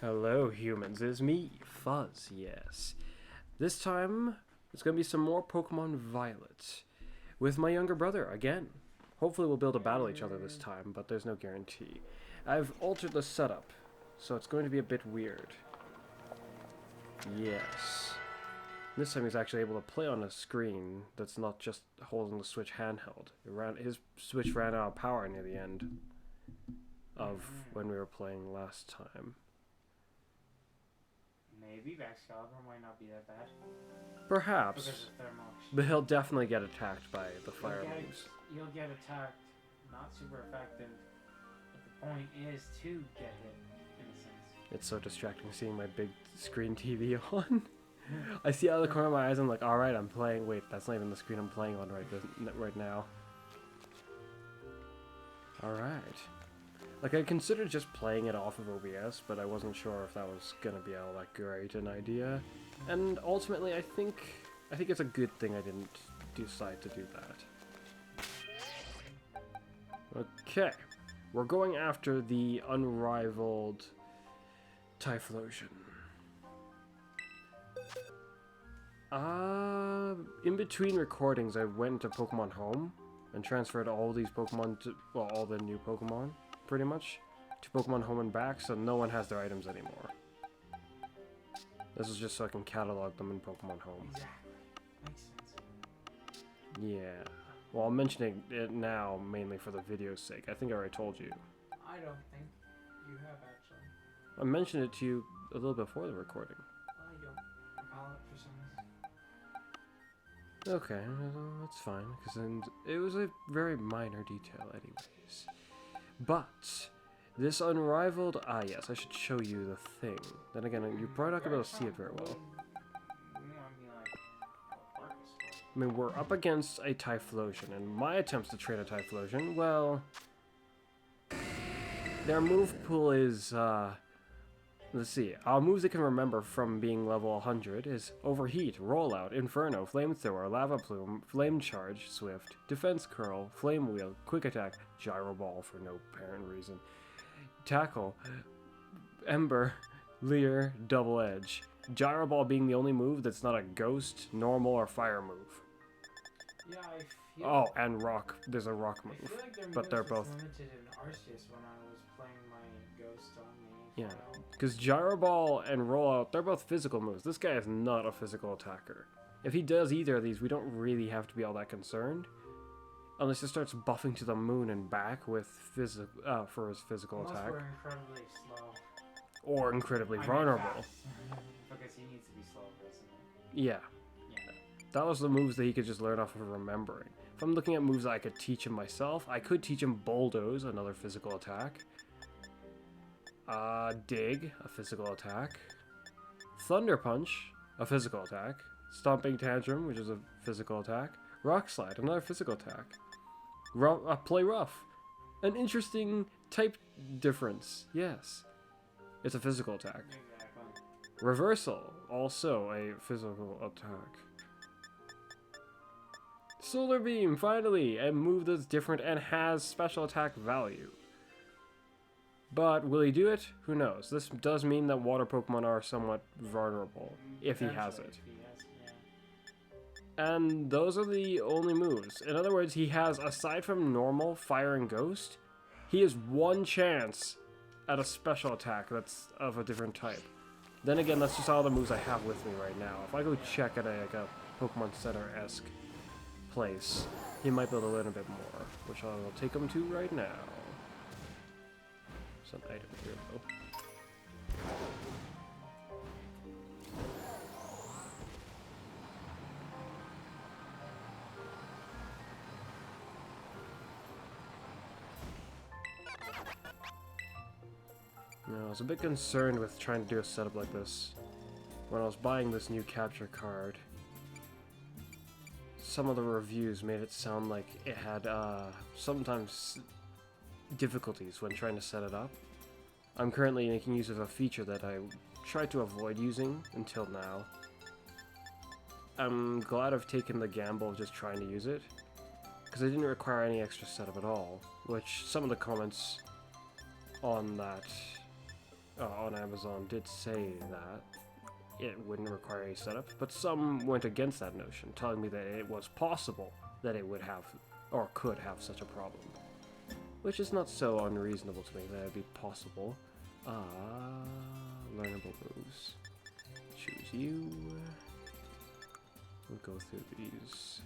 Hello humans, it's me, Fuzz, yes. This time, it's gonna be some more Pokemon Violet. With my younger brother, again. Hopefully we'll be able to battle each other this time, but there's no guarantee. I've altered the setup, so it's going to be a bit weird. Yes. This time he's actually able to play on a screen that's not just holding the Switch handheld. His Switch ran out of power near the end of when we were playing last time. Maybe Excalibur might not be that bad. Perhaps. Because of thermal. But he'll definitely get attacked by the fire moves. You'll get attacked. Not super effective. But the point is to get hit, in a sense. It's so distracting seeing my big screen TV on. I see out of the corner of my eyes, I'm like, alright, I'm playing. Wait, that's not even the screen I'm playing on right now. Alright. Like, I considered just playing it off of OBS, but I wasn't sure if that was gonna be all that great an idea. And ultimately, I think it's a good thing I didn't decide to do that. Okay. We're going after the Unrivaled Typhlosion. In between recordings, I went to Pokemon Home and transferred all these Pokemon to, well, all the new Pokemon, pretty much, to Pokemon Home and back, so no one has their items anymore. This is just so I can catalog them in Pokemon Home. Exactly. Makes sense. Yeah. Well, I'm mentioning it now mainly for the video's sake. I think I already told you. I don't think you have actually. I mentioned it to you a little before the recording. I don't recall it for some reason. Okay, that's fine, because it was a very minor detail anyways. But, this Unrivaled... Ah, yes, I should show you the thing. Then again, you're probably not going to be able to see it very well. I mean, we're up against a Typhlosion, and my attempts to train a Typhlosion, well... Their move pool is, let's see. Our moves they can remember from being level 100 is Overheat, Rollout, Inferno, Flamethrower, Lava Plume, Flame Charge, Swift, Defense Curl, Flame Wheel, Quick Attack, Gyro Ball for no apparent reason, Tackle, Ember, Leer, Double Edge. Gyro Ball being the only move that's not a Ghost, Normal, or Fire move. Yeah, I feel Oh, and Rock. There's a Rock move. I feel like their But they're moves was both... limited in Arceus when I was playing my Ghost on the Yeah, file. because Gyro Ball and Rollout, they're both physical moves. This guy is not a physical attacker. If he does either of these, we don't really have to be all that concerned. Unless he starts buffing to the moon and back with for his physical Unless attack. we're incredibly slow. Or incredibly I mean vulnerable. fast. Because he needs to be slow, doesn't Yeah, he? Yeah. that was the moves that he could just learn off of remembering. If I'm looking at moves that I could teach him myself, I could teach him Bulldoze, another physical attack. Dig, a physical attack. Thunder Punch, a physical attack. Stomping Tantrum, which is a physical attack. Rock Slide, another physical attack. Play Rough, an interesting type difference, yes. It's a physical attack. Exactly. Reversal, also a physical attack. Solar Beam, finally, a move that's different and has special attack value. But will he do it? Who knows? This does mean that water Pokemon are somewhat vulnerable, if he has it. If he has, yeah. And those are the only moves. In other words, he has, aside from normal, fire, and ghost, he has one chance at a special attack that's of a different type. Then again, that's just all the moves I have with me right now. If I go check at a Pokemon Center-esque place, he might be able to learn a bit more, which I will take him to right now. Some item here, though. No, I was a bit concerned with trying to do a setup like this when I was buying this new capture card. Some of the reviews made it sound like it had sometimes difficulties when trying to set it up. I'm currently making use of a feature that I tried to avoid using until now. I'm glad I've taken the gamble of just trying to use it, because it didn't require any extra setup at all, which some of the comments on that on Amazon did say that it wouldn't require any setup, but some went against that notion, telling me that it was possible that it would have, or could have, such a problem. Which is not so unreasonable to me that it would be possible. Learnable moves. Choose you. We'll go through these.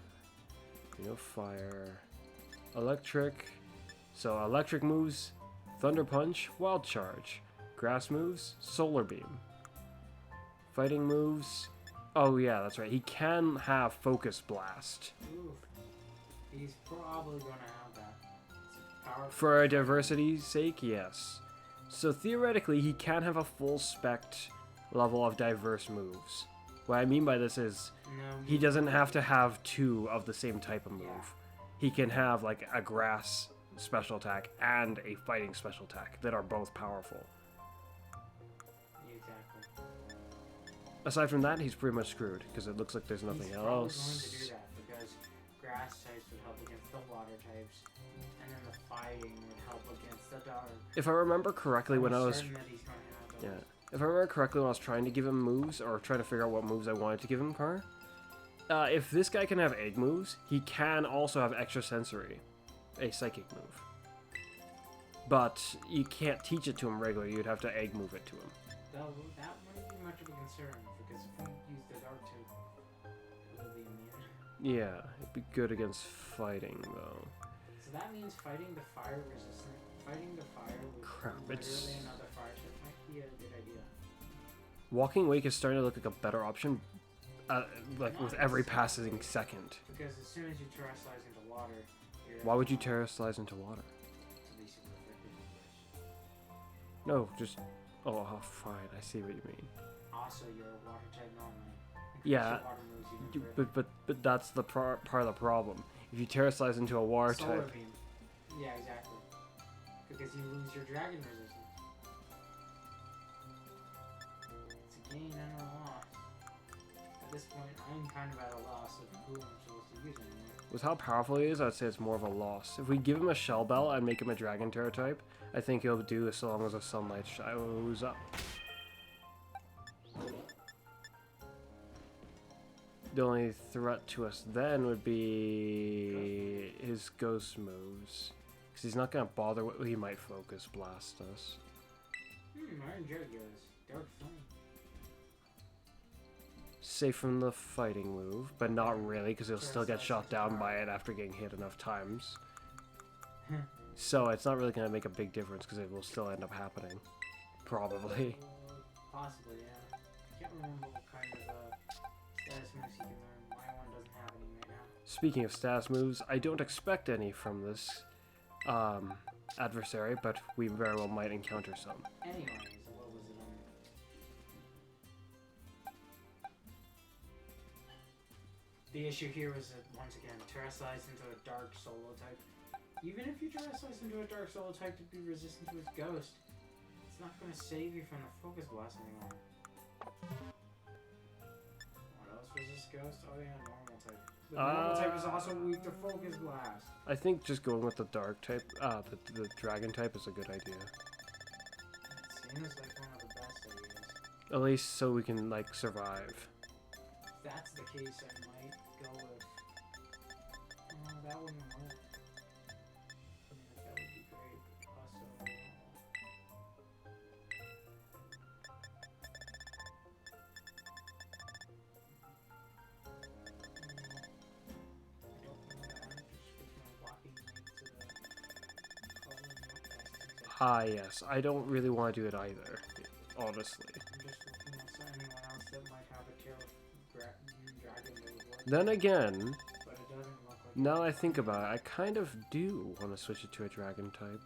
Fire. Electric. So electric moves, Thunder Punch, Wild Charge. Grass moves, Solar Beam. Fighting moves, oh yeah, that's right, he can have Focus Blast. Oof. He's probably gonna have that. It's a powerful For diversity's sake, yes. So theoretically, he can have a full spect level of diverse moves. What I mean by this is, he doesn't have to have two of the same type of move. Yeah. He can have like a grass special attack and a fighting special attack that are both powerful. Exactly. Aside from that, he's pretty much screwed, because it looks like there's nothing He's else. going to do that, because grass types would help against the water types, and then the fighting would help against the dark. If I remember correctly, when I was... certain that he's going to have those. Yeah. If I remember correctly, when I was trying to give him moves, or trying to figure out what moves I wanted to give him, if this guy can have egg moves, he can also have extrasensory, a psychic move. But you can't teach it to him regularly, you'd have to egg move it to him. That wouldn't be much of a concern, because if we use the dark type, it would be immune. Yeah, it'd be good against fighting, though. So that means fighting the fire resistant. Fighting the fire with literally another fire type might be a good idea. Walking Wake is starting to look like a better option, like with every passing second. Because as soon as you terrestrialize into water, you're... Why would you terrestrialize into water? No, just... Oh, fine, I see what you mean. Also, you're a water type normally. Yeah, Water moves even further. but that's the part of the problem. If you terrestrialize into a water Solar type... beam. Yeah, exactly. Because you lose your dragon resistance. It's a gain and a loss. At this point, I'm kind of at a loss of who I'm supposed to use anymore. With how powerful he is, I'd say it's more of a loss. If we give him a Shell Bell and make him a Dragon Terror type, I think he'll do so long as the sunlight shows up. The only threat to us then would be his ghost moves. Because he's not going to bother, he might Focus Blast us. Iron Jugular's Dark Flame. Safe from the fighting move, but not really, because he'll still get shot down by it after getting hit enough times. So it's not really going to make a big difference, because it will still end up happening. Probably. Possibly, yeah. I can't remember what kind of status moves he can learn. My one doesn't have any right now. Speaking of status moves, I don't expect any from this adversary, but we very well might encounter some. Anyways, what was it on? The issue here was that, once again, terrestrialize into a dark solo type. Even if you terrestrialize into a dark solo type to be resistant to his ghost, it's not going to save you from the Focus Blast anymore. What else was this ghost? Oh yeah, normal type. The normal type is also weak to Focus Blast. I think just going with the dark type, the dragon type is a good idea. It seems like one of the best ideas. At least so we can, like, survive. If that's the case, I might go with... Oh, that wouldn't work. Yeah, that would be great. Also... Ah, yes. I don't really want to do it either, honestly. I'm just looking at anyone else that might have a tail of dragon that would work. Then again, But it doesn't look like now I think about it, I kind of do want to switch it to a dragon type.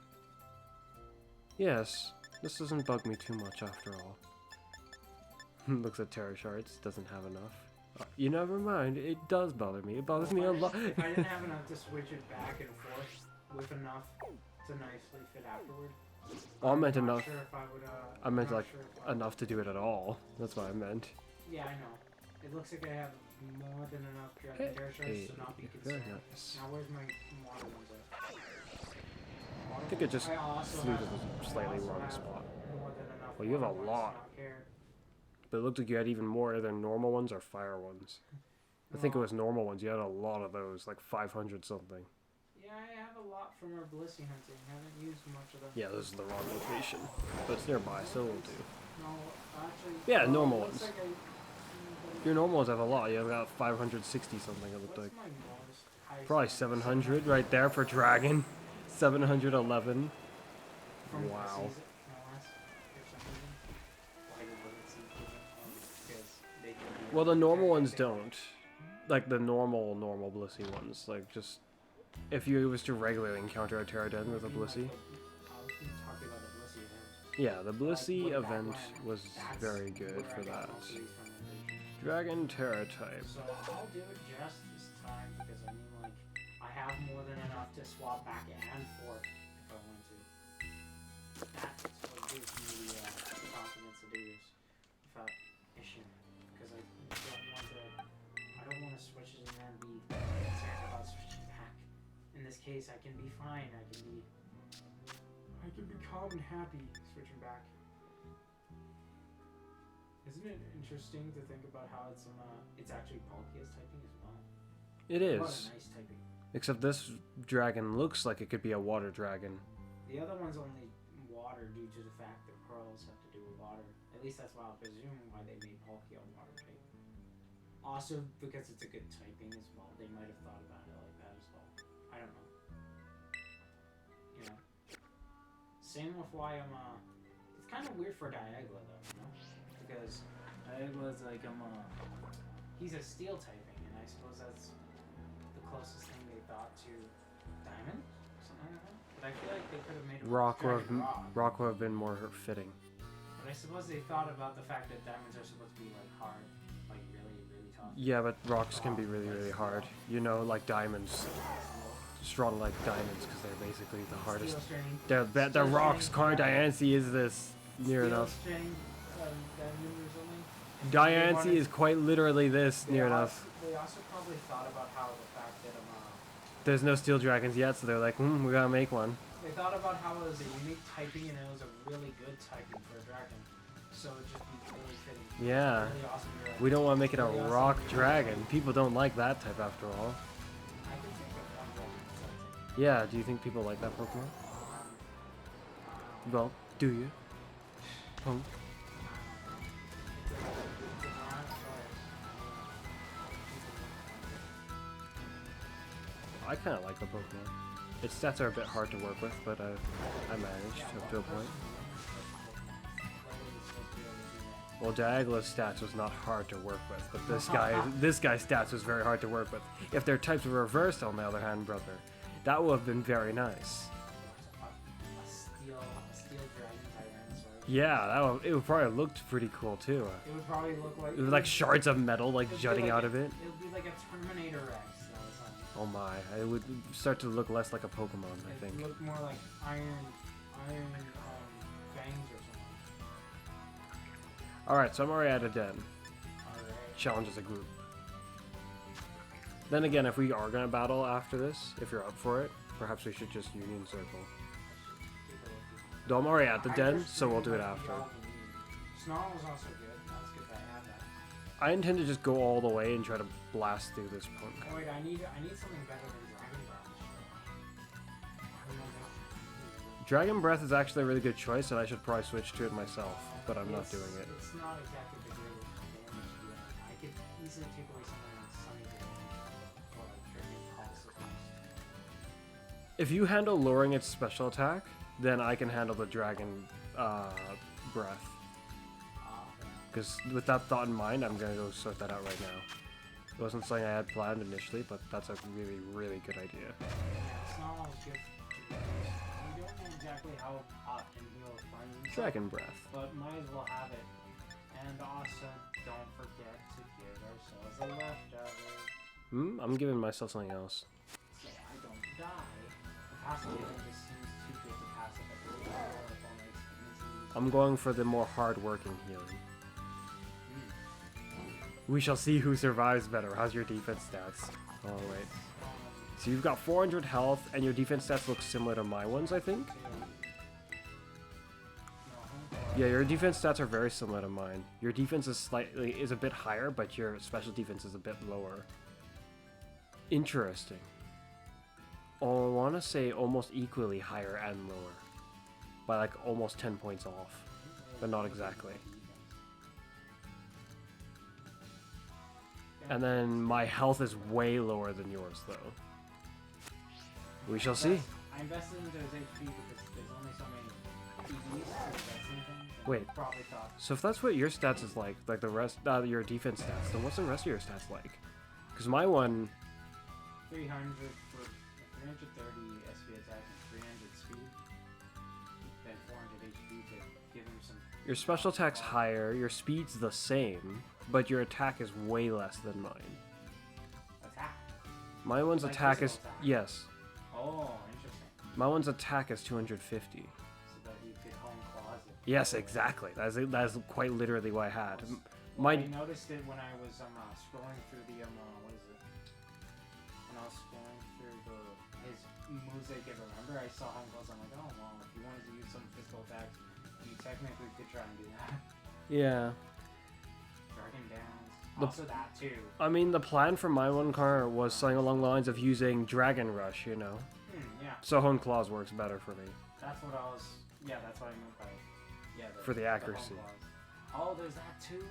Yes, this doesn't bug me too much after all. Looks at Terror Shards, doesn't have enough. You never mind, it does bother me. It bothers me a lot. If I didn't have enough to switch it back and forth with enough to nicely fit afterward. I meant enough. Sure if I would, I meant not like sure if I- enough to do it at all. That's what I meant. Yeah, I know. It looks like I have more than enough dragon terror shards to not be Very concerned. nice. Now where's my water ones at? I think it just I also flew have- to the I slightly also wrong have spot. More than enough enough. Well, you have a water ones, lot. not care. But it looked like you had even more either normal ones or fire ones. I think it was normal ones. You had a lot of those, like 500 something. Yeah, I have a lot from our Blissey hunting. I haven't used much of them. Yeah, this is the wrong location. But it's nearby, so it'll do. No, actually. Yeah, oh, normal it looks ones. like I- Your normal ones have a lot. You've got 560 something, it looked What's like. my most highest Probably one? 700 right there for Dragon. 711. From Wow. Blissey's, no less, for some reason. Why did Blissey do that? Because they can do Well, the normal very ones big. don't. Like the normal Blissey ones. Like just if you was to regularly encounter a Pterodon with a Blissey. I was talking about the Blissey event. Yeah, the Blissey Like, way back event when, was that's very good where for I got that. most of these from invasion. Dragon Pterotype. So I'll do it just this time because I mean, like, I have more than enough to swap back and forth if I want to. That's what gives me the confidence to do this without issue. Because I don't want to switch it and then be concerned about switching back. In this case, I can be fine. I can be calm and happy switching back. Isn't it interesting to think about how it's actually bulky as typing as well? It What is. a nice typing. Except this dragon looks like it could be a water dragon. The other one's only water due to the fact that pearls have to do with water. At least that's why I presume why they made bulky a water type. Also because it's a good typing as well. They might have thought about it like that as well. I don't know. You know. Same with why I'm it's kind of weird for Diagla though, you know? Because Diagla's like he's a steel typing, and I suppose that's the closest thing they thought to diamond, something like that. But I feel like they could have made it Rock would dragon rock would have been more fitting. But I suppose they thought about the fact that diamonds are supposed to be like hard, like really, really tough. Yeah, but rocks can be really, really hard. You know, like diamonds. Strong like diamonds because they're basically the hardest. Steel string. The Steel rocks string, car yeah. Diancie is this near Steel enough. string, diamond or something. Diancie is quite literally this near enough. They also probably thought about how the fact that There's no steel dragons yet, so they're like, we gotta make one. they thought about how it was a unique typing and it was a really good typing for a dragon. So it'd just be really fitting. Yeah. Really awesome. We don't want to make it a rock dragon. People don't like that type after all. I can think of one dragon. Yeah, do you think people like that Pokemon? Well, do you? Punk. I kind of like the Pokemon. Its stats are a bit hard to work with, but I managed up to a point. Well, Diagla's stats was not hard to work with, but this guy's stats was very hard to work with. If their types were reversed, on the other hand, brother, that would have been very nice. A steel dragon Tyrannosaurus. Yeah, it would probably have looked pretty cool too. It would probably look like... It was like shards of metal like it'd be jutting like out a- of it. It would be like a Terminator Rex. Oh my, it would start to look less like a Pokemon, I It think. would look more like iron fangs or something. Alright, so I'm already at a den. Alright. Challenge as a group. Then again, if we are gonna battle after this, if you're up for it, perhaps we should just Union Circle. Though I'm already at the den, so we'll do it after. Snarl was also good. That's good that I have that. I intend to just go all the way and try to blast through this punk. Oh wait, I need something better than Dragon Breath. Dragon Breath is actually a really good choice, and I should probably switch to it myself, but I'm not doing it. It's not exactly the greatest damage yet. I could easily take away something like Sunny Day or like Dragon Pulse at least. If you handle lowering its special attack, then I can handle the Dragon Breath. Because with that thought in mind, I'm going to go sort that out right now. It wasn't something I had planned initially, but that's a really, really good idea. Snarl is good to be used. We don't know exactly how often he'll find himself, Dragon Breath. but might as well have it. And also, don't forget to give ourselves a leftover. I'm giving myself something else. So I don't die. The passive giving just seems too good to pass up at the least. I'm going for the more hard-working healing. We shall see who survives better. How's your defense stats? Oh, wait. So you've got 400 health, and your defense stats look similar to my ones, I think? Yeah, your defense stats are very similar to mine. Your defense is a bit higher, but your special defense is a bit lower. Interesting. Oh, I want to say almost equally higher and lower. By like almost 10 points off. But not exactly. And then my health is way lower than yours, though. We shall see. I invested into his HP because there's only so many Pvs to invest in things. Wait. Probably thought. So if that's what your stats is like the rest, your defense stats, then what's the rest of your stats like? Because my one... 300 for 330 SP attack and 300 speed. Then 400 HP to give him some... Your special attack's higher, your speed's the same, but your attack is way less than mine. Attack? My one's Like attack is... physical attack? Yes. Oh, interesting. My one's attack is 250. So that you could home claws it. Yes, exactly. That's quite literally what I had. Well, I noticed it when I was scrolling through the what is it? When I was scrolling through his moves I could remember, I saw home claws. I'm like, oh well, if you wanted to use some physical attacks, you technically could try and do that. Yeah. Dragon Dance. Also that too. I mean, the plan for my one car was something along the lines of using Dragon Rush, you know? Yeah. So Hone Claws works better for me. That's what I was... Yeah, that's what I meant by... Yeah, For the accuracy. Oh, there's that too?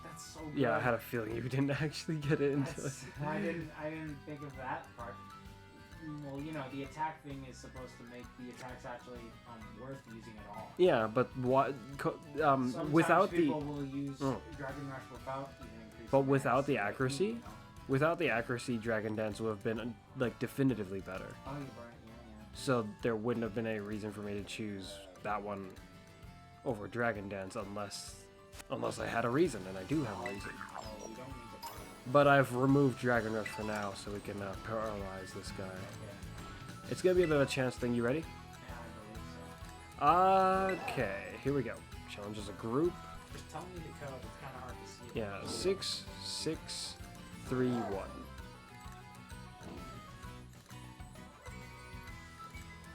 That's so good. Yeah, I had a feeling you didn't actually get it into it. I didn't think of that part. Well, you know, the attack thing is supposed to make the attacks actually worth using at all. Yeah, but what... Sometimes without the... people will use Dragon Rush without even increasing But without the max, accuracy? you know? Without the accuracy, Dragon Dance would have been, like, definitively better. Oh, you're right, yeah. So there wouldn't have been any reason for me to choose that one over Dragon Dance unless I had a reason, and I do have a reason. Oh, we don't need to... But I've removed Dragon Rush for now, so we can paralyze this guy. Okay. It's gonna be a bit of a chance thing. You ready? Yeah, I believe so. Okay, here we go. Challenge as a group. Just tell me the code, it's kind of hard to see. Yeah, 6, 6, 3, 1.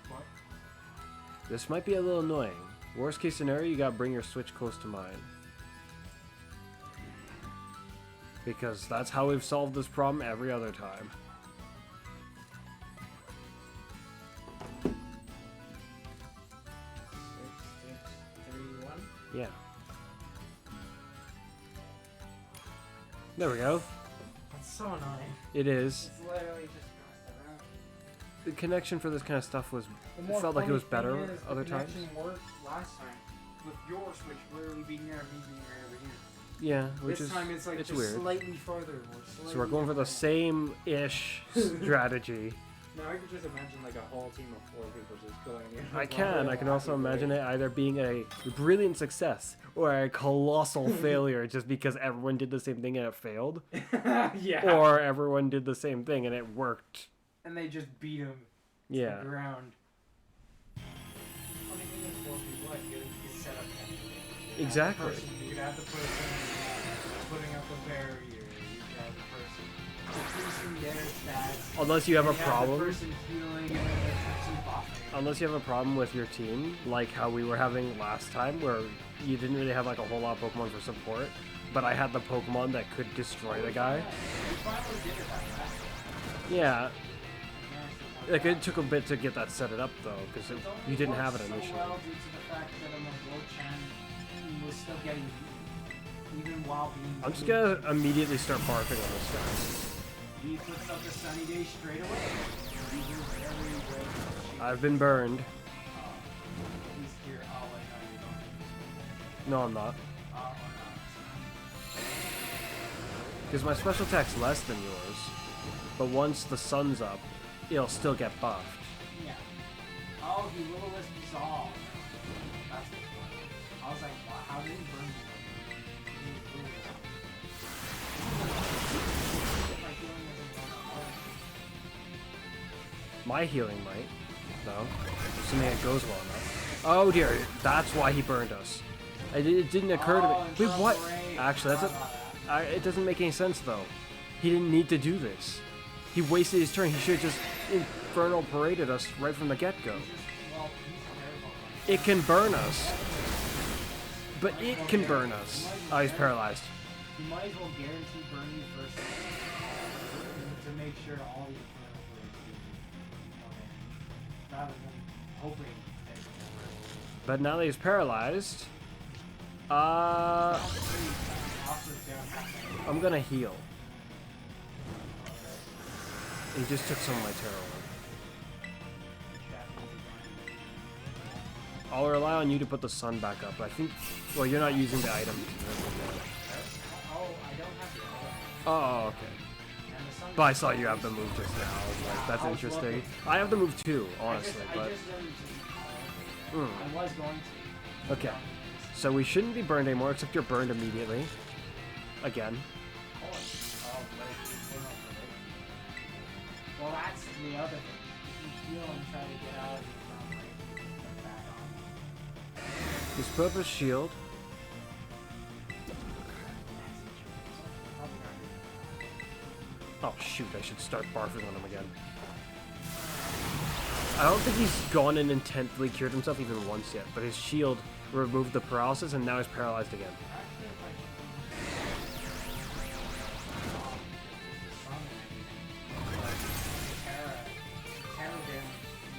What? This might be a little annoying. Worst case scenario, you gotta bring your Switch close to mine. Because that's how we've solved this problem every other time. Yeah. There we go. That's so annoying. It is. It's literally just crossed around. The connection for this kind of stuff was... The It more felt like it funny was thing better is, other the times. connection worked last time with your Switch literally being there, me being right over here. Yeah, which This is... time it's like it's just weird. slightly further. Or slightly So we're going for the different. same-ish strategy. No, I could just imagine like a whole team of 4 people just going in. I can also imagine it either being a brilliant success or a colossal failure just because everyone did the same thing and it failed. Yeah. Or everyone did the same thing and it worked. And they just beat him to Yeah. the ground. Funny thing is, 4 people, I feel you could set up anything. Exactly. You could have the person putting up the barrier. You could have the person increasing their stats. Unless you have a The problem. person healing and then the person buffing. Unless you have a problem with your team, like how we were having last time, where you didn't really have like a whole lot of Pokemon for support, but I had the Pokemon that could destroy the guy. You finally did it that fast. Yeah, like it took a bit to get that set it up though, because you didn't have it initially. Well, due to the fact that Mavochan was still getting beat, even while being I'm just gonna immediately start barking on this guy. He puts up the sunny day straight away. He's very good. I've been burned. He's here. Oh, wait, no, you don't. No, I'm not. Oh, no. Because my special attack's less than yours, but once the sun's up, it'll still get buffed. Yeah. Oh, he will dissolve. That's what I was like, wow, how did he burn you? My healing might, though, assuming it goes well enough. Oh dear, that's why he burned us. It didn't occur to me. Wait, what? Actually, it doesn't make any sense though. He didn't need to do this. He wasted his turn. He should have just Infernal Paraded us right from the get-go. It can burn us. But it can burn us. Oh, he's paralyzed. You might as well guarantee burn you first to make sure all the infernal blades do okay. Rather than hoping that it can burn. But now that he's paralyzed, I'm gonna heal. He just took some of my terror. I'll rely on you to put the sun back up. I think, well, you're not using the item. Oh, I don't have the item. Oh, okay. But I saw you have the move just now. I was like, that's interesting. I have the move too, honestly, but... I was going to. Okay. So we shouldn't be burned anymore, except you're burned immediately. Again. Well, that's the other thing. If you heal and try to get out of the back on. He's put up his shield. Oh shoot, I should start barfing on him again. I don't think he's gone and intently cured himself even once yet, but his shield removed the paralysis and now he's paralyzed again.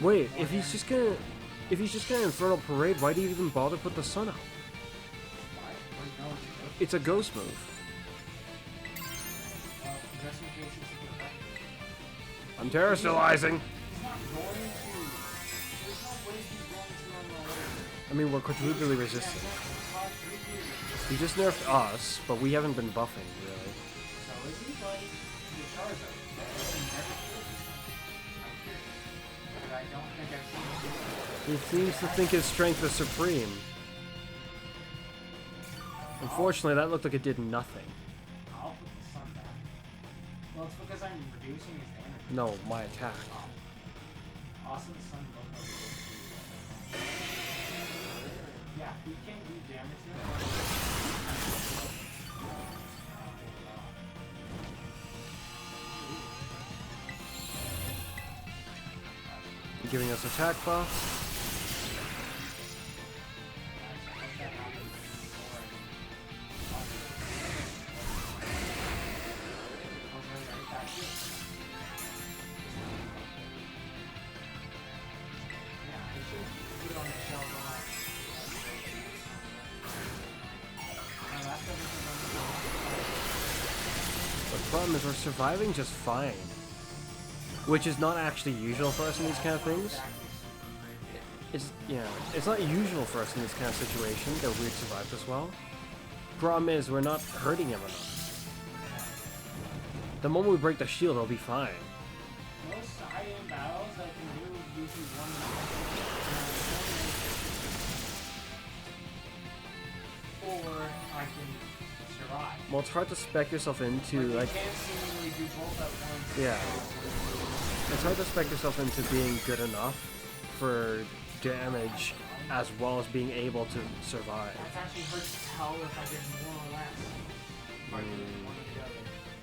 Wait, if he's just gonna Infernal Parade, why do you even bother put the sun out? It's a ghost move. I'm terastallizing. I mean, we're quadruply resistant. He just nerfed us, but we haven't been buffing, really. He seems to think his strength is supreme. Unfortunately, that looked like it did nothing. I'll put the sun back. Well, it's because I'm reducing his damage. No, my attack. Also, the sun yeah, he can't do damage here. Giving us attack buff. The problem is we're surviving just fine. Which is not actually usual for us in these kind of things. It's not usual for us in this kind of situation that we'd survive this well. Problem is, we're not hurting him enough. The moment we break the shield, he'll be fine. Most side-end battles I can do usually one or I can survive. Well, it's hard to spec yourself into, like... You can't seemingly do both at once. Yeah. It's hard to spec yourself into being good enough for damage as well as being able to survive. That's actually hard to tell if I get more or less.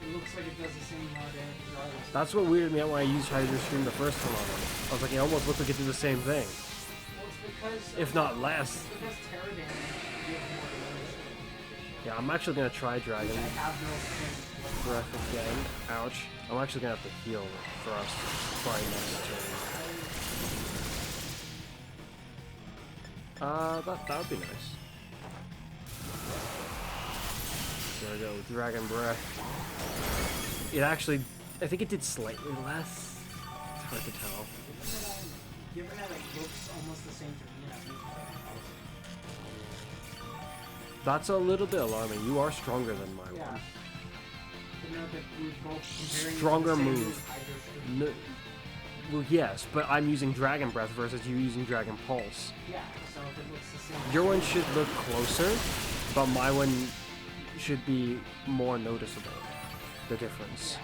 It looks like it does the same amount of damage regardless. That's what weirded me out when I used Hydra Stream the first time on him. I was like, it almost looked like it did the same thing. Well, it's because... if not less. It's because terror damage gives more damage. Yeah, I'm actually gonna try Dragon I have no strength. Breath again. Ouch. I'm actually gonna have to heal for us trying next turn. That would be nice. There we go, Dragon Breath. It actually, I think it did slightly less. It's hard to tell. Given that it looks almost the same to me, and I think that's a little bit alarming. You are stronger than my yeah. one. But note that we're both comparing Stronger the same move. Hydra No, well, yes, but I'm using Dragon Breath versus you using Dragon Pulse. yeah, so if it looks the same... Your one should look closer, but my one should be more noticeable, the difference.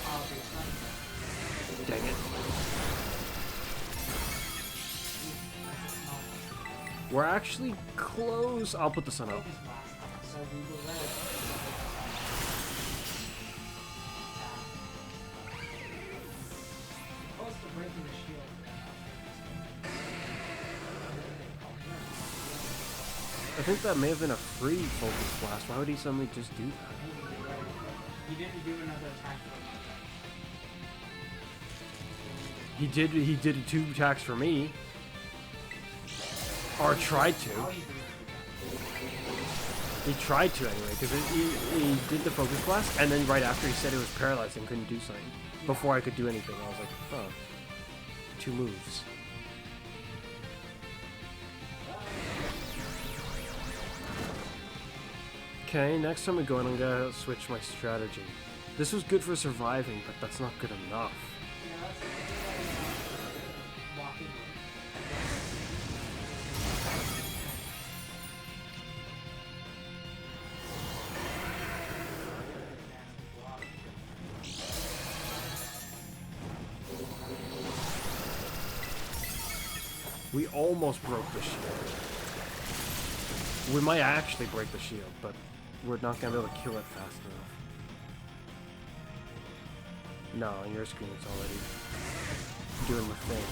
Oh, okay, Dang it. We're actually close. I'll put the sun up. So we will let it... Close to breaking the shield. I think that may have been a free focus blast. Why would he suddenly just do that? He didn't do another attack. He did 2 attacks for me. Or tried to. He tried to anyway, because he did the focus blast, and then right after he said it was paralyzed and couldn't do something. Before I could do anything, I was like, oh. 2 moves. Okay, next time we go in, I'm gonna switch my strategy. This was good for surviving, but that's not good enough. We almost broke the shield. We might actually break the shield, but we're not gonna be able to kill it fast enough. No, on your screen it's already doing the thing.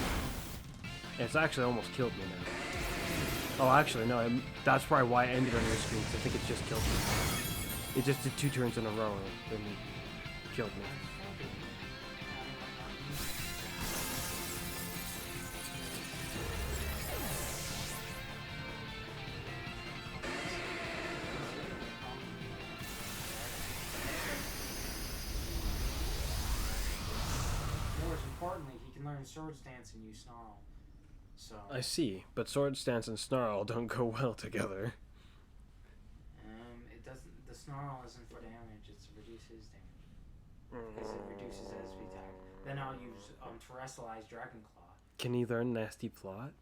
It's actually almost killed me now. Oh, actually, no, that's probably why I ended on your screen, because I think it just killed me. It just did 2 turns in a row and then killed me. Sword stance and you snarl. So I see, but sword stance and snarl don't go well together. It doesn't. The snarl isn't for damage. It's to reduce his damage. Because it reduces his SP attack. Then I'll use terrestrialized dragon claw. Can he learn nasty plot?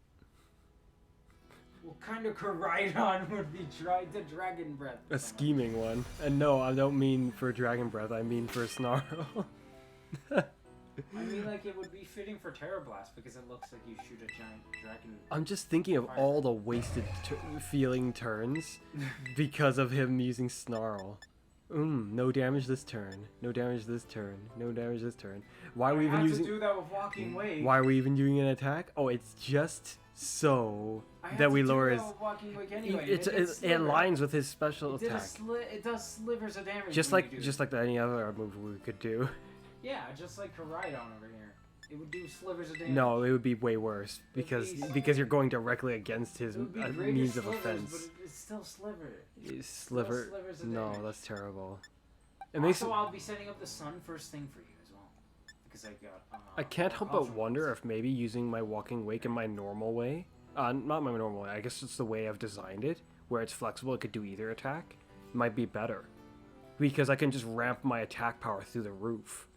What kind of Koraidon would be tried to dragon breath? A scheming one. And no, I don't mean for dragon breath. I mean for snarl. I mean, like, it would be fitting for Terror Blast because it looks like you shoot a giant dragon. I'm just thinking of all the wasted feeling turns because of him using Snarl. No damage this turn. No damage this turn. No damage this turn. Why are we even using? I had to do that with Walking Wake. Why are we even doing an attack? Oh, it's just so that we lower his. Anyway. It aligns with his special attack. It does slivers of damage. Just like any other move we could do. Yeah, just like Koraidon over here. It would do slivers of damage. No, it would be way worse because you're going directly against his means of offense. But it's still sliver. Sliver? No, that's terrible. Also, I'll be setting up the sun first thing for you as well. Because I got. I can't help but wonder if maybe using my Walking Wake in my normal way, not my normal way. I guess it's the way I've designed it, where it's flexible. It could do either attack. Might be better, because I can just ramp my attack power through the roof.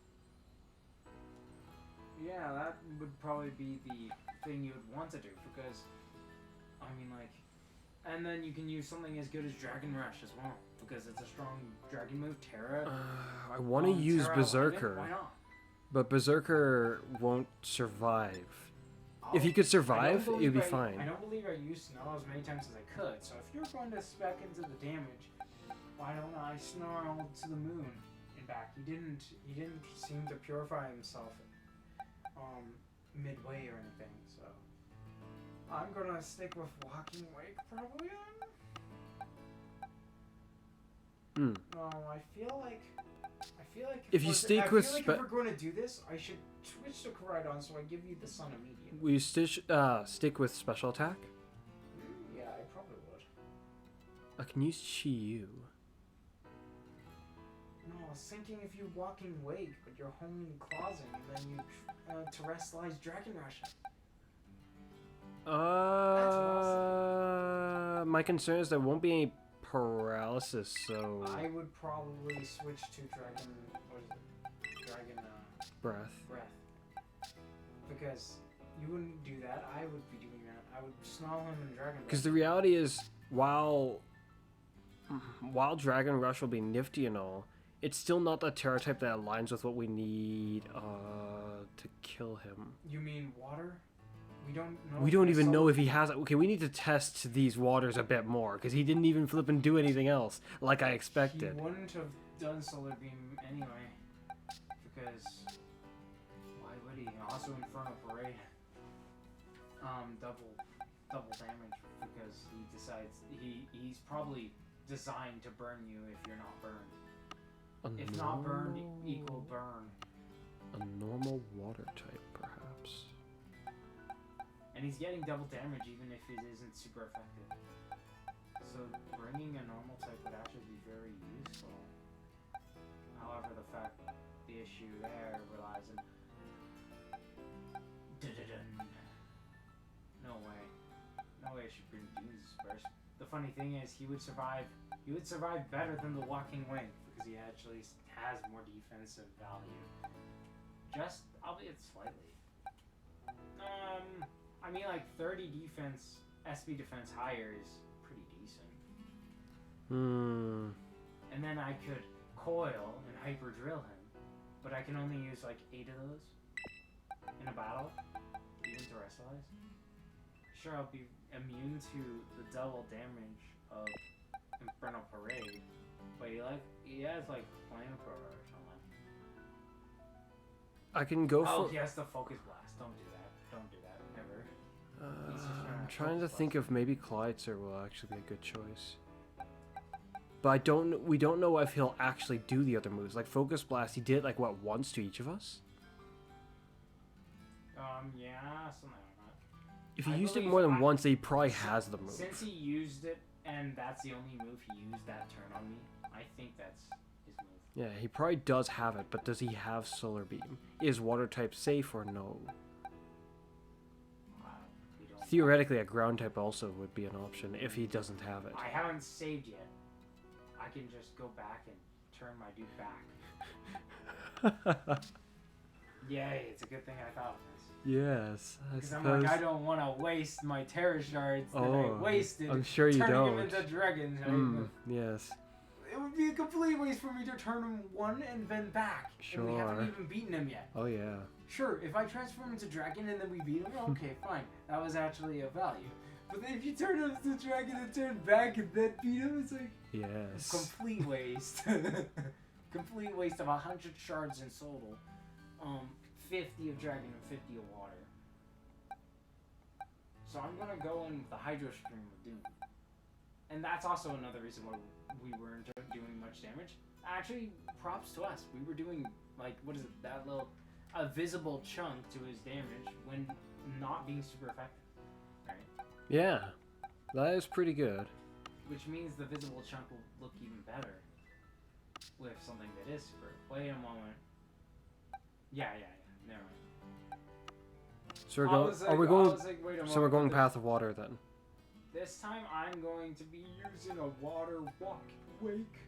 Yeah, that would probably be the thing you would want to do, because, I mean, like, and then you can use something as good as Dragon Rush as well, because it's a strong dragon move, Terra. I want to use Terra Berserker, why not? But Berserker won't survive. If he could survive, it would be fine. I don't believe I used Snarl as many times as I could, so if you're going to spec into the damage, why don't I Snarl to the moon and back? He didn't seem to purify himself midway or anything, so I'm gonna stick with Walking Wake probably on. I feel like if you stick with if we're going to do this, I should switch to Koraidon so I give you the sun immediately. Will you stick with special attack? Yeah, I probably would. I can use Chi-Yu. No, I was thinking if you Walking Wake, but you're homing claws in, and then you terrestrialize Dragon Rush. My concern is there won't be any paralysis, so. I would probably switch to Dragon. What is it? Dragon. Breath. Because you wouldn't do that. I would be doing that. I would snarl him in Dragon. Because the reality is, while Dragon Rush will be nifty and all, it's still not the Terra type that aligns with what we need to kill him. You mean water? We don't even know if he has it. Okay, we need to test these waters a bit more, because he didn't even flip and do anything else, like I expected. He wouldn't have done Solar Beam anyway, because why would he? Also Inferno Parade. Double double damage because he decides he's probably designed to burn you if you're not burned. If not burned, equal burn. A normal water type, perhaps. And he's getting double damage even if it isn't super effective. So bringing a normal type would actually be very useful. However, the issue there relies on... No way. No way I should bring Doom's first. The funny thing is, he would survive better than the Walking Wing, because he actually has more defensive value. Just, albeit slightly. I mean, like, 30 defense, SP defense higher is pretty decent. And then I could coil and hyper drill him, but I can only use like 8 of those in a battle, even to wrestleize. Sure, I'll be immune to the double damage of Infernal Parade, but he has like flamethrower or something. I can go for... Oh, he has the Focus Blast. Don't do that. Don't do that. Ever. I'm trying to think if maybe Clydeser will actually be a good choice. But we don't know if he'll actually do the other moves. Like Focus Blast, he did like what, once to each of us? Yeah, something like that. If he used it more than once, he probably has the move. Since he used it, and that's the only move he used that turn on me, I think that's his move. Yeah, he probably does have it, but does he have Solar Beam? Is Water type safe or no? Theoretically, a Ground type also would be an option if he doesn't have it. I haven't saved yet. I can just go back and turn my dude back. Yay, it's a good thing I thought of this. Yes, I Because suppose. I'm like, I don't want to waste my Terror Shards that I wasted. I'm sure you turning don't. them into dragons. Yes. It would be a complete waste for me to turn him one and then back. Sure. And we haven't even beaten him yet. Oh yeah. Sure, if I transform into dragon and then we beat him, okay, fine. That was actually a value. But then if you turn him into dragon and turn back and then beat him, it's like... Yes. Complete waste. Complete waste of 100 shards in total. 50 of dragon and 50 of water. So I'm gonna go in the Hydro Stream of Doom. And that's also another reason why we weren't doing much damage. Actually, props to us. We were doing, like, what is it, that little... a visible chunk to his damage when not being super effective. Right? Yeah. That is pretty good. Which means the visible chunk will look even better with something that is super. Wait a moment. Yeah. Never mind. So we're going. Are we going? So we're going Path of Water then. This time I'm going to be using a water wake.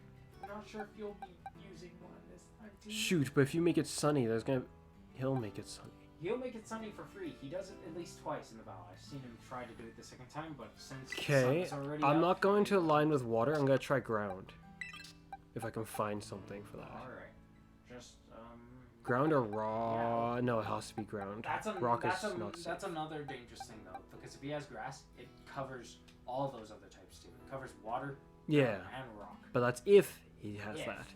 I'm not sure if you'll be using one this time too. Shoot, but if you make it sunny, he'll make it sunny. He'll make it sunny for free. He does it at least twice in the battle. I've seen him try to do it the second time, but since the sun's already I'm up, not going to align with water. I'm gonna try ground. If I can find something for that. Alright. Just, Ground or raw? Yeah. No, it has to be ground. Rock is not safe. That's another dangerous thing, though, because if he has grass, it covers all those other types, too. It covers water, yeah, and rock. But that's if he has that.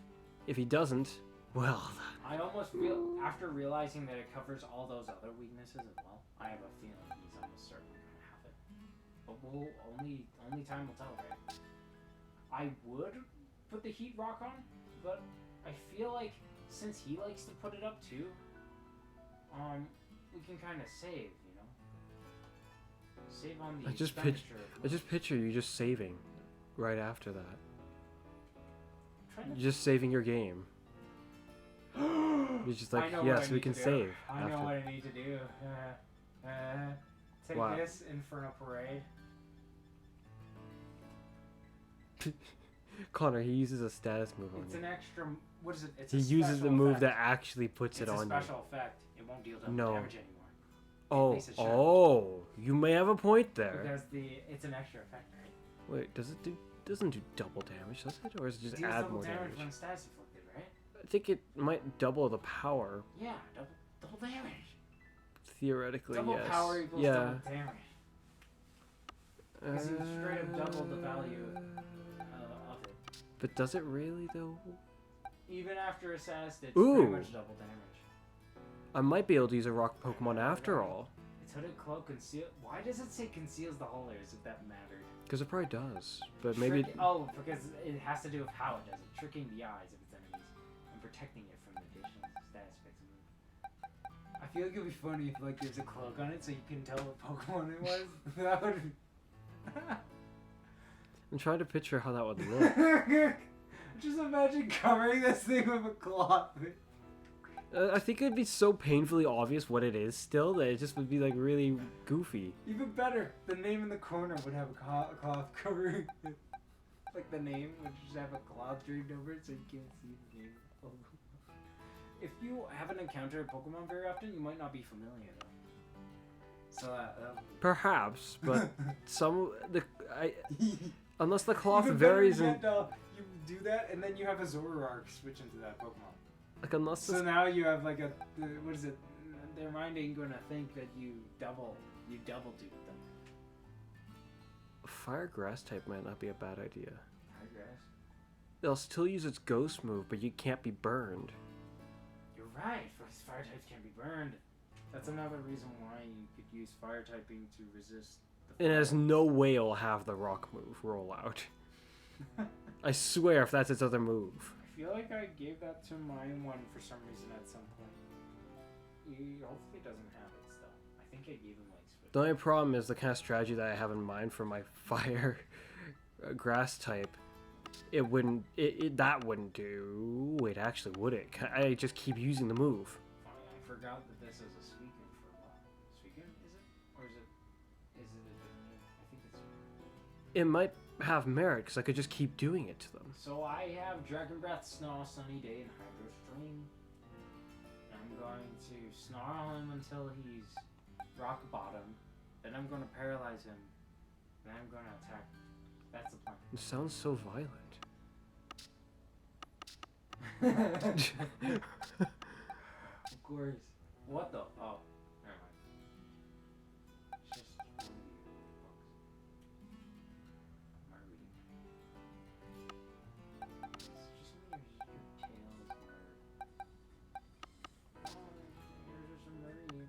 If he doesn't, well... I almost feel, after realizing that it covers all those other weaknesses as well, I have a feeling he's almost certainly going to have it. But only time will tell, right? I would put the heat rock on, but I feel like since he likes to put it up too, we can kind of save, you know? Save on the expenditure. I just picture you just saving right after that. Just saving your game. You're just like, yes, we can save. I know what I need to do. Take this, Infernal Parade. Connor, he uses a status move on you. It's an extra... What is it? It's he uses the move that actually puts it on you. It's a special effect. It won't deal damage anymore. Oh, you may have a point there. Because it's an extra effect, right? Wait, doesn't do double damage, does it? Or does it just add more damage? When status afflicted, right? I think it might double the power. Yeah, double damage. Theoretically, double yes. Double power equals double damage. Because you straight up double the value of it. But does it really, though? Even after assessed, it's pretty much double damage. I might be able to use a rock Pokemon after all. It's Hooded cloak conceal. Why does it say conceals the whole layers if that mattered? Because it probably does, but maybe... Oh, because it has to do with how it does it. Tricking the eyes of its enemies and protecting it from the additional status effects of move. I feel like it would be funny if like there's a cloak on it so you can tell what Pokemon it was. That would... I'm trying to picture how that would look. Just imagine covering this thing with a cloth. I think it'd be so painfully obvious what it is still that it just would be like really goofy. Even better, the name in the corner would have a cloth covering it. Like the name would just have a cloth draped over it so you can't see the name. If you haven't encountered Pokemon very often, you might not be familiar though. So perhaps, but unless the cloth varies in... You do that and then you have a Zoroark switch into that Pokemon. Like unless so now you have like a what is it? Their mind ain't gonna think that you double duped them. Fire grass type might not be a bad idea. Fire grass? They'll still use its ghost move, but you can't be burned. You're right. Fire types can't be burned. That's another reason why you could use fire typing to resist. And there's no way it'll have the rock move roll out. I swear, if that's its other move. I feel like I gave that to my one for some reason at some point. He hopefully doesn't have it still. I think I gave him like switch. The only problem is the kind of strategy that I have in mind for my fire grass type. It wouldn't. That wouldn't do. Wait, actually, would it? I just keep using the move. I forgot that this is a Suicune for a while. Suicune, is it? Or is it a different name? I think it's... It might have merit, because I could just keep doing it to them. So I have Dragon Breath, Snarl, Sunny Day, and Hydro Stream. I'm going to snarl him until he's rock bottom. Then I'm going to paralyze him. Then I'm going to attack. That's the plan. It sounds so violent. Of course. What the? Oh, never mind. It's just one of the books. Am I reading? It's just your tales where... Oh, here's just some reading.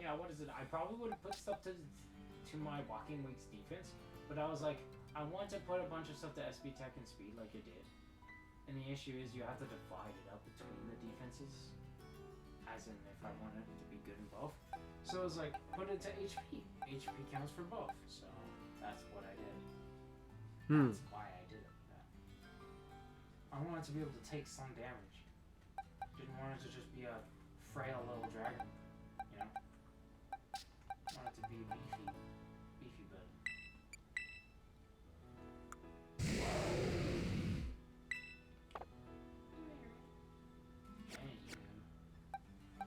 Yeah, what is it? I probably would have put stuff to my Walking Week's defense, but I was like, I want to put a bunch of stuff to SP Tech and Speed like it did. And the issue is you have to divide it up between the defenses, as in if I wanted it to be good in both. So I was like, put it to HP. HP counts for both, so that's what I did. That's why I did it like that. I wanted to be able to take some damage. Didn't want it to just be a frail little dragon, you know? I wanted it to be beefy bud.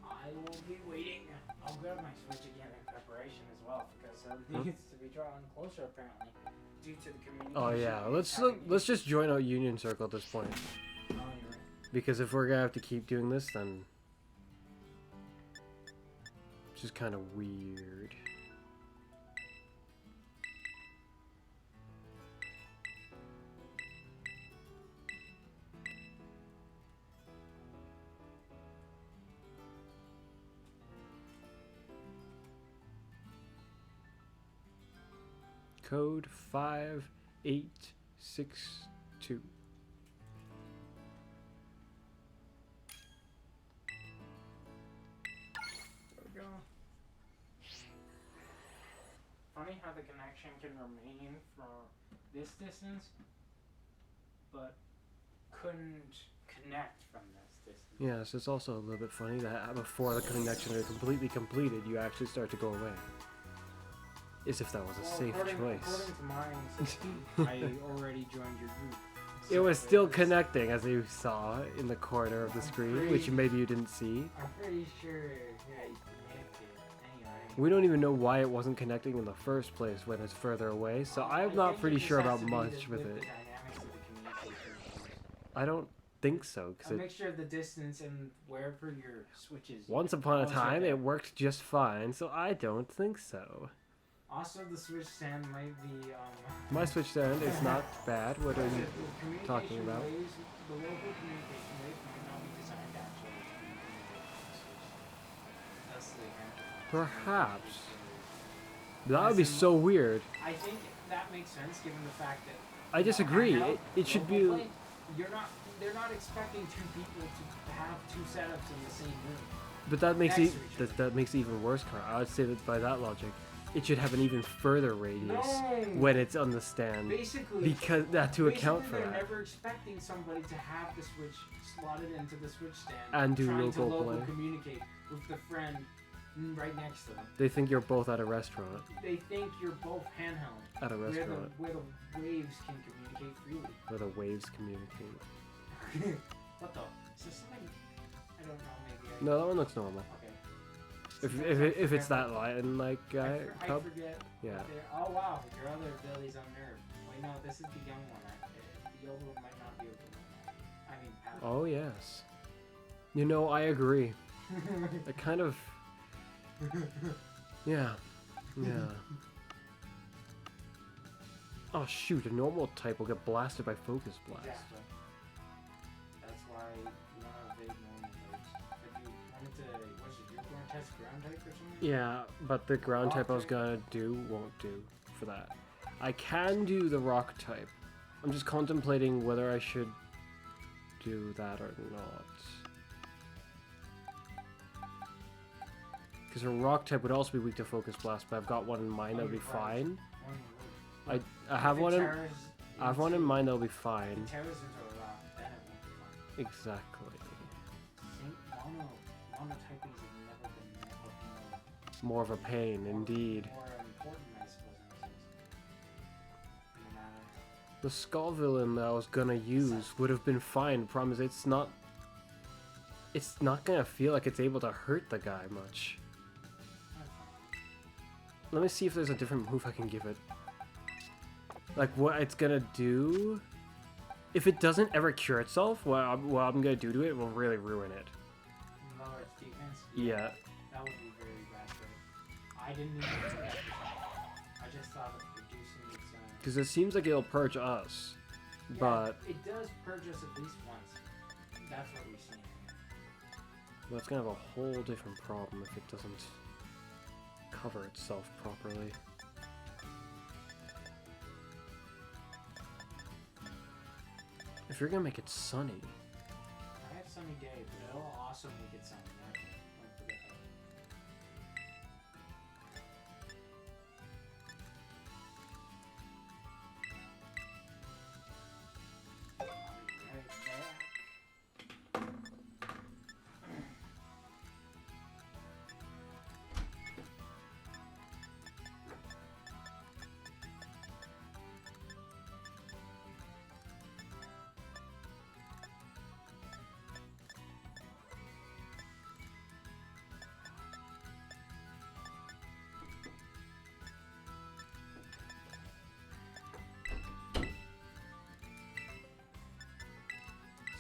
I will be waiting. I'll grab my Switch again in preparation as well because it needs to be drawing closer apparently due to the communication. Oh yeah, let's just join out Union Circle at this point. Oh, you're right. Because if we're gonna have to keep doing this, then it's just kind of weird. Code 5862. There we go. Funny how the connection can remain for this distance, but couldn't connect from this distance. Yes, it's also a little bit funny that before the connection is completely completed, you actually start to go away. As if that was a safe choice. According to mine, I already joined your group. So it was still connecting, as you saw in the corner of the screen, which maybe you didn't see. I'm pretty sure yeah, you connected. Anyway. We don't even know why it wasn't connecting in the first place when it's further away, so I'm not pretty sure about much with it. I don't think so. A mixture of the distance and wherever your Switch is. Once upon a time, it worked just fine, so I don't think so. Also, the Switch stand might be, My Switch stand is not bad. What are you talking about? The local communication waves might not be designed actually. easily handle. Perhaps. That would be so weird. I think that makes sense given the fact that I disagree. handheld, It should be. local play, they're not expecting two people to have two setups in the same room. But that makes next it to each other. that makes it even worse. I would say that by that logic, it should have an even further radius No. when it's on the stand, Basically, because that to account for they're that. never expecting somebody to have the switch slotted into the switch stand And do trying to local play. communicate with the friend right next to them. They think you're both at a restaurant. They think you're both handheld, At a restaurant. where the waves can communicate freely. Where the waves communicate. What the? Is there something? I don't know. Maybe I. No, that one looks normal. Okay. If Sometimes if I it's forget that lion like I guy, cub, forget. yeah. Oh wow, your other ability's unnerved. Wait, no, this is the young one. The older one might not be able to learn that. I mean, Oh yes. You know, I agree. I kind of. Yeah. Yeah. Oh shoot! A normal type will get blasted by focus blast. Exactly. That's why you want to evade normal types. If you wanted to, what's it, you're going to test ground type or something? Yeah, but the ground Rock type I was type? gonna do won't do for that. I can do the rock type. I'm just contemplating whether I should do that or not. Because a rock type would also be weak to focus blast, but I've got one in mind that'll be you're right. fine. One would. I have If it one in tears I have one in into- mind that'll be If fine. it tears into a rock, then it won't be fun. Exactly. Monotypings have never been More of a pain, indeed. more important, I suppose, in a sense. No matter. The skull villain that I was gonna use would have been fine. The problem is it's not gonna feel like it's able to hurt the guy much. Let me see if there's a different move I can give it. Like what it's gonna do. If it doesn't ever cure itself, what I'm gonna do to it will really ruin it. Lower its defense? Yeah. That would be very bad for it. I didn't even think that. I just thought of reducing its. Because it seems like it'll purge us. Yeah, But it does purge us at least once. That's what we've seen. that's gonna have a whole different problem if it doesn't cover itself properly. If you're gonna make it sunny, I have sunny day, but it'll also make it sunny. Don't forget that. Right back.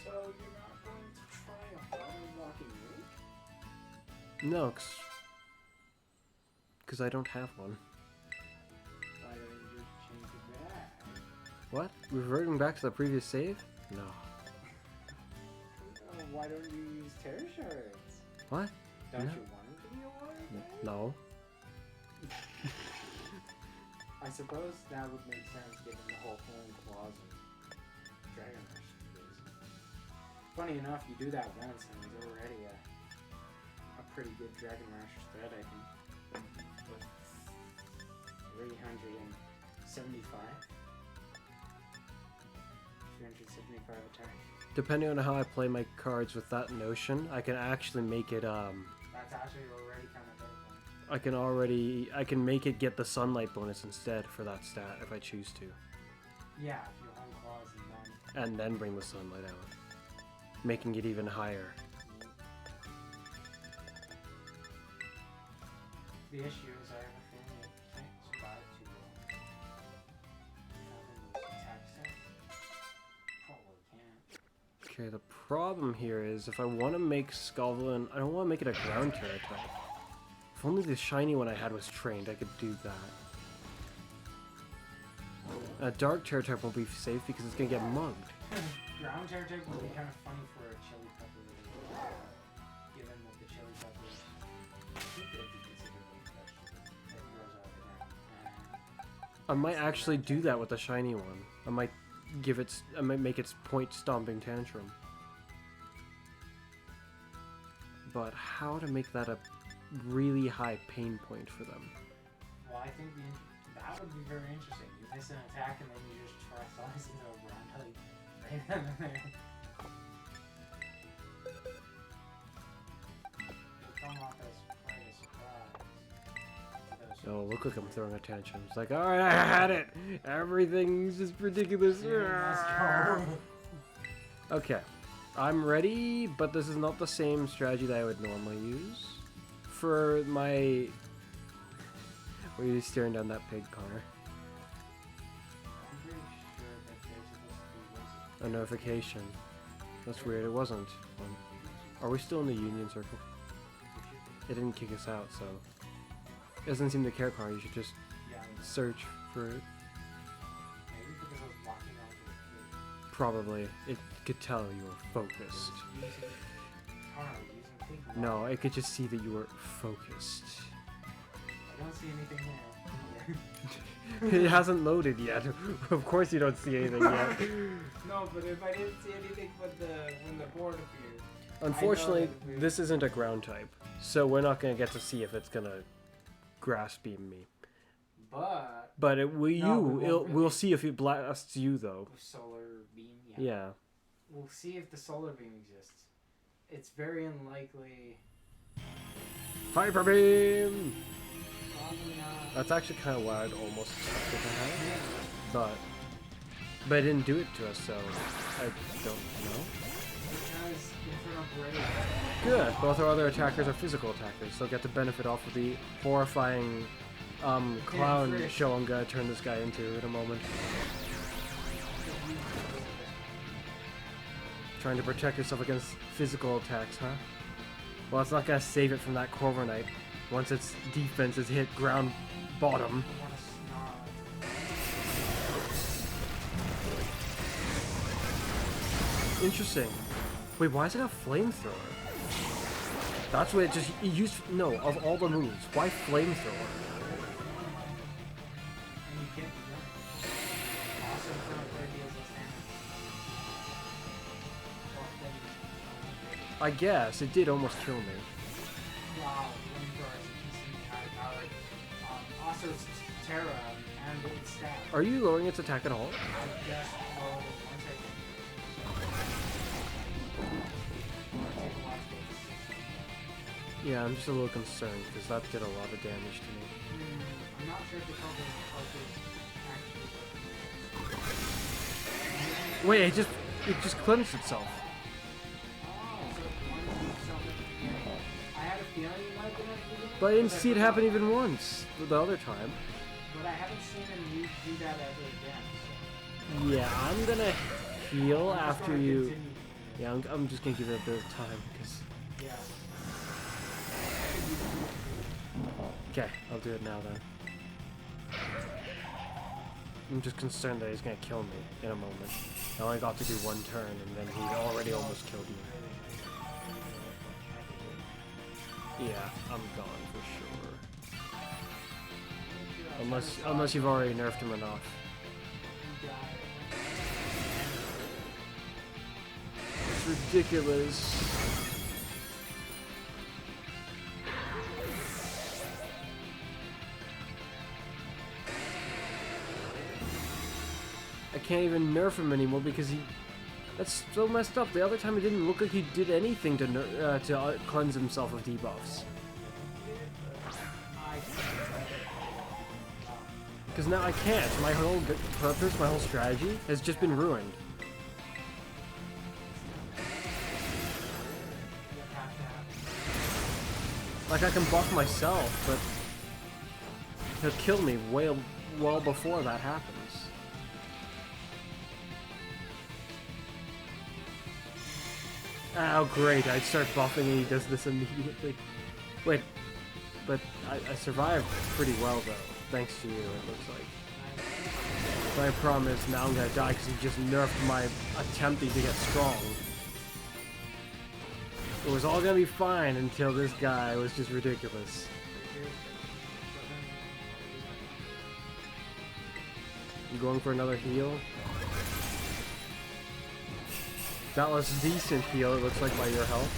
So you're not going to try a harder walking rink? no, because I don't have one. Why don't you just change it back? What? Reverting back to the previous save? No. Why don't you use terror shards? What? Don't No. you want him to be a warrior? No. I suppose that would make sense given the whole Horn Claws and Dragon Rush is. Funny enough, you do that once and it's already a pretty good Dragon Rush threat, I think. With 375 attack. Depending on how I play my cards with that notion, I can actually make it, That's actually already kind of better. I can make it get the sunlight bonus instead for that stat if I choose to. Yeah, if you Horn Claws and And then bring the sunlight out. Making it even higher. the issue is I have a feeling it can't survive too long. Having those attack stats probably can't. Okay, the problem here is if I want to make Skullvillain, I don't want to make it a ground terror type. If only the shiny one I had was trained, I could do that. A dark terror type will be safe because it's going to get mugged. Ground terror type would be kind of funny for a chili pepper, given that the chili peppers. I think I might actually do that with the shiny one. I might make its point stomping tantrum. But how to make that a really high pain point for them? Well, I think that would be very interesting. You miss an attack and then you just terrestrialize into a ground type right then and there. It'll come off as quite a surprise. Oh, look like I'm throwing a tantrum. It's like, alright, I had it! Everything's just ridiculous. Okay. I'm ready, but this is not the same strategy that I would normally use. For my... Were you staring down that pig, Connor? I'm pretty sure that there's supposed to be A notification. That's weird, it wasn't. Are we still in the Union Circle? It didn't kick us out, so... It doesn't seem to care, Connor. You should just search for it. Maybe because I was walking out with the Probably. It could tell you were focused. No, it could just see that you were focused. I don't see anything there. It hasn't loaded yet. Of course you don't see anything yet. No, but if I didn't see anything when the board appeared. Unfortunately, this isn't a ground type, so we're not gonna get to see if it's gonna grass beam me. But we'll see if it blasts you though. Solar beam, Yeah. We'll see if the solar beam exists. It's very unlikely. Hyper beam. Probably not. That's actually kind of what I'd almost expected to have, but it didn't do it to us, so I don't know. Because Inferno Brave. Good. Both our other attackers are physical attackers. They'll get the benefit off of the horrifying clown show I'm gonna turn this guy into in a moment. Trying to protect yourself against physical attacks, huh? Well, it's not gonna save it from that Corviknight once its defense is hit ground bottom. Interesting. Wait, why is it a flamethrower? That's what it used. No, of all the moves, why flamethrower? I guess it did almost kill me. Wow, flamethrower is decently high powered. Also, it's Terra and its stat. Are you lowering its attack at all? I just rolled 1 second. Yeah, I'm just a little concerned because that did a lot of damage to me. I'm not sure if the focus actually. Wait, it just cleansed itself. I had a feeling you might have been able to do it. But I didn't see it happen even once the other time. But I haven't seen him do that ever again. So. Yeah, I'm gonna heal after you. Yeah, I'm just gonna give it a bit of time because. Yeah. Okay, I'll do it now then. I'm just concerned that he's gonna kill me in a moment. I only got to do one turn and then he already almost killed me. Yeah, I'm gone for sure. Unless you've already nerfed him enough. It's ridiculous. I can't even nerf him anymore because that's so messed up. The other time it didn't look like he did anything to cleanse himself of debuffs. Because now I can't. My whole purpose, my whole strategy has just been ruined. Like I can buff myself, but he'll kill me well before that happens. Oh great, I start buffing and he does this immediately. Wait, but I survived pretty well though, thanks to you it looks like. My problem is now I'm gonna die because he just nerfed my attempting to get strong. It was all gonna be fine until this guy was just ridiculous. You going for another heal? That was a decent heal, it looks like, by your health.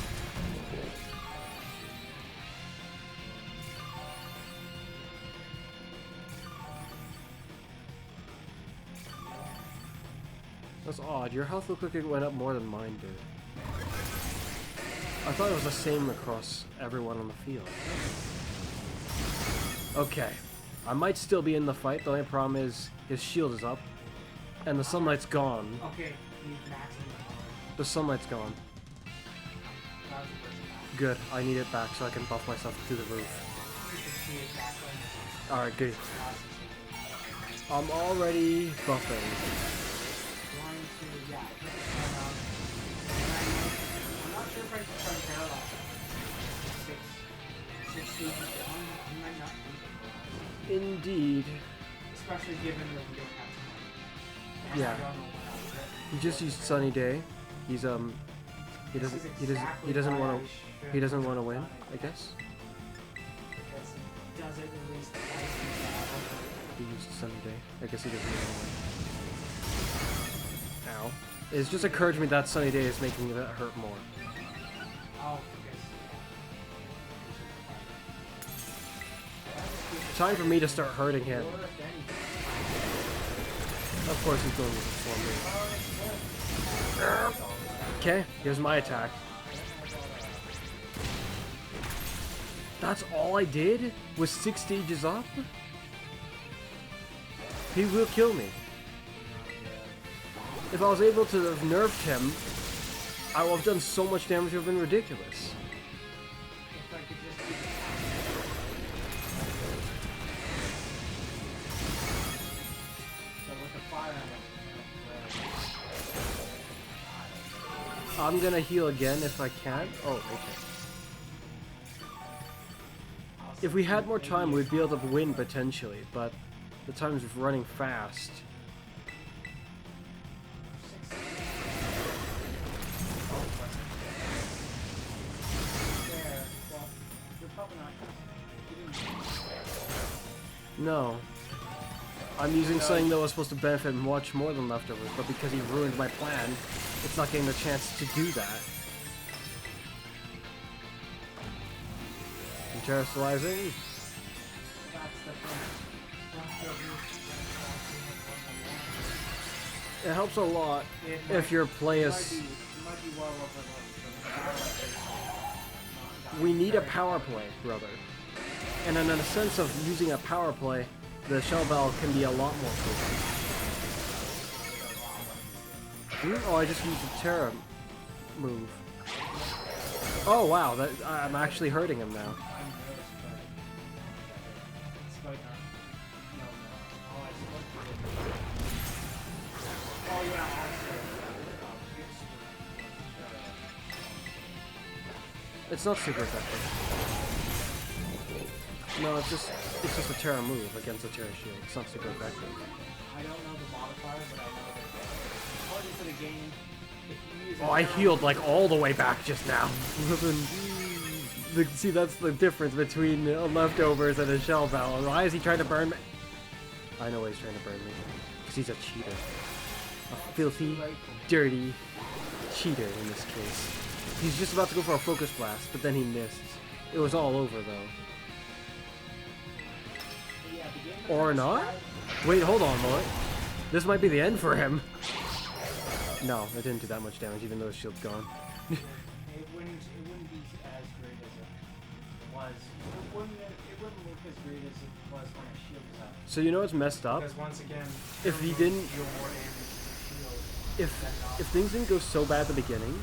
That's odd. Your health looked like it went up more than mine did. I thought it was the same across everyone on the field. Okay. I might still be in the fight. The only problem is his shield is up. And the sunlight's gone. Okay, he's maxing the power. The sunlight's gone. That was the first match. Good. I need it back so I can buff myself through the roof. You should see it back on Alright, good. the last season. I'm already buffing. Going to, yeah, put the sun on. I'm not sure if I can try to paralyze him. Six stages down, I might not be. Indeed. Especially given that we don't have time. And Yeah. I don't know what else that- He just used Sunny Day. He's he This doesn't is exactly doesn't why want I to should he doesn't have want to win, done it. I guess. Because he does it at least twice in battle. He used Sunny Day. I guess he doesn't want to win. Ow. It's just occurred to me that Sunny Day is making that hurt more. Oh, Time for me to start hurting him. Of course he's going with the full move. Okay, here's my attack. That's all I did? Was 6 stages up? He will kill me. If I was able to have nerfed him, I would have done so much damage it would have been ridiculous. If I could just keep so with the fire I'm gonna heal again if I can. Oh, okay. If we had more time, we'd be able to win potentially, but the time's running fast. there, well, you're probably not. No. I'm using something that was supposed to benefit much more than leftovers, but because he ruined my plan, it's not getting the chance to do that. I'm terrestrializing. That's the thing. It helps a lot It if your play might is... be well over the We need a power play, brother. And in a sense of using a power play, the shell bell can be a lot more potent. Oh, I just used a Terra move. Oh wow, that I'm actually hurting him now. It's not super effective. No, it's just a Terra move against a Terra shield. It's not super effective. I don't know the modifier, but I know that according to the game, if you use Oh, I healed like all the way back just now. See, that's the difference between leftovers and a shell bell. Why is he trying to burn me? I know why he's trying to burn me. Because he's a cheater. A filthy, dirty cheater in this case. He's just about to go for a focus blast, but then he missed. It was all over though. Or not? Wait, hold on, Mullet. This might be the end for him. No, it didn't do that much damage, even though his shield's gone. it wouldn't be as great as it was. It wouldn't look as great as it was when a shield was up. So you know what's messed up? Because once again, If he didn't, deal more damage to the shield. if things didn't go so bad at the beginning,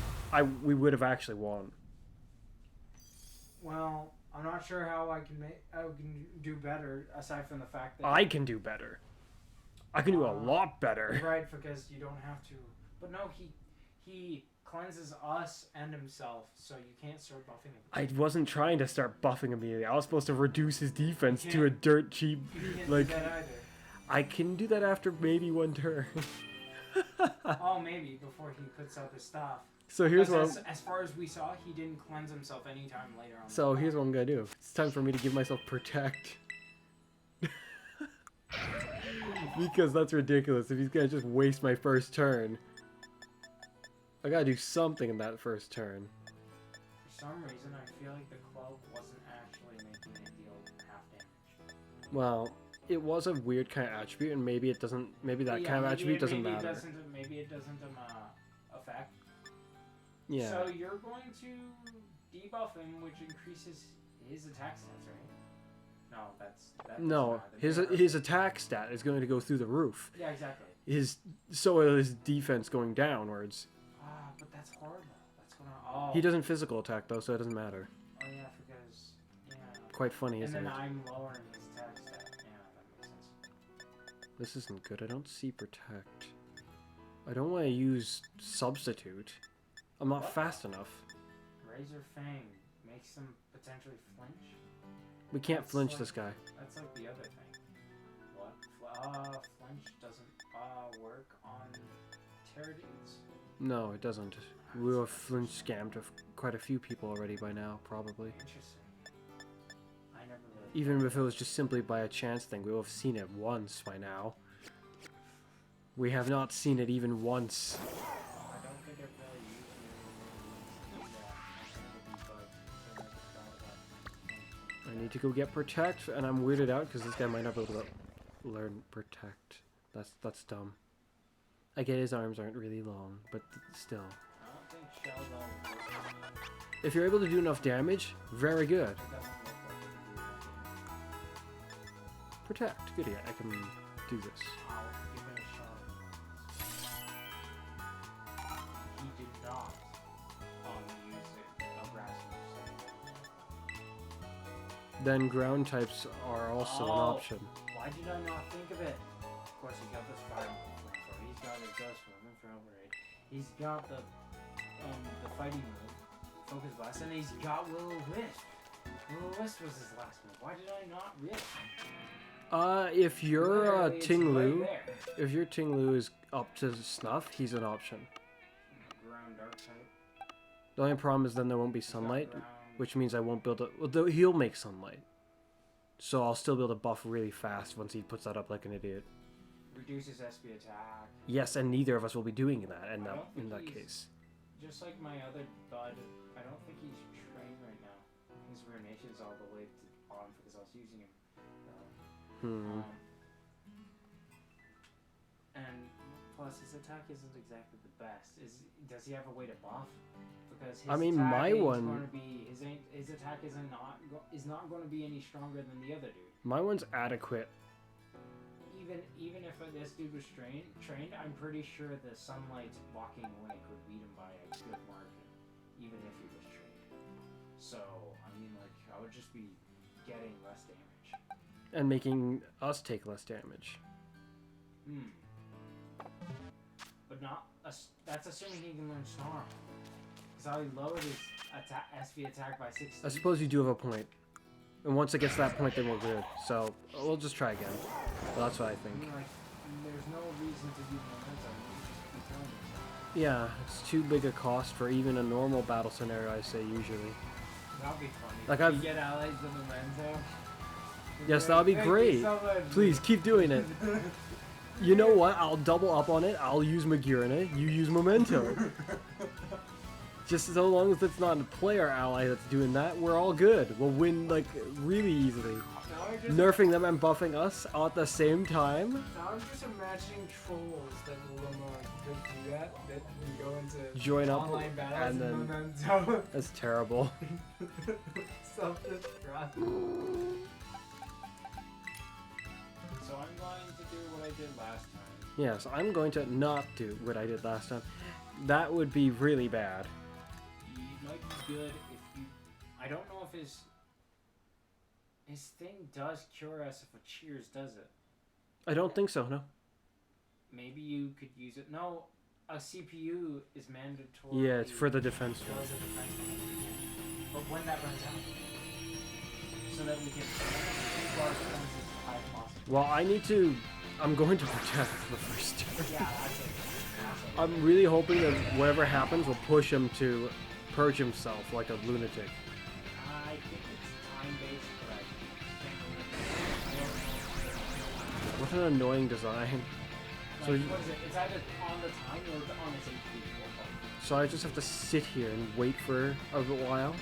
we would have actually won. Well, I'm not sure how I can do better aside from the fact that I can do better. I can do a lot better. Right, because you don't have to. But no, he cleanses us and himself, so you can't start buffing him. I wasn't trying to start buffing immediately. I was supposed to reduce his defense to a dirt cheap, You can't like. do that either. I can do that after maybe one turn. Oh, maybe before he puts out his stuff. So here's Because what. as far as we saw, he didn't cleanse himself anytime later on. So here's what I'm gonna do. It's time for me to give myself protect. Because that's ridiculous if he's gonna just waste my first turn. I gotta do something in that first turn. For some reason, I feel like the club wasn't actually making it deal half damage. Well, it was a weird kind of attribute, and maybe it doesn't. Maybe that kind of attribute doesn't matter. Maybe it doesn't affect. Yeah. So you're going to debuff him, which increases his attack stats, right? No, that no. His attack stat is going to go through the roof. Yeah, exactly. His defense going downwards. Ah, but that's horrible. That's gonna. Oh. He doesn't physical attack though, so it doesn't matter. Oh yeah, because Quite funny, isn't it? And then I'm lowering his attack stat. Yeah, that makes sense. This isn't good. I don't see protect. I don't want to use substitute. I'm not fast enough. Razor Fang makes them potentially flinch. We can't flinch this guy. That's like the other thing. What? Flinch doesn't work on Pterodons? No, it doesn't. We have flinch scammed quite a few people already by now, probably. Interesting. I never really... Even if it was just simply by a chance thing, we will have seen it once by now. We have not seen it even once. I don't think I've really used it. I need to go get protect, and I'm weirded out because this guy might not be able to learn protect. That's dumb. I get his arms aren't really long, but still. I don't think Shell Dog works. If you're able to do enough damage, very good. It doesn't look like it can do that. Protect. Good, yeah, I can do this. Wow, give it a shot. He did not use a grass move. Then ground types are also an option. Why did I not think of it? Of course, he's got this fire move. He's got a ghost move, infiltrate. He's got the fighting move, focus blast, and he's got Will-O-Wisp. Will-O-Wisp was his last move. Why did I not risk? If you're Ting-Lu, right if your Ting-Lu is up to snuff, he's an option. Ground dark type. The only problem is then there won't be sunlight, which means I won't build it. Well, he'll make sunlight, so I'll still be able to buff really fast once he puts that up like an idiot. Reduces SP attack. Yes, and neither of us will be doing that in that case. Just like my other bud, I don't think he's trained right now. His ruination's all the way on because I was using him. And plus, his attack isn't exactly the best. Does he have a way to buff? Because his attack his attack is not going to be any stronger than the other dude. My one's adequate. Even if this dude was trained, I'm pretty sure the sunlight walking away could beat him by a good margin, even if he was trained. So, I mean, like, I would just be getting less damage. And making us take less damage. But that's assuming he can learn Snarl. Because I lowered his SV attack by 16. I suppose you do have a point. And once it gets to that point, then we're good. So, we'll just try again. Well, that's what I think. I mean, like, there's no reason to use momentum. You just be telling yourself. Yeah, it's too big a cost for even a normal battle scenario, I say, usually. That'll be funny. Like you get allies with momentum. Yes, that'll be great. Please, keep doing it. You know what? I'll double up on it. I'll use Magirina. You use Memento. Just so long as it's not a player ally that's doing that, we're all good. We'll win, like, really easily. Nerfing them and buffing us all at the same time. Now I'm just imagining trolls that will do that can go into join up online battles and then Memento. That's terrible. Self-destruct. So I'm going to do what I did last time. Yeah, so I'm going to not do what I did last time. That would be really bad. It might be good if you... I don't know if his thing does cure us if a cheers does it. I don't think so, no. Maybe you could use it. No, a CPU is mandatory. Yeah, it's for the defense one. But when that runs out, so that we can keep our defenses as high as possible. Well, I'm going to protect the first turn. Yeah, that's it. I'm really hoping that whatever happens will push him to purge himself like a lunatic. I think it's time-based, but I can't remember. What an annoying design. So, Like, what is it? It's either on the time or on its HP. so I just have to sit here and wait for a while?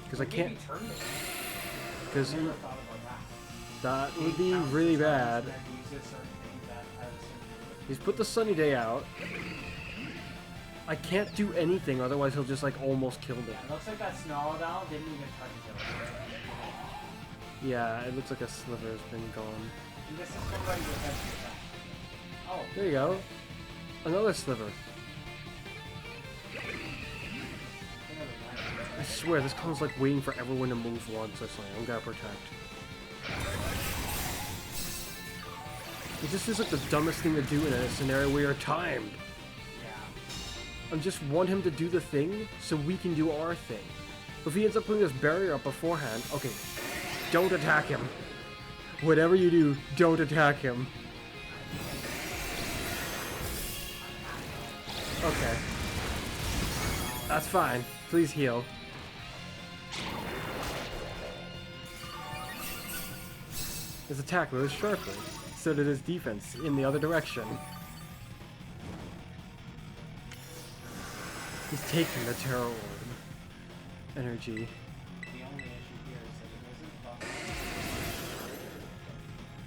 Because I can't... Because that would be really bad. He's put the sunny day out. I can't do anything, otherwise he'll just like almost kill me. It looks like that Snarl Doll didn't even touch him. Yeah, it looks like a sliver has been gone. This is somebody with that. Oh. There you go. Another sliver. I swear, this clown's like waiting for everyone to move once or something. I'm gonna protect. It just feels like the dumbest thing to do in a scenario where you're timed. I just want him to do the thing so we can do our thing. If he ends up putting this barrier up beforehand, okay, don't attack him. Whatever you do, don't attack him. Okay. That's fine. Please heal. His attack moves sharply. So did his defense in the other direction. He's taking the Terror Orb energy. The only issue here is that it doesn't buff.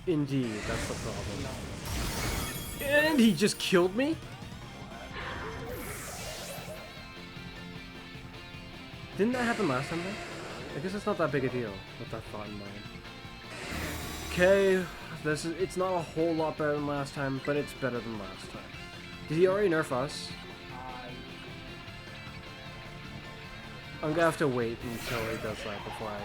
Indeed, that's the problem. And he just killed me? Didn't that happen last time though? I guess it's not that big a deal with that thought in mind. Okay, it's not a whole lot better than last time, but it's better than last time. Did he already nerf us? I'm gonna have to wait until he does that before I...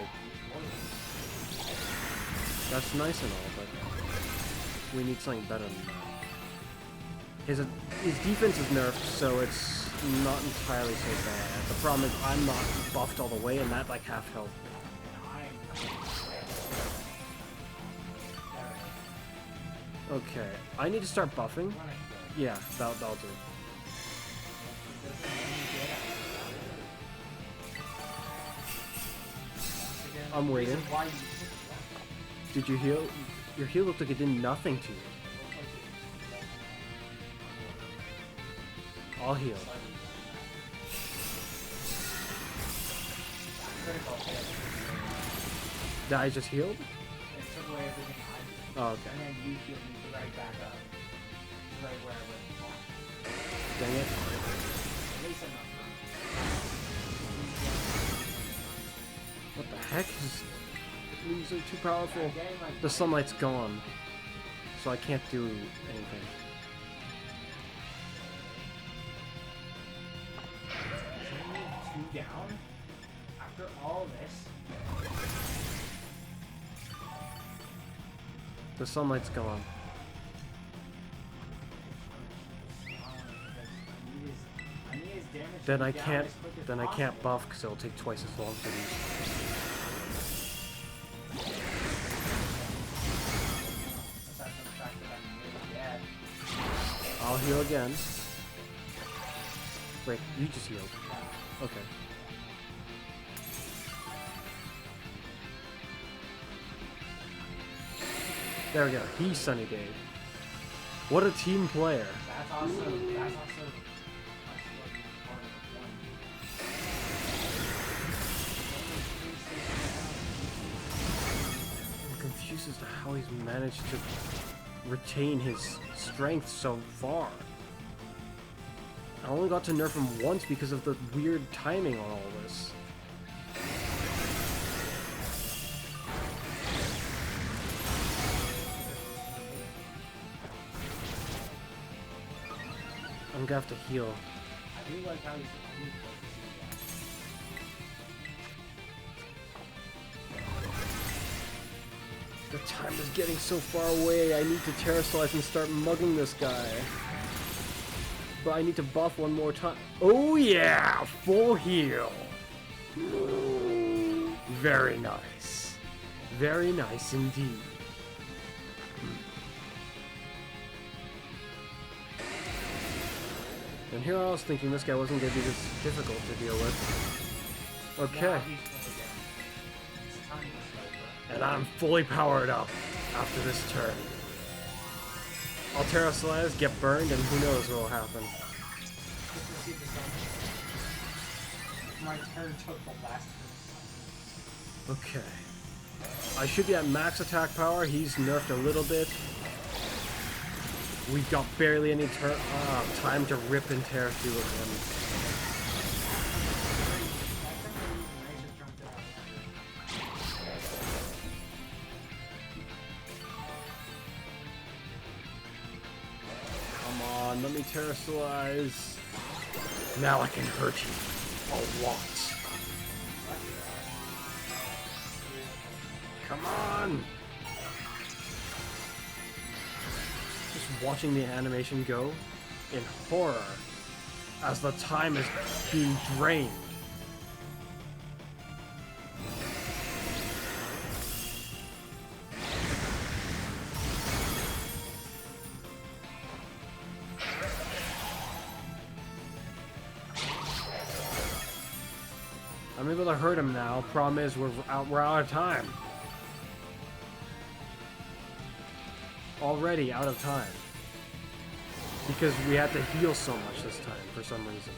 That's nice and all, but we need something better than that. His defense is nerfed, so it's not entirely so bad. The problem is I'm not buffed all the way, and that like half health. Okay, I need to start buffing. Yeah, that'll do. I'm waiting. Did you heal? Your heal looked like it did nothing to you. I'll heal. Did I just healed? Oh, okay. And then you heal me right back up. Right where I went before. Dang it. At least I'm not. What the heck? These are too powerful. The sunlight's gone, so I can't do anything. Two down? After all this? The sunlight's gone. Then I can't buff because it'll take twice as long to do. I'll heal again. Wait, you just healed. Okay. There we go. He Sunny Day. What a team player. That's awesome. That's also I'm confused as to how he's managed to retain his strength so far. I only got to nerf him once because of the weird timing on all this. I'm gonna have to heal. I do like how he's The time is getting so far away, I need to Terror Slice and start mugging this guy. But I need to buff one more time. Oh yeah! Full heal! Very nice. Very nice indeed. And here I was thinking this guy wasn't going to be this difficult to deal with. Okay. And I'm fully powered up after this turn. I'll Terrasilize, get burned, and who knows what will happen. My turn took the last one. Okay. I should be at max attack power. He's nerfed a little bit. We got barely any time to rip and tear through him. Come on, let me Terrasilize. Now I can hurt you a lot. Come on! Just watching the animation go in horror as the time is being drained. I'm able to hurt him now. Problem is we're out of time. Already out of time. Because we had to heal so much this time for some reason.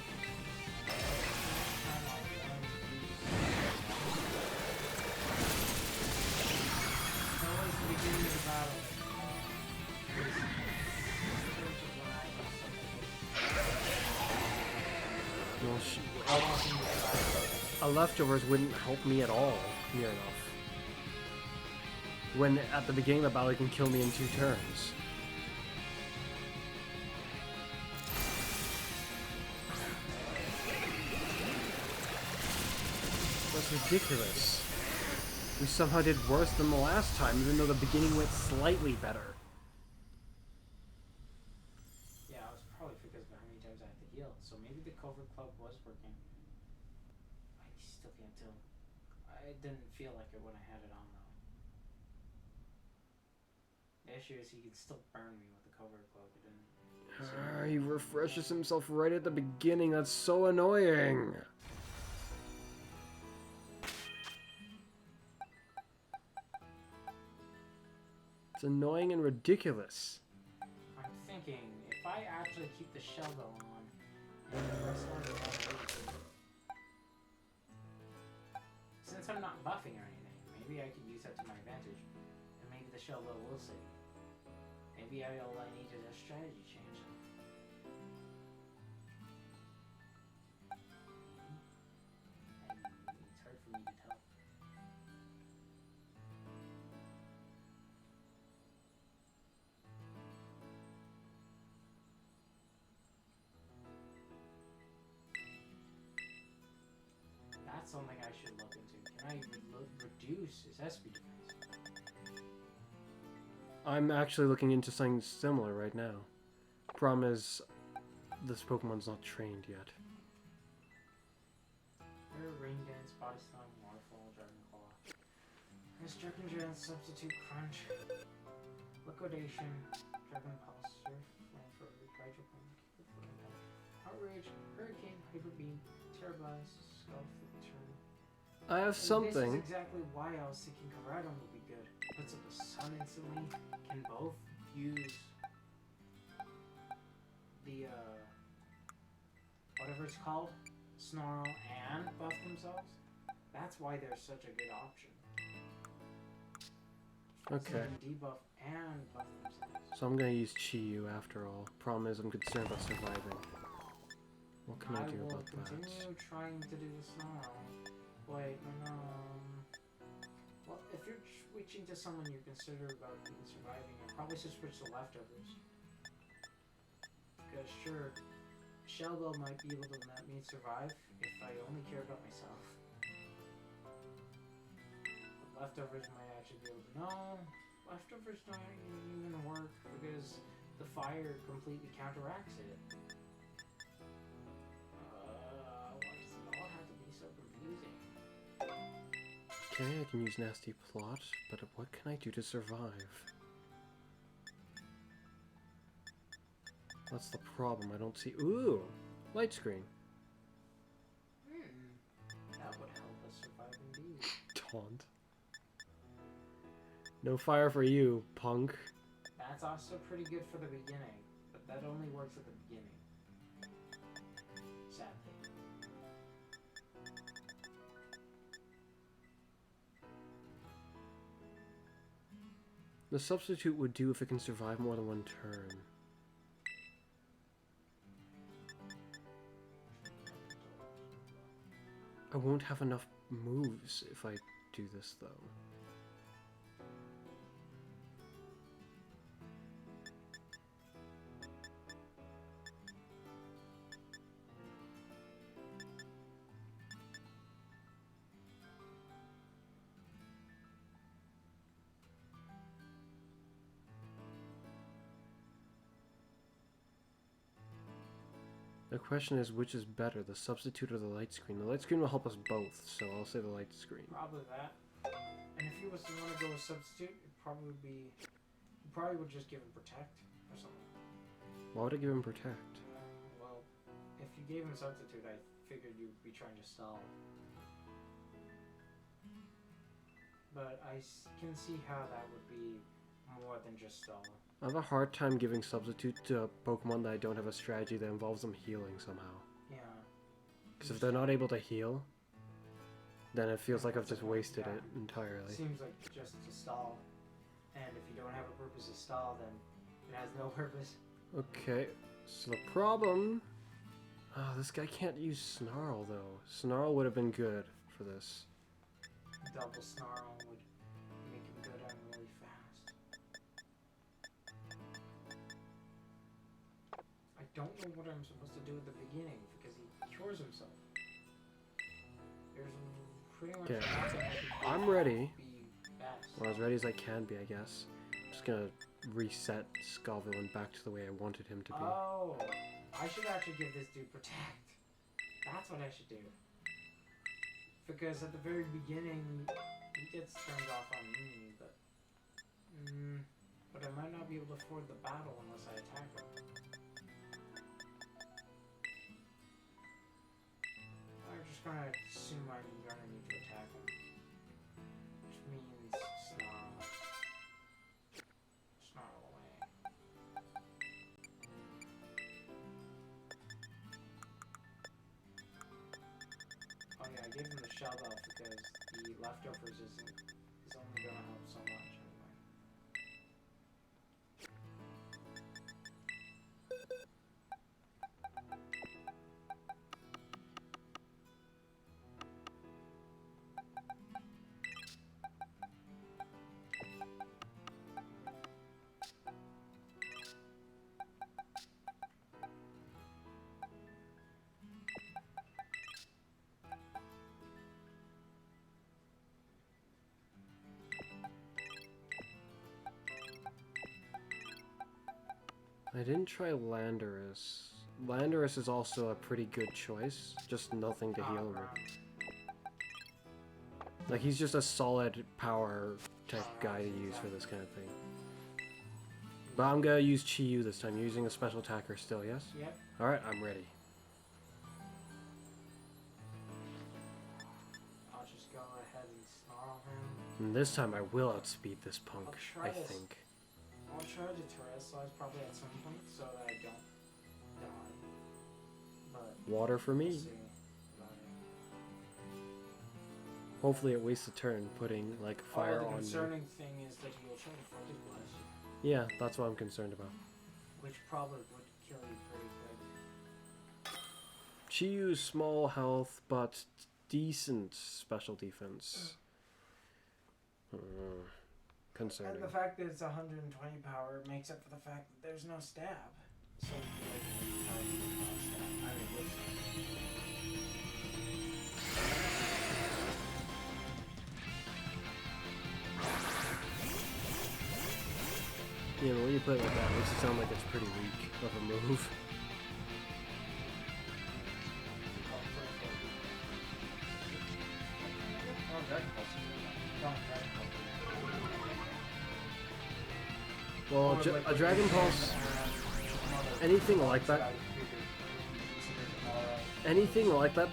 Well, leftovers wouldn't help me at all, near enough. When at the beginning of the battle, it can kill me in 2 turns. That's ridiculous. We somehow did worse than the last time, even though the beginning went slightly better. Yeah, it was probably because of how many times I had to heal. So maybe the covert club was working. I still can't tell. I didn't feel like it when I had it on though. The issue is he can still burn me with the covert club. It didn't. He refreshes himself right at the beginning. That's so annoying. It's annoying and ridiculous. I'm thinking, if I actually keep the shell bow on, and the rest one is unrated, since I'm not buffing or anything, maybe I can use that to my advantage, and maybe the shell bow will save me. Maybe all I need is a strategy change. And it's hard for me to tell. That's something I should look into. Can I reduce his SP defense? I'm actually looking into something similar right now. Problem is, this Pokemon's not trained yet. Rain Dance, Body Slam, Waterfall, Dragon Claw. Stricken Dance, Substitute Crunch. Liquidation, Dragon Pulse, Surf, Flamethrower, Hydroponic, Outrage, Hurricane, Hyper Beam, Terrorize, Scuff, Turn. I have something. This is exactly why I was thinking Koraidon would be good. Puts up a sun instantly, can both use the, whatever it's called, Snarl, and buff themselves. That's why they're such a good option. Okay. So they can debuff and buff themselves. So I'm gonna use Chi-Yu after all. Problem is, I'm concerned about surviving. What can I do about that? I will continue trying to do the Snarl. Wait, no. Well, if you're switching to someone you consider about being surviving, I probably should switch to leftovers. Because sure, Shellbow might be able to let me survive if I only care about myself. But leftovers might actually be able to. No, leftovers don't even work because the fire completely counteracts it. Why does it all have to be so confusing? Okay, I can use Nasty Plot, but what can I do to survive? That's the problem, I don't see— ooh! Light screen. That would help us survive indeed. Taunt. No fire for you, punk. That's also pretty good for the beginning, but that only works at the beginning. Sadly. The substitute would do if it can survive more than one turn. I won't have enough moves if I do this, though. The question is, which is better, the substitute or the light screen? The light screen will help us both, so I'll say the light screen. Probably that. And if he was to want to go with substitute, it'd probably be... You probably would just give him protect or something. Why would I give him protect? Well, if you gave him substitute, I figured you'd be trying to stall. But I can see how that would be more than just stall. I have a hard time giving substitute to a Pokemon that I don't have a strategy that involves them healing somehow. Yeah. Because if they're not able to heal, then it feels like I've just wasted it entirely. Seems like just to stall. And if you don't have a purpose to stall, then it has no purpose. Okay, so the problem... Oh, this guy can't use Snarl, though. Snarl would have been good for this. Double Snarl would make him go down really fast. I don't know what I'm supposed to do at the beginning because he cures himself. There's pretty much nothing I can do I'm ready. be best. Well, as ready as I can be, I guess. I'm just gonna reset Scovillain back to the way I wanted him to be. Oh, I should actually give this dude protect. That's what I should do. Because at the very beginning, he gets turned off on me, but I might not be able to afford the battle unless I attack him. I'm just gonna assume I'm gonna need to attack him. Which means Snarl. Snarl away. Oh yeah, I gave him the shell belt because the leftovers is only gonna help so much anyway. I didn't try Landorus. Landorus is also a pretty good choice, just nothing to heal him. Like, he's just a solid power type guy to use for this kind of thing. But I'm gonna use Chi-Yu this time, using a special attacker still, yes? Yep. Alright, I'm ready. I'll just go ahead and snarl him. And this time I will outspeed this punk, I think. I'll try to terrestrialize probably at some point so that I don't die. But Water for me. we'll see about it. Hopefully it wastes a turn putting, like, fire the on me. concerning thing is that he will try to focus blast you, Yeah, that's what I'm concerned about. which probably would kill you pretty quick. Chi-Yu's small health, but decent special defense. Concerning. And the fact that it's 120 power makes up for the fact that there's no stab. So, like, I mean, with Yeah, but when you put it like that, it makes it sound like it's pretty weak of a move. Well, a Dragon Pulse, anything like that,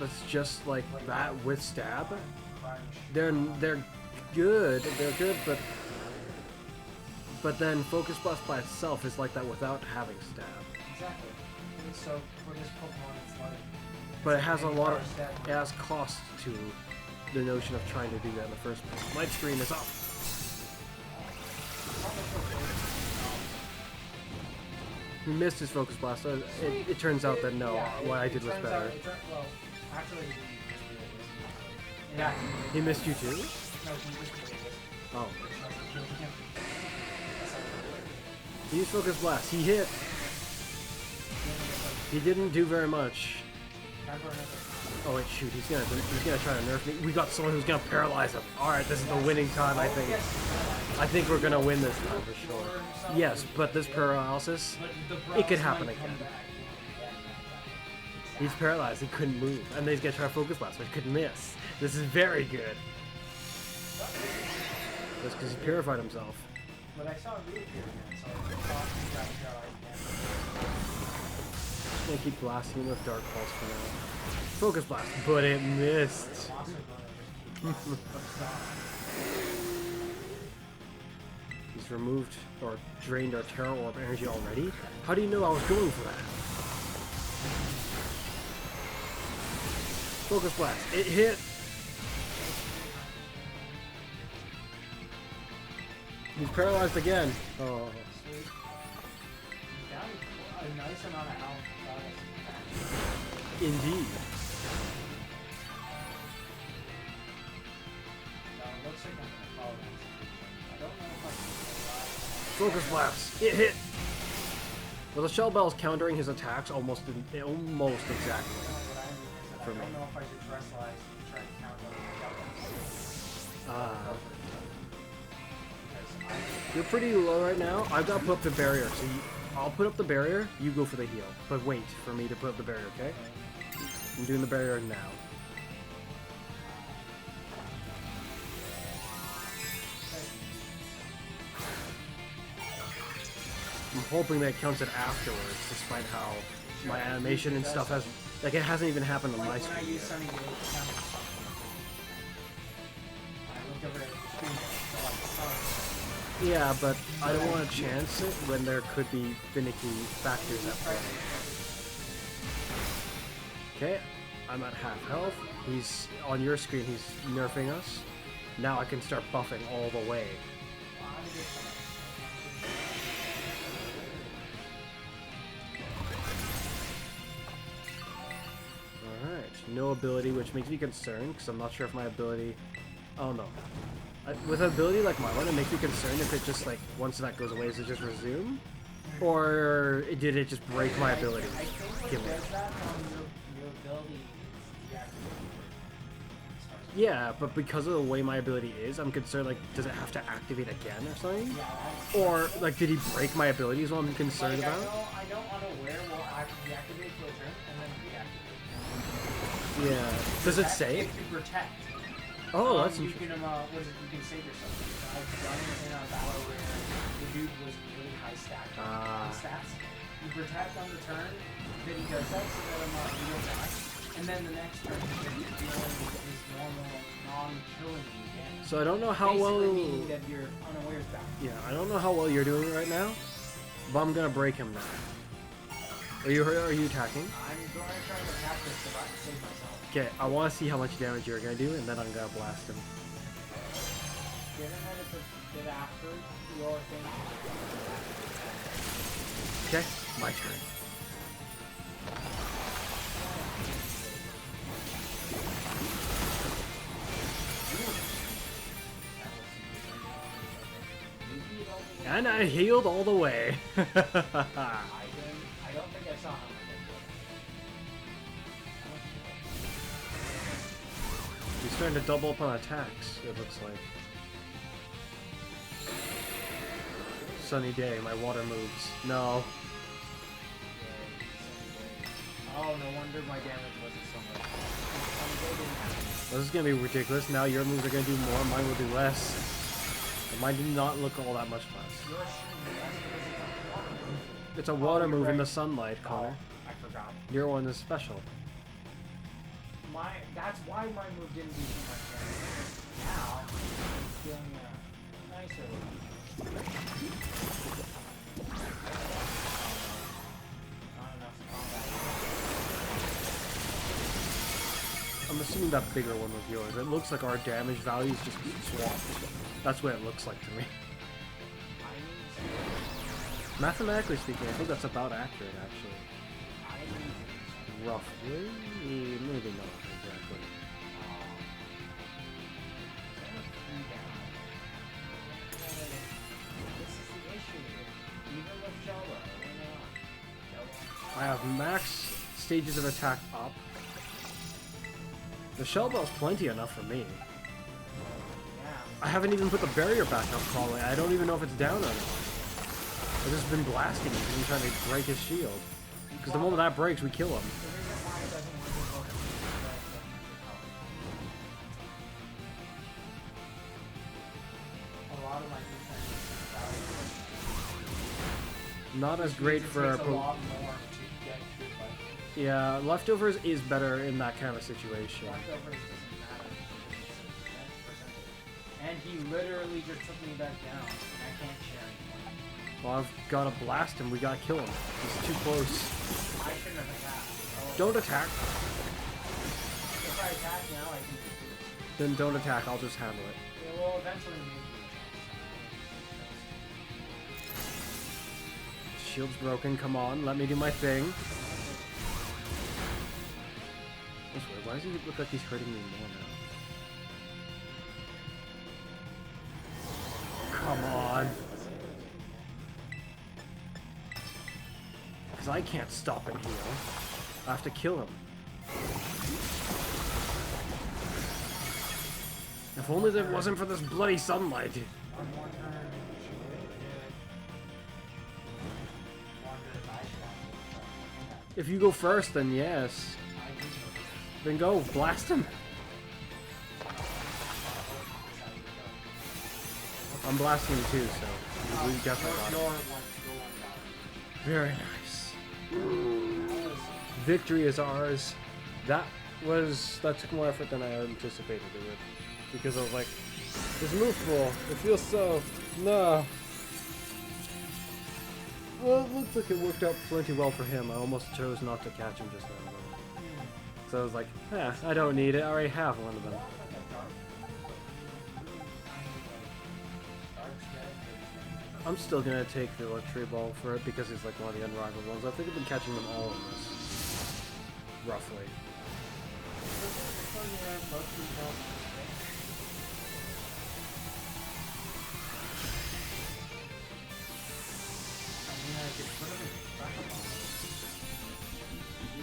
that's just like that with stab, they're good, but But then Focus Blast by itself is like that without having stab. Exactly. And so for this Pokemon, it's like. But it has a lot of, it has cost to the notion of trying to do that in the first place. Light screen is up. He missed his Focus Blast. It turns out that no, what I did was better. Well, actually, He missed you too? No, he just Oh. He used Focus Blast. He hit. He didn't do very much. Oh wait, shoot! He's gonna try to nerf me. We got someone who's gonna paralyze him. All right, this is the winning time. I think. I think we're gonna win this time for sure. Yes, but this paralysis, it could happen again. He's paralyzed. He couldn't move, and then he's gonna try to Focus Blast, but he couldn't miss. This is very good. That's because he purified himself. But I saw it reappear again, so I thought he got paralyzed again. I'm gonna keep blasting him with Dark Pulse for now. Focus Blast, but it missed. He's removed or drained our Terra Orb energy already? How do you know I was going for that? Focus Blast, it hit! He's paralyzed again. Oh. Sweet. Down a nice amount of health. Indeed. Looks like I'm gonna follow this. I don't know if I can Focus Blast, it hit! Well, the Shell Bell's countering his attacks almost exactly. what I mean is that I don't know if I should dress lies and try to counter the You're pretty low right now. I've got to put up the barrier, so I'll put up the barrier, you go for the heal. But wait for me to put up the barrier, okay? I'm doing the barrier now. I'm hoping that it counts it afterwards, despite how my animation and stuff has... Like, it hasn't even happened on my When I screen use yet. Sunny Day, I looked over at the screen, so like the sun. Yeah, but I don't want to chance it when there could be finicky factors at play. Okay, I'm at half health. He's on your screen, he's nerfing us. Now I can start buffing all the way. Alright, no ability, which makes me concerned, because I'm not sure if my ability... Oh no. With an ability like my one, it makes me concerned if it just, like, once that goes away, does it just resume? Or did it just break my ability? I think what does that on your ability is deactivated. Yeah, but because of the way my ability is, I'm concerned, like, does it have to activate again or something? Or, like, did he break my abilities? What I'm concerned like, about? I know unaware will deactivate for a turn and then reactivate. Yeah. Does it say? If you protect. Oh, that's you interesting. can what is it? You can save yourself. I've done it in a battle where the dude was really high stats. You protect on the turn, then he does that so that I'm heal back, and then the next turn he's dealing with his normal non-killing damage. So I don't know how well... Basically meaning that your unawares back. Yeah, I don't know how well you're doing right now, but I'm gonna break him now. Are you attacking? I'm going to try to attack this so I can save myself. Okay, I want to see how much damage you're gonna do, and then I'm gonna blast him. Given that it's a bit after your thing. Okay, my turn. And I healed all the way. I don't think I saw how much He's starting to double up on attacks, it looks like. Sunny day, my water moves. No. Oh, no wonder my damage wasn't so much. This is gonna be ridiculous. Now your moves are gonna do more, mine will do less. And mine did not look all that much less. It's a water move in the sunlight, Connor. I forgot. Your one is special. That's why my move didn't do too much damage. Now, I'm feeling nicer. seen that bigger one with yours. It looks like our damage values just swapped. That's what it looks like to me. Mathematically speaking, I think that's about accurate, actually. Roughly? Maybe not exactly. I have max stages of attack up. The shell bell's plenty enough for me. I haven't even put the barrier back up probably. I don't even know if it's down or not. I've just been blasting him because I'm trying to break his shield. Because the moment that breaks, we kill him. Not as great for a yeah, leftovers is better in that kind of situation. Leftovers doesn't matter. And he literally just took me back down, and I can't share anymore. Well, I've got to blast him. We got to kill him. He's too close. I shouldn't have attacked. Oh. Don't attack. If I attack now, I can just do it. Then don't attack. I'll just handle it. It will eventually move me. Shield's broken. Come on. Let me do my thing. That's weird. Why does he look like he's hurting me more now? Come on. Because I can't stop and heal. I have to kill him. If only there wasn't for this bloody sunlight. If you go first, then yes. Then go, blast him. I'm blasting him too, so we definitely got it. Very nice. Victory is ours. That took more effort than I anticipated it would. Because I was like, this move pool, it feels so, no. Well, it looks like it worked out plenty well for him. I almost chose not to catch him just now. So I was like, I don't need it. I already have one of them. I'm still gonna take the electric ball for it because it's like one of the unrivaled ones. I think I've been catching them all in this. Roughly.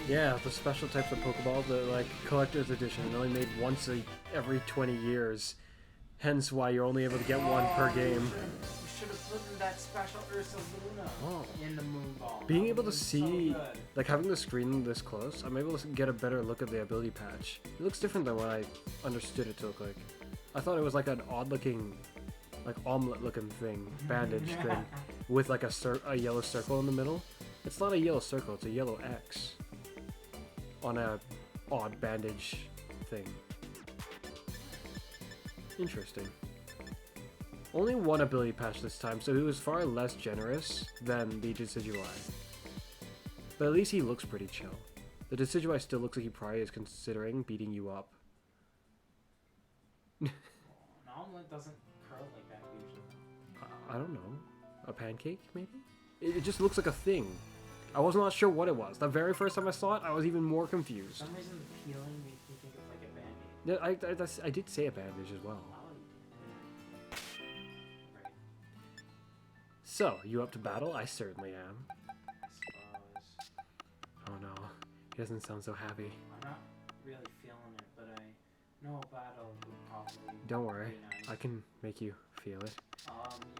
Yeah, the special types of Pokeball, the like collector's edition, only made once every 20 years. Hence why you're only able to get one per game. You should have put in that special Ursa Luna in the moon ball. Being able to see, like having the screen this close, I'm able to get a better look at the ability patch. It looks different than what I understood it to look like. I thought it was like an odd-looking, like omelet-looking thing, bandage thing, with like a yellow circle in the middle. It's not a yellow circle; it's a yellow X on a odd bandage thing. Interesting. Only one ability patch this time, so he was far less generous than the Decidueye. But at least he looks pretty chill. The Decidueye still looks like he probably is considering beating you up. An omelet doesn't curl like that usually. I don't know. A pancake, maybe? It just looks like a thing. I was not sure what it was. The very first time I saw it, I was even more confused. For some reason, the peeling makes me think of like a Band-Aid. Yeah, I did say a bandage as well. Right. So, you up to battle? I certainly am. I suppose. Oh no, he doesn't sound so happy. I'm not really feeling it, but I know a battle would probably Don't worry, be nice. I can make you feel it. You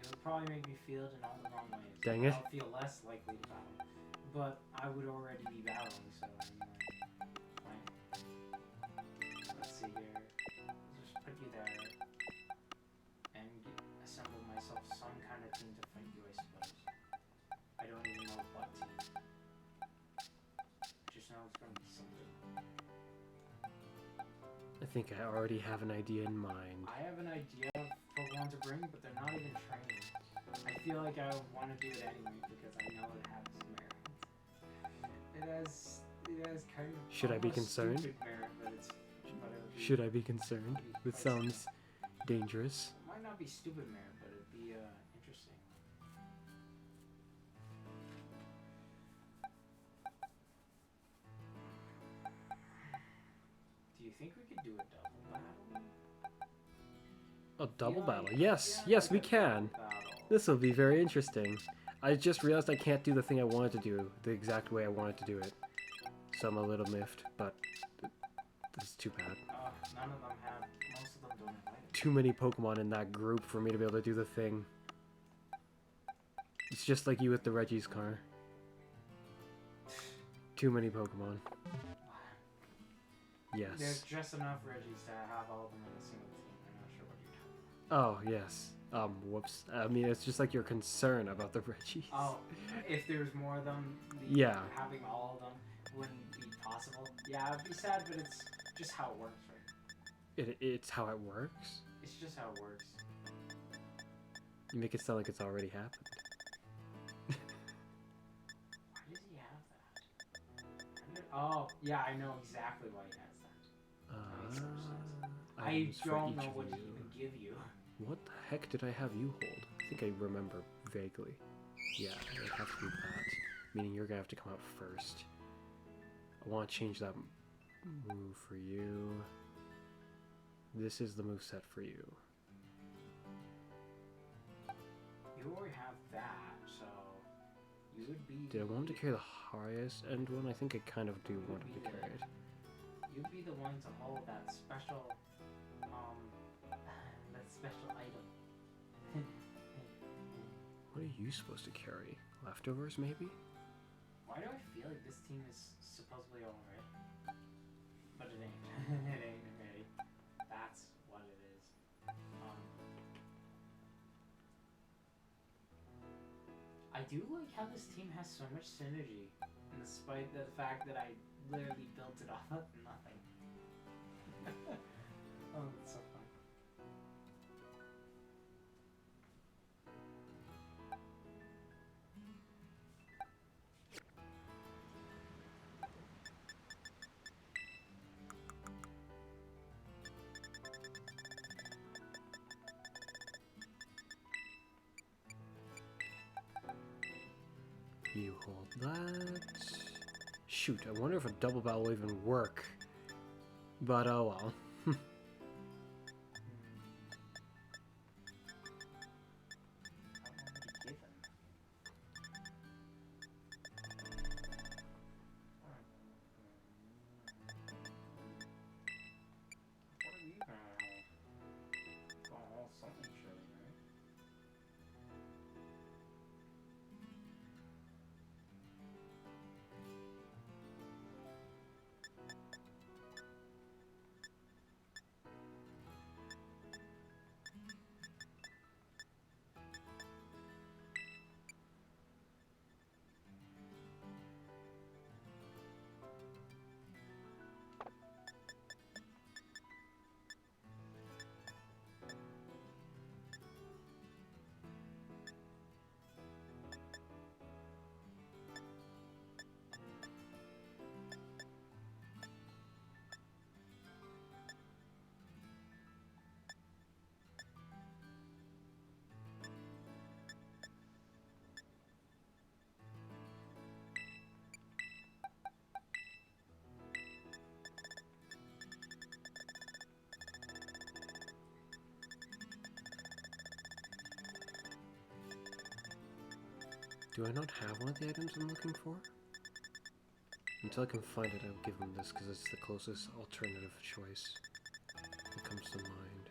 would probably make me feel it in all the wrong ways. Dang it. I'll feel less likely to battle. But I would already be battling, so I'm like, fine. Let's see here. I'll just put you there. And assemble myself some kind of team to fight you, I suppose. I don't even know what team. Just know it's gonna be something. I think I already have an idea in mind. I have an idea of Pokemon to bring, but they're not even trained. I feel like I want to do it anyway because I know it has merit. It has kind of. Should I be almost concerned? stupid merit, but it's whatever. Should I be concerned? This sounds dangerous. It might not be stupid mare, but it'd be interesting. Do you think we could do a double battle? A double Yeah, battle? like- Yes, yeah, yes, like we a can. double battle. This will be very interesting. I just realized I can't do the thing I wanted to do the exact way I wanted to do it. So I'm a little miffed, but that's too bad. None of them have. Most of them don't have items. Too many Pokemon in that group for me to be able to do the thing. It's just like you with the Reggie's car. Too many Pokemon. There's Yes. just enough Reggies to have all of them in a single team. I'm not sure what you're talking about. Oh, yes. Whoops. I mean, it's just like your concern about the Reggies. Oh, if there's more of them, Yeah. having all of them wouldn't be possible. Yeah, it'd be sad, but it's just how it works, right? It's how it works? It's just how it works. You make it sound like it's already happened. Why does he have that? Oh, yeah, I know exactly why he has that. That makes so much sense. I Items for don't each know of what to you. even give you. What the heck did I have you hold? I think I remember vaguely. Yeah, it has to be that. Meaning you're gonna have to come out first. I want to change that move for you. This is the move set for you. You already have that, so you would be. Did I want him to carry the highest end one? I think I kind of do want him to carry it. You'd be the one to hold that special, that special item. What are you supposed to carry? Leftovers, maybe? Why do I feel like this team is supposedly alright? But it ain't. It ain't ready. That's what it is. I do like how this team has so much synergy, despite the fact that I literally built it off of nothing. Oh, that's so fun. You hold that. Shoot, I wonder if a double battle will even work. But oh well. Do I not have one of the items I'm looking for? Until I can find it, I'll give him this because it's the closest alternative choice that comes to mind.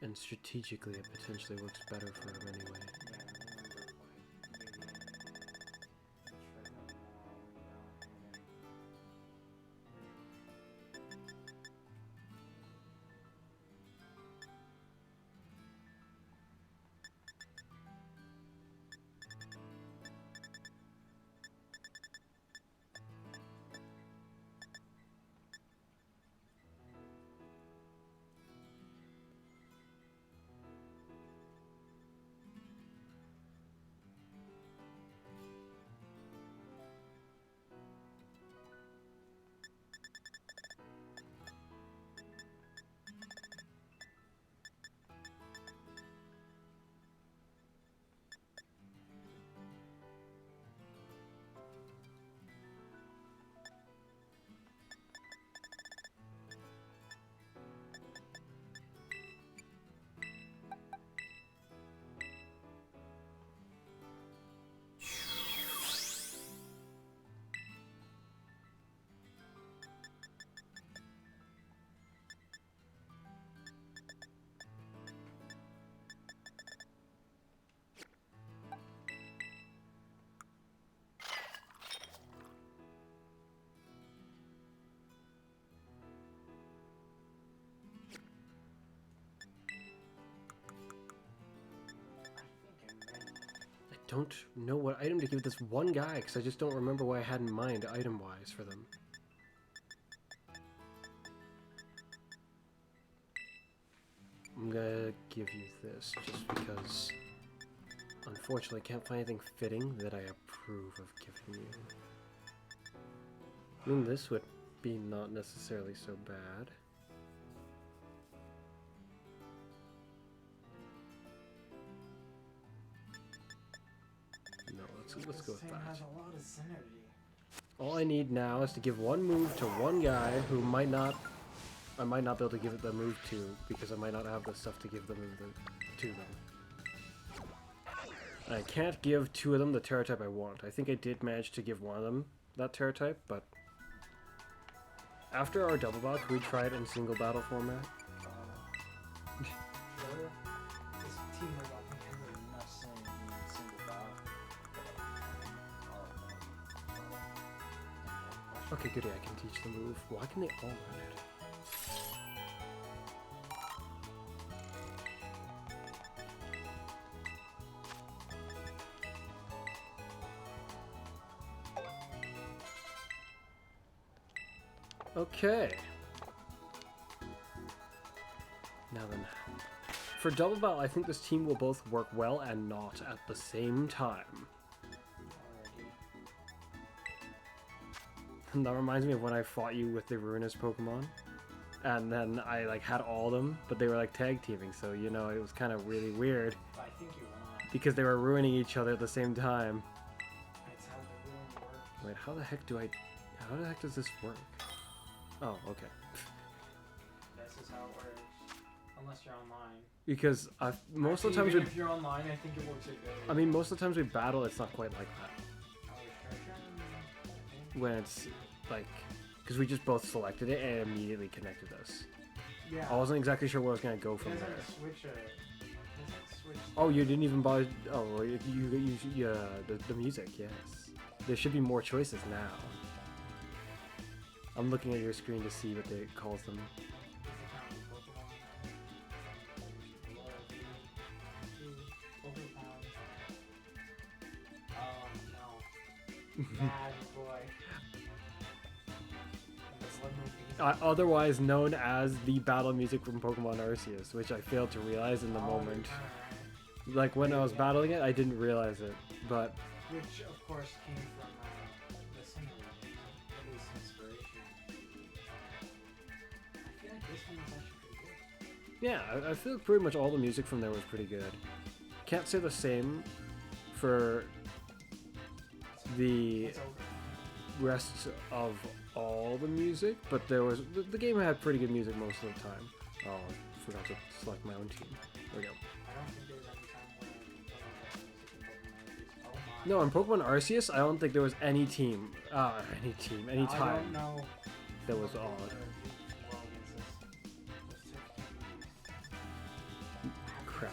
And strategically, it potentially works better for him anyway. don't know what item to give this one guy, because I just don't remember what I had in mind item-wise for them. I'm gonna give you this, just because, unfortunately, I can't find anything fitting that I approve of giving you. I mean, this would be not necessarily so bad. No, let's go with that. Has a lot of synergy. All I need now is to give one move to one guy who I might not be able to give it the move to, because I might not have the stuff to give the move to them. And I can't give two of them the Terra type I want. I think I did manage to give one of them that Terra type, but after our double battle, can we try it in single battle format? Sure. This team was up and not saying in single battle. Okay, goody, I can teach the move. Why can they all learn it? Okay. Now then, for double battle, I think this team will both work well and not at the same time. And that reminds me of when I fought you with the Ruinous Pokemon. And then I like had all of them, but they were like tag teaming, so you know, it was kind of really weird. I think you won. Because they were ruining each other at the same time. That's how the ruin works. Wait, how the heck does this work? Oh, okay. This is how it works. Unless you're online. Because most of the times even if you're online, I think it works a good. I mean, most of the times we battle, it's not quite like that. When it's like, because we just both selected it and it immediately connected us. Yeah. I wasn't exactly sure where I was gonna go from there. Switch. Oh, you didn't even buy. Oh, well, the music. Yes, there should be more choices now. I'm looking at your screen to see what it calls them. Mad boy. Otherwise known as the battle music from Pokemon Arceus, which I failed to realize in the moment. Right. Like when I was battling it, I didn't realize it, but... Which, of course, came from the Cinema games, at least inspiration. I feel like this one was actually pretty good. Yeah, I feel like pretty much all the music from there was pretty good. Can't say the same for the rest of all the music, but there was the game had pretty good music most of the time. Oh, I forgot to select my own team. There we go. I don't think there's any time where I can play music in Pokemon Arceus. Oh my. No, in Pokemon Arceus, I don't think there was any time I don't know. that was odd. Crap.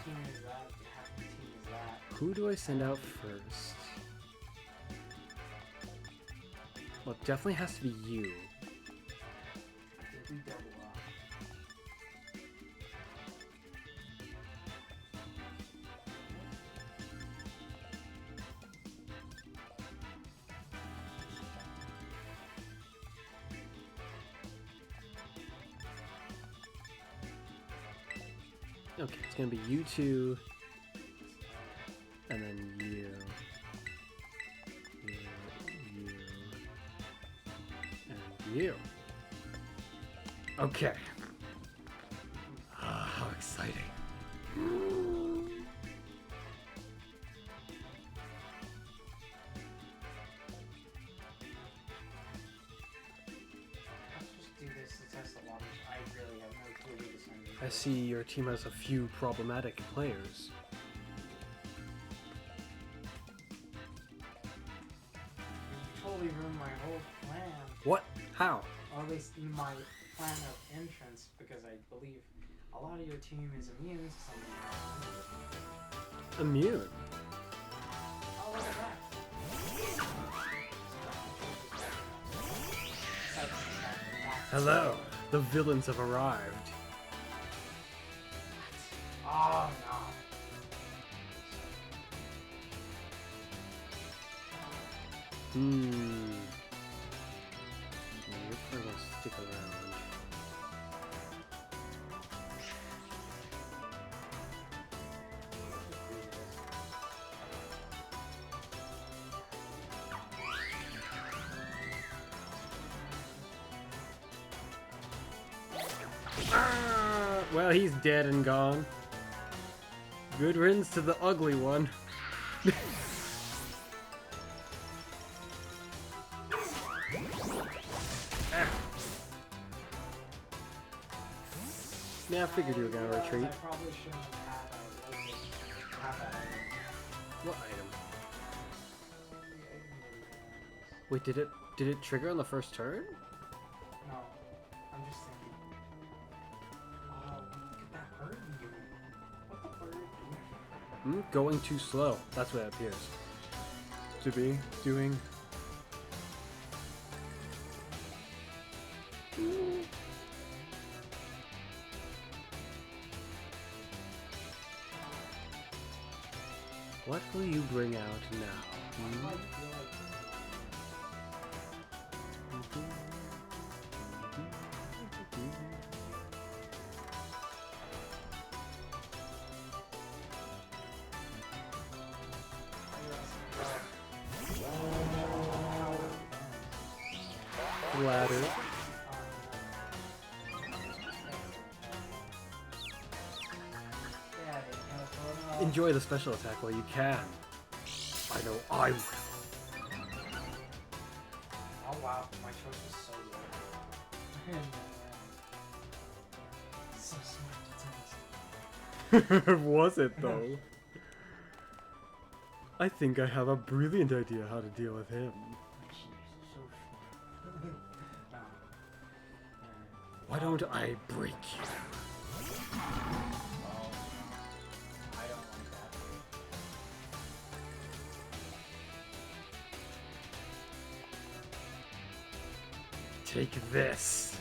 Who do I send out first? Well, it definitely has to be you. I think we double up. Okay, it's gonna be you two, and then you, and you. Okay. Ah, how exciting. Let's just do this to test the waters. I really have no clue who to send you. I see your team has a few problematic players. You totally ruined my whole plan. What? How? Or at least my plan of entrance, because I believe a lot of your team is immune to something. Immune? Oh, look at that. Hello, the villains have arrived. Oh, no. You're probably gonna stick around. Ah, well, he's dead and gone. Good riddance to the ugly one. Yeah, I figured you were gonna retreat. I probably shouldn't have had that. What item? Wait, did it trigger on the first turn? No, I'm just thinking. Oh, look at that bird doing. What the bird doing? Going too slow. That's what it appears to be doing. What will you bring out now? Ladder. Enjoy the special attack while you can. I know I will. Oh wow, my choice was so good. So smart. Was it though? I think I have a brilliant idea how to deal with him. Why don't I break you? I don't like that. Take this.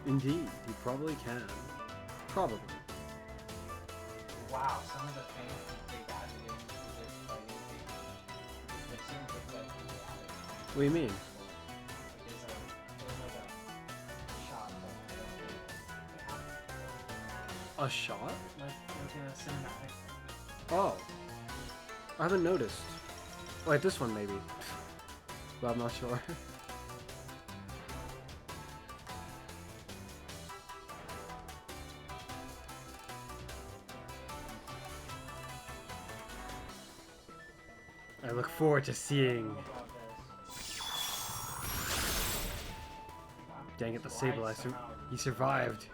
Indeed, you probably can. Probably. Wow, some of the things that they added into this fighting game. There's some good that they added. What do you mean? There's like a shot that I don't think they have. A shot? Like a cinematic. Oh. I haven't noticed. Wait, this one maybe. But I'm not sure. I look forward to seeing. Dang it, the Sableye, he survived.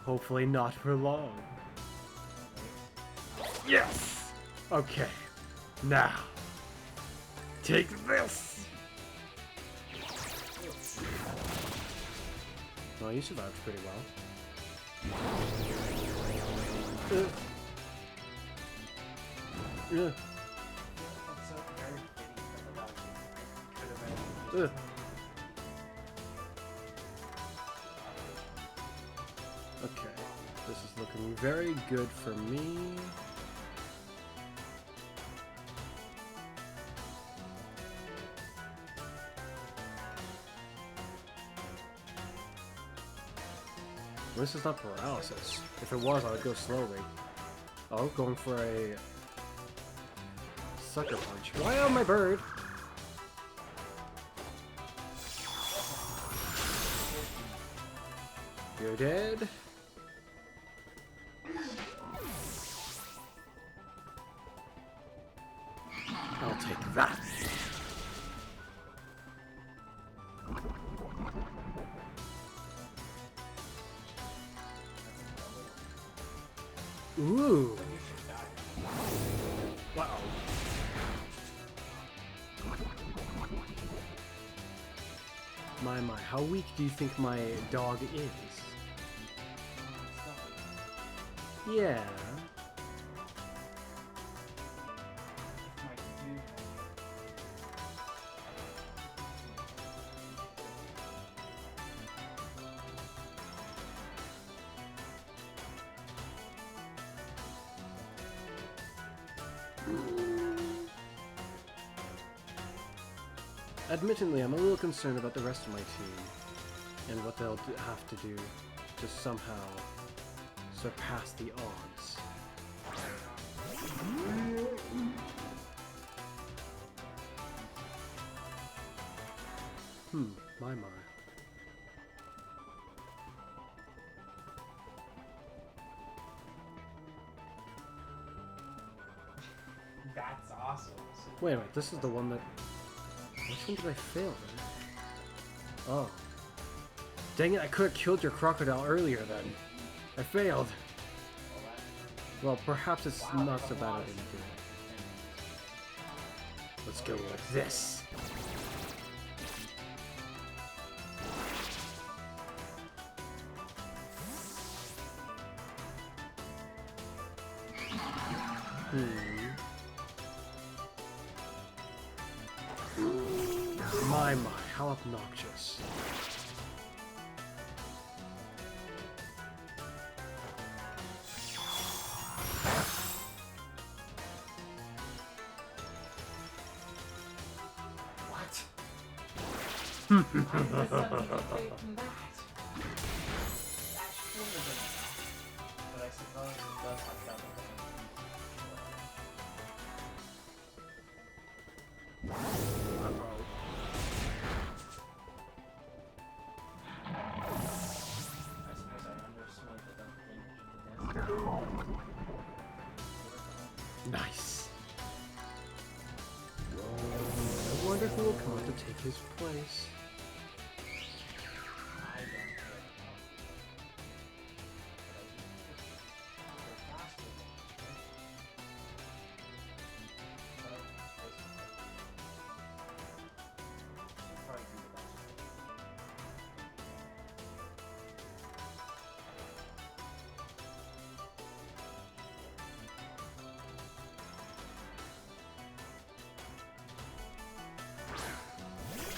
Hopefully not for long. Yes! Okay. Now. Take this! Well, you survived pretty well. Yeah. Okay, this is looking very good for me. This is not paralysis. If it was, I would go slowly. Oh, going for a sucker punch. Why on my bird? You're dead. I'll take that. Ooh. Wow. My, how weak do you think my dog is? Yeah. Admittedly, I'm a little concerned about the rest of my team and what they'll have to do to somehow surpass the odds. My. That's awesome. Wait a minute, this is the one that... Which one did I fail in? Oh. Dang it, I could have killed your crocodile earlier then. I failed. Well, perhaps it's not so bad I didn't do it. Let's go with this. My, how obnoxious. What? But I suppose it does have double. Nice. I wonder who will come out to take his place.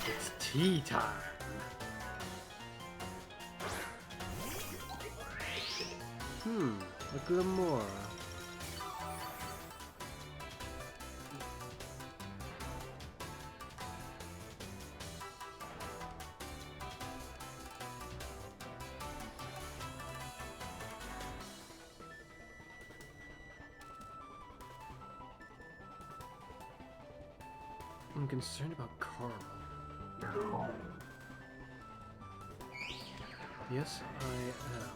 It's tea time. A Glamora. I'm concerned about Carl. Yes, I am.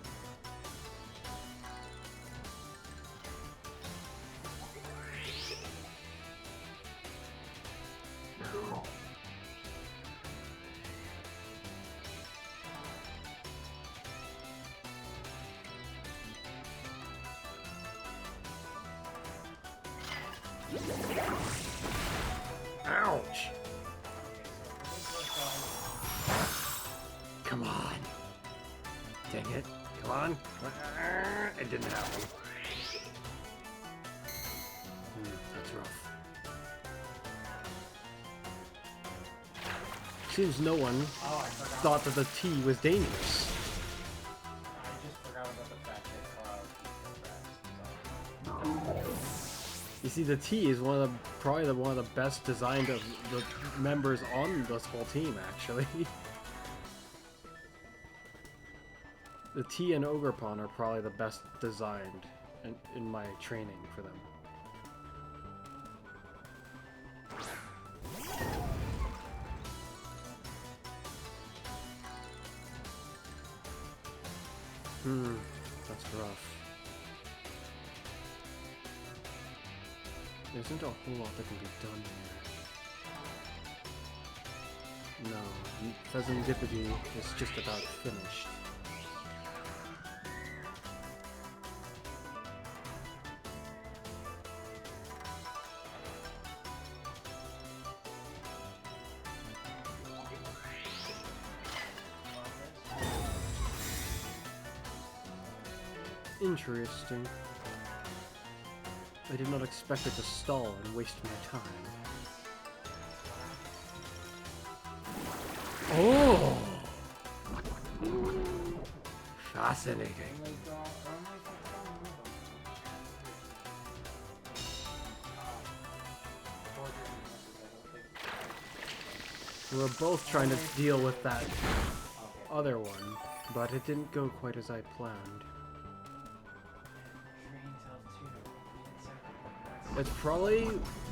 Ouch! Come on. Dang it. Come on. It didn't happen. That's rough. Seems no one thought that the tea was dangerous. I just forgot about the fact that Carl You see, the tea is probably one of the best designed of the members on the Skull team, actually. The T and Ogre Pawn are probably the best designed in my training for them. That's rough. There isn't a whole lot that can be done here. No, Serendipity is just about finished. Interesting. I did not expect it to stall and waste my time. Oh! Fascinating. We're both trying to deal with that Okay. other one, but it didn't go quite as I planned. It's probably,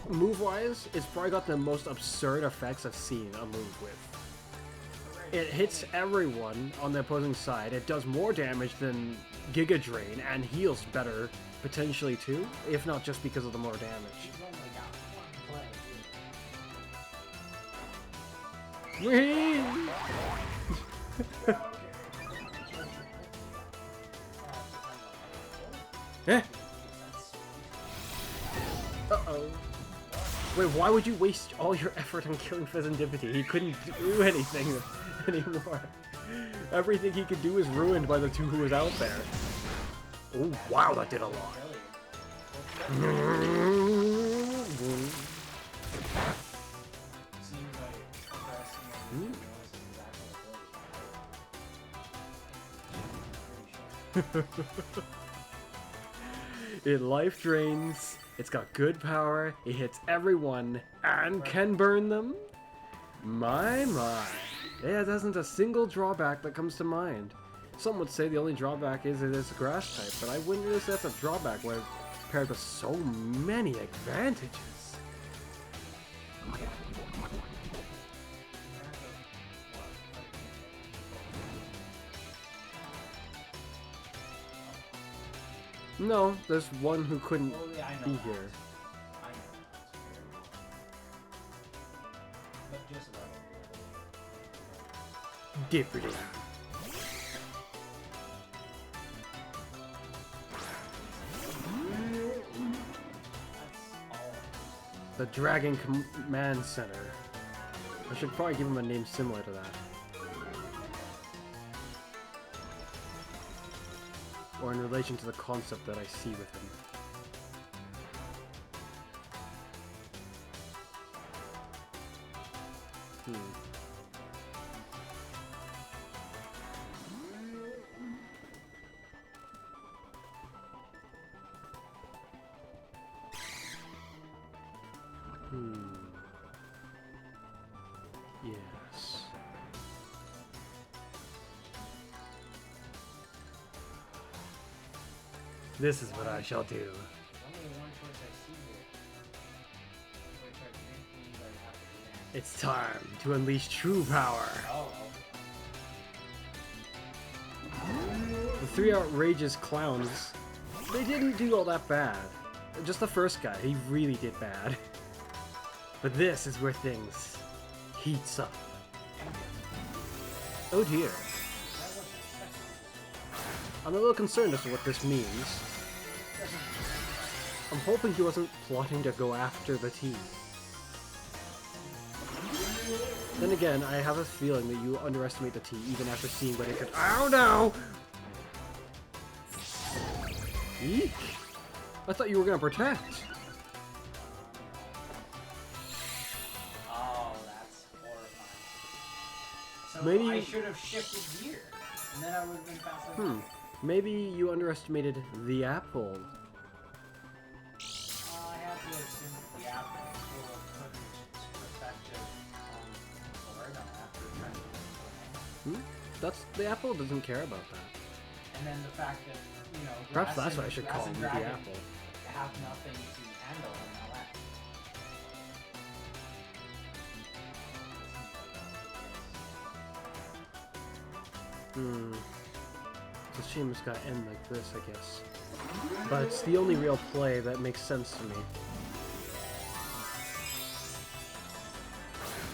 move-wise, it's probably got the most absurd effects I've seen a move with. It hits everyone on the opposing side, it does more damage than Giga Drain, and heals better, potentially too, if not just because of the more damage. Whee! Eh? Uh-oh. Wait, why would you waste all your effort on killing Fezandipity? He couldn't do anything anymore. Everything he could do is ruined by the two who was out there. Oh, wow, that did a lot. It life drains, it's got good power, it hits everyone, and can burn them? My. Yeah, it isn't a single drawback that comes to mind. Some would say the only drawback is it is a grass type, but I wouldn't really say that's a drawback when paired with so many advantages. No, there's one who couldn't be here. Dippity. The Dragon Command Center. I should probably give him a name similar to that. Or in relation to the concept that I see with him. Yes. This is what I shall do. It's time to unleash true power. The three outrageous clowns, they didn't do all that bad. Just the first guy, he really did bad. But this is where things heats up. Oh dear. I'm a little concerned as to what this means. I'm hoping he wasn't plotting to go after the team. Then again, I have a feeling that you underestimate the T even after seeing what it could— Oh no! Eek! I thought you were gonna protect. Oh, that's horrifying. So Maybe I should have shifted gear, and then I would have been faster. Maybe you underestimated the apple. I have to assume that the apple will put perspective on the word after trying to That's— the apple doesn't care about that. And then the fact that, you know, Perhaps that's what I should call him, the apple. Have nothing to handle in all that. It's a shame it's gotta end like this, I guess. But it's the only real play that makes sense to me.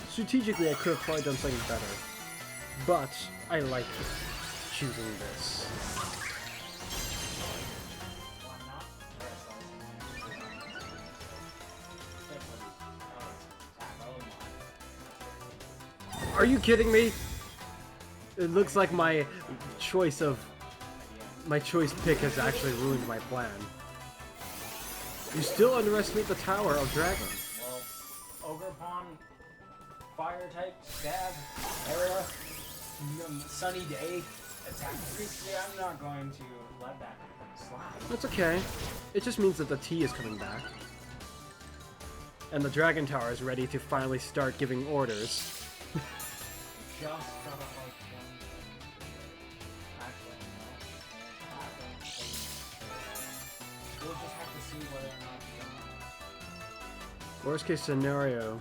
Strategically, I could have probably done something better. But I like choosing this. Are you kidding me? It looks like my choice pick has actually ruined my plan. You still underestimate the Tower of Dragons. Well, Ogre Pawn, Fire type, Stab, Era, Sunny Day, attack increase. I'm not going to let that slide. That's okay. It just means that the T is coming back. And the Dragon Tower is ready to finally start giving orders. Just gotta like one. Actually, no. We'll just have to see whether or not Worst case scenario,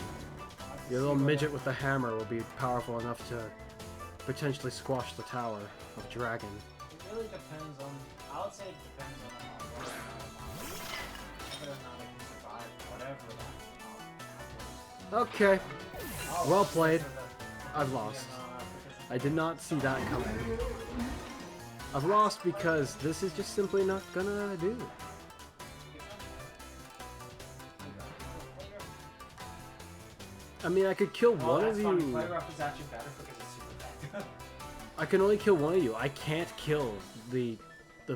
your little midget with the hammer will be powerful enough to potentially squash the tower of dragon. It really depends on. I would say it depends on whether or not it can survive whatever that. Okay, Oh, well played. because of I've lost. I did not see that coming. I've lost because this is just simply not gonna do. I mean, I could kill one of you. Play rough is actually better because it's super effective. I can only kill one of you. I can't kill the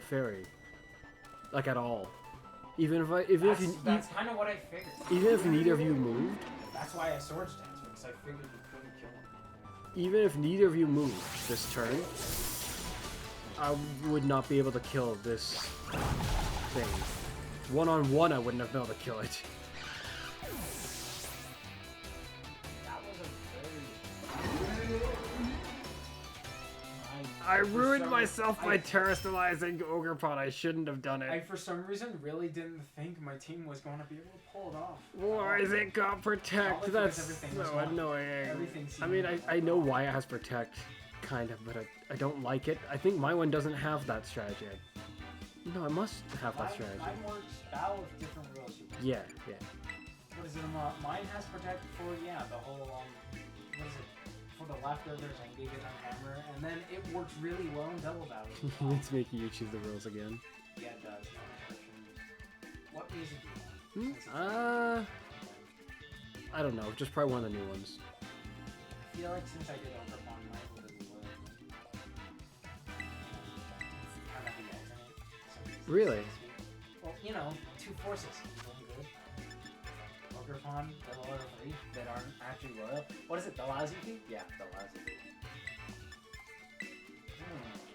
fairy, like at all. Even if That's kind of what I figured. even if neither of you moved, That's why I sword stance, because I figured you couldn't kill him. even if neither of you moved this turn, I would not be able to kill this thing. One-on-one, I wouldn't have been able to kill it. That was a I ruined some- myself by terrestrializing Ogre Pod. I shouldn't have done I, it. for some reason, really didn't think my team was going to be able to pull it off. Why is it got protect? Probably That's because everything was so gone. annoying. Everything I mean, seemed- I know why it has protect, kind of, but I don't like it. I think my one doesn't have that strategy. No, it must have that strategy. Mine works out with different rules. Yeah, yeah. What is it? Mine has protect for, yeah, the whole, what is it? For the leftovers and give it on hammer, and then it works really well in double battle. It's making you choose the rules again. Yeah, it does. No restrictions. What music do you want? Hmm? Since it's- I don't know. Just probably one of the new ones. I feel like since I did Overpawn, I might as well. Kind of the alternate. So it's Really? well, you know, two forces. One good. Ogre Pawn, the loyal three that aren't actually loyal. What is it? The lousy two? Yeah, the lousy two.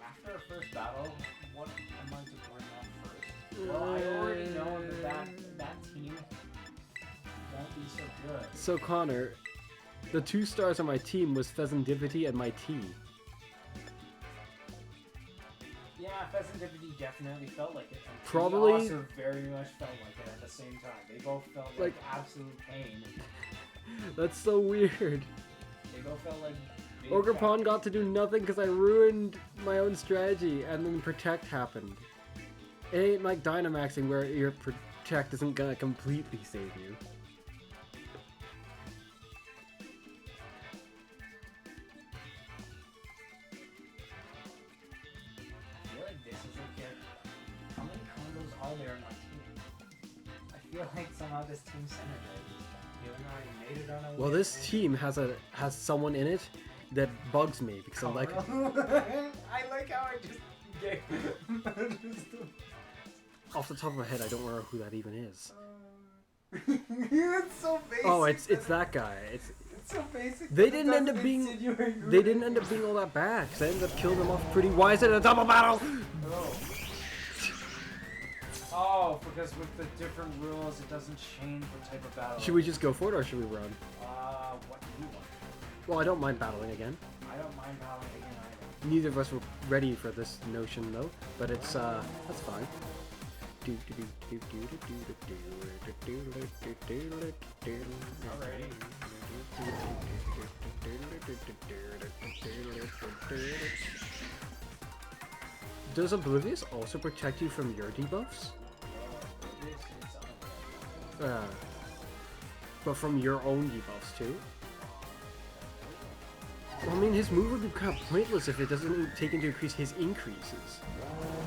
After a first battle, what am I to bring up first? Well, I already know that team won't be so good. So Connor, the 2 stars on my team was Pheasantipity and my T. Yeah, Pheasantipity definitely felt like it. And Probably- T also very much felt like it at the same time. They both felt like absolute pain. That's so weird. They both felt like big Ogre fat- Pawn got to do nothing because I ruined my own strategy, and then Protect happened. It ain't like Dynamaxing where your Protect isn't gonna completely save you. I feel like this is like how many combos are there in my team? I feel like somehow this team synergizes. Even though I made it on a Well, this team has someone in it that bugs me because I'm like, I like how I just gave off the top of my head, I don't remember who that even is. It's so basic. Oh, it's that guy. It's so basic. They didn't end up being all that bad because I ended up killing them off pretty. Why is it a double battle? Oh, because with the different rules, it doesn't change what type of battle. Should we just go for it or should we run? What do you want? Well, I don't mind battling again. I don't mind battling again either. Neither of us were ready for this notion though, but it's that's fine. Does Oblivious also protect you from your debuffs? But from your own debuffs too? Well, I mean, his move would be kind of pointless if it doesn't take into increase his increases.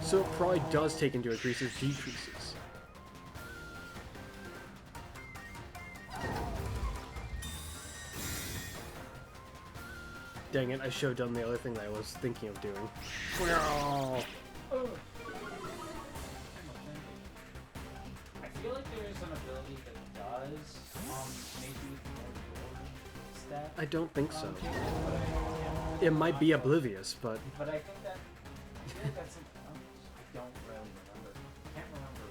So it probably does take into increase his decreases. Dang it, I should have done the other thing that I was thinking of doing. I feel like there is an ability that does make you more stat. I don't think so. But It might be Oblivious, but I think that I feel like that's something else. I don't really remember. I can't remember.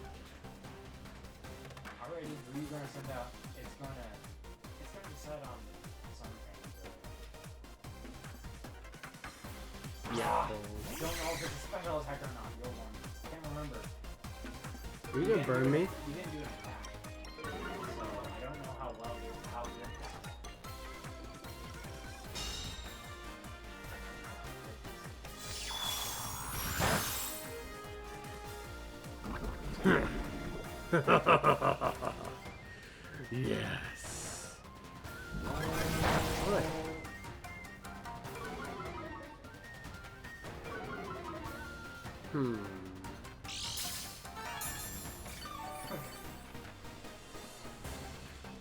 Alrighty, who are you gonna send out? It's gonna decide on some things. Yeah. I don't know if it's a special attack or not. You're one. I can't remember. Are you gonna burn me? You didn't do an attack. So I don't know how well how good Yes. Alright. Hmm.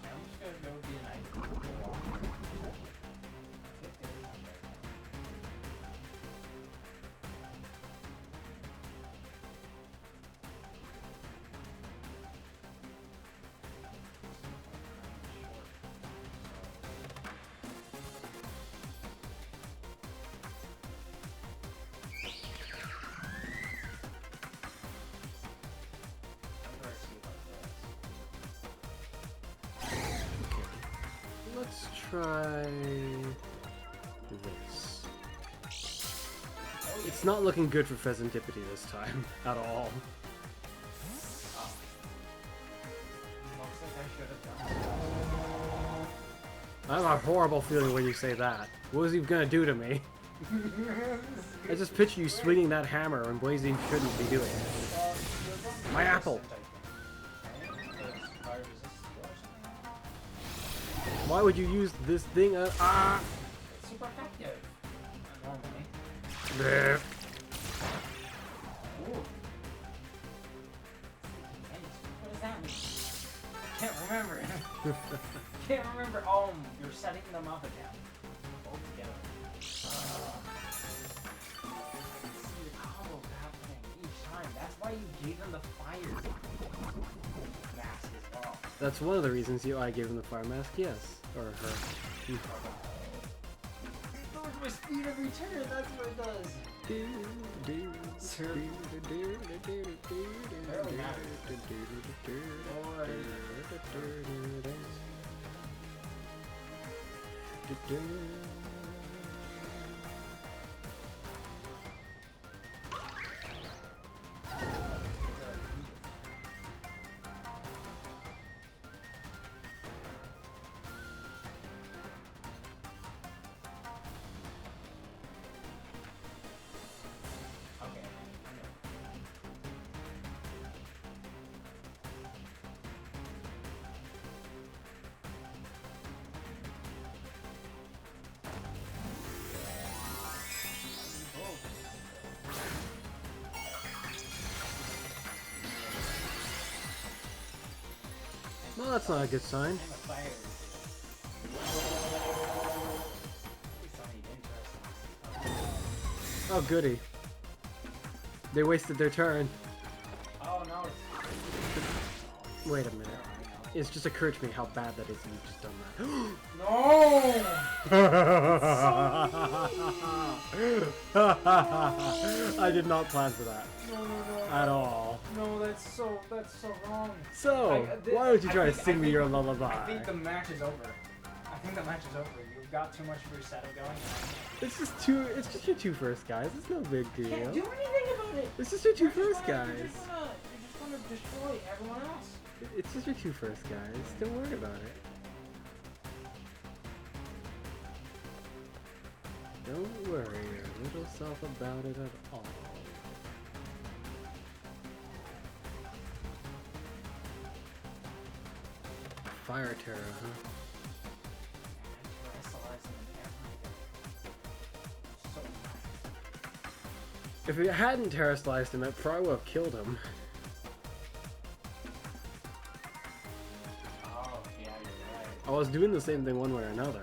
I'm just gonna go be a knight. Let's try this. It's not looking good for Pheasantipity this time at all. Looks like I should have done. I have a horrible feeling when you say that. What was he gonna do to me? I just picture you swinging that hammer when Blazy shouldn't be doing it. My apple! Why would you use this thing? Ah! It's super effective. Normally. Bleh. Ooh. What does that mean? Can't remember. Can't remember. Oh, you're setting them up again. Both together. See the combo happening each time. That's why you gave them the fire mask as well. That's one of the reasons I gave him the fire mask, yes. Or her. Look at my speed of return, that's what it does. Barely matters. Well, that's not a good sign. Oh, goody. They wasted their turn. Oh no, it's... Wait a minute. It's just occurred to me how bad that is that you've just done that. I did not plan for that. No. At all. No, that's so wrong. So, why would you try to sing me your I lullaby? think the match is over. I think the match is over. You've got too much of your setup going. It's just your two first guys. It's no big deal. Can't do anything about it. It's just your two first You're guys. just gonna destroy everyone else. It's just your two first guys. Don't worry about it. Don't worry your little self about it at all. Fire Terror, huh? If it hadn't Terra Sliced him, it probably would have killed him. Oh, yeah, you're right. I was doing the same thing one way or another.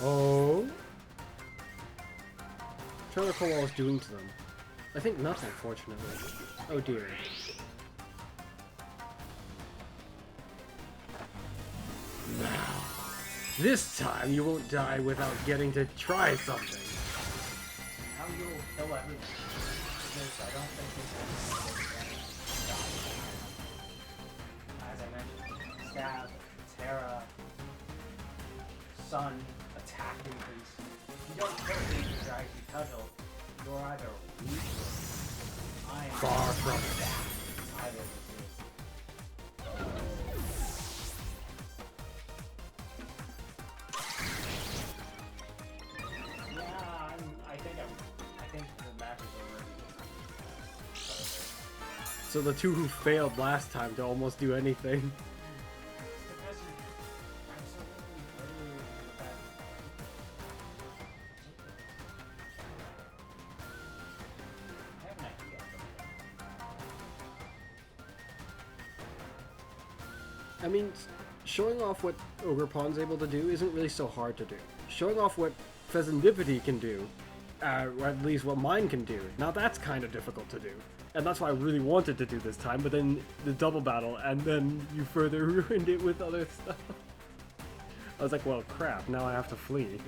Oh. I'm trying to recall what I was doing to them. I think nothing, fortunately. Oh dear. Now, this time you won't die without getting to try something. Now you'll kill everyone. Because I don't think this has as I mentioned, stab, Terra, Sun, attack increase. If you don't kill things drag you cudgel, you're either weak or I am far from that. Either of the two. Yeah, I think the match is over. So the two who failed last time to almost do anything. I mean, showing off what Ogre Pawn's able to do isn't really so hard to do. Showing off what Pheasantipity can do, or at least what mine can do, now that's kind of difficult to do. And that's why I really wanted to do this time, but then the double battle, and then you further ruined it with other stuff. I was like, well, crap, now I have to flee.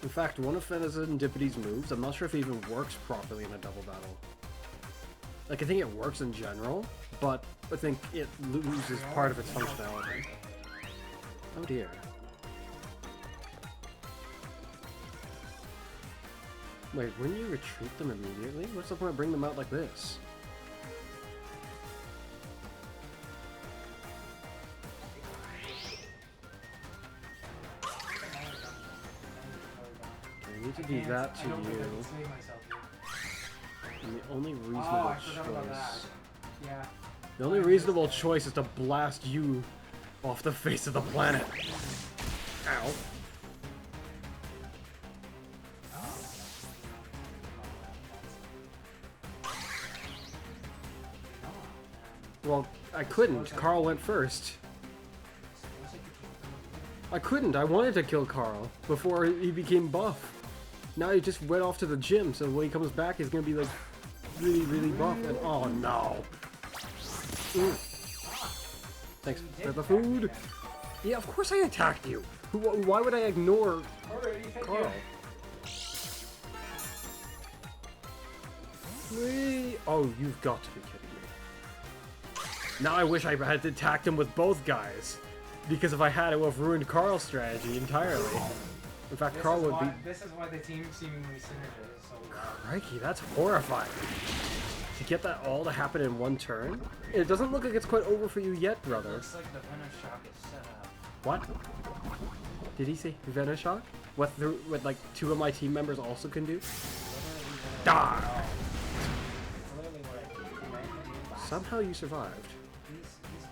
In fact, one of Pheasantipity's moves, I'm not sure if it even works properly in a double battle. Like, I think it works in general, but I think it loses part of its functionality. Oh dear. Wait, wouldn't you retreat them immediately? What's the point of bringing them out like this? I need to do that to you. And the only reasonable choice... Yeah. The only reasonable choice is to blast you off the face of the planet. Ow. Well, I couldn't. Carl went first. I couldn't. I wanted to kill Carl before he became buff. Now he just went off to the gym, so when he comes back, he's gonna be like really, really buff. And oh no! Ooh. Thanks for the food. Yeah, of course I attacked you. Why would I ignore Carl? Wait. Oh, you've got to be kidding me. Now I wish I had attacked him with both guys. Because if I had, it would have ruined Carl's strategy entirely. In fact, Carl would be... This is why the team seemingly synergy is so loud. Crikey, that's horrifying. To get that all to happen in one turn? It doesn't look like it's quite over for you yet, brother. It looks like the Venoshock is set up. What? Did he say Venoshock? What like two of my team members also can do? Die! Somehow you survived. He's a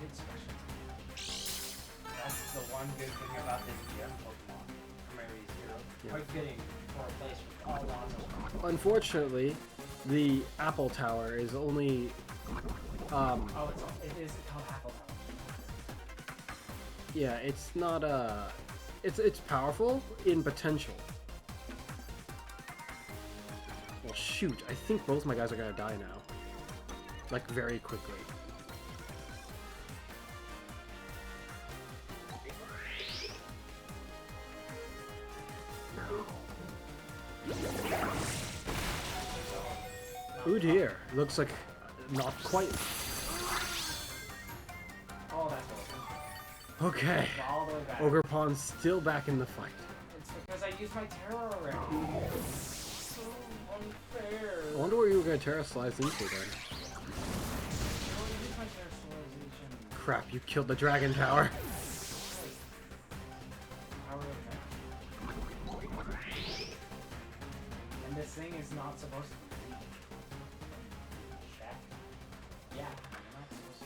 good specialty. That's the one good thing about this GM Pokemon. Primary's hero. Yeah. Quite fitting for a place with all lots of... Unfortunately, the Apple Tower is only... it is called Apple Tower. Yeah, it's not it's powerful in potential. Well, shoot, I think both my guys are gonna die now. Like, very quickly. Oh dear, looks like not quite. Oh, that's awesome. Okay, All the way back. Ogre Pawn's still back in the fight. It's because I used my terror already. So unfair. I wonder where you were gonna Terra Slice into then. Crap, you killed the Dragon Tower. And this thing is not supposed to be. Check. Yeah, you're not supposed to.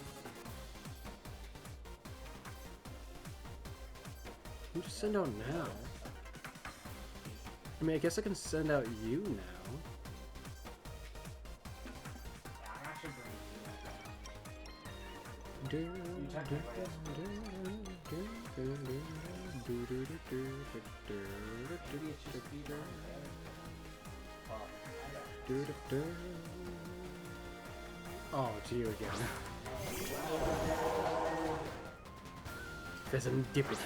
Who to send out now? I mean, I guess I can send out you now. Yeah, I'm actually Oh, it's you again. Serendipity.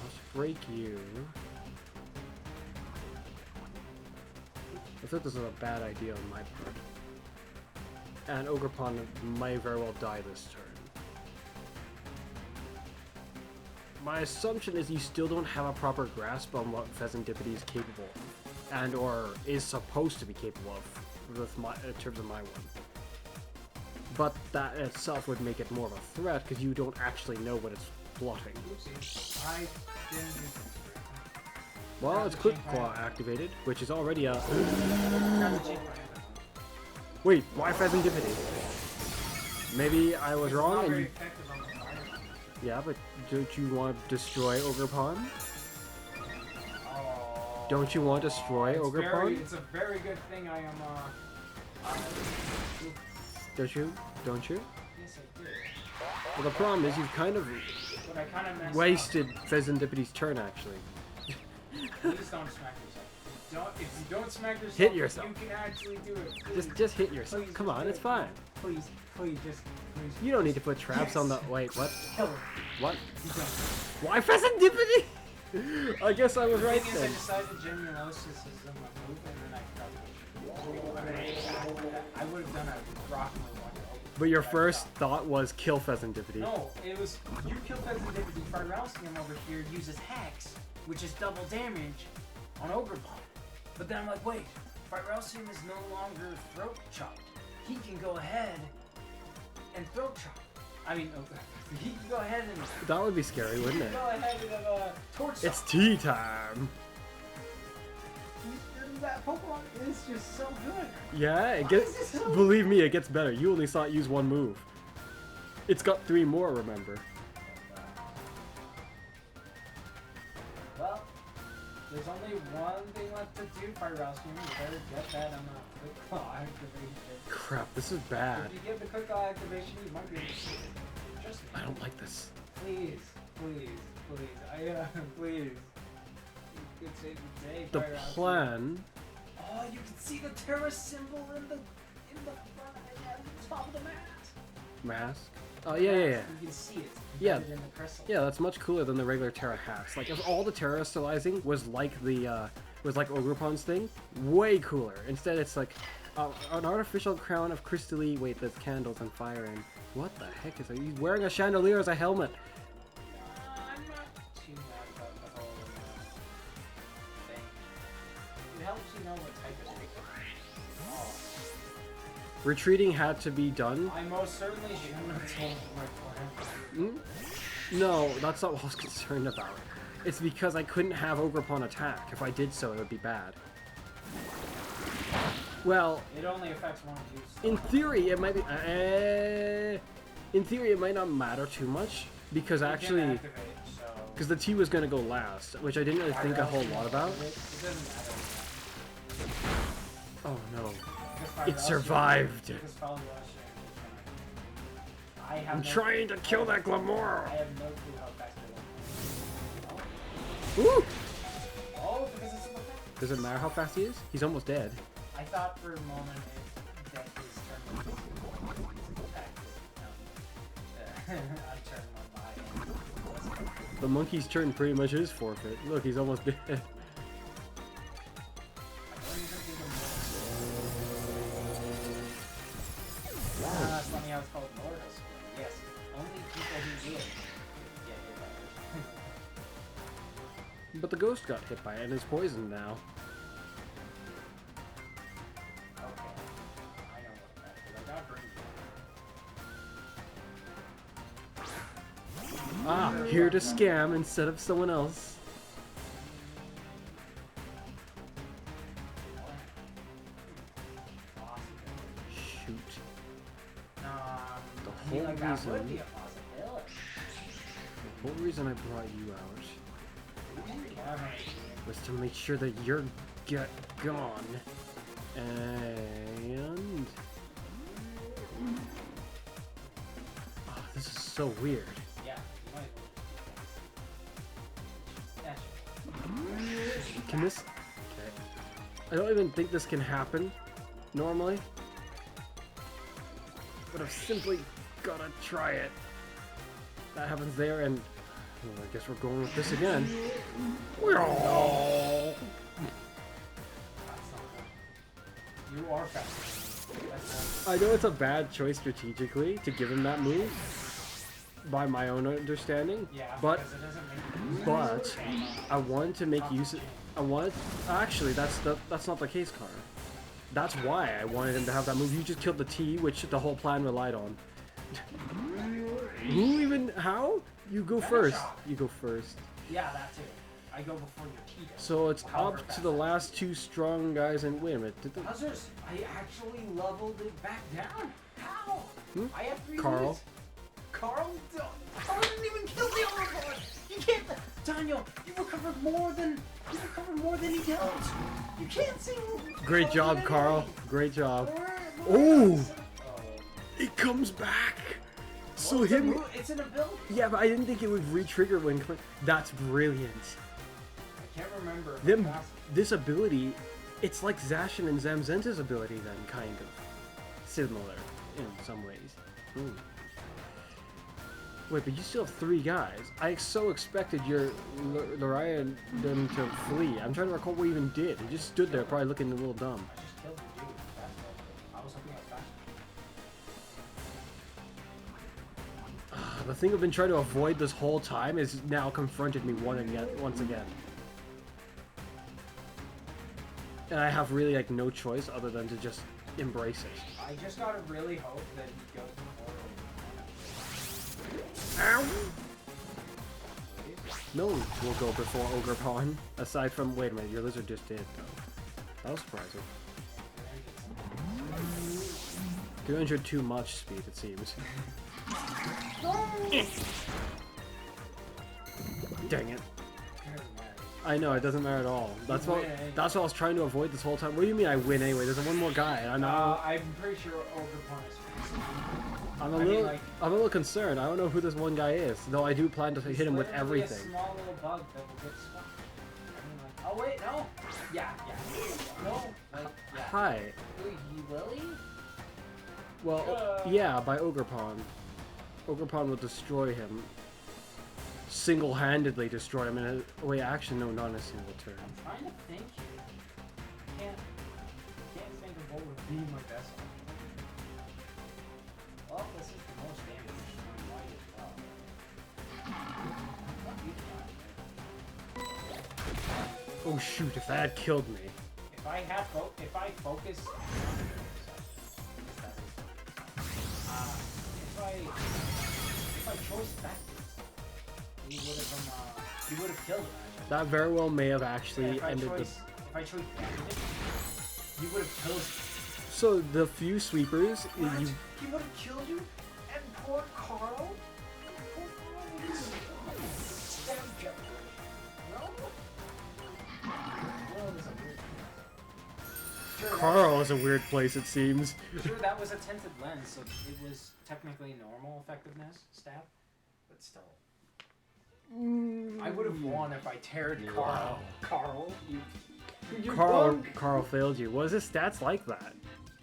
Let's break you. I thought this was a bad idea on my part. And Ogerpon may very well die this turn. My assumption is you still don't have a proper grasp on what Serendipity is capable of, and or is supposed to be capable of, with in terms of my one. But that itself would make it more of a threat, because you don't actually know what it's plotting. Oopsie. I didn't do this. Well, it's Quick Claw activated, which is already a... Grab the chain fire. Wait, why Serendipity? Maybe I was It's wrong not and very you... effective on the fire. Yeah, but don't you want to destroy Ogerpon? Oh, Don't you want to destroy Ogerpon? It's a very good thing I am, Don't you? Don't you? yes I did. Well, the problem is you've kind of But I kind of messed wasted Serendipity's turn, actually. up. Please don't smack yourself. If you don't smack yourself, Hit yourself. you can actually do it. Please. Just hit yourself. Please, Come just on, do it's it. fine. Please, please, please. You don't need to put traps on the... Yes. Wait, what? Kill him. What? You don't. Why Serendipity? I guess I was The right thing is, I then. decided Genuinosis is in my move, and then I would have done a rock in my one. But your first thought was kill Serendipity. No, it was you kill Fuzzy Fire Oustin over here uses Hex, which is double damage on Ogre Bomb. But then I'm like, wait, Fire Oustin is no longer throat chop. He can go ahead and throat chop. I mean, he can go ahead and That would be scary, wouldn't it? go ahead and torch It's chop. tea time. That Pokemon is just so good. Yeah, it Why gets... is it so- Believe me, it gets better. You only saw it use one move. It's got 3 more, remember. Well, there's only one thing left to do, Fire Oustin. You better get that on the Quick Claw activation. Crap, this is bad. If you get the Quick Claw activation, you might be able to see it. Trust me. I don't like this. Please, please, please. Please. You could save the day, The Fire Oustin. plan... Oh, you can see the Terra symbol in the front at the top of the mask. Mask? Oh, yeah, yeah, yeah. You can see it. Yeah. embedded in the crystal. Yeah, that's much cooler than the regular Terra hacks. Like, if all the Terra stylizing was like the, was like Ogrepon's thing, way cooler. Instead, it's like, an artificial crown of crystally... Wait, there's candles and fire in. What the heck is that? He's wearing a chandelier as a helmet. I'm not too mad about the whole thing. It helps you know what type of thing. Oh. Retreating had to be done. I most certainly shouldn't have told my plan. No, that's not what I was concerned about. It's because I couldn't have Ogerpon attack. If I did so, it would be bad. Well, It only affects one of you. So. in theory, it might be... in theory, it might not matter too much. Because You can actually... activate, so. Because the T was going to go last, which I didn't really think a whole lot about. It doesn't matter. Oh no. Because Fire It Oustin- survived. because Fire Oustin is gonna- I have I'm no- trying to kill that I Glamour! have no clue how fast it Woo! will. Oh, because it's in the back. Does it matter how fast he is? He's almost dead. I thought for a moment that his turn was I turned my body. The monkey's turn pretty much is forfeit. Look, he's almost dead. That's funny how it's called Mortis. Yes, only people who do it get hit by it. But the ghost got hit by it and is poisoned now. Okay, I know what that is. I got pretty Ah, here to scam instead of someone else. Shoot. The I mean, whole like, that would reason- be a possibility. The whole reason I brought you out Yeah, was to make sure that you're gone. And... Oh, this is so weird. yeah, you might as well. Yeah, sure. Can this... Okay. I don't even think this can happen normally. But I've simply gotta try it. That happens there, and well, I guess we're going with this again. You are fast. I know it's a bad choice strategically to give him that move, by my own understanding. Yeah, but because it doesn't make but I wanted to make use of. Actually, that's not the case, Connor. That's why I wanted him to have that move. You just killed the T, which the whole plan relied on. Who even? How? You go first. You go first. Yeah, that too. I go before your T does. So it's up to the last two strong guys, and wait a minute. Buzzers, I actually leveled it back down. How? Hmm? I have 3 Carl? units. Carl didn't even kill the overboard. You can't, Daniel. You recovered more than he dealt. You can't see. Great job, Carl. Great job. Oh! It comes back. So Well, him. It's an ability. Yeah, but I didn't think it would re-trigger when. That's brilliant. I can't remember. This ability, it's like Zacian and Zamzenta's ability then, kind of. Similar, in some ways. Ooh. Wait, but you still have 3 guys. I so expected your Larian them to flee. I'm trying to recall what he even did. He just stood there probably looking a little dumb. I just killed the dude. I was hoping I was faster. The thing I've been trying to avoid this whole time is now confronted me once again. And I have really like no choice other than to just embrace it. I just gotta really hope that he goes before. Ow! No one will go before Ogre Pawn, aside from... Wait a minute, your lizard just did, though. That was surprising. 300 too much speed, it seems. Dang it. I know, it doesn't matter at all. That's what I was trying to avoid this whole time. What do you mean I win anyway? There's one more guy, and I know... I'm pretty sure Ogre Pawn is fast. I'm a little concerned. I don't know who this one guy is, though I do plan to hit him with everything. A small little bug that will get stuck. Oh wait, no. Yeah. No. Yeah. Hi. Really? Well, yeah, by Ogre Pawn. Ogre Pawn will destroy him. Single-handedly destroy him in a... Wait, actually, no, not in a single turn. I'm trying to think here. I can't think of what would be my best one. Well, this is the most damage. Oh shoot, if that had killed me. If I focus... if I choice backwards, you would have killed him. That very well may have actually ended the... If I choice backwards, you would have killed him. So, the few sweepers... What? He would have killed you? And poor Carl? Poor Carl was stabbed you. No? World is a weird place. Sure, Carl is a weird place, it seems. Sure, that was a tinted lens, so it was technically normal effectiveness stab, but still. I would have won if I teared Carl. Carl, you Carl failed you. What is his stats like that?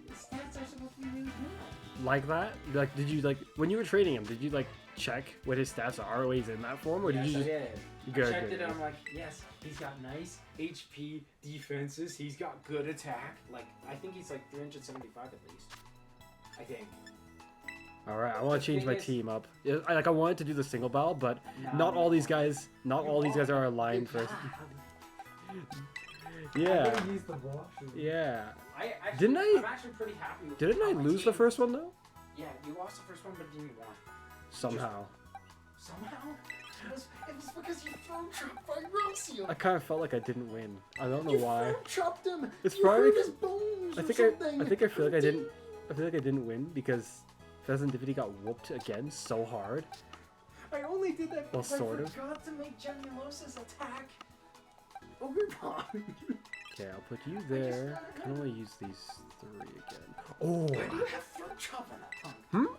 His stats are supposed to be really good. Like that? Like, did you, like, when you were training him, did you, like, check what his stats are when he's in that form? Or did you just... I Good, checked good. it and I'm like, yes, he's got nice HP defenses, he's got good attack. Like, I think he's like 375 at least. I think. Alright, I want to change my team up. I wanted to do the single battle, but not all these guys are aligned for... Yeah. I'm gonna use the block. Yeah. I'm actually pretty happy with Didn't I lose the first one, though? Yeah, you lost the first one, but didn't win. Somehow. Somehow? It was because you throw chopped by Rocio. I kind of felt like I didn't win. I don't know why. You chopped him. It's you probably hurt his bones. I or think something. I feel like I didn't. I feel like I didn't win because Pheasant Divinity got whooped again so hard. I only did that because Well, sort I of. forgot to make Gemulos's attack. Ogre Pawn. Okay, I'll put you there. I kind of want to use these 3 again. Oh. Why do you have throat chop on that tongue? Hmm?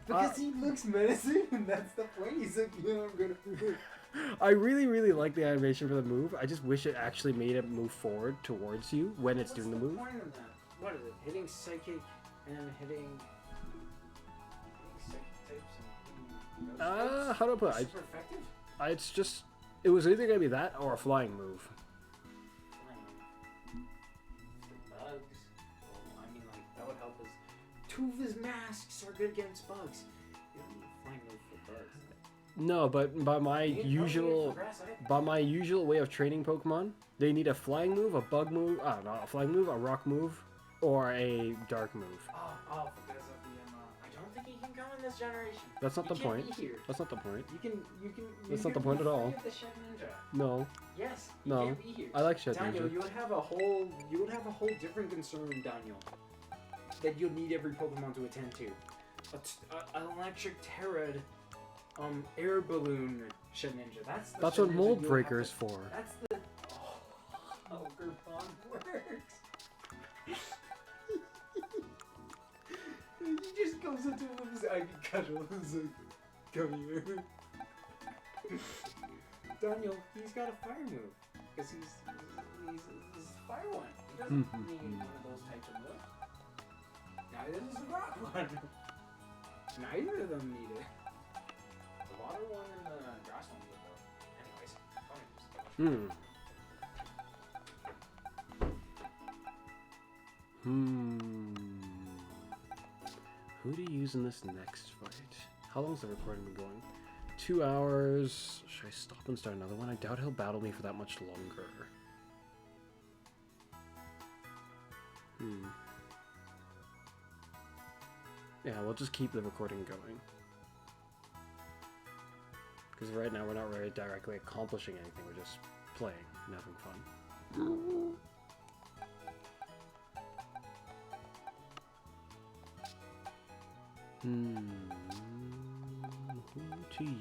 Because he looks menacing, and that's the point. He's like, yeah, I'm gonna move. I really, really like the animation for the move. I just wish it actually made it move forward towards you when it's doing the move. What's the point of that? What is it? Hitting psychic and hitting psychic types and How do I put it? super effective? It's just, it was either gonna be that or a flying move. Bugs. Well, I mean, like, that would help us. 2 of his masks are good against bugs. You don't need a flying move for bugs. No, but by my You don't need it for grass, usual way of training Pokemon, they need a flying move, a bug move, not a flying move, a rock move, or a dark move. Oh, because of the I don't think he can come in this generation. That's not the point. Be here. That's not the point. You can. That's not the point at all. The Shed Ninja. No. Yes. No. Can't be here. I like Shed Daniel, Ninja. you would have a whole different concern, Daniel, that you'd need every Pokemon to attend to. An electric Terrad, air balloon Shed Ninja. That's what Mold Breaker's for. That's the. Ogre Pond works. He just goes into his Ivy Cuddle and is like, come here. Daniel, he's got a fire move. Because he's a fire one. He doesn't need one of those types of moves. Neither does the rock one. Neither of them need it. The water one and the grass one need it though. Anyways, Who to use in this next fight? How long's the recording been going? 2 hours. Should I stop and start another one? I doubt he'll battle me for that much longer. Yeah, we'll just keep the recording going. Because right now we're not really directly accomplishing anything, we're just playing and having fun. Who to use?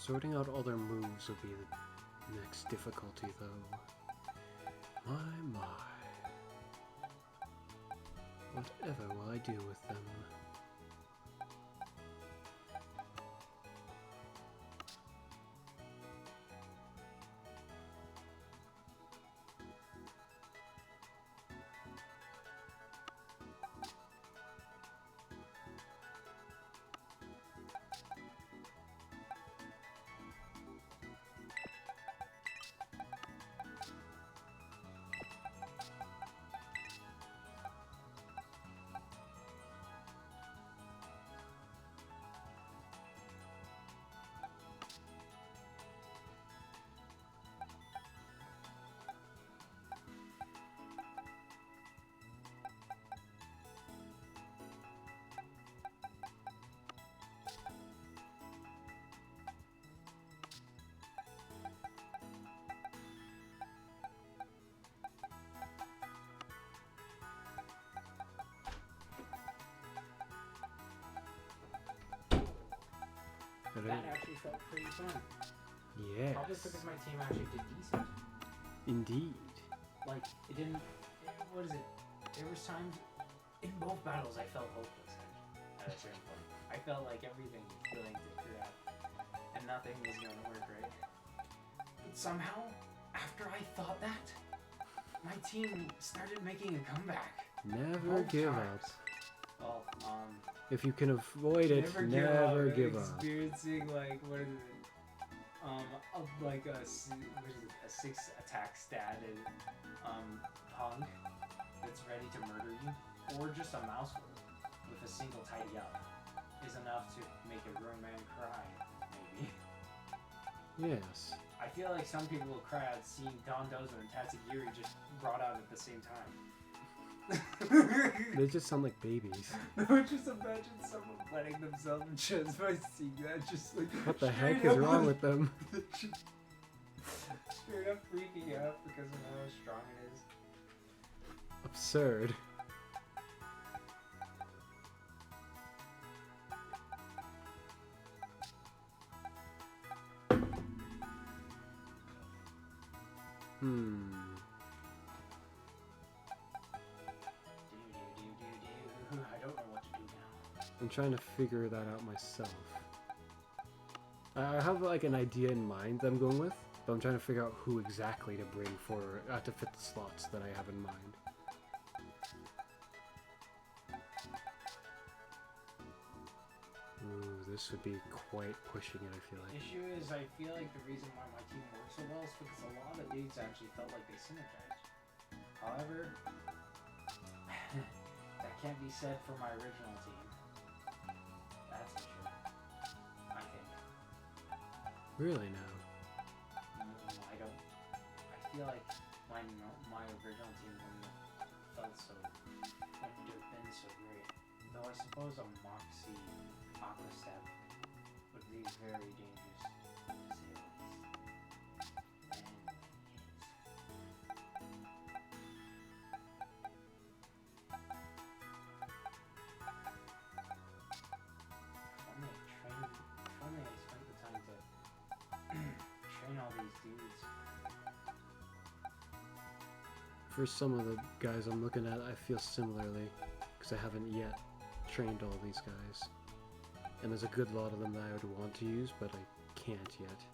Sorting out all their moves will be the next difficulty, though. My. Whatever will I do with them? That actually felt pretty fun. Yes. Probably because my team actually did decent. Indeed. Like, it didn't... what is it? There was times... In both battles, I felt hopeless at a certain point. I felt like everything was going to crap. And nothing was going to work right. But somehow, after I thought that, my team started making a comeback. Never give up. Well, if you can avoid it, never give up. Experiencing, like, what is it? Like a 6 attack stat and punk that's ready to murder you, or just a mouse with a single tidy up is enough to make a grown man cry, maybe. Yes. I feel like some people will cry out seeing Don Dozo and Tatsugiri just brought out at the same time. They just sound like babies. Just imagine someone letting themselves just by seeing that, just like... What the heck is wrong with them? Straight up freaking out because of how strong it is. Absurd. I don't know what to do now. I'm trying to figure that out myself. I have like an idea in mind that I'm going with, but I'm trying to figure out who exactly to bring for to fit the slots that I have in mind. Ooh, this would be quite pushing it, I feel like. The issue is, I feel like the reason why my team works so well is because a lot of dudes actually felt like they synergized. However, that can't be said for my original team. That's for sure. I think. Really now? I don't. I feel like my original team wouldn't have been so great. Though I suppose a Moxie Aqua Step would be very dangerous, to say the least. And it is. If only I spent the time to train all these dudes. For some of the guys I'm looking at, I feel similarly, because I haven't yet trained all these guys. And there's a good lot of them that I would want to use, but I can't yet.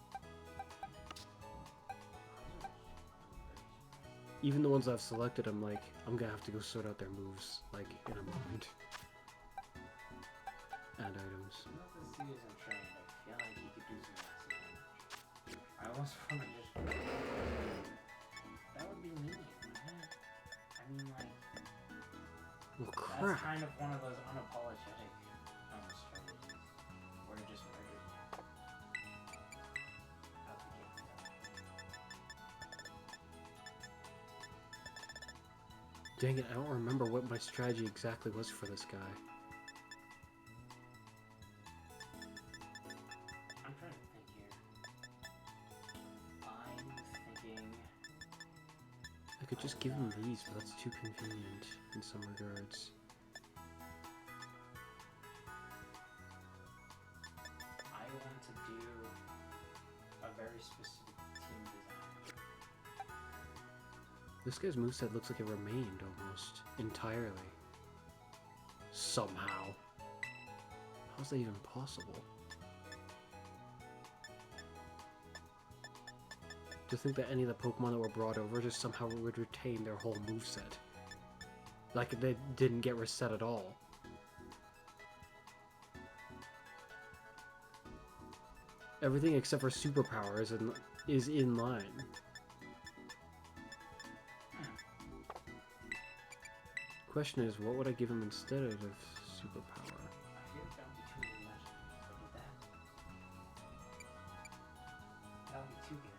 Even the ones I've selected, I'm like, I'm gonna have to go sort out their moves, like, in a moment. And items. Not this dude isn't trained, I feel like he could do some maximum. I almost want to just... That would be mean, wouldn't it? I mean, like... Well, crap. That's kind of one of those unapologetic strategies. Where it just murders you. Out the gate, Dang it, I don't remember what my strategy exactly was for this guy. I'm trying to think here. I'm thinking... I could just give him these, but that's too convenient in some regards. I want to do a very specific team design. This guy's moveset looks like it remained almost entirely. Somehow. How's that even possible? To think that any of the Pokemon that were brought over just somehow would retain their whole moveset. Like they didn't get reset at all. Everything except for superpower is in line. Question is, what would I give him instead of superpower? I feel like that would be too much if I did that. That would be too good.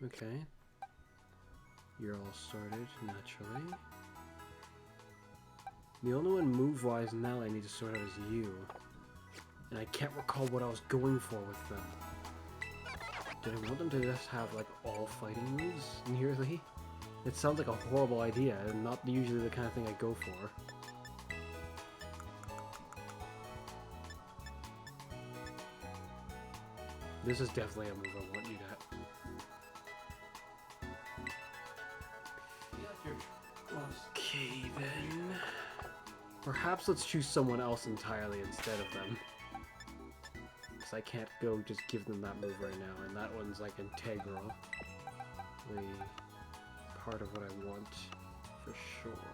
Okay. You're all sorted, naturally. The only one move-wise now I need to sort out is you. And I can't recall what I was going for with them. Did I want them to just have, like, all fighting moves, nearly? It sounds like a horrible idea, and not usually the kind of thing I go for. This is definitely a move I want you to have. Okay, then. Perhaps let's choose someone else entirely instead of them. Because I can't go just give them that move right now, and that one's, like, integrally part of what I want, for sure.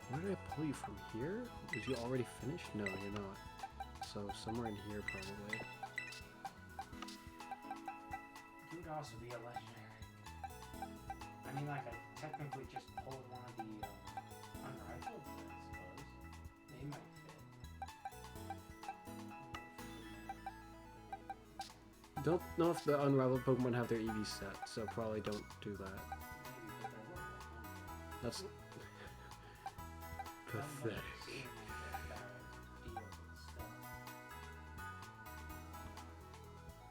Where did I pull you from here? Did you already finish? No, you're not. So somewhere in here, probably. You would also be a legendary. I mean, like, I technically just pulled one of the unrivaled, I suppose. They might fit. Don't know if the unrivaled Pokemon have their EV set, so probably don't do that. Maybe, but they look like That's pathetic.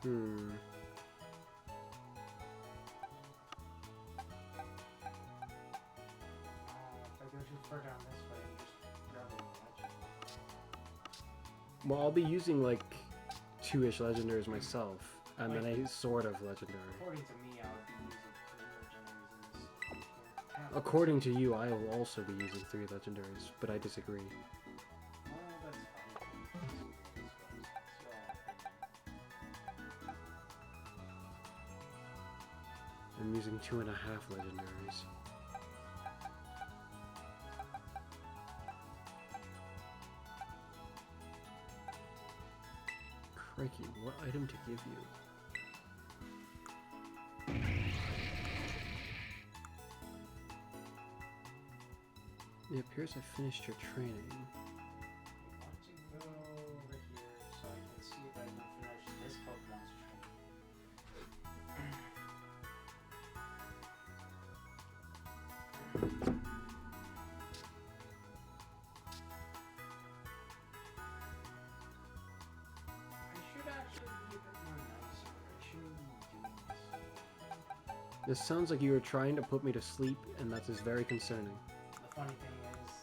Hmm. If I go too far down this way, I'm just grabbing the ledge. Well, I'll be using like 2-ish legendaries myself, and then a sort of legendary. According to me, I would be using 3 legendaries in this. Yeah. According to you, I will also be using 3 legendaries, but I disagree. Well, that's fine. I'm using 2.5 legendaries. Crikey, what item to give you? It appears I finished your training. I want to go over here so I can see if I can finish this Pokemon's training. I should actually be a bit more nicer. I shouldn't be doing this. This sounds like you were trying to put me to sleep, and that is very concerning. The funny thing is,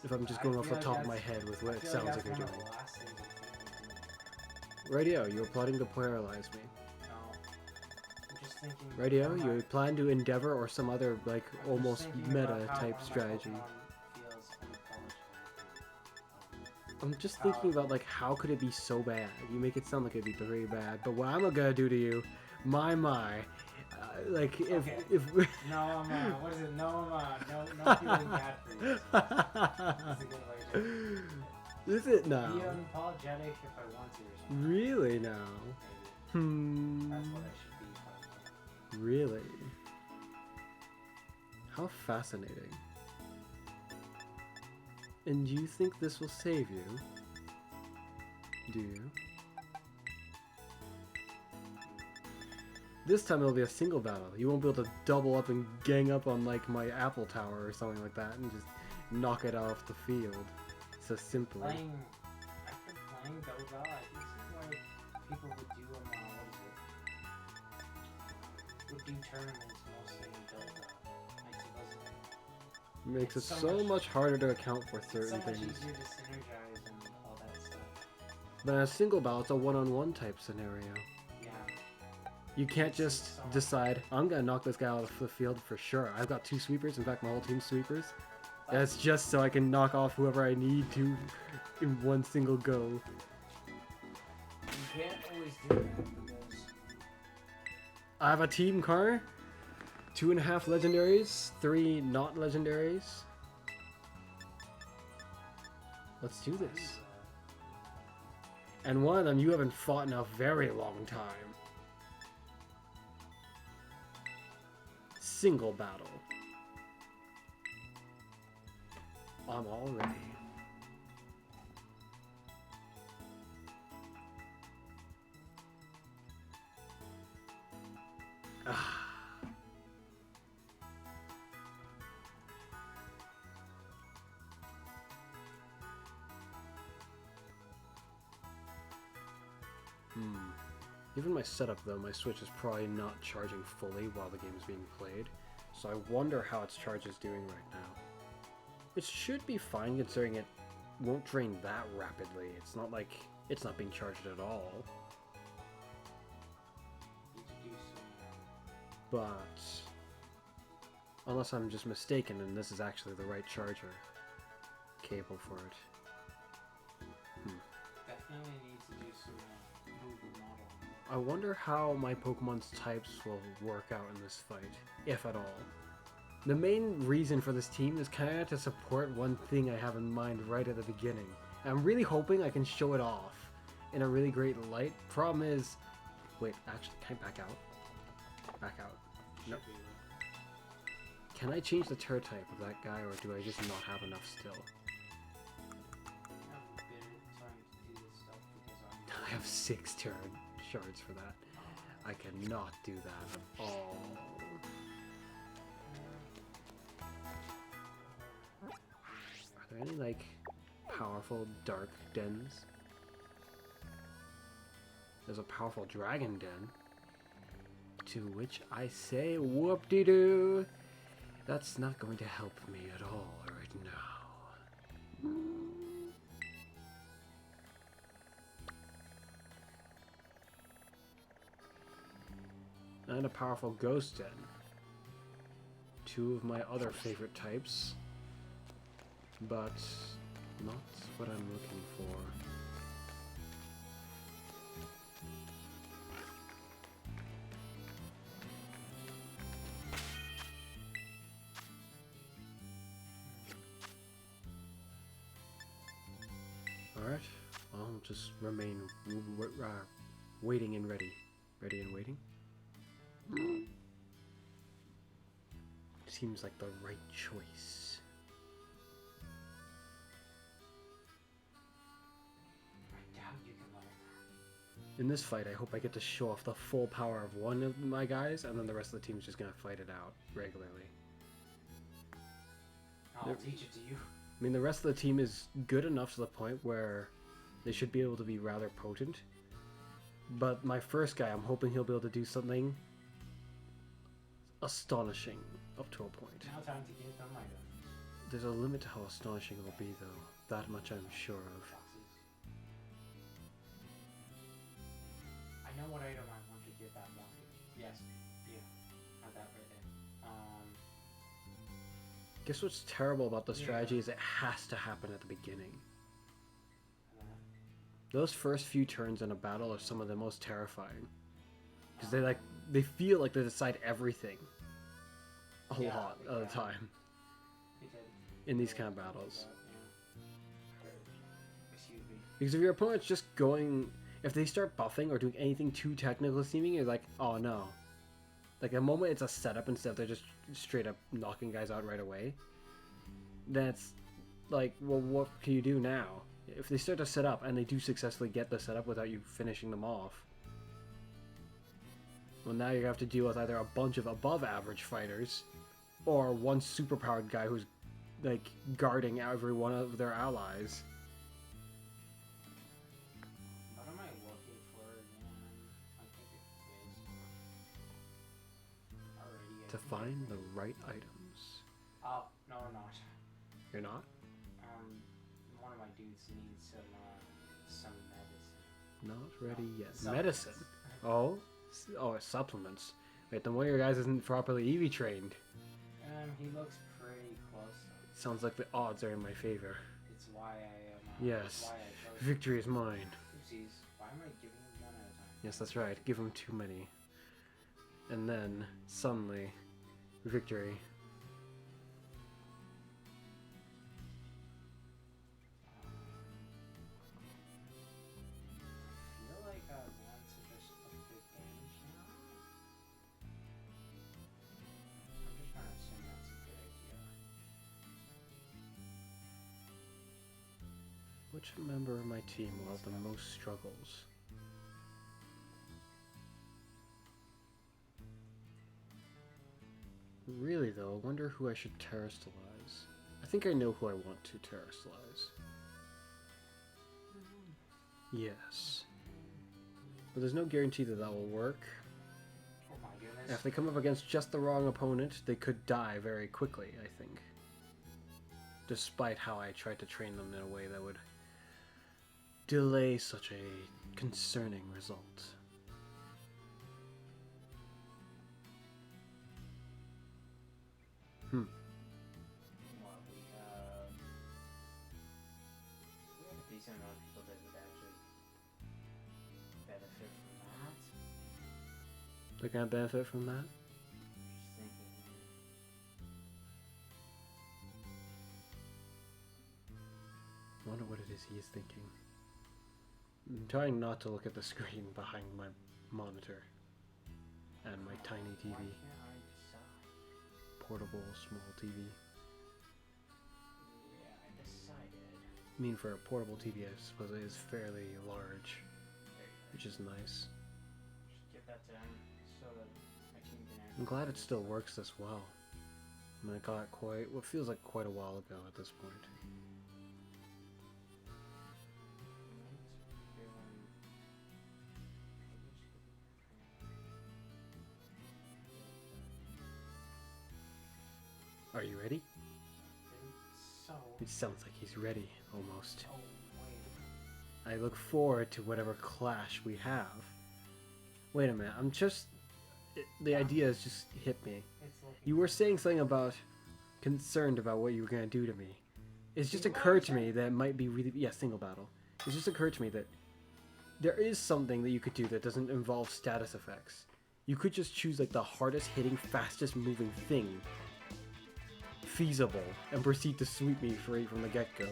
If I'm just going off the top of my head with what it sounds like you're doing. Radio, you were plotting to paralyze me. No. I'm just thinking... Radio, you plan to endeavor or some other, like, I'm almost just thinking about meta how type one of my strategy. Pokemon feels unpolished. I'm just thinking about, like, how could it be so bad? You make it sound like it'd be very bad, but what I'm gonna do to you, my, like, if, Okay. No, what is it? No feeling bad for you. That's a good way to Is it now? be unapologetic if I want to or something. Really now? Maybe. That's what I should be. Probably. Really? How fascinating. And you think this will save you? Do you? This time it'll be a single battle. You won't be able to double up and gang up on like my apple tower or something like that and just knock it off the field. So simply. After playing Dota, I think it's like people would do would do tournaments mostly in Dota. Makes it It's so much harder to account for It's certain so much things. easier to synergize and all that stuff. But in a single battle, it's a one-on-one type scenario. Yeah. You can't just decide, I'm gonna knock this guy out of the field for sure. I've got 2 sweepers, in fact my whole team's sweepers. That's just so I can knock off whoever I need to in one single go. You can't always do that because I have a team car, 2.5 legendaries, 3 not legendaries. Let's do this. And one of them you haven't fought in a very long time. Single battle. I'm all ready. Ah. Given my setup though, my Switch is probably not charging fully while the game is being played, so I wonder how its charge is doing right now. It should be fine considering it won't drain that rapidly. It's not like it's not being charged at all. But unless I'm just mistaken and this is actually the right charger cable for it. Definitely needs to do some movement modeling. I wonder how my Pokemon's types will work out in this fight, if at all. The main reason for this team is kind of to support one thing I have in mind right at the beginning. I'm really hoping I can show it off in a really great light. Problem is... Wait, actually, can I back out? Back out. No. Can I change the Terra type of that guy, or do I just not have enough still? I have 6 Terra shards for that. I cannot do that at all. Are there any, like, powerful dark dens? There's a powerful dragon den. To which I say, whoop-de-doo! That's not going to help me at all right now. And a powerful ghost den. 2 of my other favorite types. But not what I'm looking for. Alright, I'll just remain waiting and ready. Ready and waiting? Seems like the right choice. I doubt you can learn that. In this fight, I hope I get to show off the full power of one of my guys, and then the rest of the team is just gonna fight it out regularly. I'll teach it to you. I mean, the rest of the team is good enough to the point where they should be able to be rather potent. But my first guy, I'm hoping he'll be able to do something astonishing up to a point. Now time to give them items. There's a limit to how astonishing it will be, though. That much I'm sure of. I know what item I want to give that one. Yes, yeah, have that right there. Guess what's terrible about the strategy is it has to happen at the beginning. Those first few turns in a battle are some of the most terrifying. Because they feel like they decide everything. A lot of the time. In these kind of battles. Because if your opponent's just going... If they start buffing or doing anything too technical seeming, you're like, oh no. Like the moment it's a setup instead of they're just straight up knocking guys out right away. Then it's like, well, what can you do now? If they start to set up and they do successfully get the setup without you finishing them off, well, now you have to deal with either a bunch of above average fighters or one superpowered guy who's like guarding every one of their allies. What am I looking for again? I think it is already. To find the right items. Oh, no, I'm not. You're not? One of my dudes needs some medicine. Not ready yet. Supplements. Medicine? Oh? Oh, it's supplements. Wait, then one of your guys isn't properly EV trained. He looks pretty close. Sounds like the odds are in my favor. It's why I Yes. why I chose Victory is mine. Oopsies. Why am I giving him one at a time? Yes, that's right. Give him too many. And then, suddenly, victory. I feel like I want to just up the damage now. I'm just trying to assume that's a good idea. Which member of my team will have the most struggles? Really though, I wonder who I should terrestrialize. I think I know who I want to terrestrialize. Yes. But there's no guarantee that that will work. Oh my goodness. If they come up against just the wrong opponent, they could die very quickly, I think. Despite how I tried to train them in a way that would delay such a concerning result. What, we have a decent amount of people that would actually benefit from that. They're gonna benefit from that? Just thinking. I wonder what it is he is thinking. I'm trying not to look at the screen behind my monitor and my tiny TV. Why can't I decide? Portable, small TV. Yeah, I decided. I mean, for a portable TV, I suppose it is fairly large, There you which is nice. go. Just get that down so that my team can actually. I'm glad it still works this well. I mean, I got it what feels like quite a while ago at this point. Are you ready? So. It sounds like he's ready, almost. Oh wait. I look forward to whatever clash we have. Wait a minute, the idea has just hit me. It's looking. You were saying something about concerned about what you were going to do to me. It's just occurred to me that it might be really... Yeah, single battle. It's just occurred to me that there is something that you could do that doesn't involve status effects. You could just choose like the hardest hitting, fastest moving thing feasible and proceed to sweep me free from the get-go.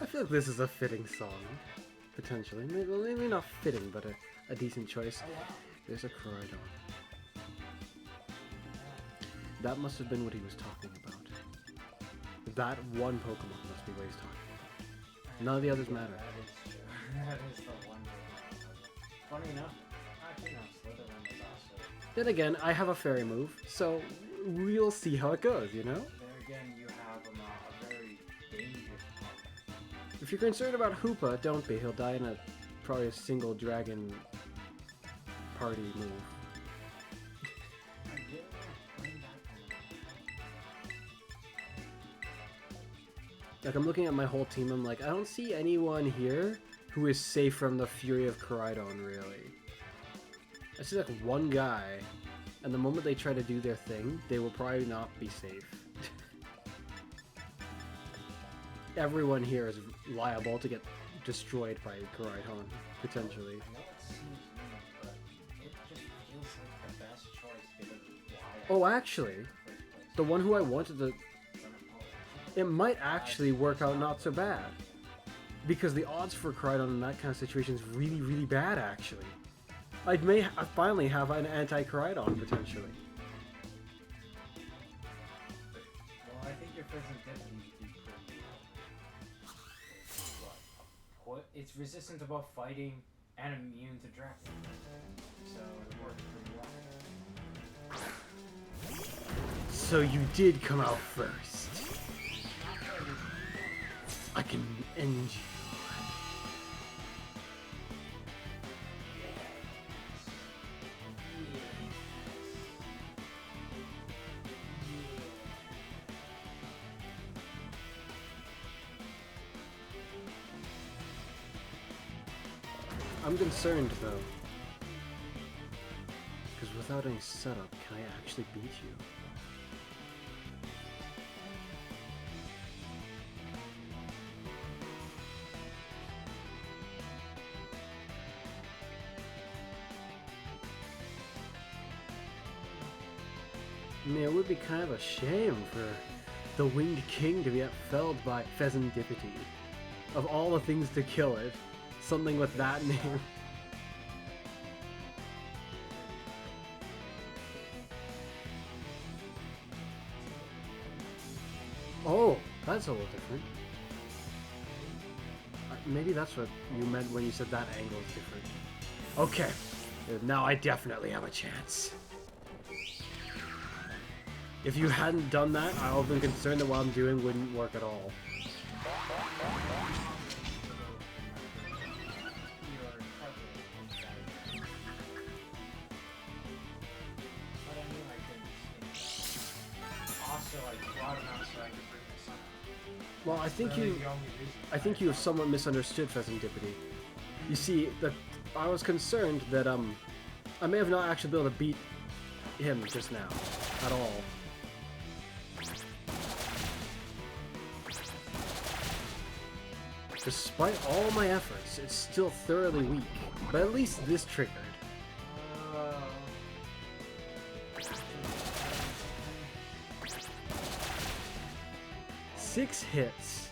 I feel like this is a fitting song, potentially. Maybe not fitting, but a decent choice. Oh wow. There's a Koraidon. That must have been what he was talking about. That one Pokemon must be what he's talking about. None of the others matter. That is true. That is the one Pokemon. Funny enough, actually no, Slytherin was also. Then again, I have a fairy move, so we'll see how it goes, you know? There again, you have a very dangerous partner. If you're concerned about Hoopa, don't be. He'll die in probably a single dragon party move. I really want to bring that Pokemon. Like, I'm looking at my whole team, I'm like, I don't see anyone here who is safe from the fury of Koraidon, really. I see, like, one guy, and the moment they try to do their thing, they will probably not be safe. Everyone here is liable to get destroyed by Koraidon, potentially. I know it seems mean, but it just feels like the best choice because of why. Oh, actually, the one who I wanted to... It might actually work out not so bad. Because the odds for Koraidon in that kind of situation is really, really bad, actually. I finally have an anti-Koraidon, potentially. Well, I think your present deputy do pretty well. It's resistant to both fighting and immune to dragon. So it works pretty well. So you did come out first. I can end you. I'm concerned though, because without any setup, can I actually beat you? I mean, it would be kind of a shame for the Winged King to be felled by Pheasantipity. Of all the things to kill it, something with that name. Oh, that's a little different. Maybe that's what you meant when you said that angle is different. Okay, now I definitely have a chance. If you hadn't done that, I would have been concerned that what I'm doing wouldn't work at all. Well, I think you have somewhat misunderstood Pheasantipity. You see, I was concerned that I may have not actually been able to beat him just now at all. Despite all my efforts, it's still thoroughly weak. But at least this triggered. 6 hits.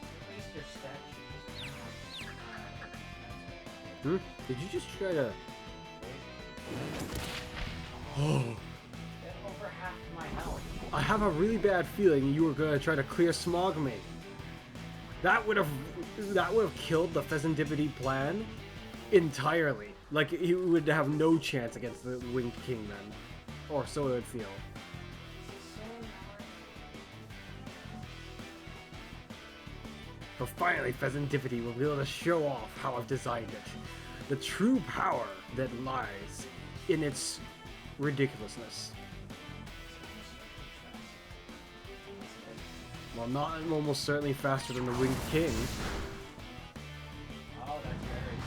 Hmm? Did you just try to... Oh. Over half my health. I have a really bad feeling you were gonna try to clear smog me. That would have killed the Pheasantipity plan entirely. Like, he would have no chance against the Winged King then. Or so it would feel. But finally, Pheasantipity will be able to show off how I've designed it. The true power that lies in its ridiculousness. Well, not almost certainly faster than the Winged King. Oh, that's very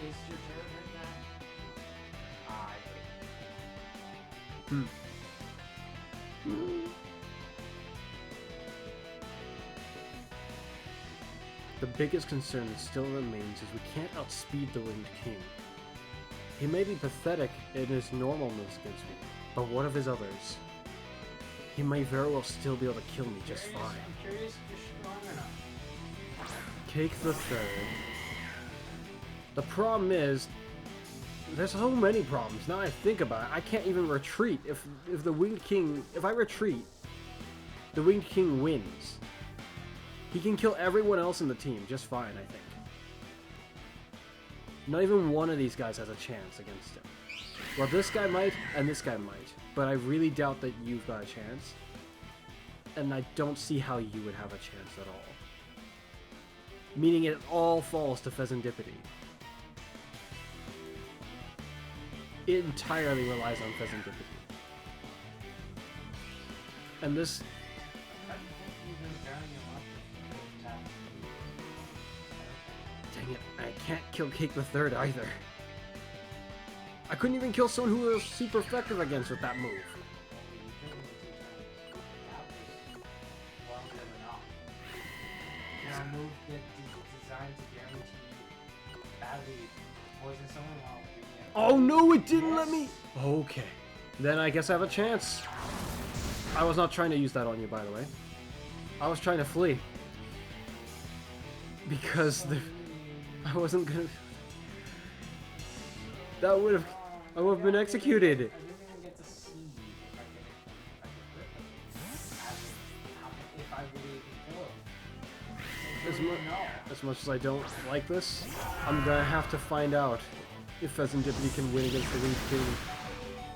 Is your turn right now? The biggest concern that still remains is we can't outspeed the Winged King. He may be pathetic in his normal moves against me, but what of his others? He may very well still be able to kill me just fine. I'm curious if you're strong enough. Cake the Third. The problem is, there's so many problems. Now I think about it, I can't even retreat. If the Winged King, if I retreat, the Winged King wins. He can kill everyone else in the team just fine, I think. Not even one of these guys has a chance against him. Well, this guy might, and this guy might. But I really doubt that you've got a chance. And I don't see how you would have a chance at all. Meaning it all falls to Pheasantipity. It entirely relies on Pheasantipity. And this... Dang it, I can't kill Cake the Third either. I couldn't even kill someone who was super effective against with that move. Now move designed to guarantee badly poison someone while oh no, it didn't let me! Okay. Then I guess I have a chance. I was not trying to use that on you, by the way. I was trying to flee. Because I wasn't gonna... That would have... I would have been executed. I didn't even get to see if I could if I really kill him. As much as I don't like this, I'm gonna have to find out if Pheasantipity can win against the Winged King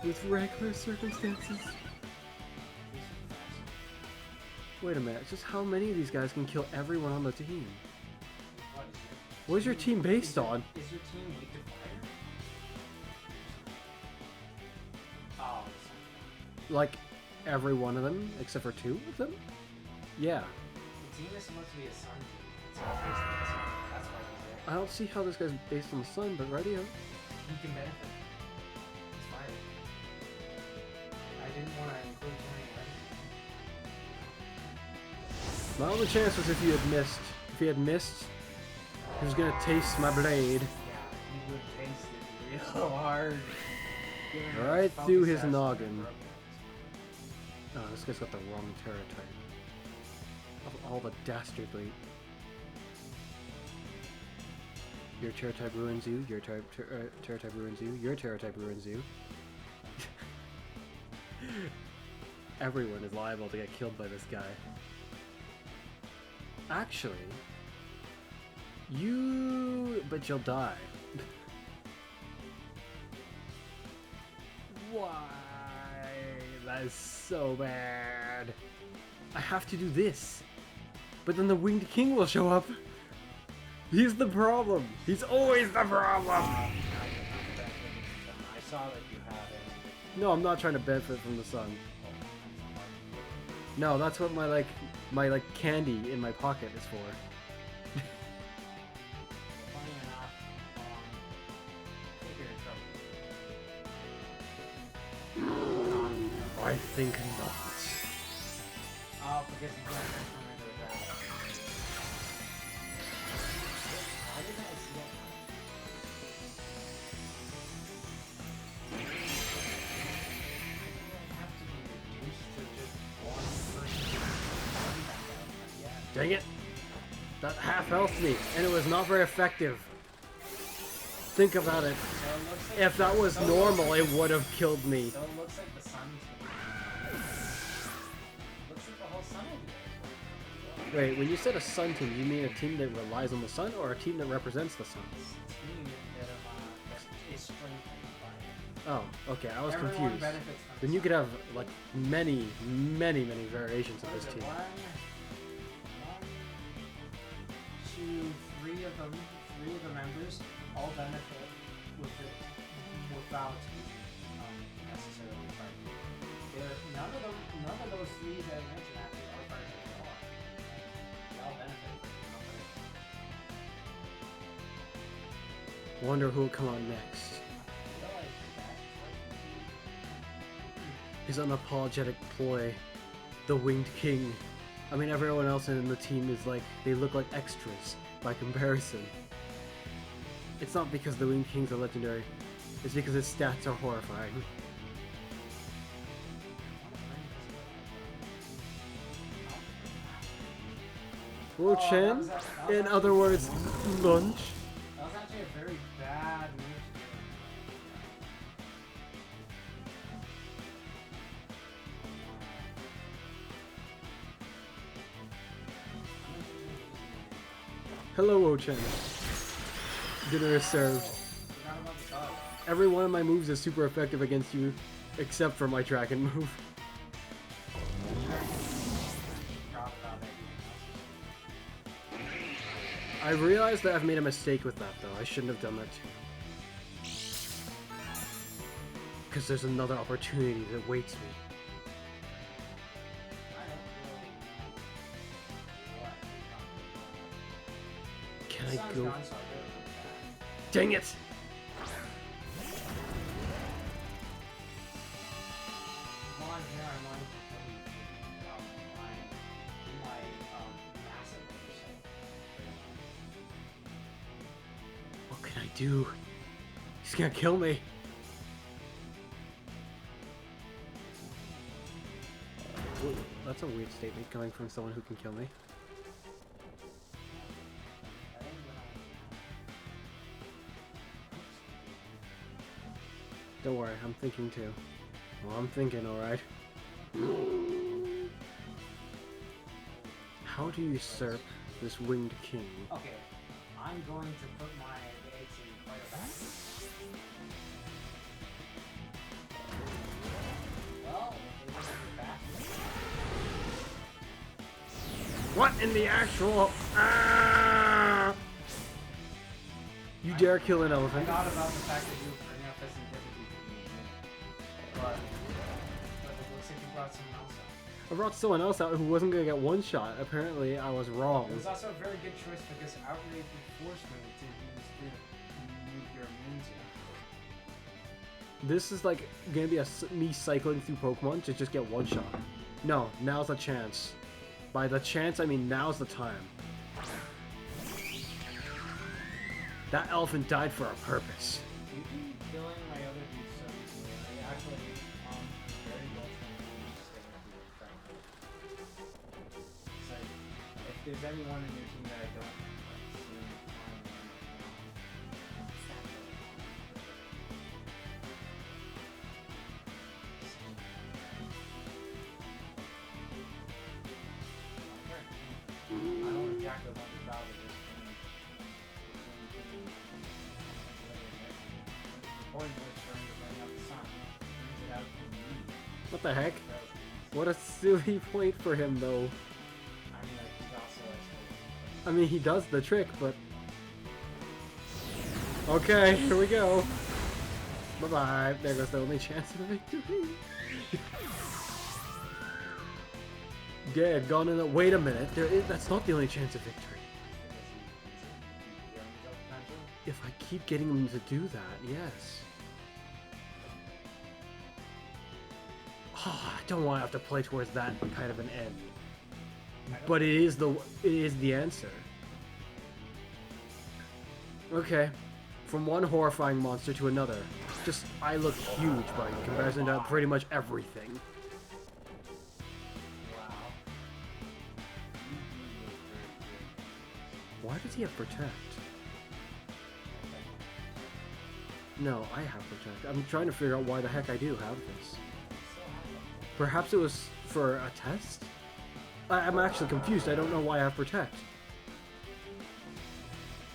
with regular circumstances. Wait a minute, just how many of these guys can kill everyone on the team? What is your team based on? Is your team weak to fire? Oh, like every one of them, except for 2 of them? Yeah. the team is supposed to be a sun team. It's all based on the sun. That's why he's there. I don't see how this guy's based on the sun, but radio. He can benefit. It's fine. I didn't want to include him anyway. My only chance was if you had missed. If he had missed, he was gonna taste my blade. Yeah, he would taste it real hard. Right through his noggin. Oh, this guy's got the wrong terror type. Of all the dastardly. Your Terror type ruins you. Your Terror type ruins you. Your Terror type ruins you. Everyone is liable to get killed by this guy. Actually, but you'll die. Why? That is so bad. I have to do this. But then the Winged King will show up. He's the problem. He's always the problem. I saw that you had it. No, I'm not trying to benefit from the sun. No, that's what my candy in my pocket is for. Funny enough, I think not. oh, because you can't transform into a dragon. Why did I see that? I have to be reduced to just one person. Dang it! That half health me, and it was not very effective. Think about it. So it looks like If that was normal, it would have killed me. So it looks like the sun team. Looks like the whole sun will be there. Wait, when you said a sun team, you mean a team that relies on the sun, or a team that represents the sun? Team that is strengthened by it. Oh, okay, I was Everyone confused. benefits from Then the you sun. could have like many variations of What this is it, team. one, two, three of the members all benefit without necessarily fighting. None of those three that I mentioned actually are fighters at all. They all benefit from it. Wonder who will come on next. I feel like that His unapologetic ploy, the Winged King. I mean, everyone else in the team is like, they look like extras by comparison. It's not because the Winged Kings are legendary, it's because his stats are horrifying. Wu Chen, in other words, lunch. that was actually a very bad move. Hello, Wu Chen. Dinner is served. Forgot about the dog. Every one of my moves is super effective against you, except for my dragon move. Forgot about everything else. I realized that I've made a mistake with that, though. I shouldn't have done that too. Because there's another opportunity that waits me. I don't really know what Can the I sun's go? gone, so I really look bad. Dang it! Come on here, I'm on my massive oversight. What can I do? He's gonna kill me. Whoa, that's a weird statement coming from someone who can kill me. Don't worry, I'm thinking too. Well, I'm thinking, alright. How do you usurp this Winged King? Okay, I'm going to put my eggs in quite a basket. Well, it was a basket. What in the actual... Ah! You dare kill an I elephant? thought about the fact that you would bring up this antipathy to me, but it looks like you brought someone else out. I brought someone else out who wasn't gonna get one shot. Apparently, I was wrong. It was also a very good choice because outrage would force me to use the move you're immune to. This is like gonna be me cycling through Pokemon to just get one shot. No, now's the chance. By the chance, I mean now's the time. That elephant died for a purpose. You can killing my other dudes so easily. I actually very well trained to stay with you, frankly. It's like if there's anyone in your team that I don't like seeing flying exactly what the valve is. The point was for him to bring out the sun. Brings it out from me. What the heck? What a silly point for him, though. I mean, like, he's also, I suppose. I mean, he does the trick, but... Okay, here we go. Bye-bye. There goes the only chance of a victory. Dead, gone in the... Wait a minute. That's not the only chance of victory. If I keep getting him to do that, yes. Oh, I don't want to have to play towards that kind of an end. But it is the answer. Okay. From one horrifying monster to another. Just, I look huge by comparison to pretty much everything. Wow. Why does he have Protect? No, I have Protect. I'm trying to figure out why the heck I do have this. Perhaps it was for a test? I'm actually confused. I don't know why I have Protect.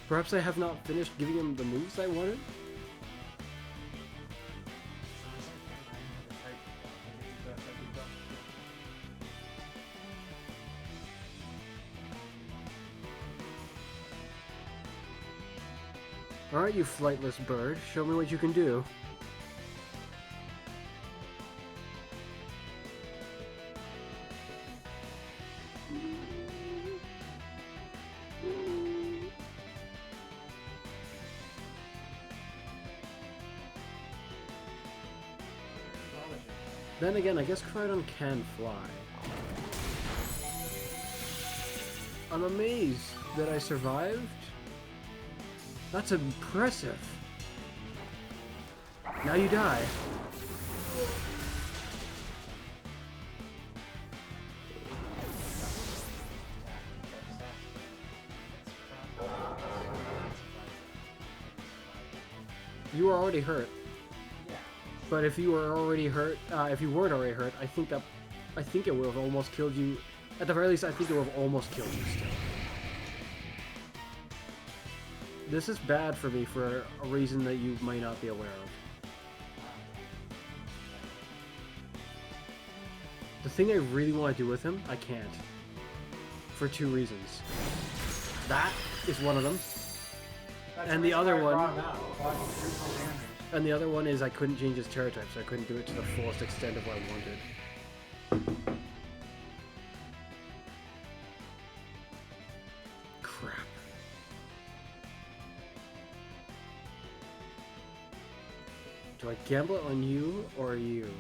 Perhaps I have not finished giving him the moves I wanted? Alright, you flightless bird. Show me what you can do. Then again, I guess Crydon can fly. I'm amazed that I survived. That's impressive. Now you die. You were already hurt. But if you were already hurt, if you weren't already hurt, I think it would have almost killed you. At the very least, I think it would have almost killed you still. This is bad for me for a reason that you might not be aware of. The thing I really want to do with him, I can't. For two reasons. That is one of them. And the other one... And the other one is I couldn't change his terror type, so I couldn't do it to the fullest extent of what I wanted. Crap. Do I gamble it on you or you?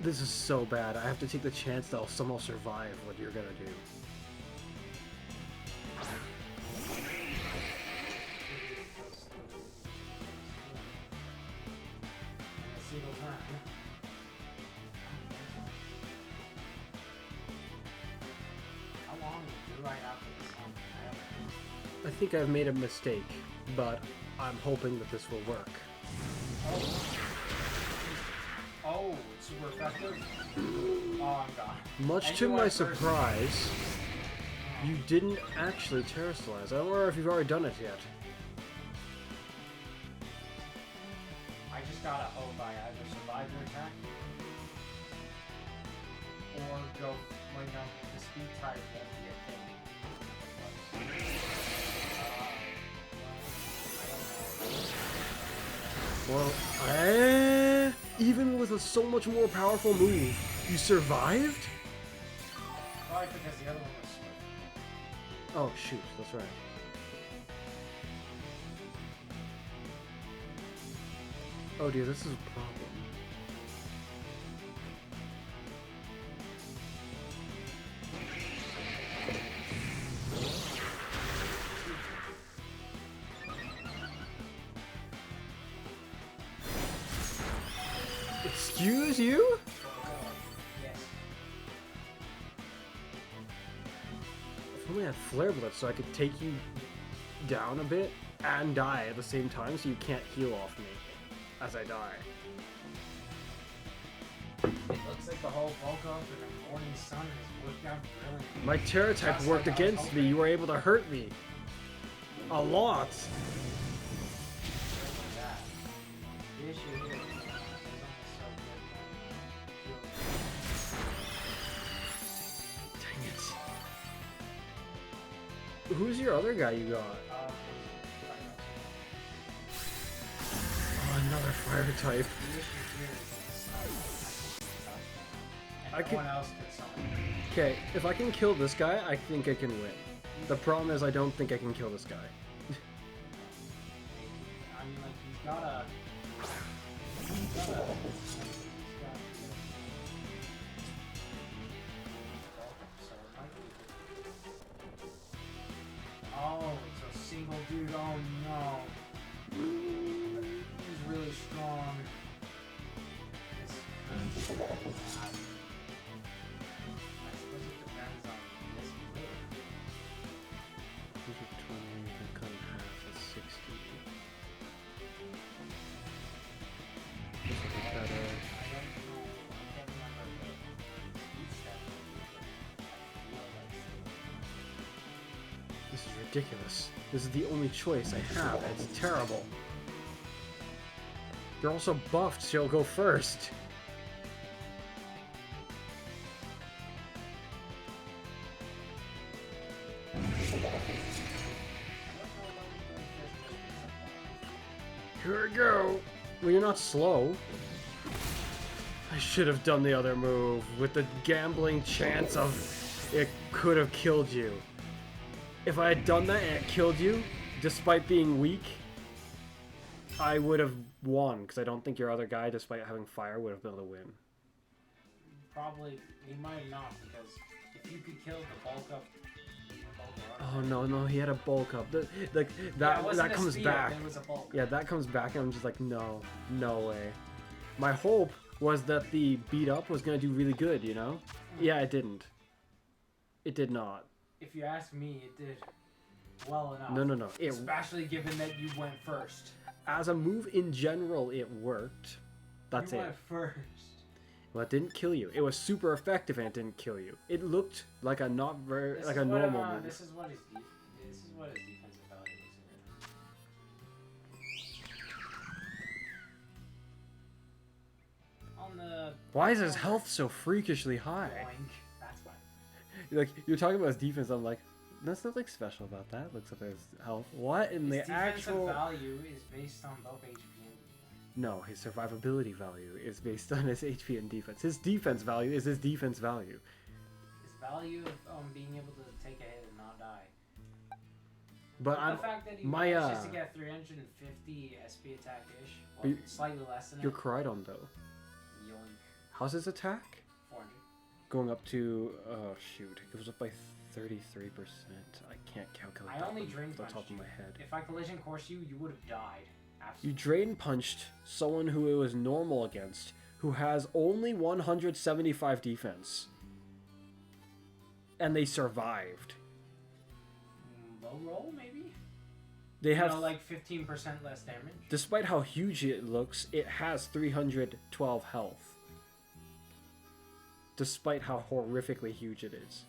This is so bad. I have to take the chance that I'll somehow survive what you're gonna do. I think I've made a mistake, but I'm hoping that this will work. Oh, it's super effective? Oh, I'm gone. Much to my surprise, you didn't actually terrestrialize. I don't know if you've already done it yet. I just gotta hope I either survive your attack or go, well, you know, the speed type won't be a thing. Well, even with a so much more powerful move, you survived? Probably because the other one was swift. Oh shoot, that's right. Oh dear, this is a problem. Excuse you? Yes. If only I had Flare Blitz so I could take you down a bit and die at the same time so you can't heal off me as I die. It looks Looks like the whole bulk up and the morning sun has worked out brilliantly. My Terra type Just worked like I was against me. hoping. You were able to hurt me. A lot. Just like that. The issue here is only so good. Dang it. Who's your other guy you got? Oh, another fire type. The issue here is I and could- no one else could summon. Okay, if I can kill this guy, I think I can win. The problem is I don't think I can kill this guy. I mean, like, he's got a. Oh, it's a single dude. Oh no. He's really strong. This could be bad. I suppose it depends on this move. I don't know. I can't remember the speed step. This is ridiculous. This is the only choice I have. It's terrible. You're also buffed, so you'll go first. Here we go. Well, you're not slow. I should have done the other move with the gambling chance of it could have killed you. If I had done that and it killed you, despite being weak, I would have won, because I don't think your other guy, despite having fire, would have been able to win. Probably, he might not, because if you could kill the bulk up. Oh no, he had a bulk up. Like Yeah, it that wasn't a comes spear, back. It was a bulk. Yeah, that comes back, and I'm just like, no way. My hope was that the beat up was gonna do really good, you know? Yeah, it didn't. It did not. If you ask me, it did well enough. No. Especially given that you went first. As a move in general, it worked. That's you it. went first. Well, it didn't kill you. It was super effective and it didn't kill you. It looked like a not very This like is a what, normal move. This is what his defensive value is. On the Why is his health so freakishly high? Boink. That's why. Like you're talking about his defense, I'm like, there's nothing special about that. Looks up at his health. What in His the defensive actual? value is based on both HP and defense. No, his survivability value is based on his HP and defense. His defense value is his defense value. His value of being able to take a hit and not die. But the fact that he manages to get 350 SP attack-ish, well, you- slightly less than your it. Chridon though. Yoink. How's his attack? 400. Going up to shoot, it was up by 33%. I can't calculate I that only off drain the top punched of you. my head. If I collision course you, you would have died. You Absolutely. drain punched someone who it was normal against, who has only 175 defense. And they survived. Low roll, maybe? They have, like 15% less damage. despite how huge it looks, it has 312 health. Despite how horrifically huge it is.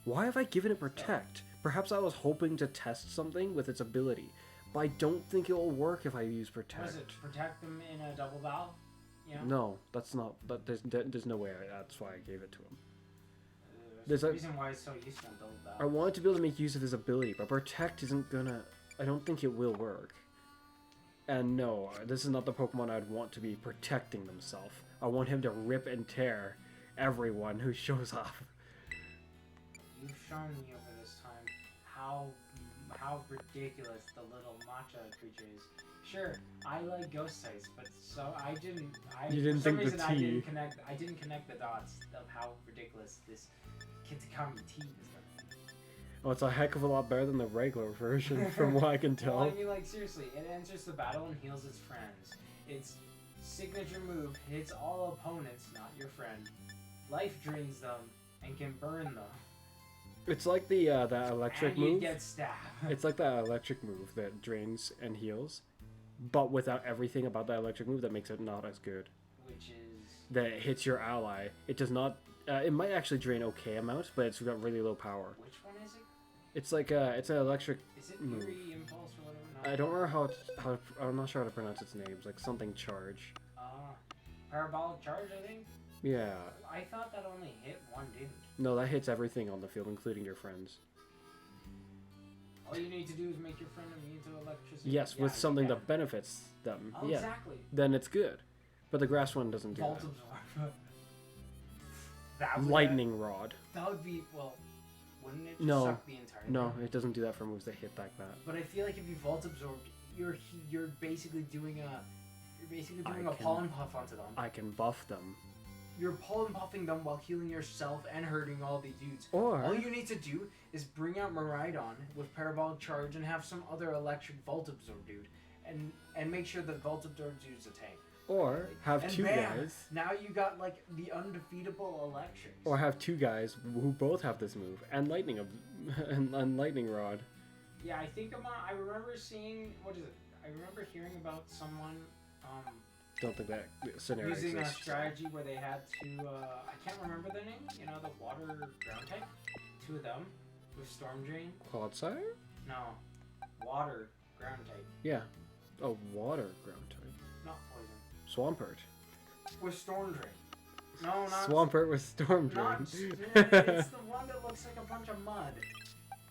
Why have I given it Protect? Perhaps I was hoping to test something with its ability, but I don't think it will work if I use Protect. What is it? To protect them in a double bow? You know? No, that's not. There's no way. That's why I gave it to him. There's There's a a- reason why it's so useful in double bow. I wanted to be able to make use of his ability, but Protect isn't gonna... I don't think it will work. And no, this is not the Pokemon I'd want to be protecting themselves. I want him to rip and tear everyone who shows up. You've shown me over this time how ridiculous the little matcha creature is. Sure, I like ghost types, but so I didn't. You didn't for some think the reason, I T- didn't connect the dots of how ridiculous this Kitakami T is gonna be. Oh, it's a heck of a lot better than the regular version, from what I can tell. Well, I mean, like seriously, it enters the battle and heals its friends. Its signature move hits all opponents, not your friend. Life drains them and can burn them. It's like the that electric and you move. get stabbed. It's like that electric move that drains and heals, but without everything about that electric move that makes it not as good. Which is... that hits your ally. It does not... it might actually drain okay amounts, but it's got really low power. Which one is it? It's like it's an electric Is it move. Fury Impulse or whatever? No. I don't remember how I'm not sure how to pronounce its names. Like something charge. Parabolic Charge, I think? Yeah. I thought that only hit one dude. No, that hits everything on the field, including your friends. All you need to do is make your friend immune to electricity. Yes, Yeah, with something you that benefits them. can. Yeah. Exactly. Then it's good. But the grass one doesn't do Volt that. Absorb. That would Lightning Rod. That would be, well, wouldn't it just No. suck the entire No, thing? it doesn't do that for moves that hit like that. But I feel like if you Volt Absorbed, you're basically doing a I pollen puff onto them. I can buff them. You're pollen puffing them while healing yourself and hurting all the dudes. Or All you need to do is bring out Miraidon with Parabolic Charge and have some other electric Volt Absorb dude. And make sure the Volt Absorb dude's a tank. Or have And two bam, guys. Now you got like the undefeatable electrics. Or have two guys who both have this move and and lightning rod. Yeah, I think I remember seeing, what is it? I remember hearing about someone Don't think that scenario using a exists. strategy where they had to, I can't remember their name, you know, the water ground type? Two of them with Storm Drain? Clodsire? No, water ground type, Yeah. Oh, water ground type. not poison. Swampert. With Storm Drain. No, not... Swampert with Storm Drain. Not, it's the one that looks like a bunch of mud.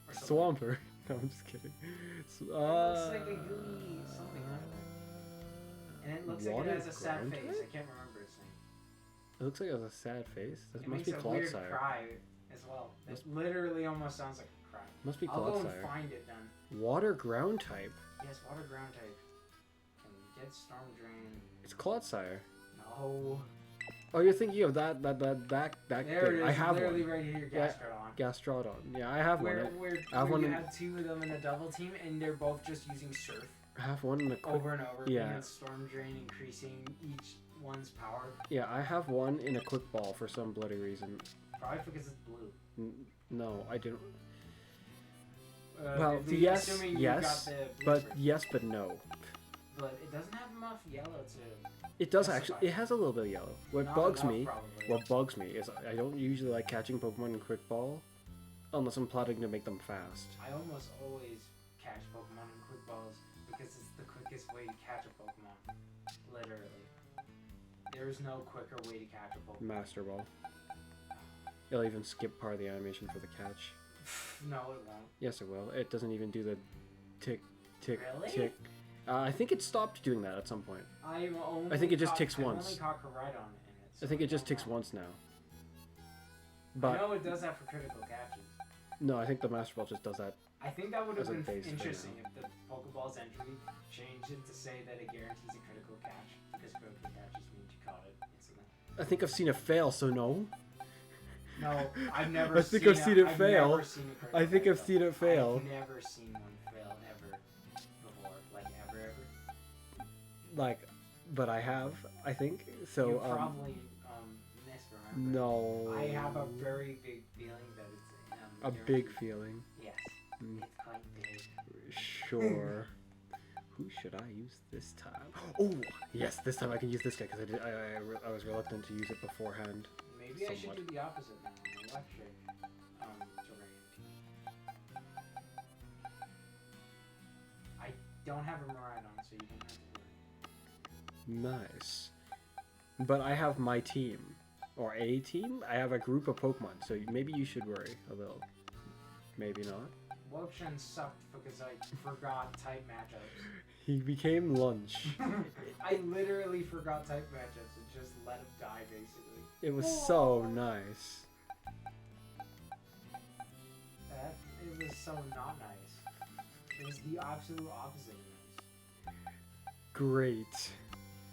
Or something. Swampert. No, I'm just kidding. It looks like a gooey something like that. And it looks like Water it has a sad ground face. type? I can't remember its name. It looks like it has a sad face. That It must makes be a weird Clodsire. cry as well. It literally almost sounds like a cry. Must be I'll go and Clodsire. find it then. Water ground type. Yes, water ground type. Can get Storm Drain. It's Clodsire. No. Oh, you're thinking of that There thing. it is. I have literally one. right here, Yeah. Gastrodon. Gastrodon. Yeah, I have one. Where I have one you in- have two of them in a double team and they're both just using Surf I have one in the quick. over and over. Yeah. And it's Storm Drain increasing each one's power. Yeah, I have one in a quick ball for some bloody reason. Probably because it's blue. No, I didn't. Well, if you- yes, assuming you yes, got the blue but version. yes, but no. But it doesn't have enough yellow to... It does That's actually. fine. It has a little bit of yellow. What Not bugs enough, me? probably. What bugs me is I don't usually like catching Pokemon in quick ball, unless I'm plotting to make them fast. I almost always catch Pokemon in quick balls because it's the quickest way to catch a Pokemon. Literally. There is no quicker way to catch a Pokemon. Master Ball. It'll even skip part of the animation for the catch. No, it won't. Yes, it will. It doesn't even do the tick, tick, Really? tick. I think it stopped doing that at some point. I've only I think it just caught- ticks I've once. only caught Koraidon in it. So I think it just don't ticks know. once now. I But know it does that for critical catches. no, I think the Master Ball just does that. I think that would have As a been base for interesting if the Pokeball's entry changed it to say that it guarantees a critical catch because critical catches means you caught it instantly. I think I've seen it fail, so no. No, I've never. I think I've seen it I've fail. never seen a critical I think catch, I've seen it fail. I've never seen one fail ever before, like ever. Like, but I have, I think. So, You probably misremember. no. I have a very big feeling that it's A big feeling. Yes, Mm. it's quite big. Sure. Who should I use this time? Oh, yes, this time I can use this guy because I was reluctant to use it beforehand. Maybe I should Somewhat. do the opposite now. An electric terrain. I don't have a Miraidon, so you don't have to worry. Nice. But I have my team. Or a team? I have a group of Pokemon, so maybe you should worry a little. Maybe not. Wokshan sucked because I forgot type matchups. He became lunch. I literally forgot type matchups and just let him die, basically. It was so nice. It was so not nice. It was the absolute opposite of nice. Great.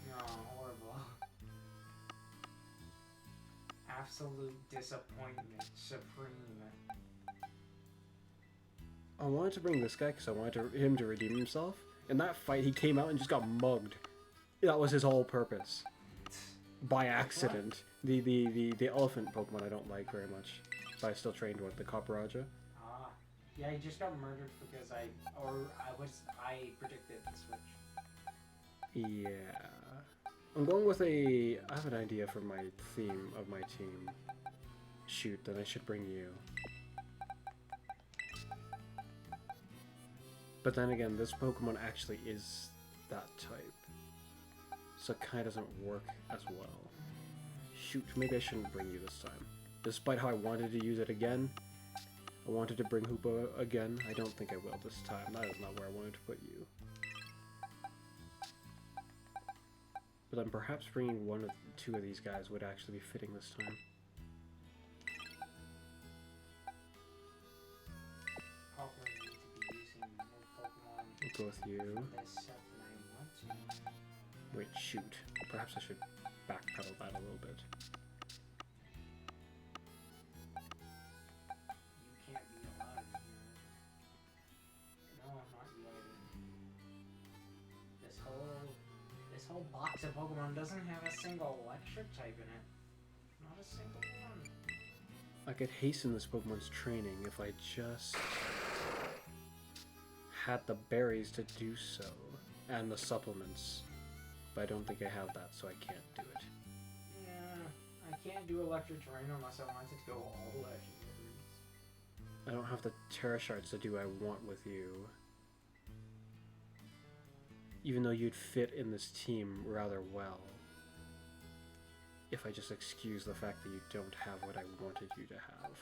No, horrible. Absolute disappointment, supreme. I wanted to bring this guy because I wanted him to redeem himself. In that fight, he came out and just got mugged. That was his whole purpose. By accident. The elephant Pokemon I don't like very much. But I still trained one, the Copperajah. Ah, yeah, he just got murdered because I predicted the switch. Yeah. I'm going with I have an idea for my theme of my team. Shoot, then I should bring you. But then again, this Pokemon actually is that type. So it kind of doesn't work as well. Shoot, maybe I shouldn't bring you this time. Despite how I wanted to use it again, I wanted to bring Hoopa again. I don't think I will this time. That is not where I wanted to put you. But then perhaps bringing one or two of these guys would actually be fitting this time. Probably need to be using more Pokemon I'll go with you. for this set than I want to. Wait, shoot. Perhaps I should backpedal that a little bit. You can't be allowed in here. No, I'm not allowed. This whole box of Pokemon doesn't have a single electric type in it. Not a single one. I could hasten this Pokemon's training if I just had the berries to do so, and the supplements. But I don't think I have that, so I can't do it. Yeah, I can't do electric terrain unless I want it to go all legendaries. I don't have the Terra Shards to do I want with you. Even though you'd fit in this team rather well. If I just excuse the fact that you don't have what I wanted you to have.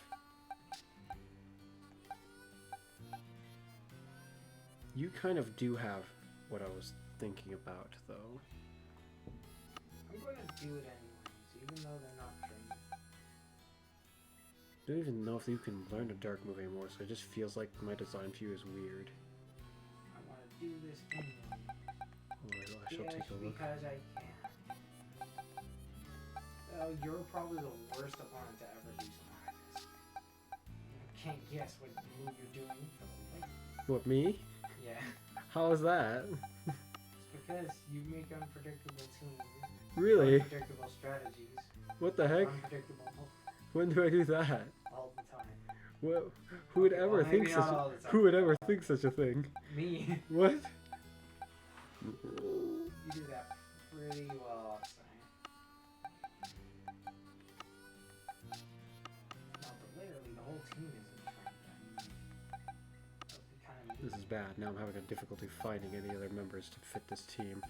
You kind of do have what I was thinking about, though. I'm going to do it anyways, even though they're not trained. I don't even know if you can learn a dark move anymore, so it just feels like my design for you is weird. I want to do this anyway. Alright, well, I shall take a look. Because I can. Oh, you're probably the worst opponent to ever do something like this. You can't guess what move you're doing for the life. What, me? Yeah. How is that? It's because you make unpredictable teams. Really? Unpredictable strategies. What the heck? Unpredictable When do I do that? all the time. Well, who would ever well, think maybe such not all the a, time. who would ever think such a thing? Me. What? You do that pretty well, Oustin. No, but literally the whole team isn't trained. This is bad. Now I'm having a difficulty finding any other members to fit this team.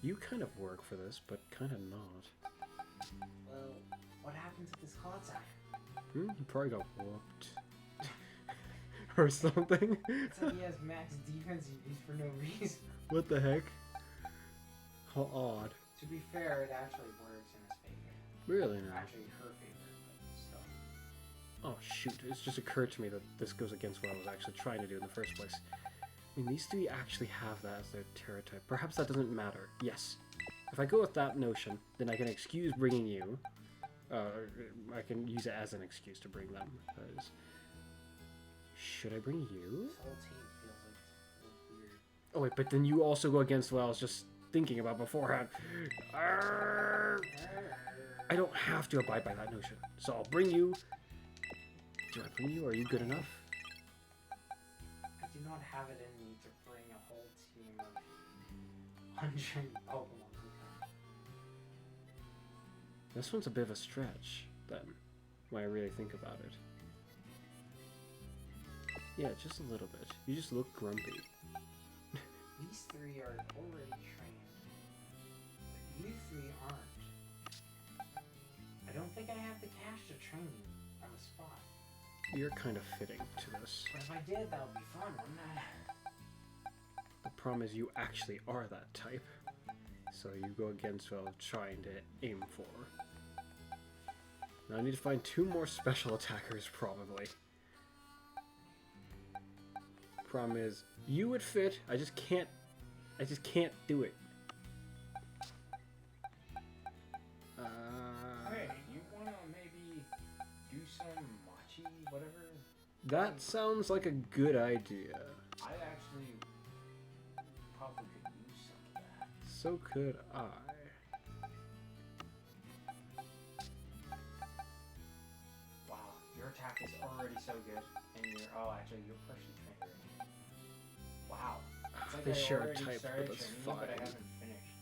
You kind of work for this, but kind of not. Well, what happened to this Kotsai? You probably got whooped. Or something. It's like he has max defense he used for no reason. What the heck? How odd. To be fair, it actually works in his favor. Really now? Actually, her favor, but still. Oh shoot, it's just occurred to me that this goes against what I was actually trying to do in the first place. I mean, these three actually have that as their Terra type. Perhaps that doesn't matter. Yes. If I go with that notion, then I can excuse bringing you. I can use it as an excuse to bring them. Because should I bring you? This whole team feels like it's a little weird. Oh wait, but then you also go against what I was just thinking about beforehand. Arrgh. I don't have to abide by that notion. So I'll bring you. Do I bring you? Are you good enough? I do not have it in me to bring a whole team of 100 Pokemon. This one's a bit of a stretch, then, when I really think about it. Yeah, just a little bit. You just look grumpy. These three are already trained, but you three aren't. I don't think I have the cash to train you on the spot. You're kind of fitting to this. But if I did, that would be fun, wouldn't it? The problem is you actually are that type. So you go against what I was trying to aim for. Now I need to find 2 more special attackers, probably. Problem is, you would fit, I just can't do it. Hey, you wanna maybe do some mochi, whatever? That sounds like a good idea. I actually probably could use some of that. So could I. Wow, your attack is already so good, and you're actually you're partially trained already. Wow. It's like They I share a already type, started but that's training you, but I fine. haven't finished.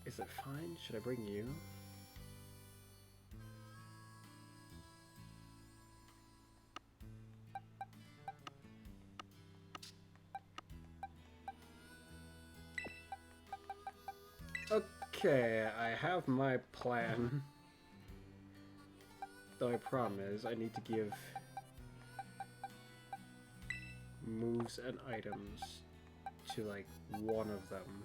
Is it fine? Should I bring you? Okay, I have my plan. The only problem is I need to give moves and items to like one of them.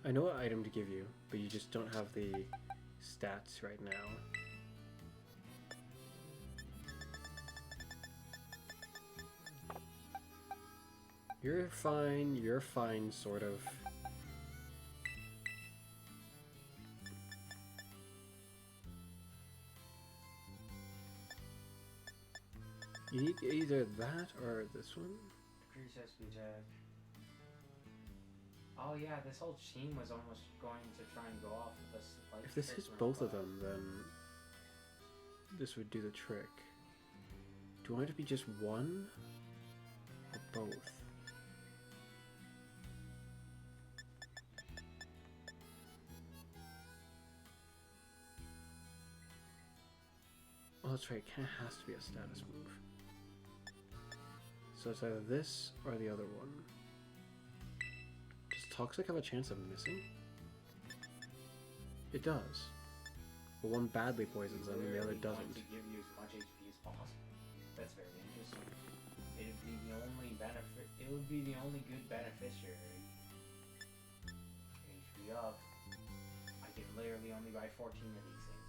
I know what item to give you, but you just don't have the stats right now. You're fine, sort of. You need either that or this one? Recess attack. Oh yeah, this whole team was almost going to try and go off with us. Like, If this hits both of them, then this would do the trick. Do I want it to be just one? Or both? Oh, that's right, it kind of has to be a status move. So it's either this or the other one. Does Toxic have a chance of missing? It does. But one badly poisons them and the other doesn't. To give you as much HP as possible. That's very interesting. It would be the only benefit. It would be the only good beneficiary. HP up. I can literally only buy 14 of these things.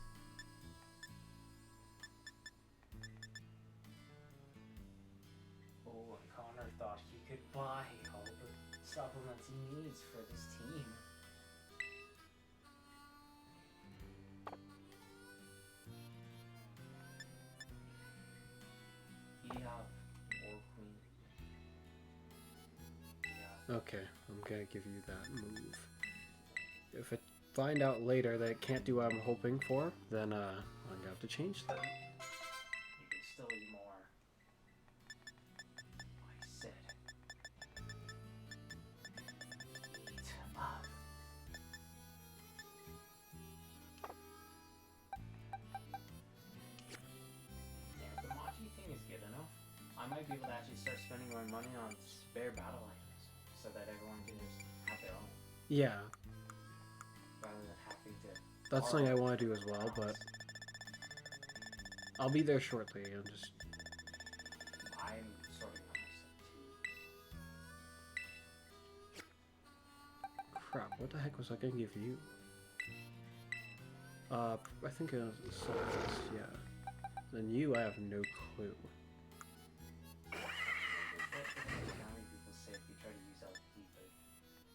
Oh, and Connor thought he could buy all the supplements he needs for this team. Yeah, War Queen. Yeah. Okay, I'm gonna give you that move. If I find out later that it can't do what I'm hoping for, then I'm gonna have to change that. You can still eat more. I said. Eat up. Damn, the Machi thing is good enough. I might be able to actually start spending my money on spare battle items so that everyone can just have their own. Yeah, Rather than having to. that's something I want to do as well, but I'll be there shortly. I'm just... I'm sorting out my stuff too. Crap, what the heck was I gonna give you? I think it was Solstice, yeah. Then you, I have no clue. How many people say if you try to use LP, but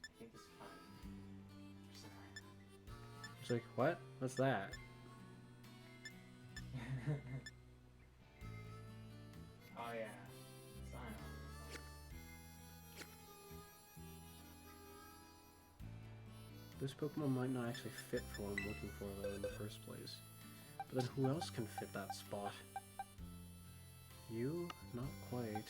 I think it's fine. Or something like that. It's like, what? What's that? Oh yeah. Sign on. This Pokemon might not actually fit for what I'm looking for though in the first place. But then who else can fit that spot? You? Not quite.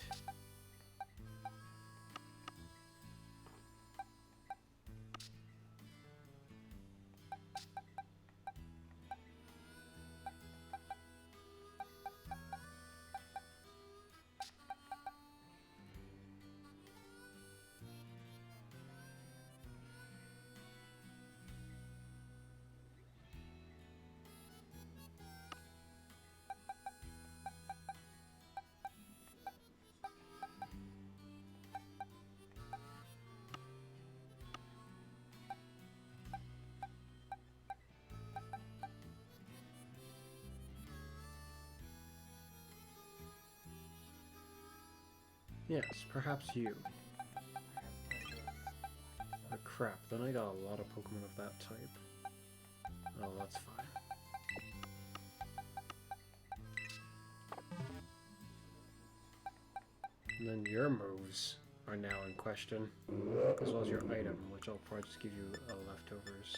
Yes, perhaps you. Oh crap, then I got a lot of Pokemon of that type. Oh, that's fine. And then your moves are now in question, as well as your item, which I'll probably just give you leftovers.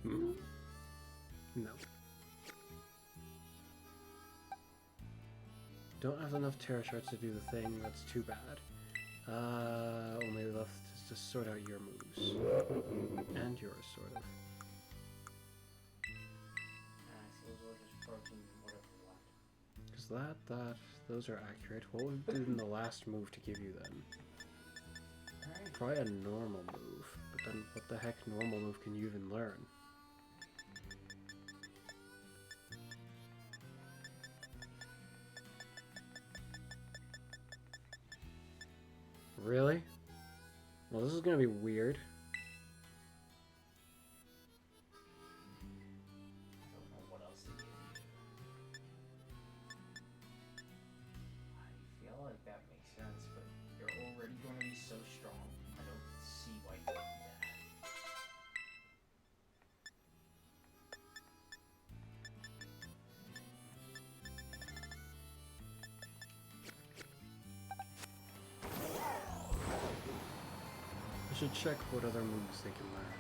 Hmm. No. Don't have enough terror shards to do the thing. That's too bad. Only left is to sort out your moves. And yours, sort of. So we'll just broken whatever left. Because those are accurate. What would we do in the last move to give you then? Alright. Probably a normal move. But then what the heck normal move can you even learn? Really? Well, this is gonna be weird. I don't know what else to give you. I feel like that makes sense, but you're already going to be so strong. I don't see why you would do that. I should check what other moves they can learn.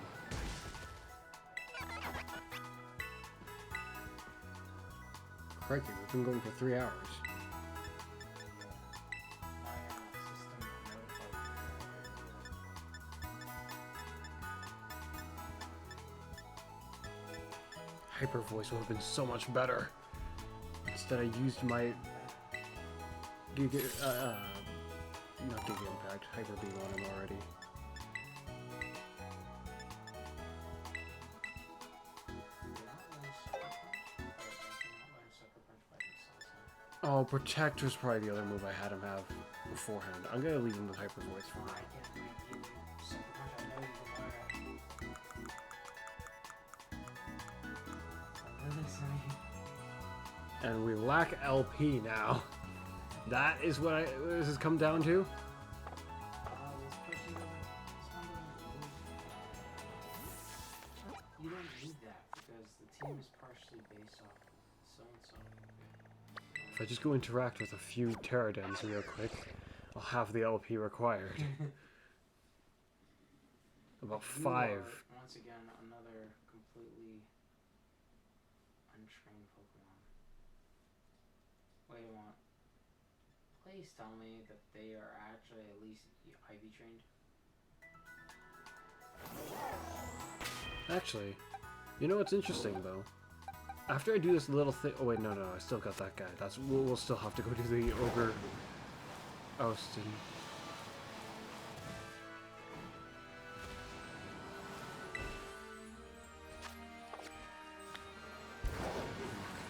Crikey, we've been going for 3 hours. My system notified Hyper voice would have been so much better. Instead I used my Giga, not Giga Impact, Hyper Beam on him already. Oh, Protect was probably the other move I had him have beforehand. I'm gonna leave him with Hyper Voice for now. And we lack LP now. That is what this has come down to? You don't need that because the team is partially based off of so-and-so. If I just go interact with a few Pterodons real quick, I'll have the LP required. About 5. Once again, another completely untrained Pokemon. Wait a minute. Please tell me that they are actually at least Ivy trained. Actually, you know what's interesting though? After I do this little thing, oh wait, no, I still got that guy. We'll still have to go do the Ogre Oustin.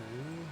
Okay.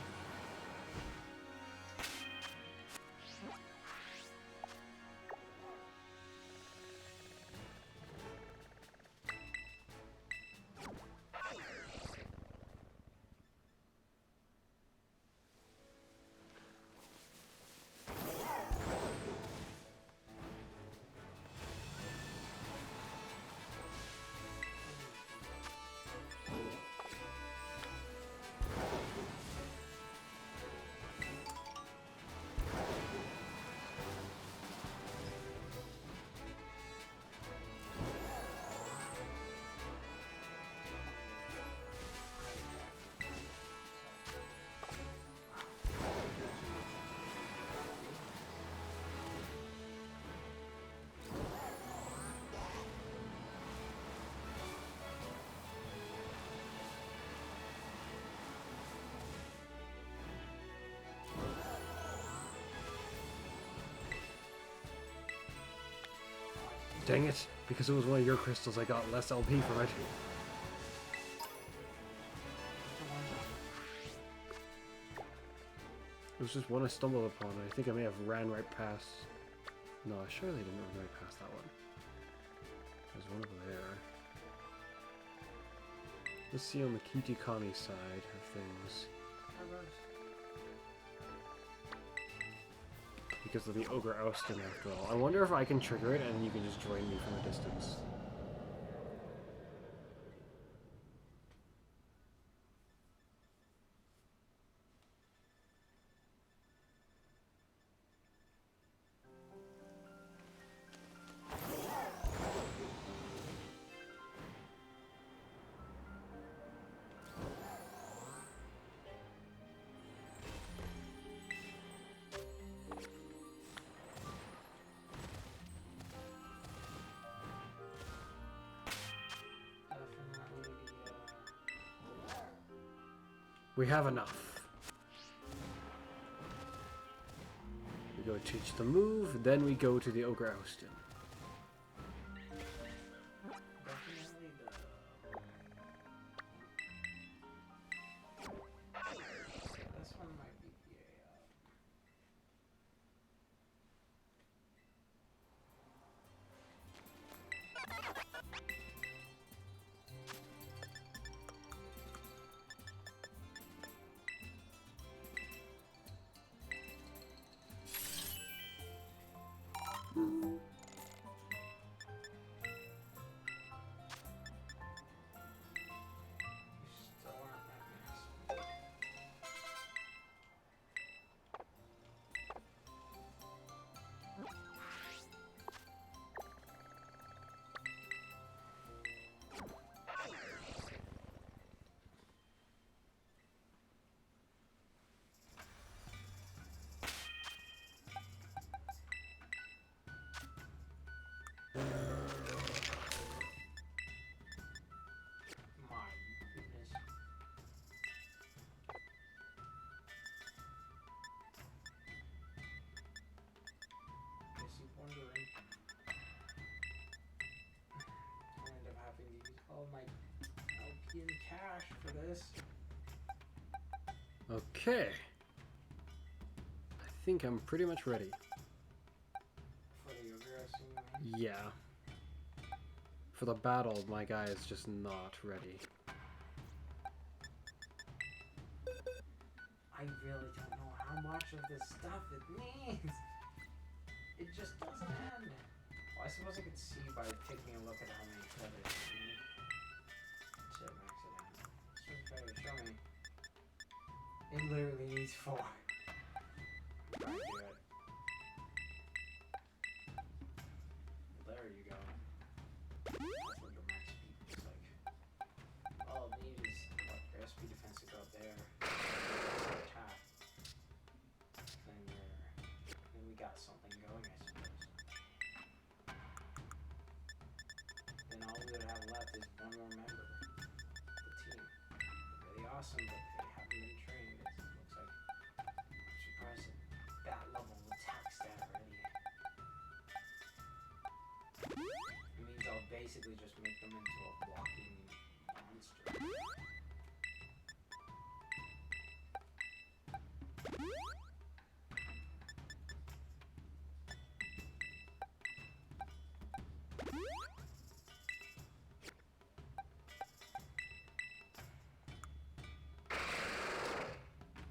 Dang it, because it was one of your crystals, I got less LP from it. It was just one I stumbled upon. I think I may have ran right past. No, I surely didn't run right past that one. There's one over there. Let's see on the Kitikami side of things. Because of the Ogre Oustin after all. I wonder if I can trigger it and then you can just join me from a distance. We have enough. We go teach the move, then we go to the Ogre Oustin. Definitely this one might be still aren't that nice. My goodness. Guess you're wondering. I'll end up having to use all my LP in cash for this. Okay. I think I'm pretty much ready. For the Ogre Oustin, Yeah. For the battle, my guy is just not ready. I really don't know how much of this stuff it needs. It just doesn't end. Well, I suppose I could see by taking a look at how many credits you need to max it out. This one's better. Show me. It literally needs 4. I'm trying to do it. There you go. That's what your max speed looks like. All it needs is what airspeed defense to go up there. Attack. Then we got something going, I suppose. Then all we would have left is one more member of the team. They're really awesome, but they haven't been trained. It looks like. I'm surprised at that level of attack stat already. It means I'll basically just make them into a walking monster.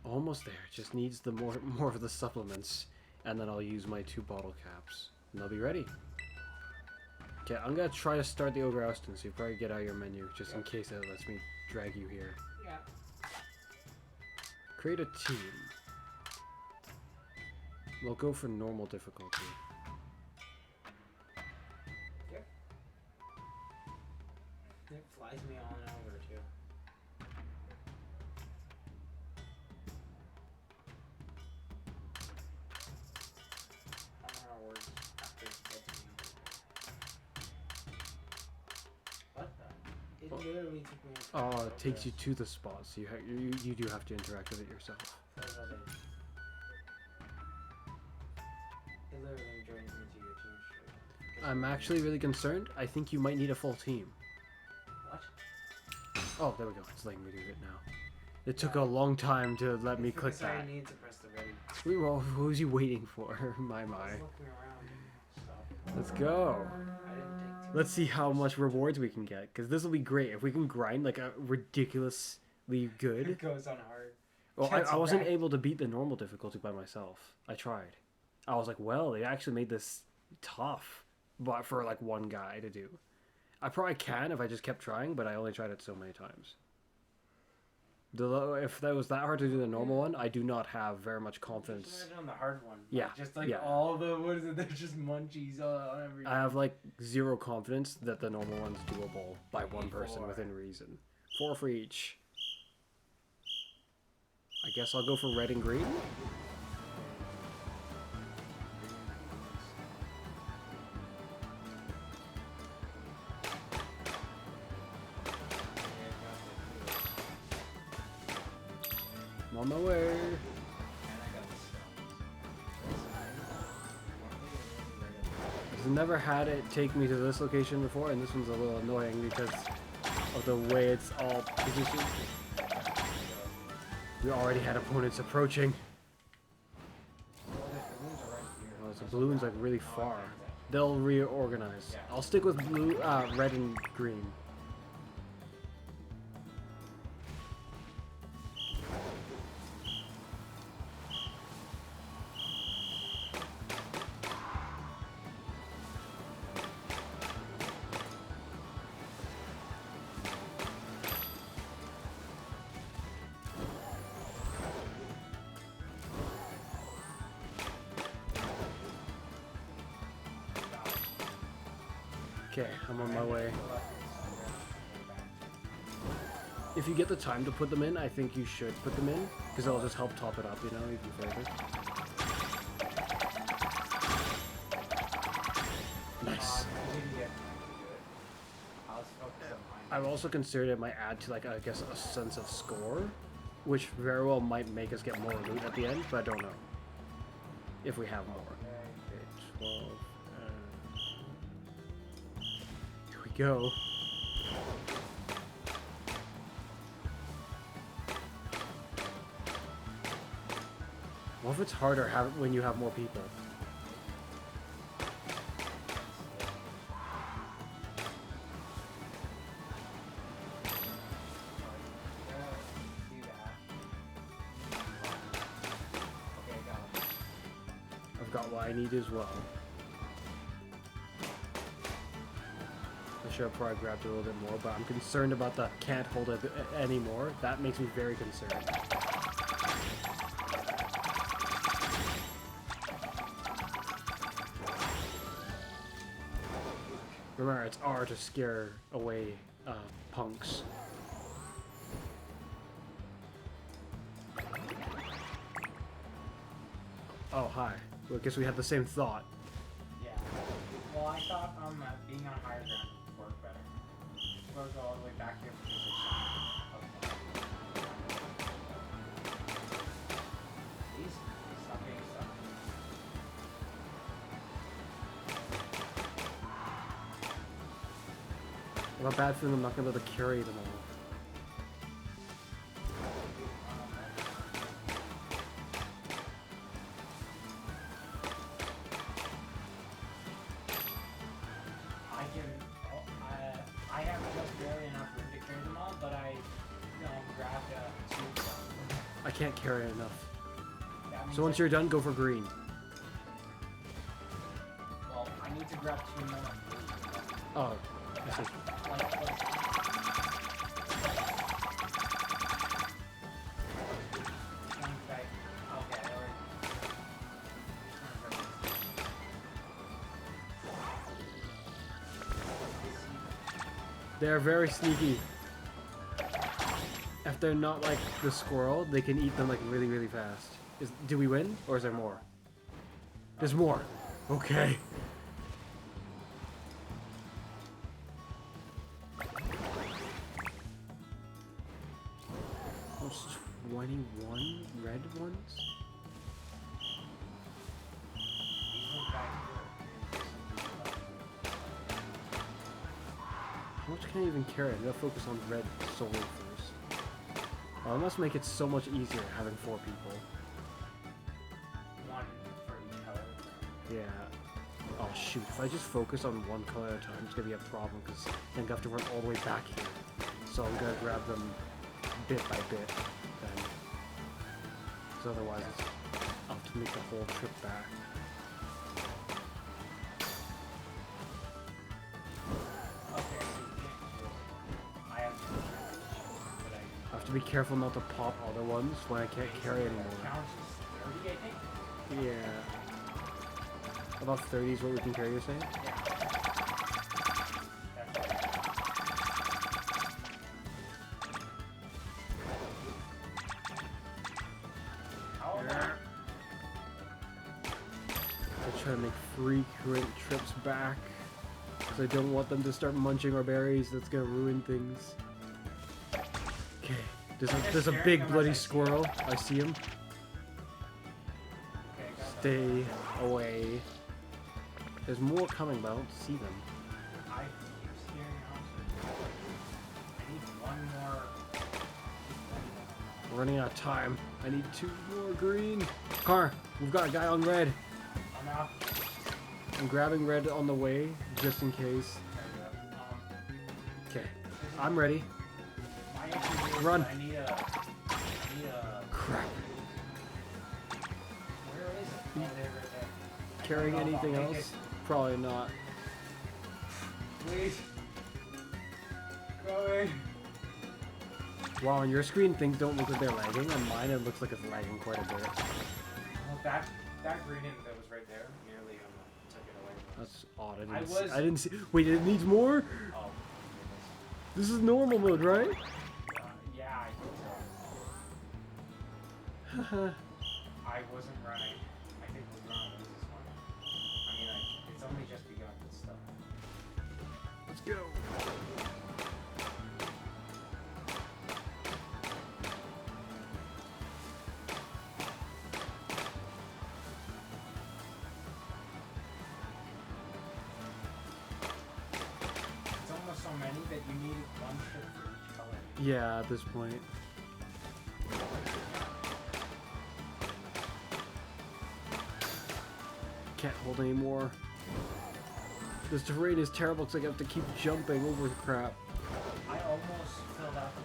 Almost there. Just needs the more of the supplements, and then I'll use my 2 bottle caps, and I'll be ready. Okay, I'm gonna try to start the Ogre Oustin, so you probably get out of your menu, just in case it lets me drag you here. Yeah. Create a team. We'll go for normal difficulty. Yep. It flies me on over too. I don't know how it works after it gets me over. What the? It literally took me. Oh, it takes you to the spot, so you do have to interact with it yourself. It literally joins me to your team straight. I'm actually really concerned. I think you might need a full team. What? Oh, there we go. It's letting me do it now. It took a long time to let me click that. I need to press the ready. Well, who was you waiting for? My. I was looking around. Stop. Let's go. I didn't take too Let's see how much rewards we can get, because this will be great. If we can grind like a ridiculously good. It goes on hard. Well, Gets I wasn't back. able to beat the normal difficulty by myself. I tried. I was like, well, they actually made this tough, but for like one guy to do. I probably can if I just kept trying, but I only tried it so many times. If that was that hard to do the normal one, I do not have very much confidence. Just on the hard one. Yeah, Like, just like yeah. all the what is it? They're just munchies on every. I have like 0 confidence that the normal one's doable by one person 4. within reason. 4 for each. I guess I'll go for red and green. I've never had it take me to this location before, and this one's a little annoying because of the way it's all positioned. We already had opponents approaching. Oh, the balloon's like really far. They'll reorganize. I'll stick with blue, red and green. Okay, I'm on my way. If you get the time to put them in, I think you should put them in, because it'll just help top it up, you know, even further. Nice. I've also considered it might add to, like, I guess, a sense of score, which very well might make us get more loot at the end, but I don't know. If we have more. Okay, 12. Here we go. What if it's harder when you have more people? I've got what I need as well. I should have probably grabbed a little bit more, but I'm concerned about the can't hold it anymore. That makes me very concerned. Remember, it's R to scare away punks. Oh, hi. Well, I guess we had the same thought. Yeah. Well, I thought being on higher ground would work better. We'll go all the way back here for position. Okay. Please, stop getting stuck. I have a bad feeling I'm not going to be able to carry them all. I have just barely enough room to carry them all, but I grabbed two. I can't carry enough. That So once you're done, go for green. Well, I need to grab two more. Oh, this is... They're very sneaky. If they're not like the squirrel, they can eat them like really, really fast. Do we win? Or is there more? There's more. Okay. There's 21 red ones? How much can I even carry? I'm gonna focus on red solo first. Oh, it must make it so much easier having 4 people. One for each color. Yeah. Oh shoot, if I just focus on one color at a time, it's gonna be a problem because then I have to run all the way back here. So I'm gonna grab them bit by bit then. Because otherwise I'll have to make the whole trip back. I have to be careful not to pop other ones when I can't carry anymore. Yeah. About 30 is what we can carry, you're saying? I try to make frequent trips back. Because I don't want them to start munching our berries. That's gonna ruin things. Okay, there's a big bloody squirrel. I see him. Stay away. There's more coming, but I don't see them. I keep hearing monsters. I need one more. We're running out of time. I need 2 more green. Car, we've got a guy on red. I'm out. I'm grabbing red on the way, just in case. Okay, I'm ready. My issue is Run. I need a. Crap. Where is it? Oh, there, right there. Carrying I don't know if anything I'll make else? Probably not. Please. Going. Wow, on your screen things don't look like they're lagging. On mine it looks like it's lagging quite a bit. Well, that green that was right there nearly took it away. That's odd. I I didn't see. Wait, it needs more? Oh, This is normal mode, right? goodness. Yeah, I think so. Haha. I wasn't running. I think we're gonna lose this one. I mean, it's only just begun with stuff. Let's go. It's almost so many that you need one ship for each color. Yeah, at this point. Can't hold anymore. This terrain is terrible because I have to keep jumping over crap. I almost filled out the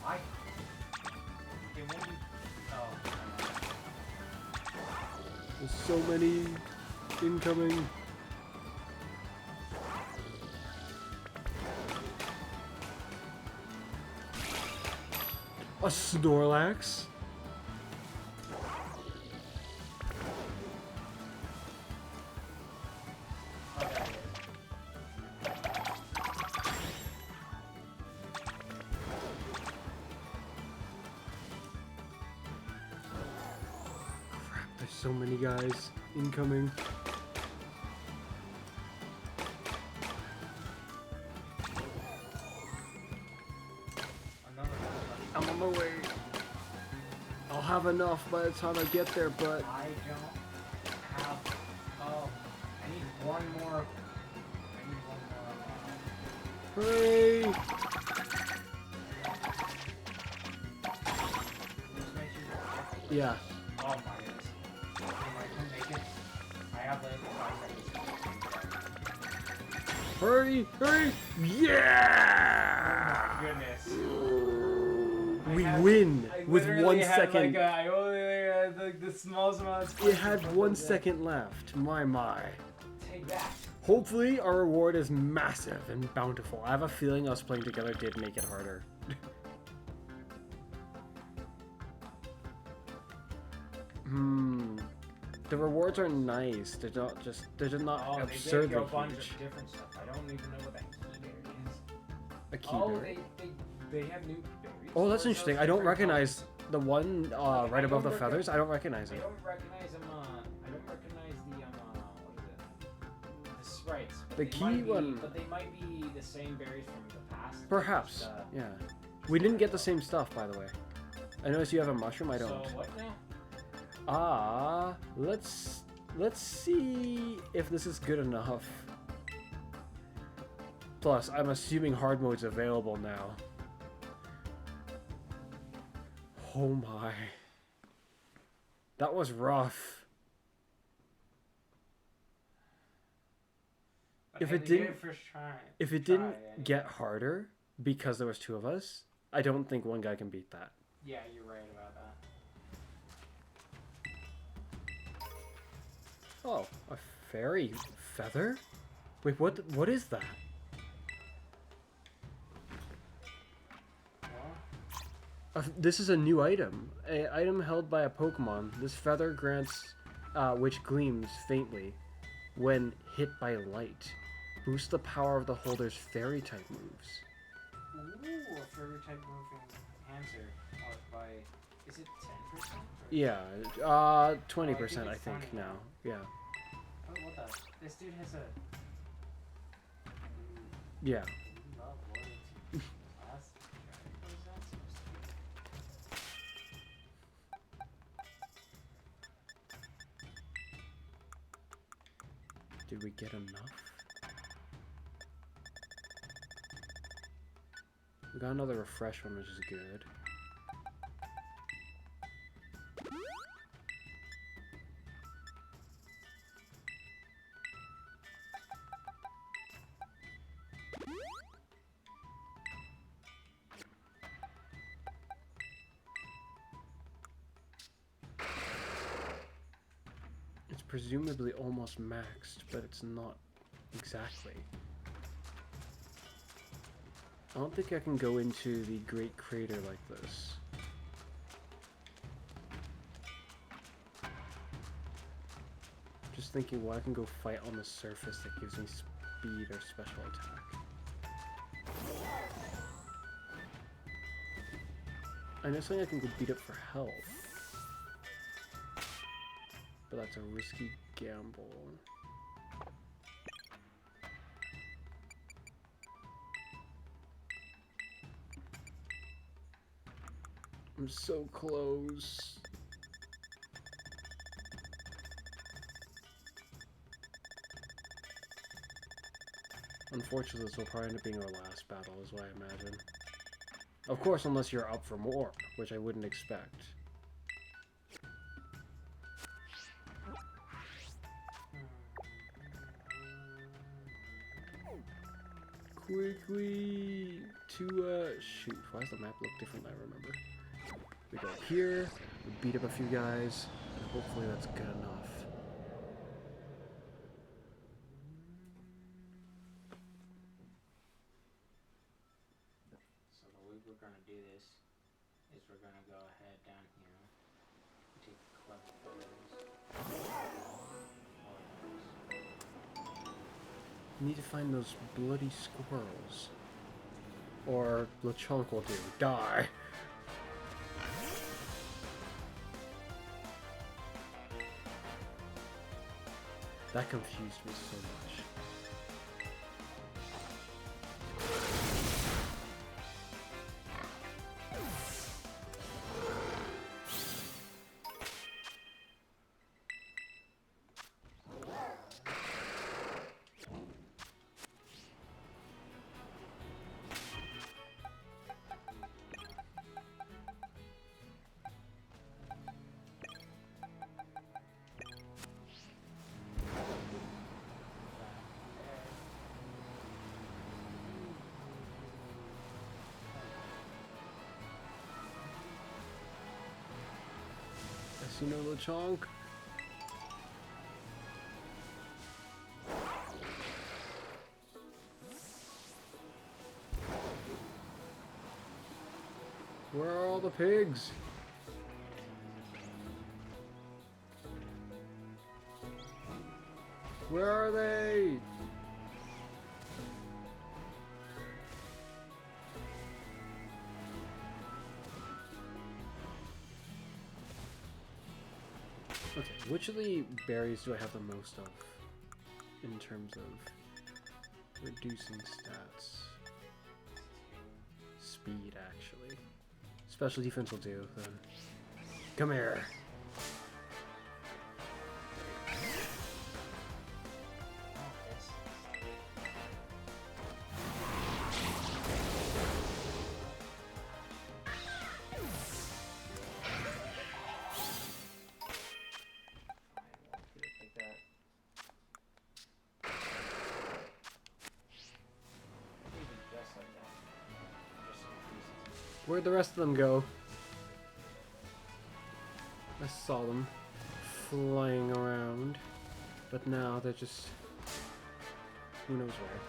Why? It won't be. Oh. There's so many incoming. A Snorlax? Oh, there it is. Crap, there's so many guys incoming. Another one. I'm on my way. I'll have enough by the time I get there, but I don't have. Oh, I need one more. I need one more. hurry! Just make sure you Yeah. Oh my goodness. I couldn't make it. I have like 5 seconds. Hurry! Hurry! Yeah! Goodness. We win I with literally 1 had, second. Like, I only had like the smallest amount of It had 1 second left. My. Take that. Hopefully our reward is massive and bountiful. I have a feeling us playing together did make it harder. The rewards are nice. They're not they're just not Oh, they absurdly gave you a bunch huge. of different stuff. I don't even know what that key berry is. A key Oh, berry. they have new berries. Oh, that's for interesting. those I don't different recognize the one right above the don't feathers. I don't recognize I it. don't recognize them. I don't recognize the what is it? The sprites. But The they key might be, one- But they might be the same berries from the past. Perhaps. Just, Yeah. We didn't get the same stuff, by the way. I noticed you have a mushroom. I don't. So what now? Let's see if this is good enough. Plus, I'm assuming hard mode's available now. Oh my. That was rough. If Okay, it they did didn't- first try. If it try didn't anyway. get harder because there was 2 of us, I don't think one guy can beat that. Yeah, you're right about that. Oh, a fairy feather? Wait, what is that? Well, This is a new item. An item held by a Pokemon. This feather grants, which gleams faintly when hit by light. Boosts the power of the holder's fairy type moves. ooh, a fairy type moving answer by. Is it 10%? Yeah, 20%, I it's think 20 now. Yeah, Oh, what the? This dude has a. yeah. Love loyalty. That's what is that supposed to be? Did we get enough? We got another refresh one, which is good. It's presumably almost maxed, but it's not exactly. I don't think I can go into the Great Crater like this. Just thinking, well, I can go fight on the surface that gives me speed or special attack. I know something I can go beat up for health, but that's a risky gamble. I'm so close. Unfortunately, this will probably end up being our last battle, is what I imagine. Of course, unless you're up for more, which I wouldn't expect. Quickly to, shoot, why does the map look different than I remember? We go here, we beat up a few guys, and hopefully that's good enough. So the way we're gonna do this is we're gonna go ahead down here, take clever photos. We need to find those bloody squirrels. Or LeChonk will do. Die! That confused me so much. I see no LeChonk. Where are all the pigs? Where are they? Okay, which of the berries do I have the most of in terms of reducing stats? Speed, actually. Special defense will do, then. Come here. Where'd the rest of them go? I saw them flying around, but now they're just who knows where.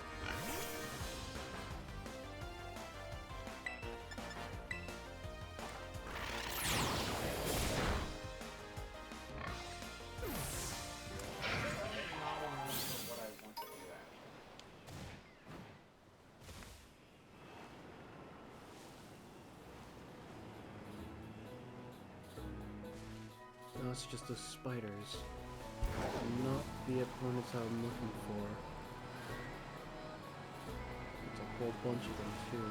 No, it's just the spiders. Not the opponents I'm looking for. It's a whole bunch of them too.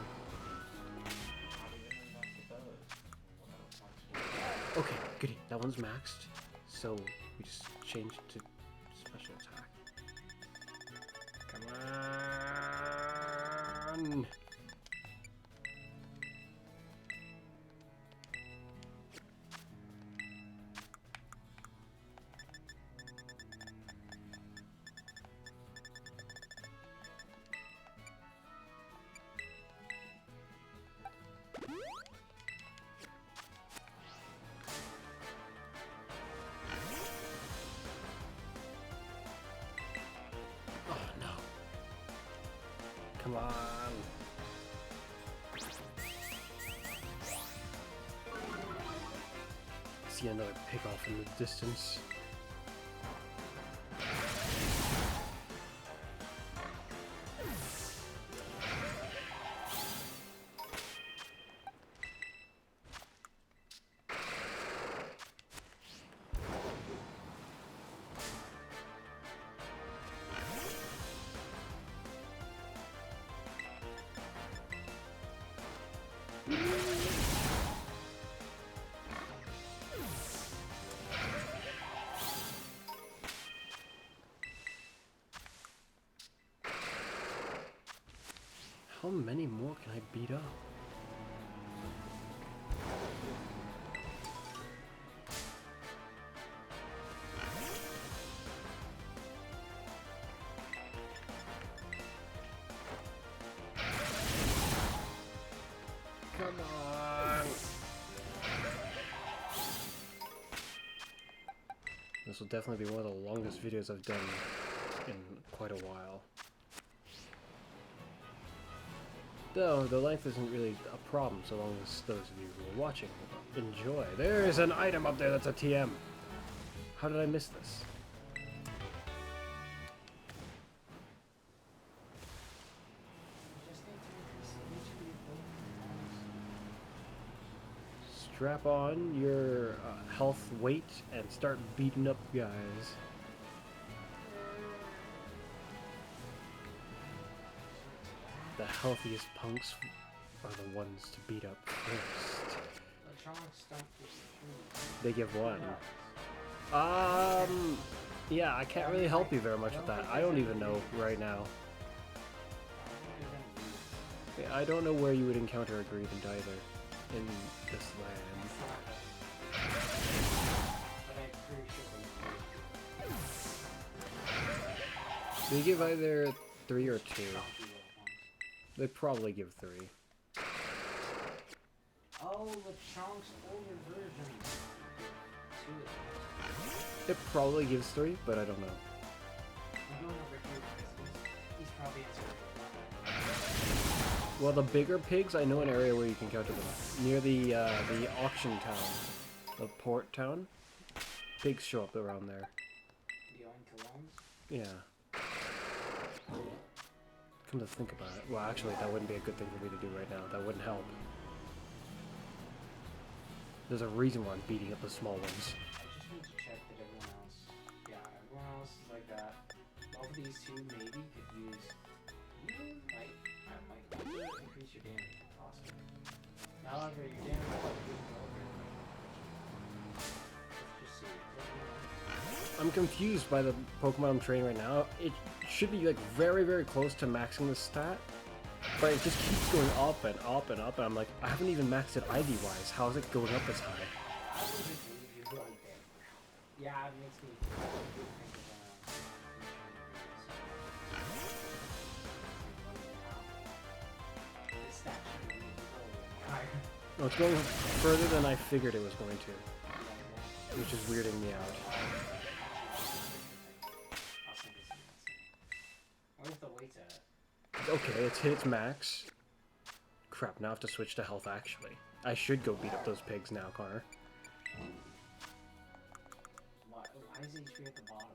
Okay, goody. That one's maxed, so we just change it to special attack. Come on! Come on. See another pig off in the distance. How many more can I beat up? Come on! This will definitely be one of the longest videos I've done in quite a while. Though, the length isn't really a problem so long as those of you who are watching enjoy. There is an item up there that's a TM! How did I miss this? Strap on your health weight and start beating up guys. The healthiest punks are the ones to beat up first. They give one. Yeah, I can't really help you very much with that. I don't even know right now. Yeah, I don't know where you would encounter a grievant either in this land. They give either 3 or 2. They probably give 3. Oh, LeChonk's older version. It probably gives 3, but I don't know. I'm going over here because he's probably answering. Well, the bigger pigs, I know an area where you can counter them. Near the auction town, the port town. Pigs show up around there. Yeah. Come to think about it. Well, actually, that wouldn't be a good thing for me to do right now. That wouldn't help. There's a reason why I'm beating up the small ones. I just need to check that everyone else... Yeah, everyone else is like that. Both of these two maybe could use... I might increase your damage. Awesome. However, your damage is over. Let's just see. I'm confused by the Pokemon I'm training right now. It should be like very, very close to maxing the stat, but it just keeps going up and up and up, and I'm like, I haven't even maxed it ID-wise. How is it going up as high? I would just leave you right there. Yeah, it makes me think of this stat should be higher. No, it's going further than I figured it was going to, which is weirding me out. Where's the weight at? Okay, it's hit its max. Crap, now I have to switch to health actually. I should go beat up those pigs now, Connor. Why is HP at the bottom?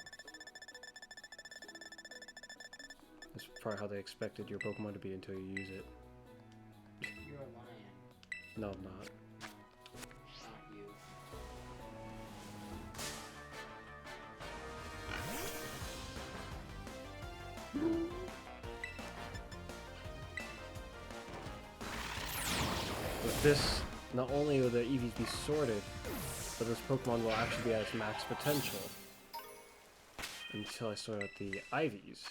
That's probably how they expected your Pokemon to be until you use it. You're a lion. No, I'm not. No, not you. this, not only will the EVs be sorted, but this Pokemon will actually be at its max potential. Until I sort out the IVs.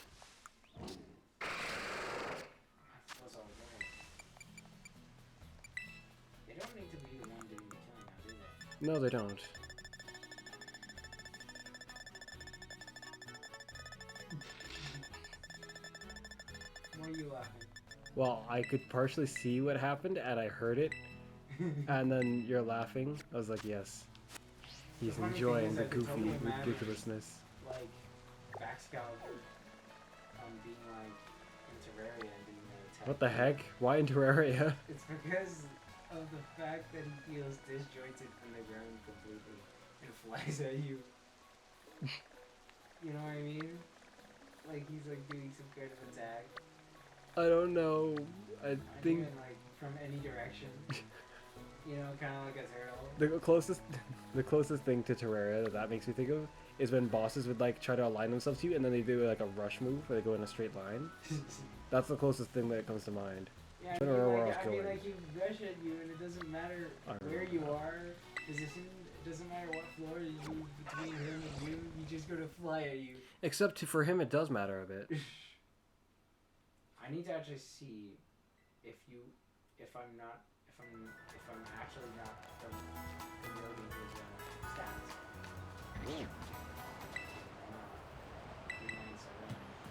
What's all there? They don't need to be the one doing the killing now, do they? No, they don't. Why are you laughing? Well, I could partially see what happened, and I heard it, and then you're laughing. I was like, yes. He's The funny thing enjoying is the I could goofy totally imagine, ridiculousness. Like, Backscalp being like in Terraria and being attacked. What the heck? Why in Terraria? It's because of the fact that he feels disjointed from the ground completely and flies at you. You know what I mean? Like he's like doing some kind of attack. I don't know. I think Even like from any direction. You know, kind of like a turtle. the closest thing to Terraria that makes me think of is when bosses would like try to align themselves to you, and then they do like a rush move where they go in a straight line. That's the closest thing that comes to mind. Yeah, I don't know where I was I mean, going. like you rush at you, and it doesn't matter where you are, position. It doesn't matter what floor you between him and you. He's just gonna fly at you. Except for him, it does matter a bit. I need to actually see if I'm actually not promoting his stats.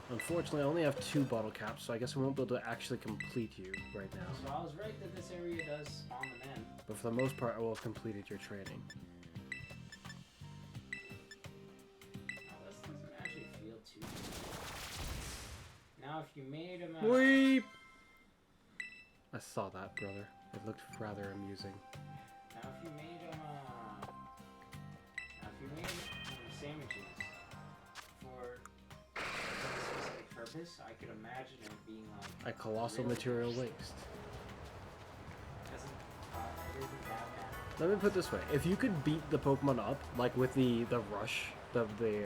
Unfortunately, I only have 2 bottle caps, so I guess I won't be able to actually complete you right now. So I was right that this area does spawn the men. But for the most part, I will have completed your training. Oh, this doesn't actually feel too good. Now, if you made him a... Weep! I saw that, brother. It looked rather amusing. Now, if you made him sandwiches for some specific purpose, I could imagine it being like... A colossal really material waste. It isn't that bad. Let me put it this way: if you could beat the Pokemon up, like with the rush, the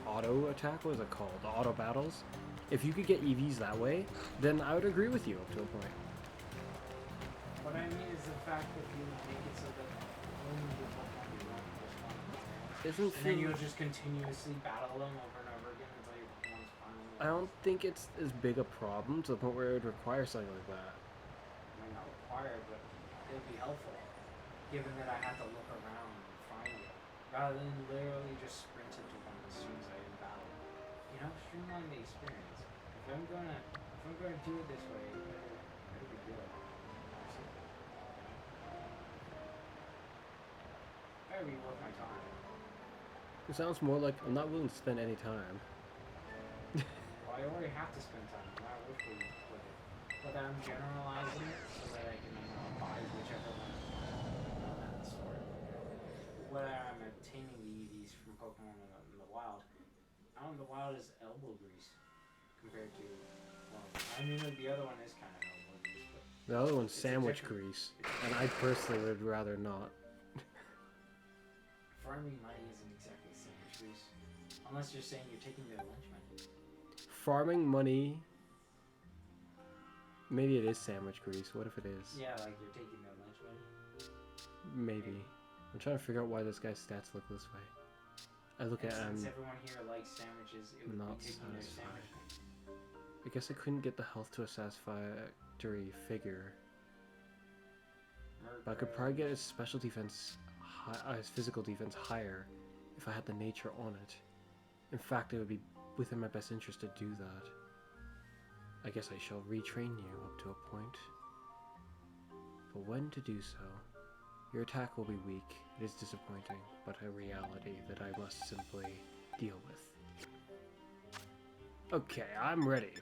auto attack, what is it called? The auto battles. If you could get EVs that way, then I would agree with you up to a point. What I mean is the fact that you make it so that only the Pokemon you want will spawn. Isn't And then you'll just continuously battle them over and over again until your Pokemon's finally... I don't think it's as big a problem to the point where it would require something like that. I mean, not required, but it would be helpful. Given that I have to look around and find it. Rather than literally just sprint into one as soon as I in battle. You know, streamline the experience. If I'm gonna do it this way, it better be good. Better be worth my time. It sounds more like I'm not willing to spend any time. Well, I already have to spend time. I'm not with it. But I'm generalizing it so that I can buy whichever one that's sort. Whether I'm obtaining the EVs from Pokemon in the wild. Out in the wild is elbow grease compared to, well, I mean, like, the other one is kind of elbow grease, but The other one's It's sandwich different. grease, and I personally would rather not. farming money isn't exactly sandwich grease. Unless you're saying you're taking their lunch money. Farming money. Maybe it is sandwich grease. What if it is? Yeah, like you're taking their lunch money. Maybe. I'm trying to figure out why this guy's stats look this way. I look And at since everyone here likes sandwiches, it would not be taking their satisfied. sandwich money. I guess I couldn't get the health to a satisfactory figure. But I could probably get his special defense, his physical defense higher if I had the nature on it. In fact, it would be within my best interest to do that. I guess I shall retrain you up to a point. But when to do so, your attack will be weak. It is disappointing, but a reality that I must simply deal with. Okay, I'm ready. I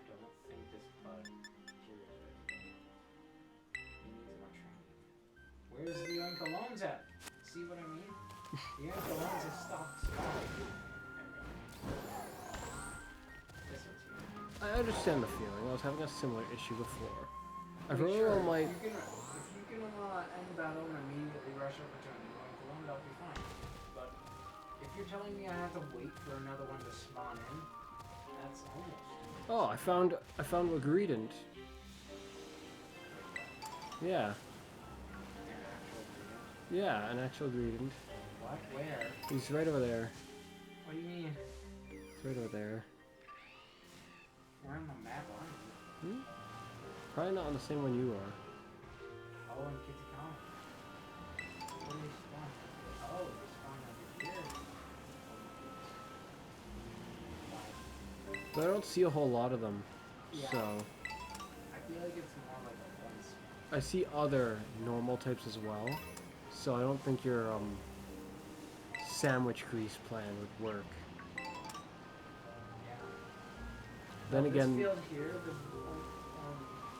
don't think this bud here is ready. He needs more training. Where's the Uncolones at? See what I mean? The Uncolones have stopped spawning. This one's here. I understand the feeling. I was having a similar issue before. I Like, really sure, don't like... if you can end battle and immediately rush over to a new Uncolone, that'll be fine. But if you're telling me I have to wait for another one to spawn in, That's almost. Oh, I found a gradient. Yeah. Yeah, an actual gradient. What? Where? He's right over there. What do you mean? He's right over there. We're on the map, aren't we? Hmm? Probably not on the same one you are. Oh, and Kitty Kong. Where do they spawn? Oh, they spawn over here. Oh, But I don't see a whole lot of them. yeah. So I feel like it's more like a once. I see other normal types as well. So I don't think your sandwich crease plan would work. Yeah. Then Well, again, this field here,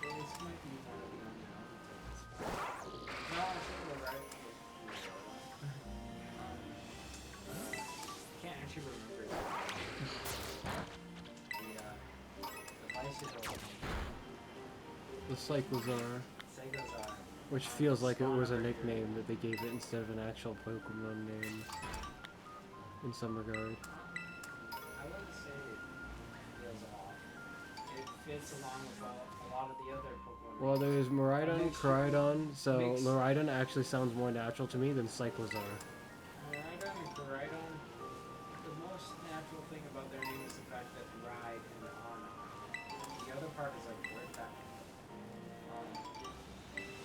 this might be one of the unrivaled types. No, I think we're right. Can't actually remember that. The bicycle. the Cyclozar, Segos are. which feels like it was a nickname that they gave it instead of an actual Pokemon name in some regard. I wouldn't say it feels off. It fits along with a lot of the other Pokemon. Well, there's Miraidon, Koraidon, so Mixed. Miraidon actually sounds more natural to me than Cyclozar. Miraidon and Koraidon, the most natural thing about their name is the fact that ride and on. The other part is like where that.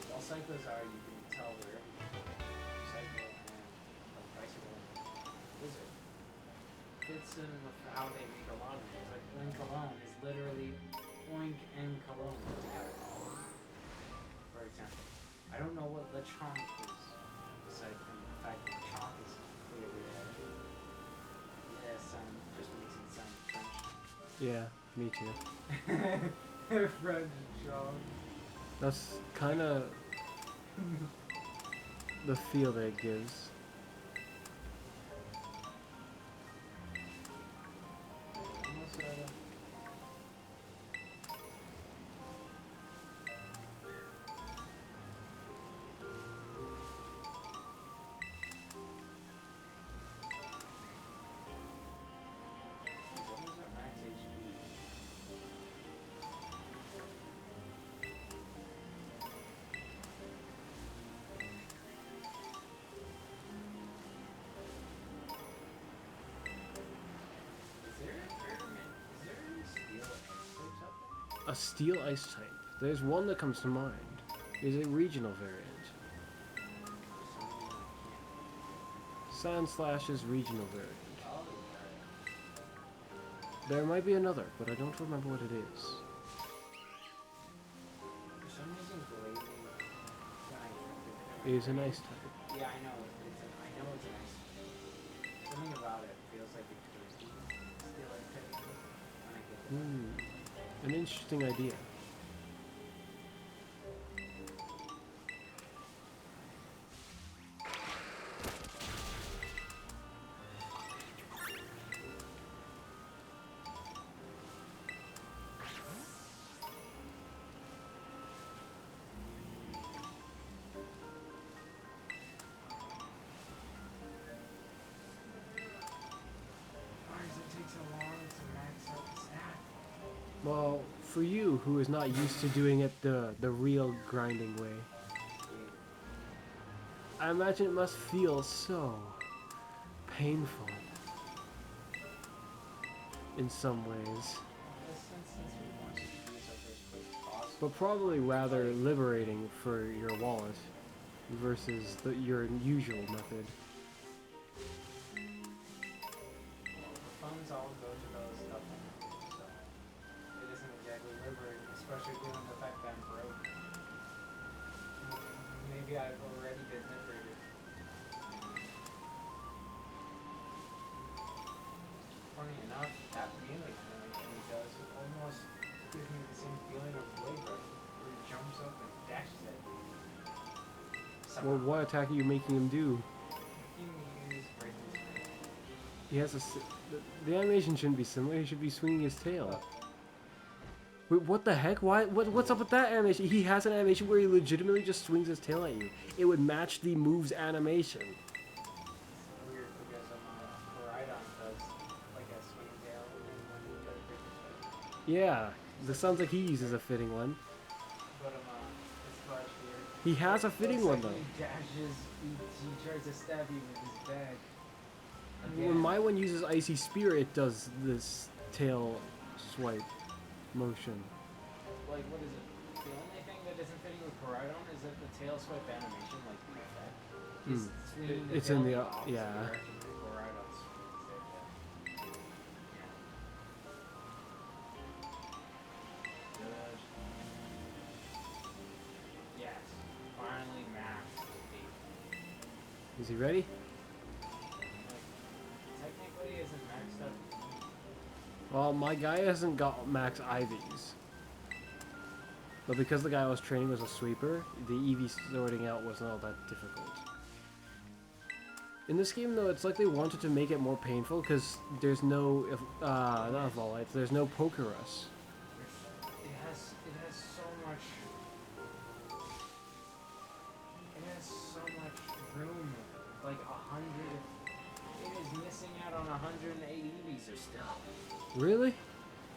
While cycles are, you can tell where cycle and bicycle lizard fits in with how they make a lot of things. Like Oink alone is literally Oink and Cologne together. For example, I don't know what Lechonk is, aside from the fact that Lechonk is clearly sound just makes it sound French. Yeah, me too. French Chonk. That's kind of the feel that it gives. Almost at max HP. A steel ice type. There's one that comes to mind. Is a regional variant. Sandslash's regional variant. There might be another, but I don't remember what it is. For some reason, Glazing, It is an ice type. yeah, I know. I know it's an ice. Something about it feels like it could be still like technically. When I get that. An interesting idea. Why does it take so long to max out the stat? Well, for you, who is not used to doing it the real grinding way, I imagine it must feel so painful in some ways, Since we want to use our first quick boss, but probably rather liberating for your wallet versus your usual method. the funds all go to those stuff, so it isn't exactly liberating, especially given the fact that I'm broke. Maybe I've already been liberated. Funny enough, that melee animation he does almost gives me the same feeling of Blade Runner, where he jumps up and dashes at you. Well, what attack are you making him do? He is breaking his face. He has the animation shouldn't be similar. He should be swinging his tail. Wait, what the heck? Why? What's up with that animation? He has an animation where he legitimately just swings his tail at you. It would match the move's animation. It's weird because Koraidon does like a swing tail, and when he does break the Yeah, this sounds like he uses a fitting one. But it's flash here. He has a fitting one though. He dashes. He tries to stab you with his bag. When my one uses Icy Spear, it does this tail swipe motion. Like, what is it? The only thing that isn't fitting with Koraidon is that the tail swipe animation, like the effect, is swinging the It's tail in the opposite yeah. direction that Koraidon swings their tail. Good. Yes. Finally maxed the Is he ready? technically isn't maxed up. Well, my guy hasn't got max IVs. But because the guy I was training was a sweeper, the EV sorting out wasn't all that difficult. In this game, though, it's like they wanted to make it more painful because there's no, not Volite, there's no Pokerus. It has so much. It has so much room. Like 100. It is missing out on 108 EVs or still. Really?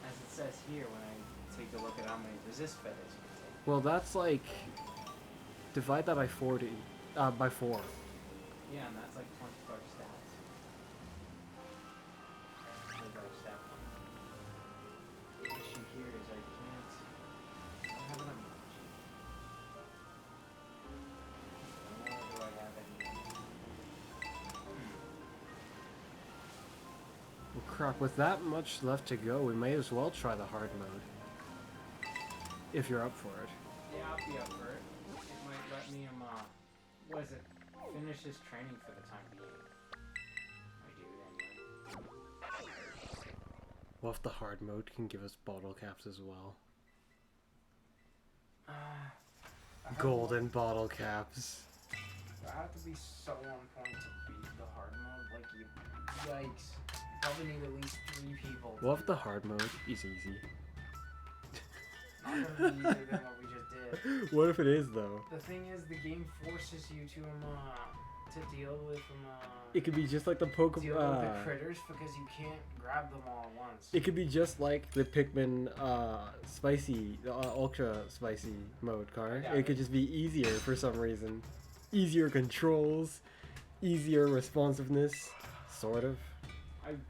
As it says here when I take a look at how many resist feathers we take. Well, that's like, divide that by 40, by 4. Yeah, and that's like 24 stats. 24 stat point. The issue here is I don't have enough much. Nor do I have any. Well, crap, with that much left to go, we may as well try the hard mode. If you're up for it. Yeah, I'll be up for it. It might let me, what is it? Finish his training for the time being. I do anyway. What if the hard mode can give us bottle caps as well? Golden bottle caps. I have to be so on point to beat the hard mode. Like, you, yikes. Probably need at least 3 people. What if the hard mode is easy? Not gonna be easier than what we just did. What if it is though? The thing is, the game forces you to deal with It could be just like the deal with the Pokemon. critters because you can't grab them all at once. It could be just like the Pikmin spicy, ultra spicy mode card. Yeah. It could just be easier for some reason. Easier controls, easier responsiveness, sort of.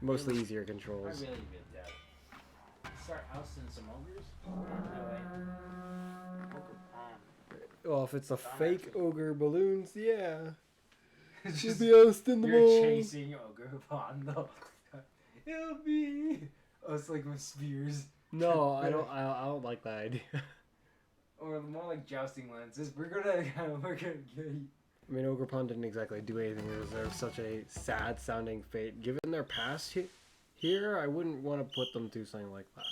Mostly really, easier controls. I really doubt it. Start ousting some ogres? No way. Ogre Pond. Well, if it's a Don't fake actually- ogre balloons, yeah. It's We'll just, be ousting them you're all. chasing Ogre Pond though. It'll be us like with spears. No, I don't like that idea. Or more like jousting lances. We're gonna get you. I mean, Ogre Pond didn't exactly do anything. They're such a sad-sounding fate. Given their past here, I wouldn't want to put them through something like that.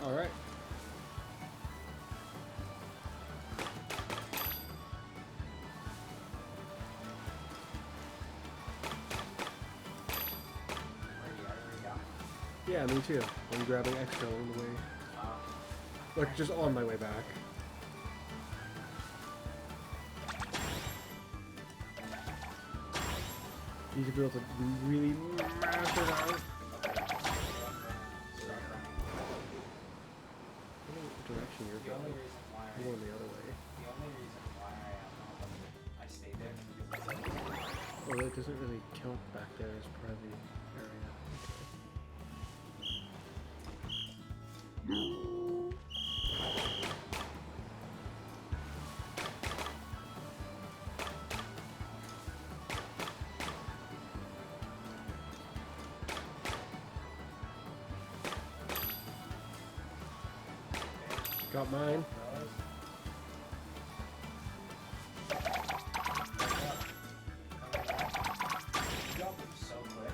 All right. Yeah, me too. I'm grabbing extra on the way. Like, just on my way back. You should be able to really mash it out. What direction you're The only going? reason why You're going the other way. the only reason why I stayed there because Well, it doesn't really count back there as part of the area. Got mine. so quick.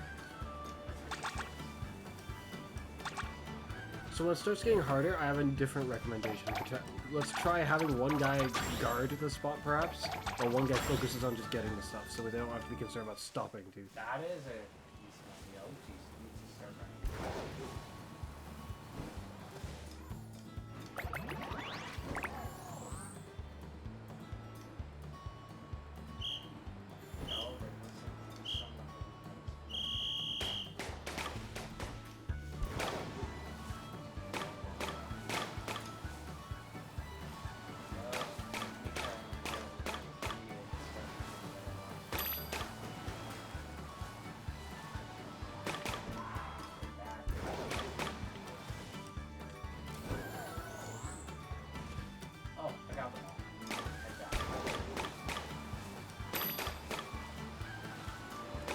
So when it starts getting harder, I have a different recommendation. Let's try having one guy guard the spot, perhaps, or one guy focuses on just getting the stuff, so we don't have to be concerned about stopping to. That is a decent idea. Oh, jeez, we need to start running.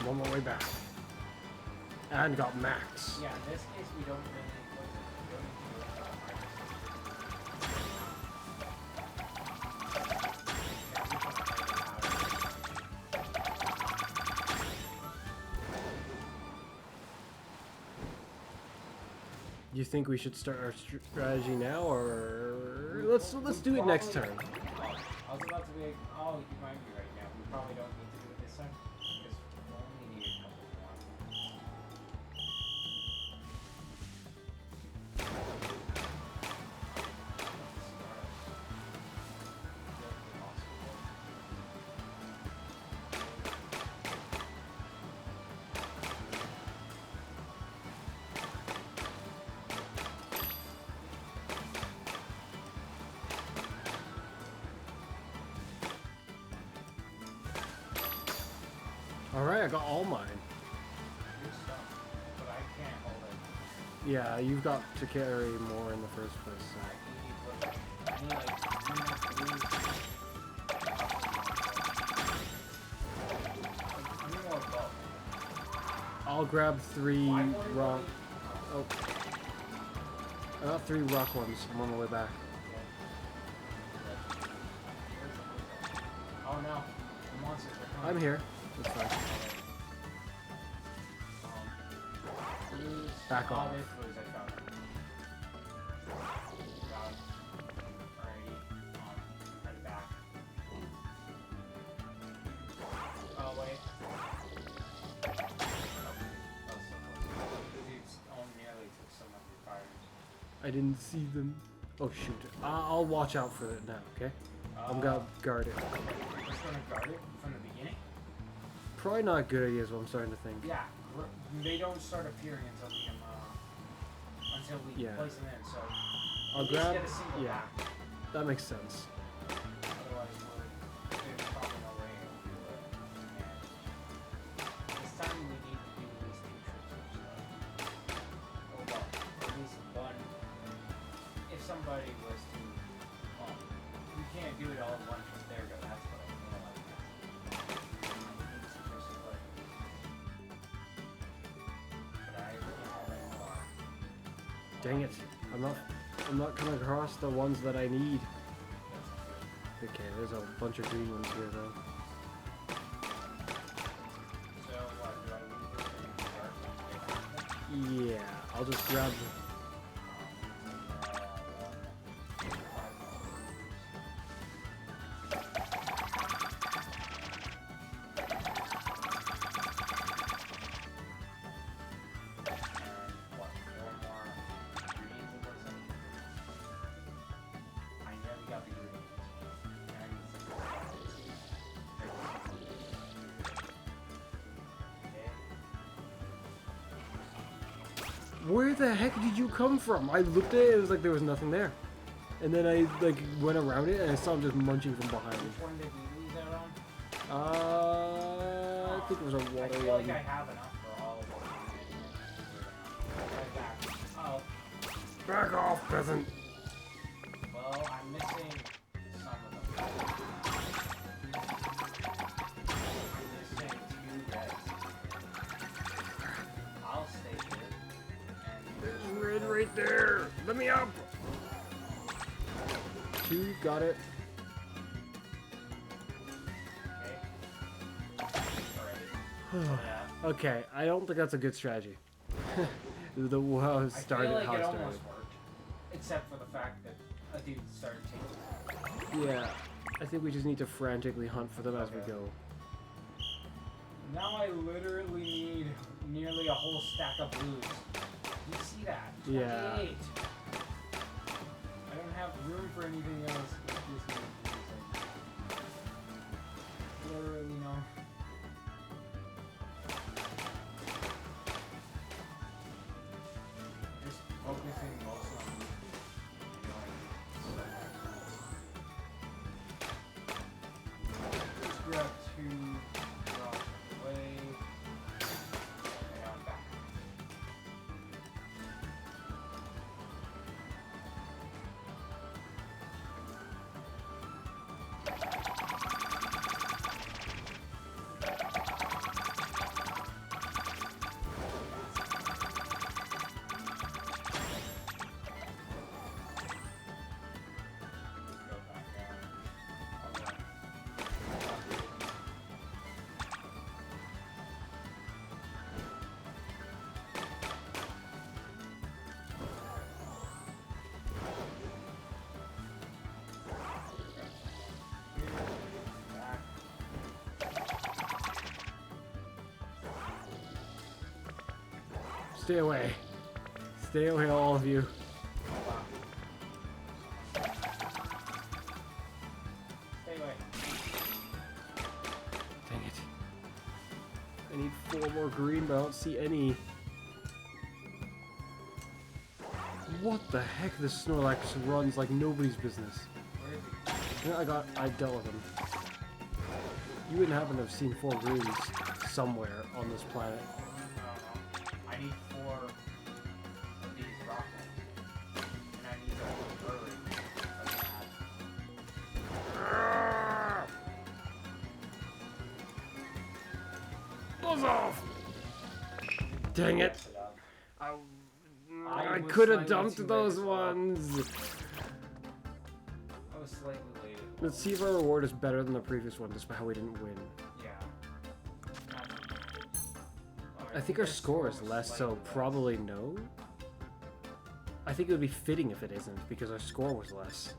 I'm on my way back. And got max. Yeah, in this case, we don't really You think we should start our strategy now, or let's do it next turn? I was about to be like, oh, you might be right now. We probably don't need to do it this time because we only need a couple more. Alright, I got all mine. Good stuff, but I can't hold it. Yeah, you've got to carry more in the first place. I need like 3 more blues. 3 more bulk. I'll grab 3 Why more rock. bulk? Oh, I got 3 rock ones. I'm on my way back. Oh no, the monsters are coming. I'm here. That's fine. Back off. There's blues, I found them. Got it. Alrighty. Head back. Oh, wait. Oh, so close. The dudes nearly took some of your fires. I didn't see them. Oh shoot. I'll watch out for it now, okay? I'm gonna guard it. Just gonna guard it from the beginning? Probably not a good idea is what I'm starting to think. Yeah, they don't start appearing until we Yeah. place them in. So I'll at least grab. get a single Yeah, back. that makes sense. Otherwise, there's probably no way we'll do it. And this time we need to do at least 2 trips or so. Oh well, at least one. If somebody was to, we can't do it all in one trip. There we go. That's what I feel like. Dang it. I'm not coming across the ones that I need. Okay, there's a bunch of green ones here though. So what, do I leave it in the dark? Yeah, I'll just grab Where the heck did you come from? I looked at it, it was like there was nothing there. And then I like went around it and I saw him just munching from behind me. Which one did we lose out on? I think it was a water I feel one. like I have enough for all of them. Oh, Back off, peasant! well, I'm missing some of them. I'm missing 2 reds. I'll stay here. And There's red right there! Let me up! 2, got it. okay. Alright. Yeah. Okay, I don't think that's a good strategy. The wow started I feel like how it it started. almost worked. Except for the fact that a dude started taking. Yeah, I think we just need to frantically hunt for them as we go. Now I literally need nearly a whole stack of blues. You see that? 28. Yeah. I don't have room for anything else. But this literally no. Just focusing mostly on Let's grab 2 drop away. And I'm back. Stay away. Stay away, all of you. Stay away. Dang it. I need 4 more green, but I don't see any. What the heck? This Snorlax runs like nobody's business. Where is he? Yeah, I dealt with him. You wouldn't happen to have seen 4 greens somewhere on this planet. No. I need 4 of these rock ones. And I need a bird. Buzz off! Dang it! Mess it up. I was could have slightly dumped too late those as well. ones. I was slightly late. Let's see if our reward is better than the previous one, despite how we didn't win. Yeah. I think our score is less, so probably no. I think it would be fitting if it isn't, because our score was less.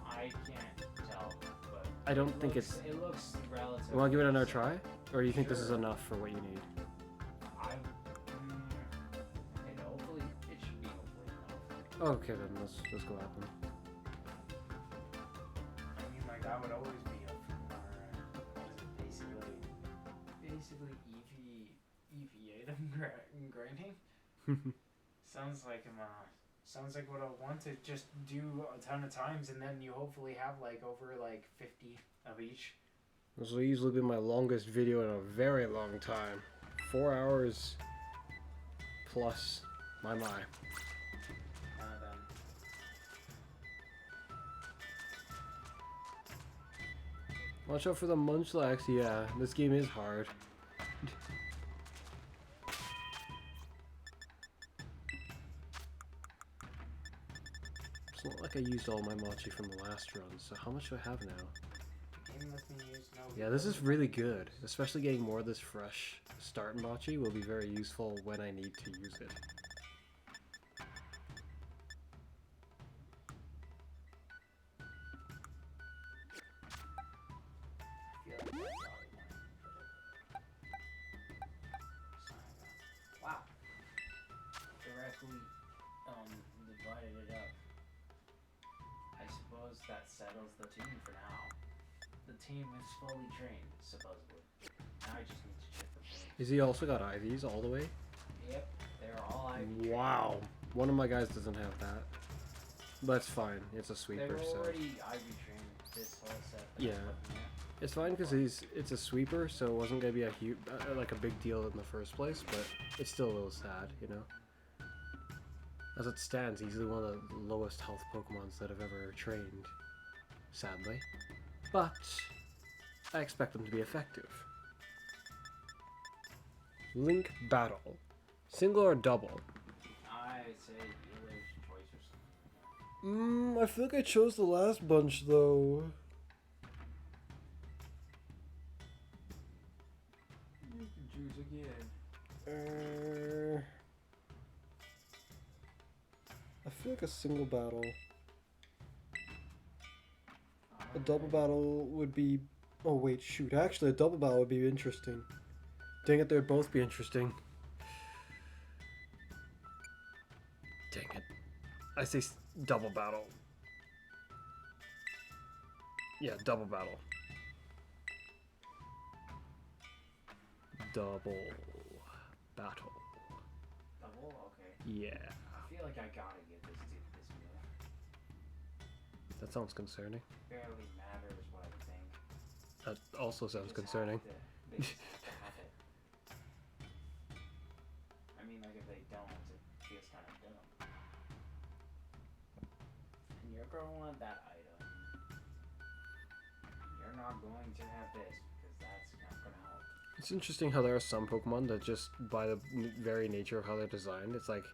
I can't tell, but I don't think it's... It looks relative. You want to give it another try? Or do you think this is enough for what you need? And hopefully, it should be hopefully enough. Okay, then let's go at them. I mean, like, that would always be up for basically EVA them grinding. Sounds like what I want to just do a ton of times, and then you hopefully have like over like 50 of each. This will easily be my longest video in a very long time. 4 hours plus. My. Then. Watch out for the Munchlax. Yeah, this game is hard. It's not like I used all my Machi from the last run, so how much do I have now? Game lets me use no. Yeah, this is really good. Especially getting more of this fresh start Machi will be very useful when I need to use it. Wow. Directly divided it up. I suppose that settles the team for now. The team is fully trained, supposedly. Now I just need to chip the paint. Is he also got IVs all the way? Yep, they're all IV. Wow. One of my guys doesn't have that. But it's fine. It's a sweeper, They're so... already IV trained this whole set. that Yeah. I'm looking at. It's fine because it's a sweeper, so it wasn't gonna be a huge, like a big deal in the first place. But it's still a little sad, you know. As it stands, easily one of the lowest health Pokemons that I've ever trained. Sadly, but I expect them to be effective. Link battle, single or double? I say dealer's choice or something. I feel like I chose the last bunch though. You can choose again. I feel like a single battle. A double battle would be... Oh wait, shoot. Actually, a double battle would be interesting. Dang it, they'd both be interesting. Dang it. I say double battle. Yeah, double battle. Double battle. Double? Okay. Yeah. I feel like I gotta give this dude this meal. That sounds concerning. Barely matters what I think. That also sounds Just concerning. They just have to have it. I mean, like, if they don't, it feels kind of dumb. And you're gonna want that item. You're not going to have this, because that's not gonna help. It's interesting how there are some Pokemon that just, by the very nature of how they're designed, it's like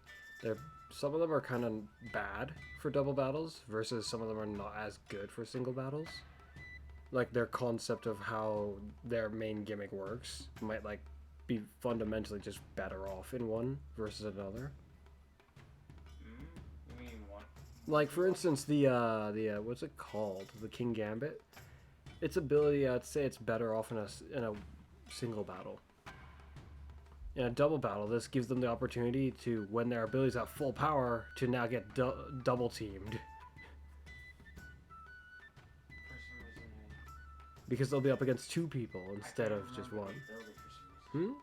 some of them are kind of bad for double battles versus some of them are not as good for single battles. Like their concept of how their main gimmick works might like be fundamentally just better off in one versus another. You mean what? Like for instance, the what's it called? The King Gambit. Its ability, I'd say it's better off in a single battle. In a double battle, this gives them the opportunity to, when their abilities have full power, to now get double teamed. For some reason, Because they'll be up against 2 people instead of just remember one. the ability for some reason.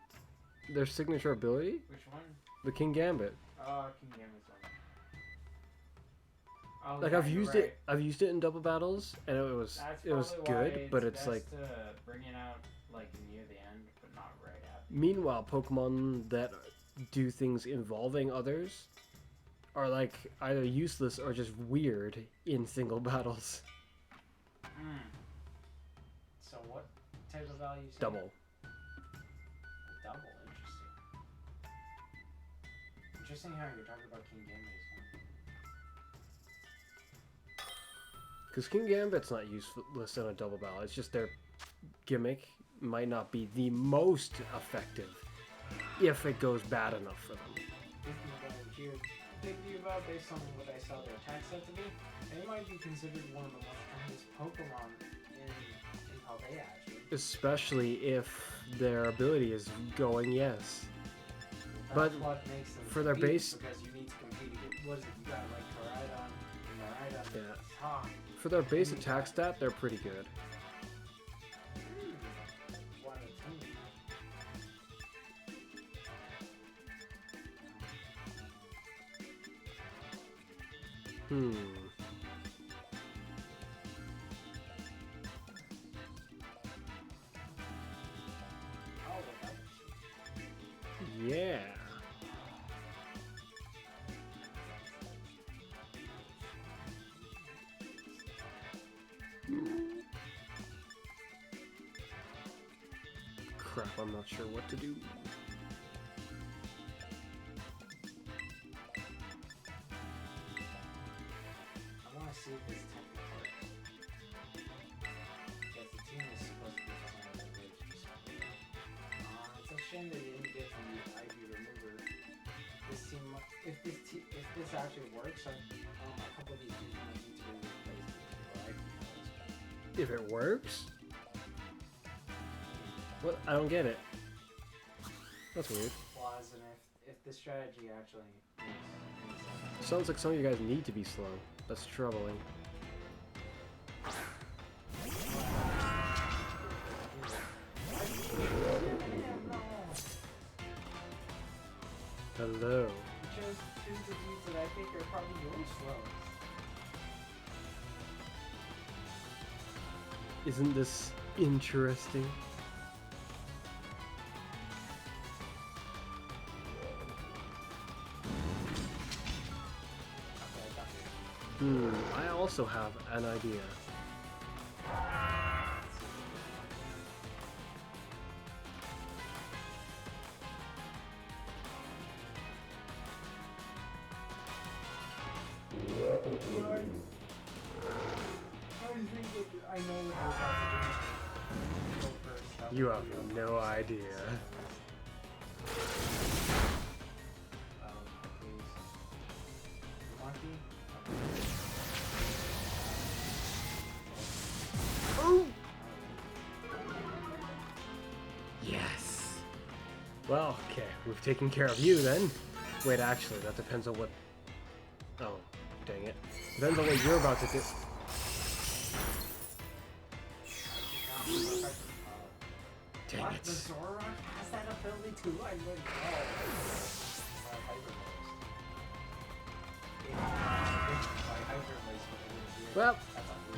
Their signature ability? Which one? The King Gambit. Oh, King Gambit's one. Oh, Like yeah, I've used right. it. I've used it in double battles, and it was That's probably why good. But it's best like. to bring it out like near the end, but not right after. Meanwhile, Pokemon that do things involving others are like either useless or just weird in single battles. So what type of values? Double. Double, interesting. Interesting how you're talking about King Gambit as well. Because King Gambit's not useless in a double battle. It's just their gimmick might not be the most effective if it goes bad enough for them. Thinking about based on what I saw their attack set to be, they might be considered one of the most strongest Pokemon in Paldea, actually. Especially if their ability is going, yes. That's But what makes them for their compete, base- because you need to compete against, what is it, you got like Koraidon, and Yeah. Hawk. For their base attack stat, they're pretty good. One of the team. Oh, look up. Yeah. Crap, I'm not sure what to do. I want to see if this technique works. Because the team is supposed to be designed by Ridge. It's a shame they didn't get the IV remover. This team, if this actually works, a couple of these teams might need to be replaced with IV foils. If it works? What? I don't get it. That's weird. Flaws, and if the strategy actually makes sense. Sounds like some of you guys need to be slow. That's troubling. Hello. You chose two diseases that I think are probably your slowest. Isn't this interesting? I also have an idea. I know what you're about to do. Go first. You have no idea. Please. Monkey? Oh! Yes. Well, okay, we've taken care of you then. Wait, actually, that depends on what... Oh, dang it. Depends on what you're about to do. Dang What? it. The Zoroark has that ability too? I wouldn't Well,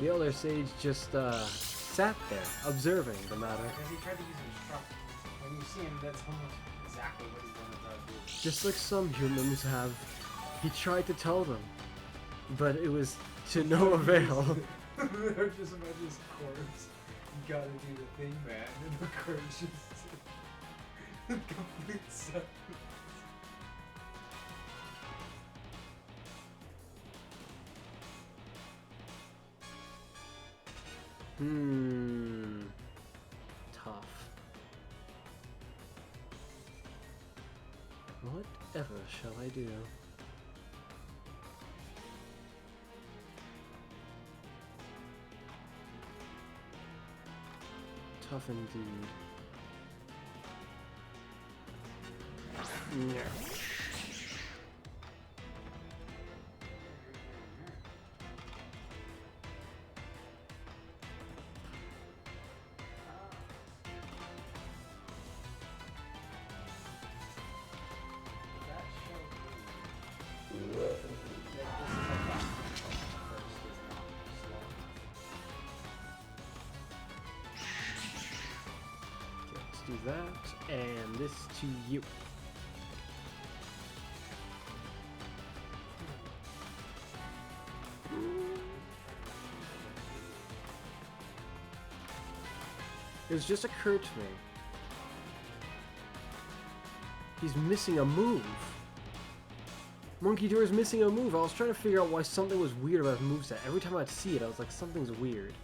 the Elder Sage just sat there, observing the matter. Because he tried to use instruct. When you see him, that's almost exactly what he's gonna try to do. Just like some humans have. He tried to tell them, but it was to no avail. They're just about his corpse. You gotta do the thing, man. And the corpse just complete silence. Tough. Whatever shall I do? Tough indeed. Yeah. Let's do that, and this to you. It's just occurred to me. He's missing a move. Monkey Door is missing a move. I was trying to figure out why something was weird about his moveset. Every time I'd see it, I was like, something's weird.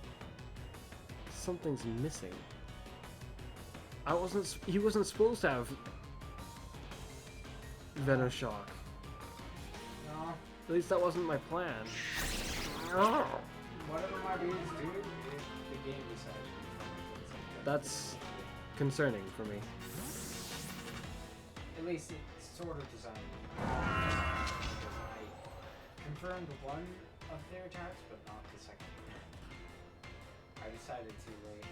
Something's missing. He wasn't supposed to have Venoshock. No. At least that wasn't my plan. Whatever my beans do, the game decides. That's concerning for me. At least it's sort of designed. I confirmed one of their attacks, but not the second. I decided too late.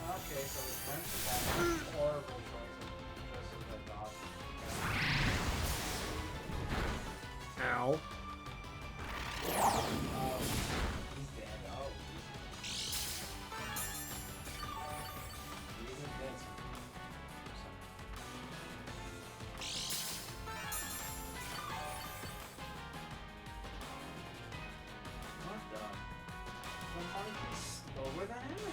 Okay, so it's went to that horrible choice of just as I thought. Ow. Oh, he's dead. Oh, he's dead. What the monkey's slower than him?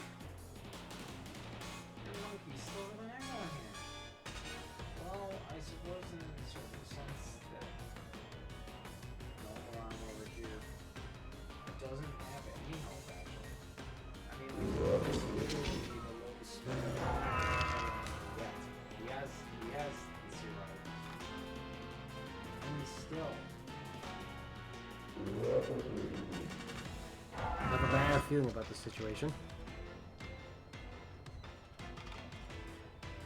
The monkey's slower than everyone here. Well, I suppose in a certain sense that normal arm over here doesn't have any health actually. I mean, like, this is literally the lowest speed yet. He has zero. And he's still. I have a bad feeling about this situation.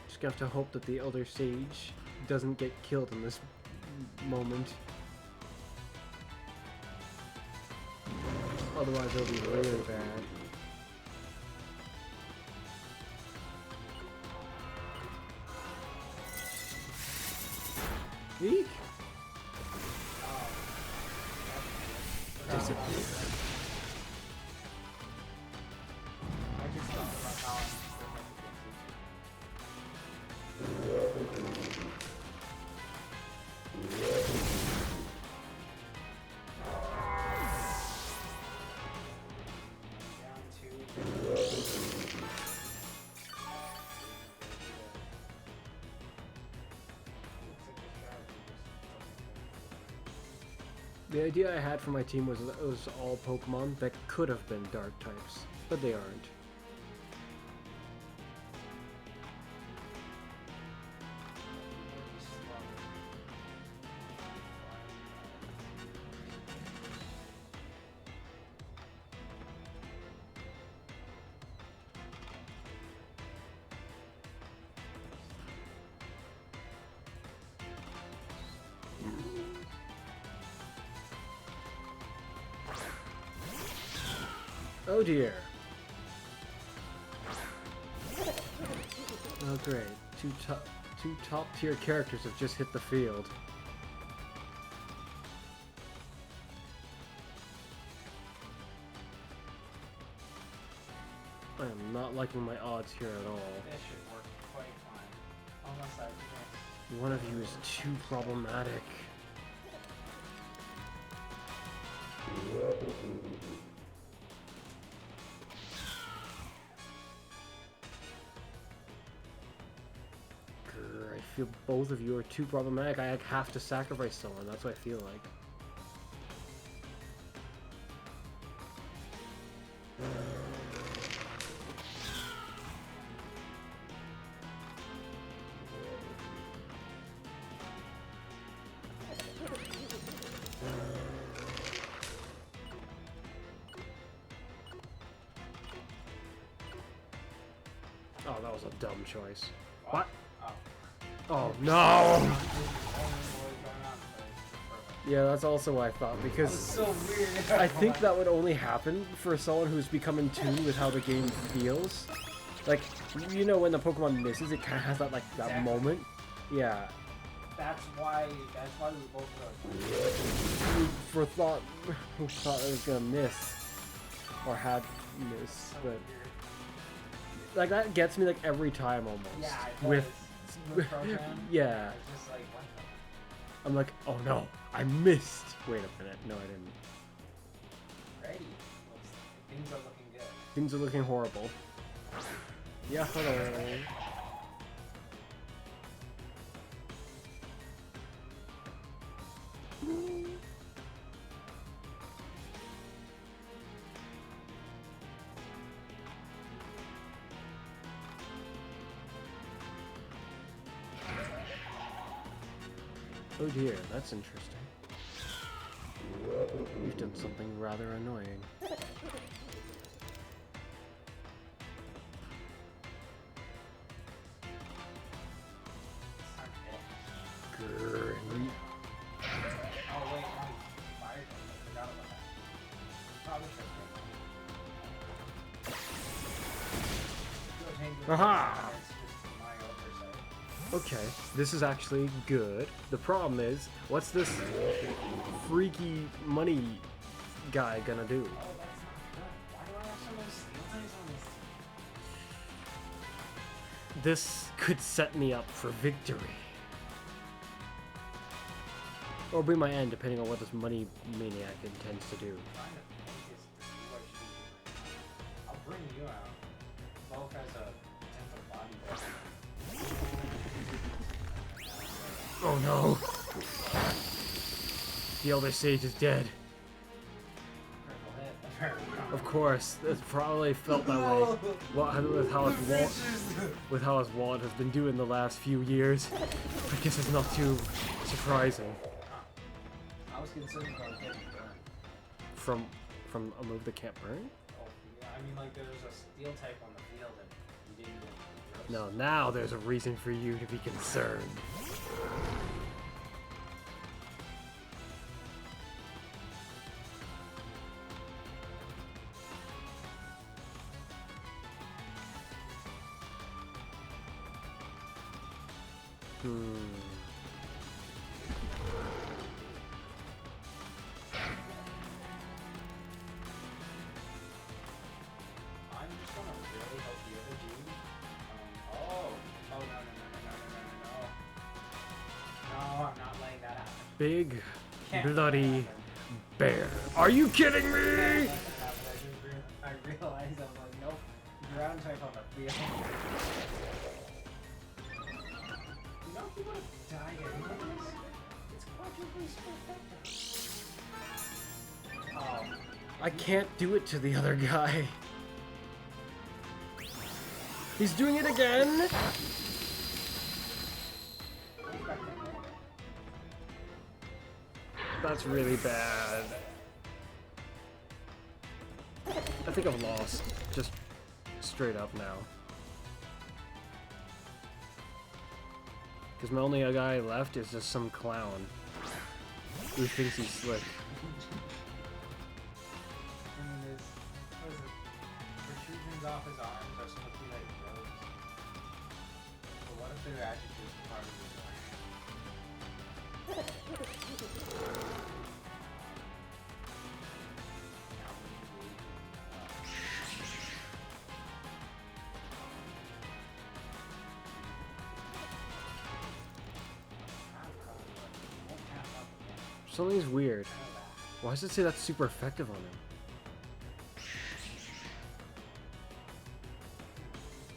Just gonna have to hope that the Elder Sage doesn't get killed in this moment. Otherwise it'll be really bad. Eek! Disapprove. I just thought about how I'm The idea I had for my team was that it was all Pokemon that could have been Dark types, but they aren't. Oh dear. Oh great. Two top tier characters have just hit the field. I am not liking my odds here at all. This should work quite fine. Unless I miss. One of you is too problematic. I feel both of you are too problematic. I have to sacrifice someone. That's what I feel like. Oh, that was a dumb choice. What? Oh. Oh, no! Yeah, that's also what I thought, because so weird. I think that would only happen for someone who's become in tune with how the game feels. Like, you know, when the Pokemon misses, it kind of has that, like, that Exactly. moment. Yeah. That's why we both Who thought it was gonna miss, or had missed, but like that gets me like every time almost. Yeah, with program. yeah. It's just like what the I'm like, oh no, I missed. Wait a minute, no, I didn't. ready. Things are looking good. Things are looking horrible. Yeah, hello. Oh dear, that's interesting. You've done something rather annoying. Grrr. Oh wait, no, fire them. I forgot about that. Probably should have. Aha! It's just my oversight. Okay, this is actually good. The problem is, what's this freaky money guy gonna do? Oh, that's not good. Why do I have so many steel types on this? This could set me up for victory. Or be my end, depending on what this money maniac intends to do. I'm trying to think this to see what she can do. I'll bring you out. Both has a potential body bag. Oh no! The Elder Sage is dead. Critical hit. There we go. Of course, it's probably felt that way. With how his wallet has been doing the last few years. I guess it's not too surprising. I was concerned about getting burned. From a move that can't burn? Oh, yeah, I mean, like, there was a steel type on the field and you didn't get No, now there's a reason for you to be concerned. I'm just gonna really hope the other dude. Oh no no no no no no no no no. No, I'm not letting that happen. Big, Can't let bloody that happen. bear. Are you kidding Can't me? let that happen. I realized I was like, nope. Ground type on the field. You know, he would have died anyways. It's quadruple perfecto. Oh. I can't do it to the other guy. He's doing it again. That's really bad. I think I've lost. Just straight up now. Because my only guy left is just some clown who thinks he's slick. And then his, what is it? Protrusions off his arms are supposed to be like roads. But what if they're actually just part of his arm? Now we need to leave. Something's weird. Why does it say that's super effective on him?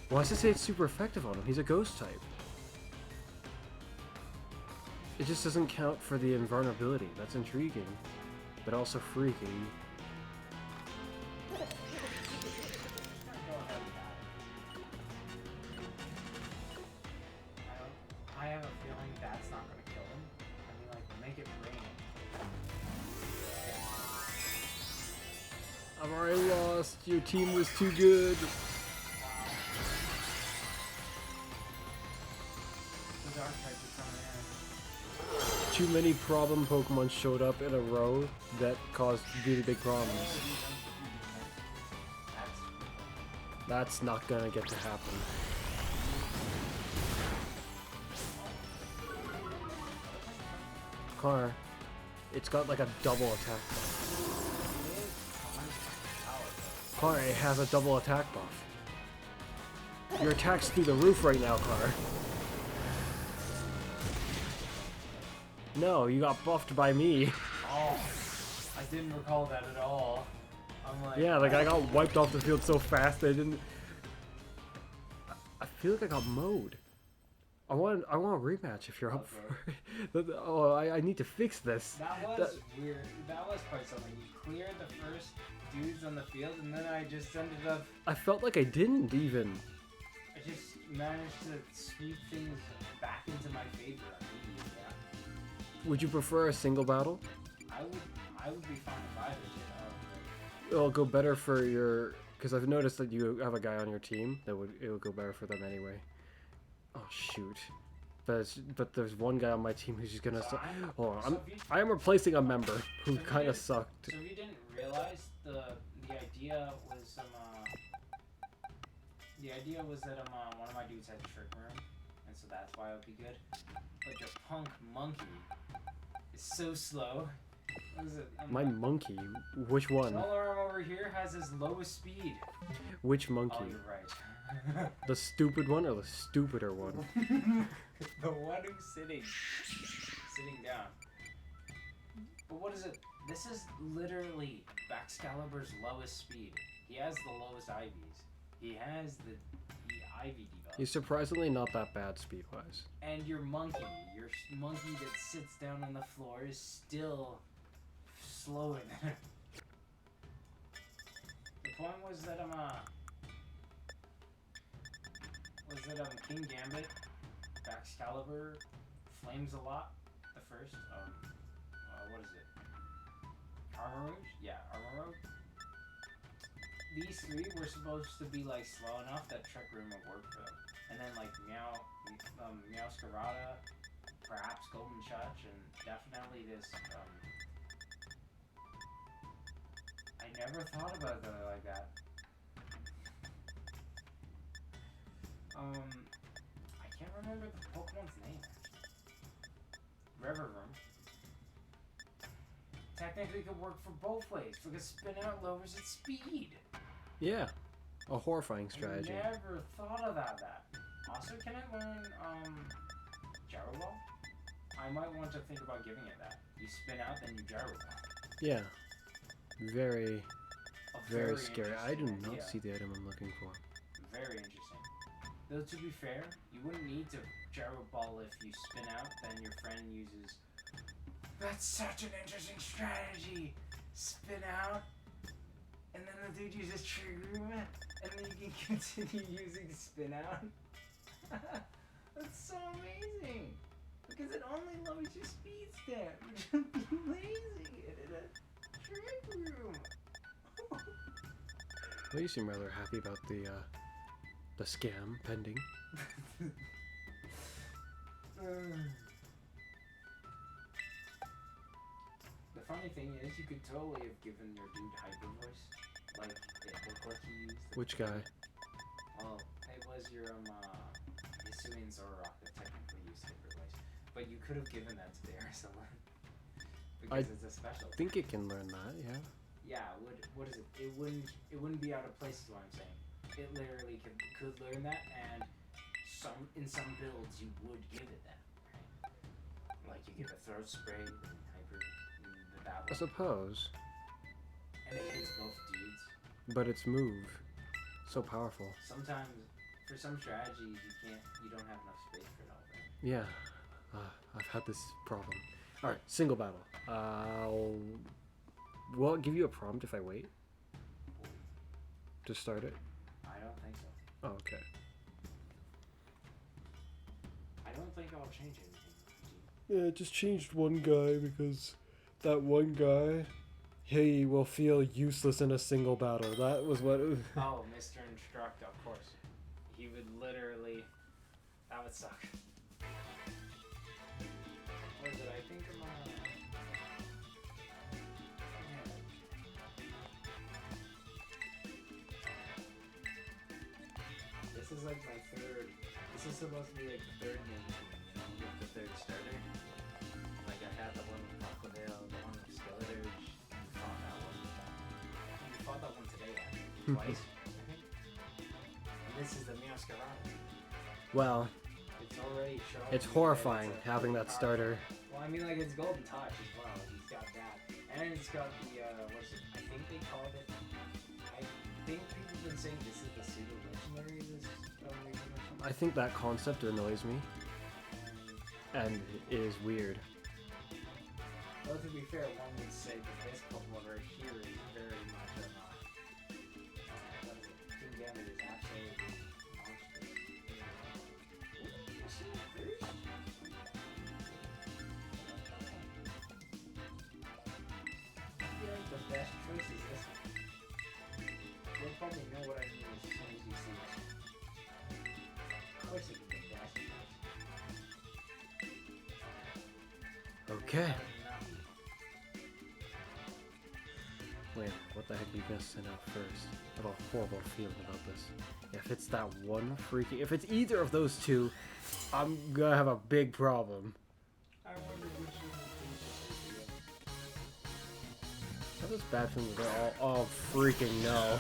Why does it say it's super effective on him? He's a ghost type. It just doesn't count for the invulnerability. That's intriguing, but also freaky. I have a feeling that's not gonna kill him. I mean, like, make it rain. I've already lost. Your team was too good. too many problem Pokemon showed up in a row that caused really big problems. That's not gonna get to happen. Car, it's got like a double attack buff. Car, it has a double attack buff. Your attack's through the roof right now, Car. No, you got buffed by me. Oh, I didn't recall that at all. I'm like, yeah, like I got wiped off the field so fast I didn't. I feel like I got mowed. I want a rematch if you're up for it. Oh, I need to fix this. That was weird. That was quite something. You cleared the first dudes on the field, and then I just ended up. I felt like I didn't even. I just managed to sweep things back into my favor. Yeah. Would you prefer a single battle? I would be fine if I did. It'll go better for your, because I've noticed that you have a guy on your team that it would go better for them anyway. Oh shoot! But there's one guy on my team who's just gonna. Hold on, I am replacing a member who kind of sucked. So if you didn't realize the idea was that one of my dudes had Trick Room, and so that's why it would be good. But your punk monkey is so slow. What is it? My monkey? Which one? Smaller over here has his lowest speed. Which monkey? Oh, you're right. The stupid one or the stupider one? The one who's sitting down. But what is it? This is literally Baxcalibur's lowest speed. He has the lowest IVs. He has the IV debuff. He's surprisingly not that bad speed-wise. And your monkey that sits down on the floor is still slower than him. The point was that King Gambit, Baxcalibur, Flames a lot. The first, what is it? Armor Rouge? Yeah, Armor Rouge. These three were supposed to be like slow enough that Trick Room would work for them. And then like Meowscarada, perhaps Golden Touch, and definitely this, I never thought about that like that. I can't remember the Pokemon's name. Riverroom. Technically could work for both ways, because spin out lowers its speed. Yeah. A horrifying strategy. I never thought about that. Also, can I learn, Gyro Ball? I might want to think about giving it that. You spin out, then you Gyro Ball. Yeah. Very scary. I do not idea. see the item I'm looking for. Very interesting. Though to be fair, you wouldn't need to Gyro Ball if you spin out, then your friend uses... That's such an interesting strategy! Spin out, and then the dude uses Trigger Room, and then you can continue using Spin Out. That's so amazing! Because it only lowers your speed stat, which would be amazing in a Trick Room! Well, you seem rather happy about the scam pending. The funny thing is, you could totally have given your dude hyper voice, like it looked like he used. Which guy? Well, it was your Hisuian Zoroark that technically used hyper voice, but you could have given that to the Arizona because it's a special. I think it can learn that. Yeah. Yeah. What is it? It wouldn't be out of place. Is what I'm saying. It literally could learn that, and in some builds you would give it that, right? Like you give a throat spray, hyper, that one. I suppose. And it hits both dudes. But its move, so powerful. Sometimes, for some strategies, you don't have enough space for it all, right? Yeah. I've had this problem. All right, single battle. Will it give you a prompt if I wait to start it? I don't think so. Oh, okay. I don't think I'll change anything. Yeah, it just changed one guy because that one guy, he will feel useless in a single battle. That was what it was. Oh, Mr. Instruct, of course. He would literally... That would suck. What is it? I think like my third. This is supposed to be like the third main team, you know, with the third starter. Like I had the one with Crocodile, the one with Skeletorge. You fought that one. You fought that one today, actually. Twice, I think. And this is the Masquerade. Well, It's already showing. it's horrifying having that starter. Well, I mean, like it's Golden Touch as well. He's got that, and it's got the what's it? I think they called it. I think people have been saying this is the pseudo legendary. This region or something. I think that concept annoys me and is weird. Well, to be fair, one would say that this Pokemon right here is very much a Kingambit is absolutely monstrous. I feel like the best choice is this one. You'll probably know what I mean as soon as you see this one. Of course it's the best choice. Okay. Wait, what the heck are you gonna send out first? I have a horrible feeling about this. If it's that one freaking... If it's either of those two, I'm gonna have a big problem. I wonder which one would I have this bad feeling that they're all... Oh, freaking no.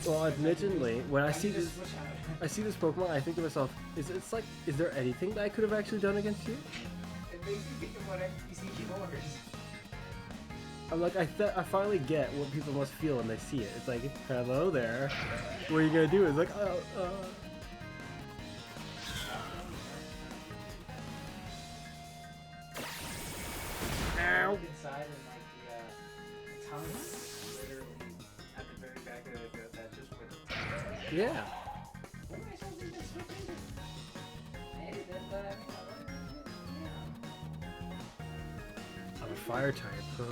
Well, admittedly, when I see this Pokemon, I think to myself, is there anything that I could have actually done against you? It makes me think of what NPC yours. I'm like, I finally get what people must feel when they see it. It's like, hello there. What are you gonna do? It's like, Ow. Inside and like the tongue is literally at the very back of the throat. That just with the tongue. Yeah. What am I supposed to do? Switch into? Hey, that's what I mean. I'm a fire type. Oh.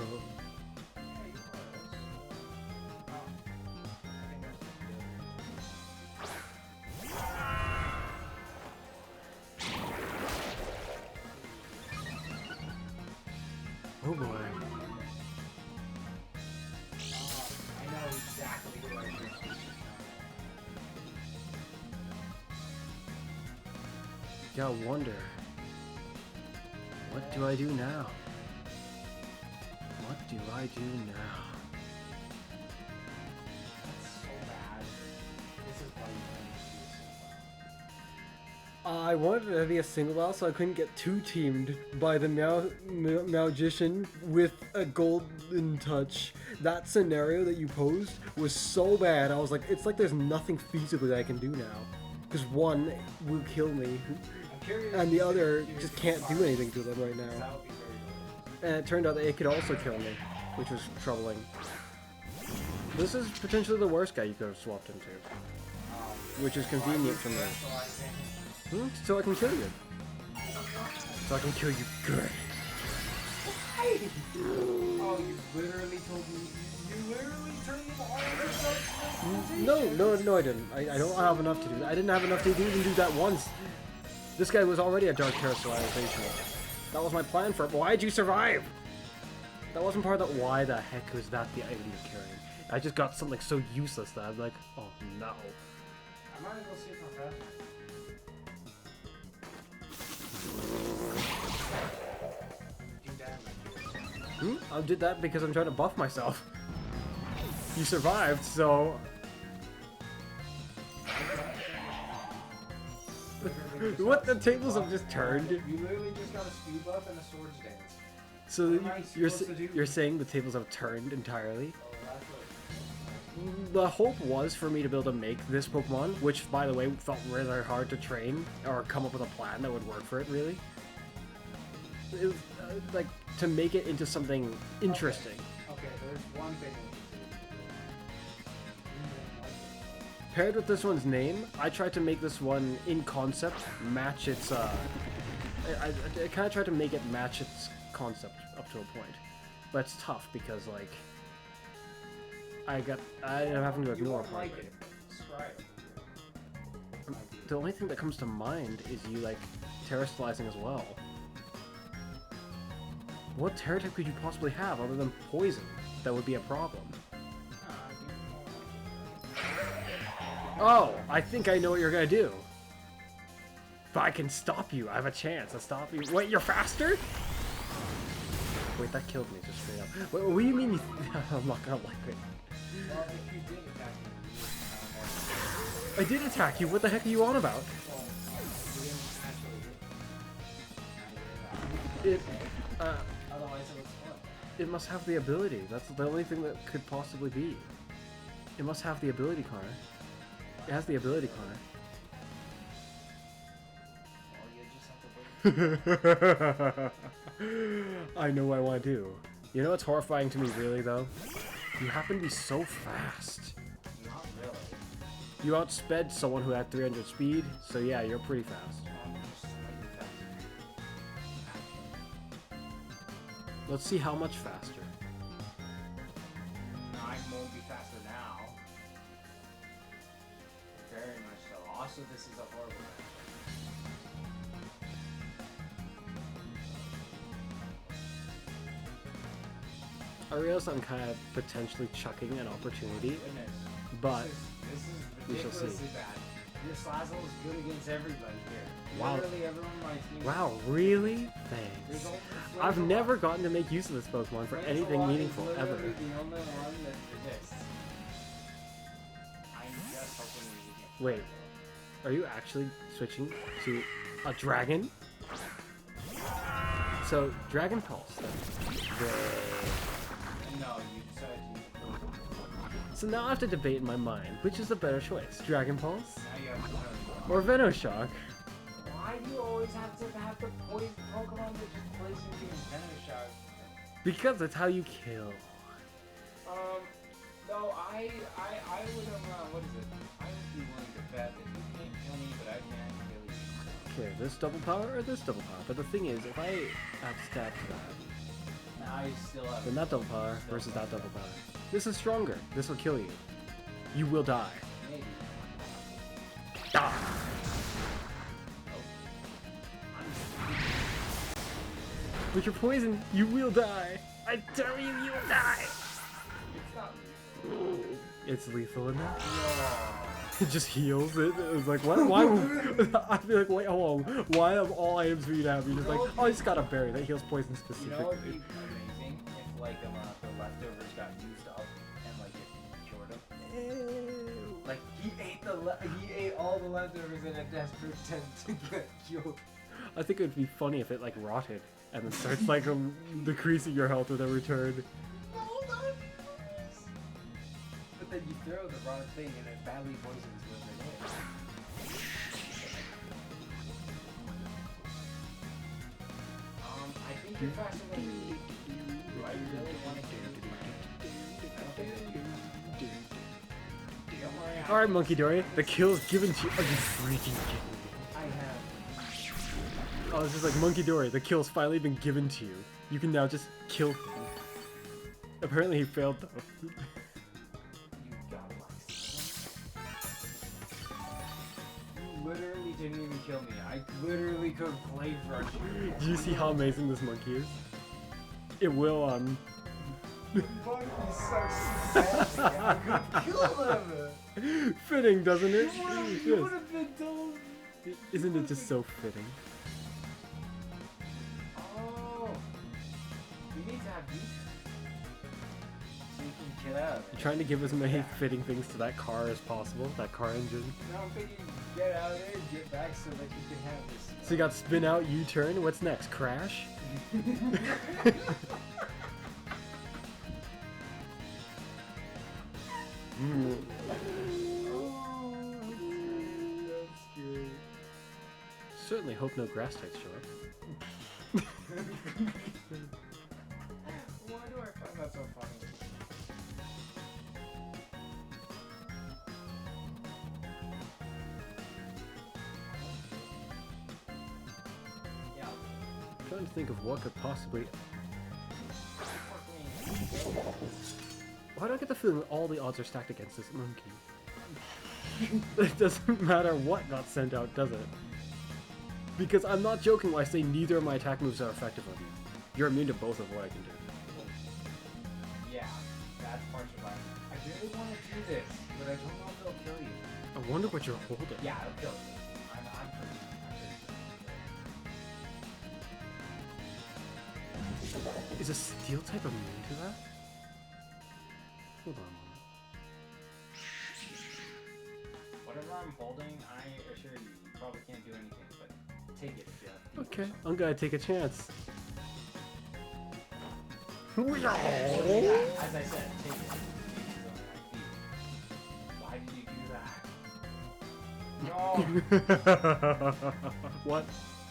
Oh boy. I know exactly who I should switch to. You gotta wonder. What do I do now? What do I do now? That's so bad. This is why you want to do I wanted it to be a single battle, so I couldn't get two teamed by the Magician with a golden touch. That scenario that you posed was so bad. I was like, it's like there's nothing feasibly that I can do now. Because one will kill me, and the other just can't do anything to them right now. That would be very good. And it turned out that it could also kill me, which was troubling. This is potentially the worst guy you could have swapped into, which is convenient for me. So I can kill you. So I can kill you good. Oh, you literally told me. You literally turned them all into No, I didn't. I don't have enough to do that. I didn't have enough to even do that once. This guy was already a Dark Terrestrialization. That was my plan for it. Why'd you survive? That wasn't part of that. Why the heck was that the item you're carrying? I just got something so useless that I'm like, oh no. I'm gonna go see if I'm fast. I did that because I'm trying to buff myself. You survived, so... What? The tables have just turned? You literally just got a speed buff and a swords dance. So What am I supposed to do? you're saying the tables have turned entirely? Oh, that's what... The hope was for me to be able to make this Pokemon, which, by the way, felt really hard to train, or come up with a plan that would work for it, really. It was, like, to make it into something interesting. Okay, there's one thing. Paired with this one's name, I tried to make this one, in concept, match its, I kind of tried to make it match its concept up to a point. But it's tough because, like, I'm having to ignore part of it. The only thing that comes to mind is you, like, terrestrializing as well. What Terra type could you possibly have other than poison that would be a problem? Oh, I think I know what you're gonna do. But I can stop you. I have a chance to stop you. Wait, you're faster? Wait, that killed me just straight up. Wait, what do you mean? I'm not gonna like it. Well, if you did attack me, you would I did attack you. What the heck are you on about? well, you didn't actually hit. It, Otherwise, it would split. it must have the ability. That's the only thing that could possibly be. It must have the ability, Connor. It has the ability, Connor. Well, you just have to wait. I know what I want to do. You know what's horrifying to me, really, though? You happen to be so fast. Not really. You outsped someone who had 300 speed, so yeah, you're pretty fast. I'm just slightly faster. Let's see how much faster. I won't be faster now. Very much so. Also, this is a horrible match. I realize I'm kind of potentially chucking an opportunity, Goodness. but This is we shall see. ridiculously bad. Your Slazzle is good against everybody here. Wow. Literally everyone on my team. wow, really? There's Thanks. only I've Flazelot. never gotten to make use of this Pokemon for anything Flazelot is meaningful, ever. literally the only one that exists. I'm just hoping we can get Wait. Are you actually switching to a dragon? So, Dragon Pulse, then. No, you decided to use it. So now I have to debate in my mind, which is the better choice? Dragon Pulse? Now you have to turn. Or Venoshock? Why do you always have to have the poison Pokemon that just plays into your Venoshock? Because that's how you kill. No, I would what is it? I would be willing to bet that you can't kill me, but I can kill you. Okay, this double power or this double power? But the thing is, if I have stats to that, Now you still have. then that double power versus that double power. This is stronger. This will kill you. You will die. Maybe. Die! With your poison, you will die. I tell you, you will die. It's not. It's lethal in that. No. It just heals it. It's like, what? Why? I'd be like, wait, hold on. Why of all items for you to have? You're just like, oh, I just got a berry that heals poison You specifically. know what would be amazing if like the leftovers got used up and like it cured him. Like he ate all the leftovers in a desperate attempt to get cured. I think it would be funny if it like rotted and then starts like decreasing your health with every turn. No, not yours. But then you throw the wrong thing and it badly poisons what's in it. I think you're faster than me. Do I really want to do it? Don't worry. Alright, Monkey Dory, the kill's given to you. Are you freaking kidding me? I have. Oh, it's just like, Monkey Dory, the kill's finally been given to you. You can now just kill him. Apparently he failed though. You got wax. You literally didn't even kill me. I literally could play rush you. Do you see how amazing this monkey is? It will, Monkey sucks so bad. I could kill them. fitting, doesn't it? You Yes. would have been told. Isn't it just so fitting? Oh. You need to have you. So you can get out of You're it. trying to give as many fitting things to that car as possible, that car engine. No, I'm thinking get out of there and get back so that you can have this. So you got spin out, U-turn, what's next? Crash? Mm. Certainly hope no grass types show up. Why do I find that so funny? Yeah. I'm trying to think of what could possibly... Why do I get the feeling that all the odds are stacked against this monkey? It doesn't matter what got sent out, does it? Because I'm not joking when I say neither of my attack moves are effective on you. You're immune to both of what I can do. Yeah, that's partially why. I really want to do this, but I don't know if they'll kill you. I wonder what you're holding. Yeah, it'll kill you. I'm pretty sure. Is a steel type immune to that? Hold on. Whatever I'm holding, I assure you, you probably can't do anything, but take it if you have to. Okay, I'm gonna take a chance. As I said, take it. Why did you do that? No! What?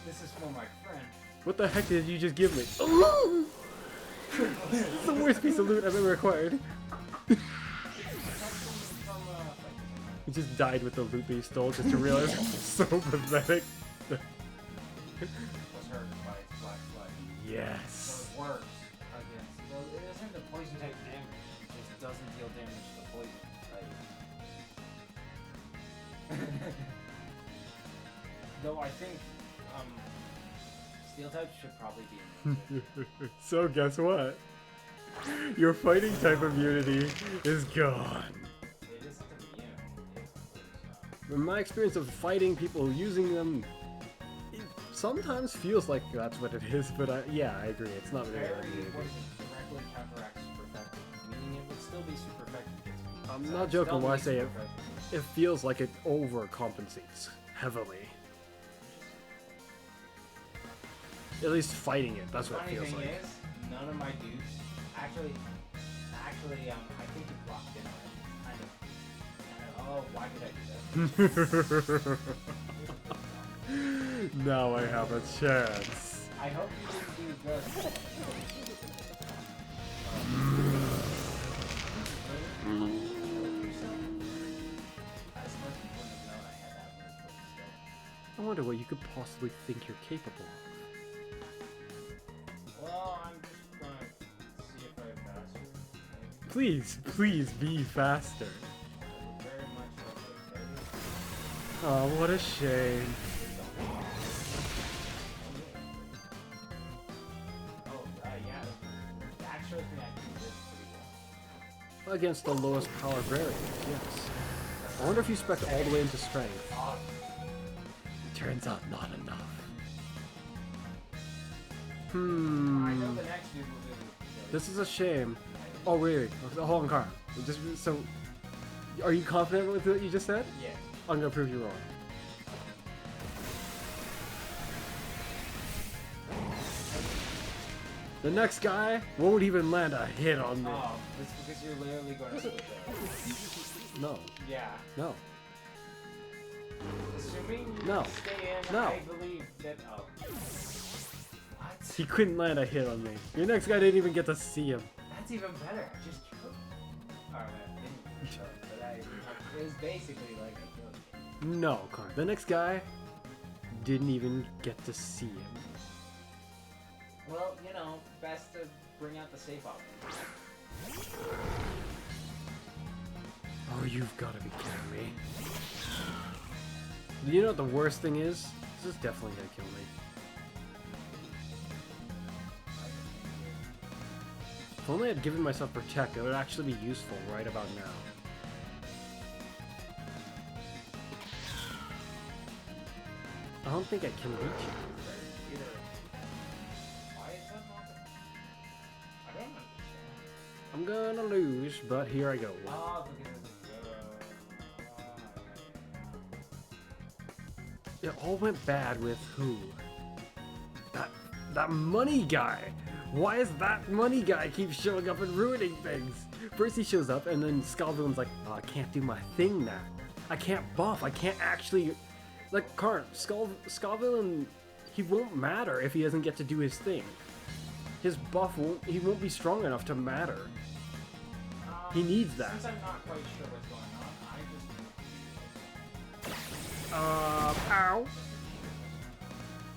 This is for my friend. What the heck did you just give me? This is the worst piece of loot I've ever acquired. He just died with the loot that he stole just to realize it's so pathetic. Was hurt by its black blood. Yes. So it works against. So it isn't the poison type damage. It just doesn't deal damage to poison, right? Though I think steel types should probably be immune. So guess what? Your fighting type immunity is gone. It isn't immune. In my experience of fighting people using them, it sometimes feels like that's what it is, but yeah, I agree. It's not really Very immunity. directly counteracts super effective, meaning it would still be super effective against me. I'm So not it'd joking still when I be say super it. effective. It feels like it overcompensates heavily. At least fighting it, that's what it Funny feels thing like. is, none of my dudes actually, I think it blocked in already. Kind of. Oh, why did I do that? Now I have a chance. I hope you didn't do good. I suppose you wouldn't have known I had that move, but still. I wonder what you could possibly think you're capable of. Well, I'm just gonna see if I'm faster. Maybe. Please be faster. I would very much like to carry it. Oh, what a shame. Oh, yeah. That shows me I can do this pretty well. Against the lowest power variant, yes. I wonder if you spec all the way into strength. Turns out not enough. I know the next dude will do it. This is a shame. Oh, wait. Hold on, Carl. Just so, are you confident with what you just said? Yeah. I'm gonna prove you wrong. The next guy won't even land a hit on me. Oh, it's because you're literally going to switch it. No, Yeah. no. Assuming you No. stay in, No. I believe that. Oh. What? He couldn't land a hit on me. Your next guy didn't even get to see him. That's even better. I just killed him. Alright, I didn't kill him, but it was basically like I killed him. No, Carl. The next guy didn't even get to see him. Well, you know, best to bring out the safe option. Oh, you've got to be kidding me. You know what the worst thing is? This is definitely gonna kill me. If only I'd given myself Protect, it would actually be useful right about now. I don't think I can reach you. Either. Why is that not? I don't understand. I'm gonna lose, but here I go. Oh, because it's It all went bad with who? That money guy! Why is that money guy keep showing up and ruining things? First he shows up and then Skullvillain's like, oh, I can't do my thing now. I can't buff, I can't actually... Like, Skullvillain, he won't matter if he doesn't get to do his thing. His buff he won't be strong enough to matter. He needs that. Since I'm not quite sure what's going on, I just... Ow.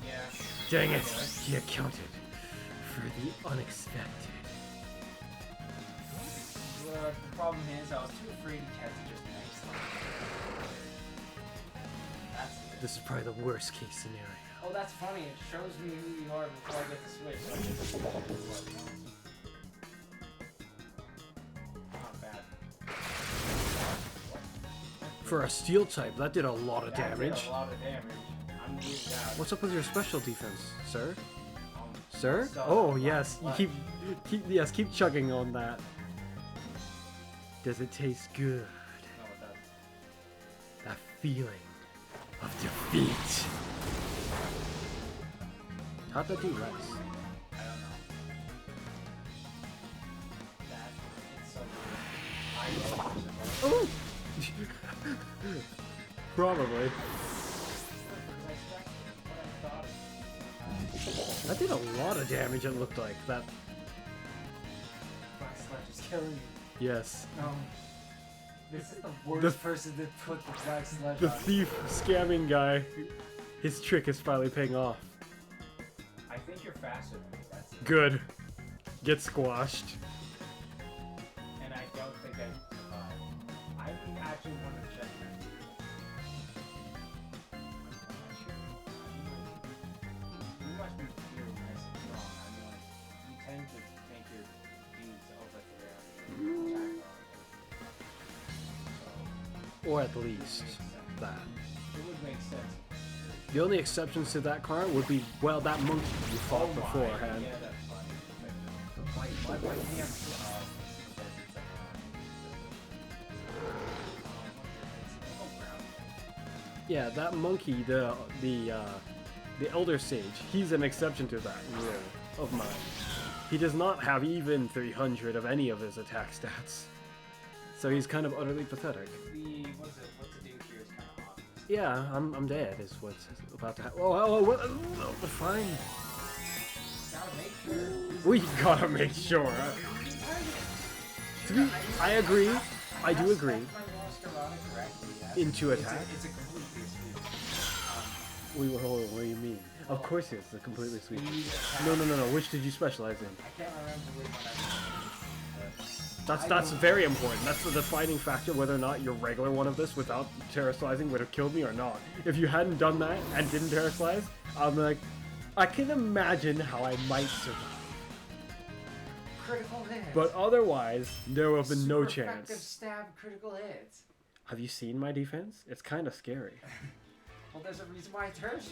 Yeah. Dang it, he accounted for the unexpected. The problem is, I was too afraid to catch just nice. That's it. This is probably the worst case scenario. Oh, that's funny. It shows me who you are before I get to switch. So I get to switch. Not bad. For a steel type, that did a lot of That damage. did a lot of damage. I'm gonna use that. What's up with your special defense, sir? Um, Sir? so, Oh yes, you what? keep chugging on that. Does it taste good? No, it doesn't. That feeling of defeat. How'd that do less? I don't know. That it's so good. I love it. Oh! Probably. That did a lot of damage, it looked like. That. Black Sledge is killing me. Yes. No. This is the worst person to put the Black Sledge The on. thief scamming guy. His trick is finally paying off. I think you're faster than me. That's it. Good. Get squashed. And I don't think I survive. I would actually want to check that. You must be really nice and strong. I mean, like, you tend to make your dudes overthrow your attack on. Or at least that. It would make sense. The only exceptions to that car would be, well, that monkey you fought beforehand. Yeah, that's funny. Why can't Yeah, that monkey, the Elder Sage, he's an exception to that rule of mine. He does not have even 300 of any of his attack stats. So he's kind of utterly pathetic. What's the dude here is kind of awesome. Yeah, I'm dead is what's about to happen. Oh, what? Oh, fine. Gotta make sure. We gotta make sure. I agree. I do agree. Into attack? It's a completely sweet. Hold on, what do you mean? Of course it's a completely sweet. Speed attack. No. Which did you specialize in? I can't remember which one That's very important. That's the defining factor whether or not your regular one of this without terrorizing would have killed me or not. If you hadn't done that and didn't terrorize, I'm like, I can imagine how I might survive. critical hits. But otherwise, there would have been no Super effective chance. stab critical hits. Have you seen my defense? It's kind of scary. Well, there's a reason why I terrorized.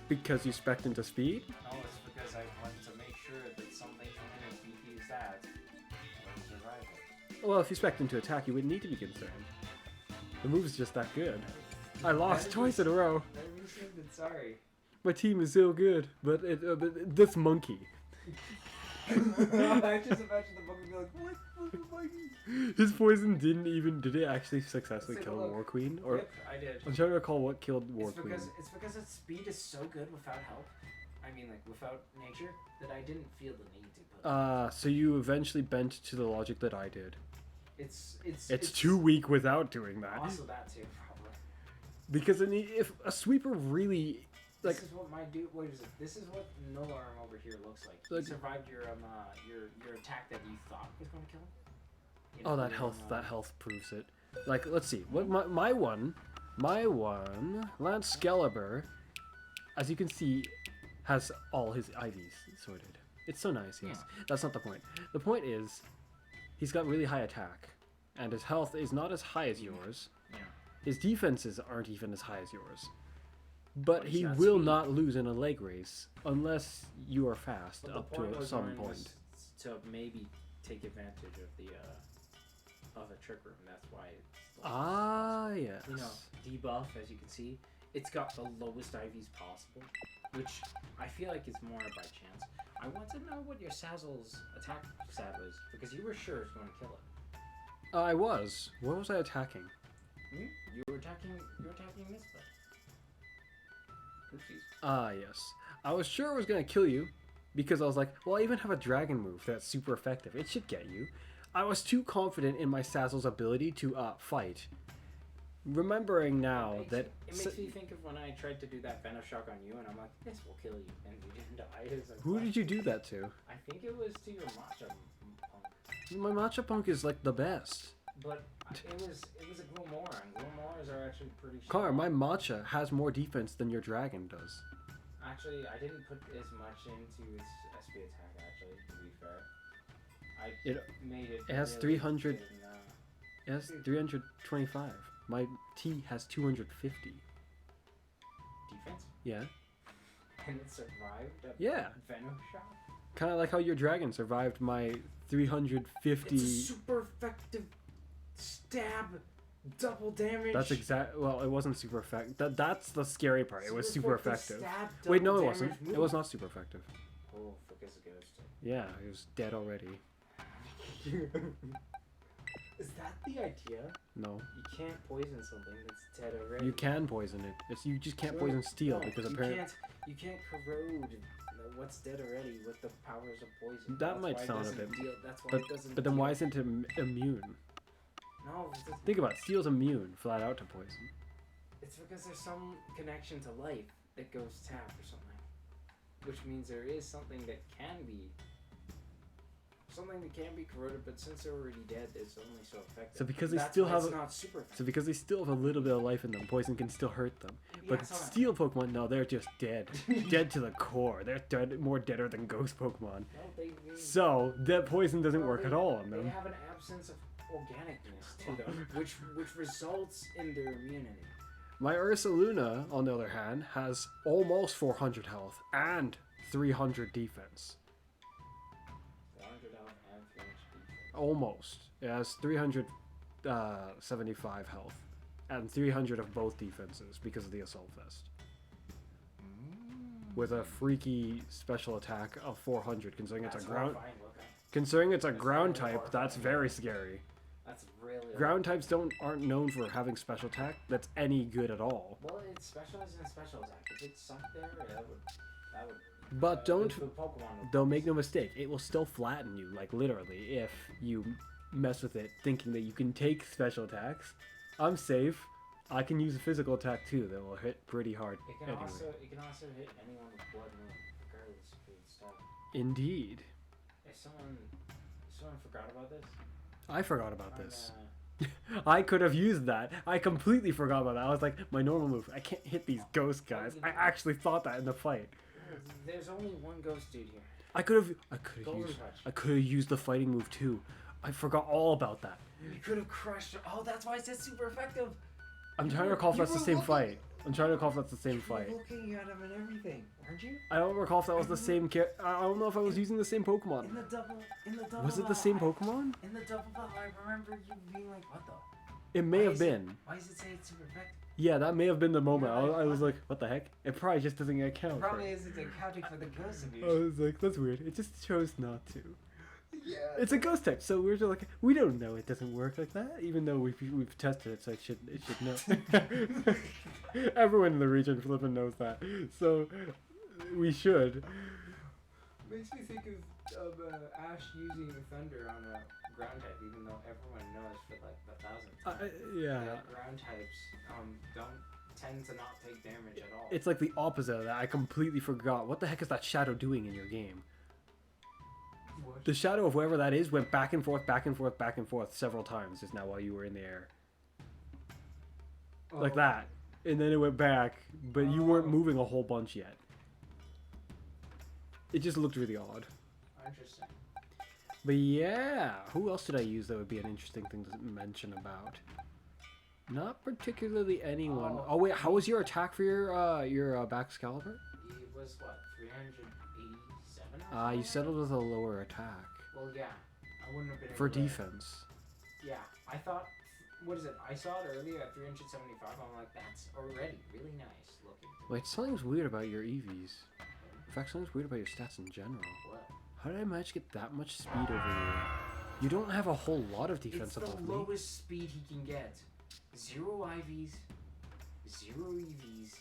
Because you spec'd into speed? No, it's because I wanted to make sure that something as beefy as that would survive it. Well, if you spec'd into attack, you wouldn't need to be concerned. The move's just that good. I lost twice in a row. Very rescinded, sorry. My team is so good, but this monkey. I just imagine the monkey be like, what? His poison did it actually successfully Let's take a kill look. War Queen? Or Yep, I did. I'm trying to recall what killed War Queen. It's because its speed is so good without help. I mean, like, without nature, that I didn't feel the need to put So you eventually bent to the logic that I did. It's too weak without doing that. Also that too, probably. Because if a sweeper really like This is what my dude. What is it? This is what no arm over here looks like. You survived your attack that you thought was going to kill him. You know, that health proves it. Like, let's see. What my one Lance Skeleber, as you can see, has all his IVs sorted. It's so nice. Yes, that's not the point. The point is, he's got really high attack, and his health is not as high as yours. Yeah. His defenses aren't even as high as yours. But he's he got will speed. not lose in a leg race unless you are fast But up the point to was some mine point. was to maybe take advantage of the of a trick room. That's why it's Yes. you know, debuff, as you can see, it's got the lowest IVs possible, which I feel like is more by chance. I want to know what your Sazzle's attack stat was, because you were sure it was going to kill it. I was. What was I attacking? You were attacking this thing. Oopsies. Yes. I was sure it was going to kill you because I was like, well, I even have a dragon move that's super effective. It should get you. I was too confident in my Sazzle's ability to fight. Remembering now It makes me think of when I tried to do that Venom Shock on you, and I'm like, this will kill you, and you didn't die. It was like, Who what? did you do that to? I think it was to your matcha punk. My Matcha Punk is like the best. But it was a Glomora, and Glomoras are actually pretty strong. Car, my Matcha has more defense than your dragon does. Actually, I didn't put as much into its SP attack, actually, to be fair. I made it... It has really 300... good It has 325. My T has 250. Defense? Yeah. And it survived a Yeah. Venom shot? Kind of like how your dragon survived my 350. It's a super effective stab, double damage. That's exact. Well, it wasn't super effective. That's the scary part. It was super effective. Stab, Wait, no, double it wasn't. damage move. It was not super effective. Oh, forget the ghost. Yeah, it was dead already. Is that the idea? No. You can't poison something that's dead already. You can poison it. You just can't poison steel because apparently. You can't corrode what's dead already with the powers of poison. That might sound a bit. That's why But, it doesn't. but then why isn't it immune? No, Think about it. Steel's immune flat out to poison. it's because there's some connection to life that goes tap or something, which means there is something that can be corroded. But since they're already dead, it's only so effective. So because they That's still why have it's not super effective. So because they still have a little bit of life in them, poison can still hurt them. Yeah, But I saw that. steel Pokemon, no, they're just dead. Dead to the core. They're dead, more deader than ghost Pokemon. No, they So that poison doesn't work at all on They them. have an absence of organicness to them, which results in their immunity. My Ursaluna, on the other hand, has almost 400 health and 300 defense. 400 health and 300 defense. Almost. It has 375 health and 300 of both defenses because of the Assault Vest. With a freaky special attack of 400, considering it's a ground. Horrifying looking. Considering it's a That's ground really type, that's horrifying. very scary. That's really Ground types aren't known for having special attack that's any good at all. Well, it specializes in special attack. If it sunk there, that would. But don't, the Pokemon would though, make no mistake, it will still flatten you, like literally, if you mess with it thinking that you can take special attacks. I'm safe. I can use a physical attack too that will hit pretty hard It can anyway. it can also hit anyone with blood moon, regardless of its type. Indeed. If someone forgot about this, I forgot about this. I'm, I could have used that. I completely forgot about that. I was like, my normal move, I can't hit these ghost guys. I actually thought that in the fight. there's only one ghost dude here. I could have Golden used Touch. the fighting move too. I forgot all about that. You could have crushed it. Oh, that's why it says super effective. I'm trying to recall if You that's the were same looking- fight. I'm trying to recall if that's the same fight. Looking at him and everything, weren't you? I don't recall if that was the same I don't know if I was using the same Pokemon. In the double. Was it the same Pokemon? In the double battle, I remember you being like, "What the? It may Why have is it- been. Why does it say it's super effective?" Yeah, that may have been the moment. I was like, what the heck? It probably just doesn't account. Probably isn't accounting for the ghost abuse. I was like, that's weird. It just chose not to. Yeah. It's a ghost type, so we're just like, we don't know it doesn't work like that, even though we've tested it, so it should know. Everyone in the region flipping knows that, so we should. Makes me think of Ash using Thunder on a ground type, even though everyone knows for like the thousandth time Yeah. that ground types don't tend to not take damage at all. It's like the opposite of that. I completely forgot. What the heck is that shadow doing in your game? What? The shadow of whoever that is went back and forth, back and forth, back and forth several times just now while you were in the air. Like that. And then it went back, but you weren't moving a whole bunch yet. It just looked really odd. Interesting. But yeah, who else did I use that would be an interesting thing to mention about? Not particularly anyone. Oh wait, how was your attack for your back Excalibur? It was what, 387? You settled with a lower attack Well, yeah. I wouldn't have been for able to- defense. Yeah, I thought. What is it? I saw it earlier at 375. I'm like, that's already really nice looking. Wait, something's weird about your EVs. In fact, something's weird about your stats in general. What? How did I manage to get that much speed over you? You don't have a whole lot of It's defense the above me. lowest speed he can get. 0 IVs, 0 EVs,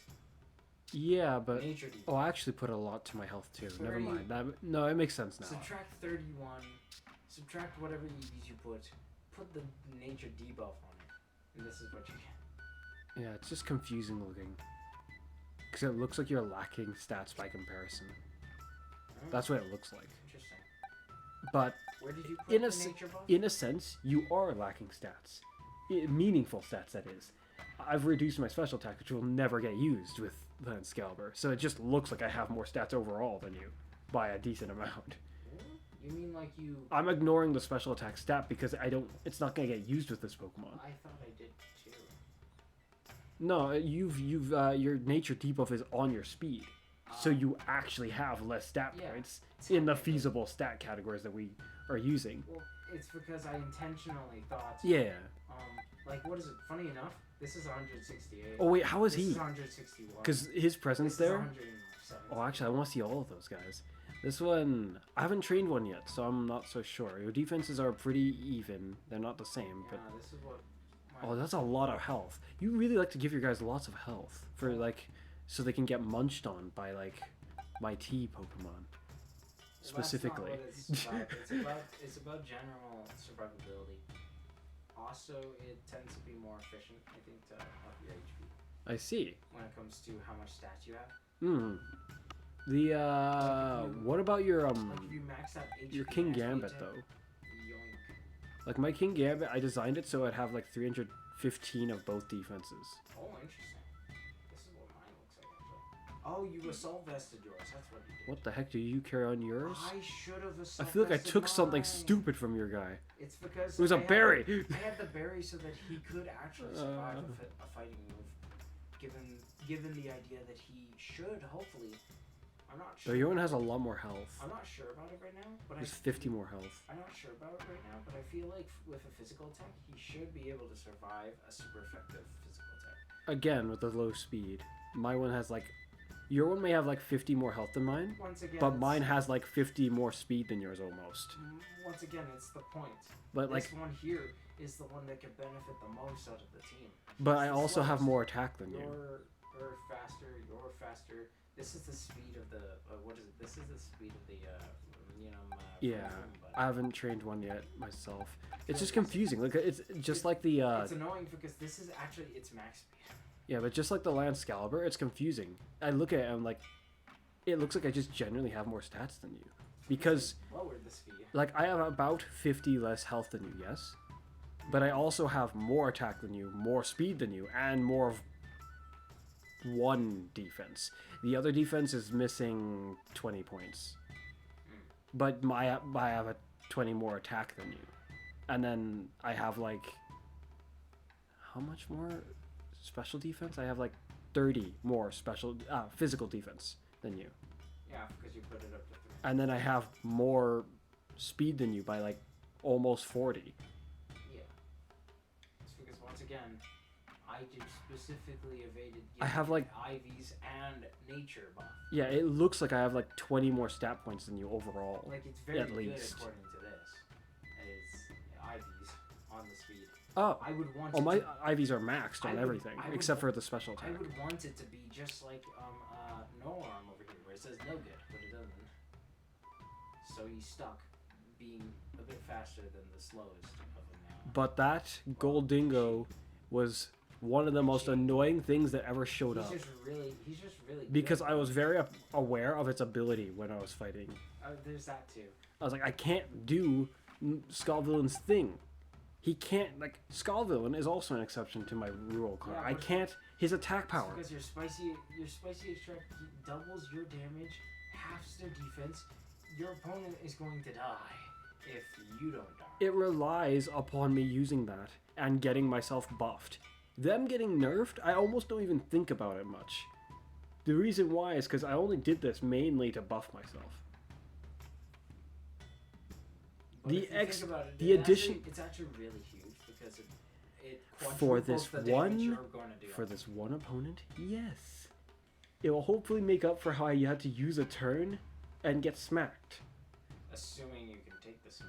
Yeah, but nature defense. oh, I actually put a lot to my health too. Never 30. mind. No, it makes sense now. Subtract 31, subtract whatever EVs you put the nature debuff on it, and this is what you get. Yeah, it's just confusing looking. Because it looks like you're lacking stats by comparison. Oh, That's what it looks like. interesting. But Where did you put in the a nature buff? in a sense, you are lacking stats. Meaningful stats, that is. I've reduced my special attack, which will never get used with the Excalibur. So it just looks like I have more stats overall than you by a decent amount. You mean like you... I'm ignoring the special attack stat because it's not gonna get used with this Pokemon. I thought I did too. No, your nature debuff is on your speed. So you actually have less stat points in the feasible stat categories that we are using. Well, it's because I intentionally thought... Yeah. Like, what is it? Funny enough, this is 168. Oh wait, how is this he? This is 161. Because his presence this there... Is 107. Oh, actually, I want to see all of those guys. This one... I haven't trained one yet, so I'm not so sure. Your defenses are pretty even. They're not the same, but... this is what... Oh, that's a lot of health. You really like to give your guys lots of health. For, like... So they can get munched on by, like, my T Pokemon. Specifically. Well, that's not what it's about general survivability. Also, it tends to be more efficient, I think, to up your HP. I see. When it comes to how much stats you have. What about your, Like if you max out HP your King and Gambit, HP, though? Yoink. Like, my King Gambit, I designed it so I'd have, like, 315 of both defenses. Oh, interesting. This is what mine looks like, actually. Oh, you assault vested yours. That's what you did. What the heck, do you carry on yours? I should have assault I feel like I vested took something mine. stupid from your guy. It's because It was a berry! I had the berry so that he could actually survive a fighting move. Given the idea that he should, hopefully. I'm not sure. So your one has a lot more health. I'm not sure about it right now, but There's 50 more health. I'm not sure about it right now, but I feel like with a physical attack, he should be able to survive a super effective physical attack. Again, with the low speed. My one has like... Your one may have like 50 more health than mine, Once again, but mine has like 50 more speed than yours almost. Once again, it's the point. But This like, one here is the one that can benefit the most out of the team. but I also have more attack than you. You're faster. This is the speed of the what is it? This is the speed of the Yeah, I haven't trained one yet myself. It's just confusing. Like it's just like the. It's annoying because this is actually its max speed. Yeah, but just like the Lanscalibur, it's confusing. I look at it and I'm like, it looks like I just generally have more stats than you, because lowered the speed. Like I have about 50 less health than you, yes, but I also have more attack than you, more speed than you, and more of one defense. The other defense is missing 20 points. But I have a 20 more attack than you. And then I have like... How much more special defense? I have like 30 more physical defense than you. Yeah, because you put it up to 3. And then I have more speed than you by like almost 40. Yeah. It's because once again, I did specifically evaded I have like Ivy's and nature buff. Yeah, it looks like I have like 20 more stat points than you overall. Like it's very at good least. according to this. It's Ivy's on the speed. Oh, I would want. Oh, my IVs are maxed on everything except for the special attack. I would want it to be just like no arm over here where it says no good, but it doesn't. So he's stuck being a bit faster than the slowest of them now. But that Goldingo was one of the most annoying things that ever showed up. He's just really because good. I was very aware of its ability when I was fighting. There's that too. I was like, I can't do Skullvillain's thing. He can't, like, Skullvillain is also an exception to my rule card. Yeah, I can't, his attack power. Because your spicy extract doubles your damage, halves their defense. Your opponent is going to die if you don't die. It relies upon me using that and getting myself buffed. Them getting nerfed, I almost don't even think about it much. The reason why is because I only did this mainly to buff myself. But The addition it's actually really huge because it for this the damage you're going to do. for this one opponent, yes, it will hopefully make up for how you had to use a turn and get smacked. Assuming you can take the smack.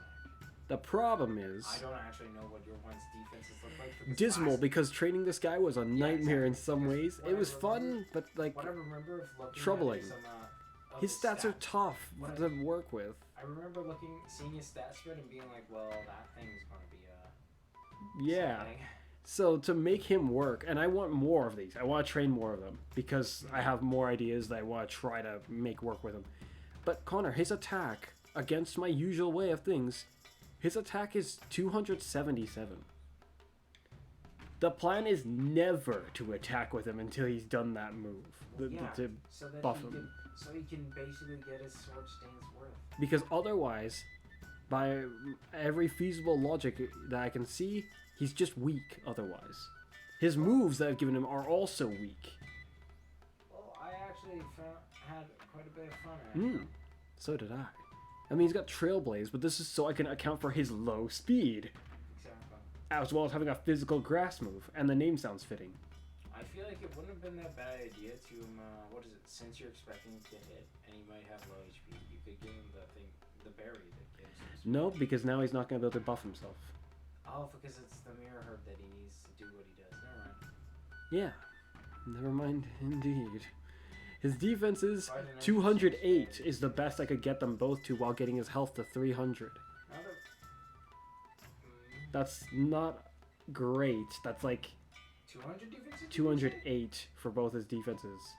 The problem is I don't actually know what your one's defenses look like. For this dismal because training this guy was a nightmare in some ways. It was fun, but like what I remember of looking troubling. At some, his stats are tough to work with. I remember seeing his stat spread and being like, well, that thing's going to be yeah. something. So to make him work, and I want more of these. I want to train more of them because I have more ideas that I want to try to make work with him. But Connor, his attack against my usual way of things, his attack is 277. The plan is never to attack with him until he's done that move. So that buff him. So he can basically get his sword stance worth. Because otherwise, By every feasible logic that I can see, he's just weak otherwise. His moves that I've given him are also weak. Well, I actually had quite a bit of fun at it. So did I. I mean, he's got Trailblaze, but this is so I can account for his low speed. Exactly. As well as having a physical grass move, and the name sounds fitting. I feel like it wouldn't have been that bad idea to, since you're expecting to hit, and he might have low HP, you could give him the berry that gives him. No, because now he's not going to be able to buff himself. Oh, because it's the mirror herb that he needs to do what he does. Yeah, never mind indeed. His defense is 208 is the best I could get them both to while getting his health to 300. That's not great. That's like 200 defense? 208 for both his defenses.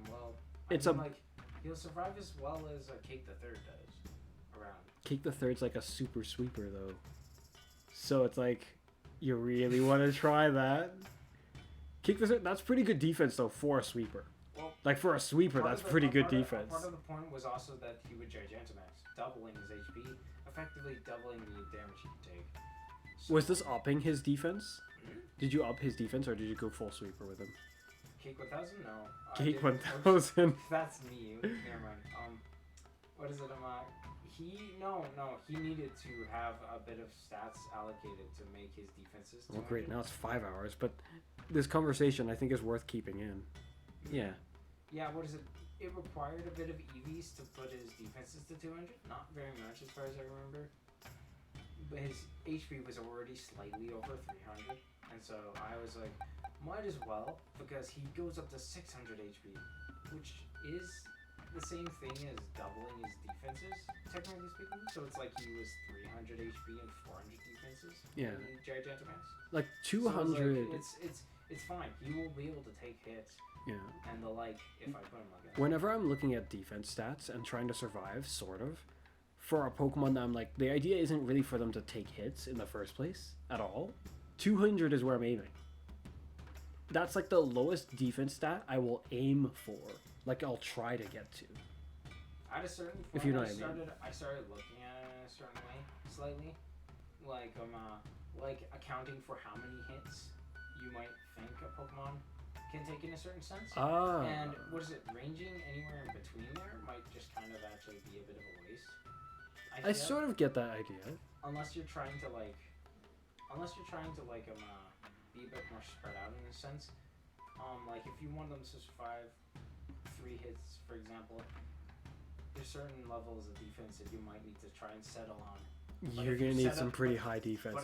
Well, it's like he'll survive as well as Cake the Third does around. Cake the Third's like a super sweeper though, so it's like you really want to try that. Cake the Third, that's pretty good defense though for a sweeper. Well, like for a sweeper, that's pretty good defense. Part of the point was also that he would Gigantamax, doubling his HP, effectively doubling the damage he could take. So, was this upping his defense? Did you up his defense or did you go full sweeper with him? Cake 1000? No. Cake 1000. That's me. Never mind. What is it? He needed to have a bit of stats allocated to make his defenses 200. Well, great. Now it's 5 hours, but this conversation I think is worth keeping in. Yeah. Yeah. What is it? It required a bit of EVs to put his defenses to 200. Not very much, as far as I remember. But his HP was already slightly over 300, and so I was like, might as well, because he goes up to 600 HP, which is the same thing as doubling his defenses, technically speaking. So it's like he was 300 HP and 400 defenses. Yeah. In Gigantamax. Like 200. So it's fine. He will be able to take hits. Yeah. And if I put him like that. Whenever I'm looking at defense stats and trying to survive, sort of, for a Pokemon that I'm like, the idea isn't really for them to take hits in the first place at all. 200 is where I'm aiming. That's like the lowest defense stat I will aim for. Like I'll try to get to. At a certain point, if you know what I started looking at it in a certain way, slightly, like accounting for how many hits you might think a Pokemon can take in a certain sense. And what is it? Ranging anywhere in between there might just kind of actually be a bit of a waste. I sort of get that idea. Unless you're trying to be a bit more spread out in a sense. Like if you want them to survive 3 hits, for example, there's certain levels of defense that you might need to try and settle on. You're gonna need some pretty high defense.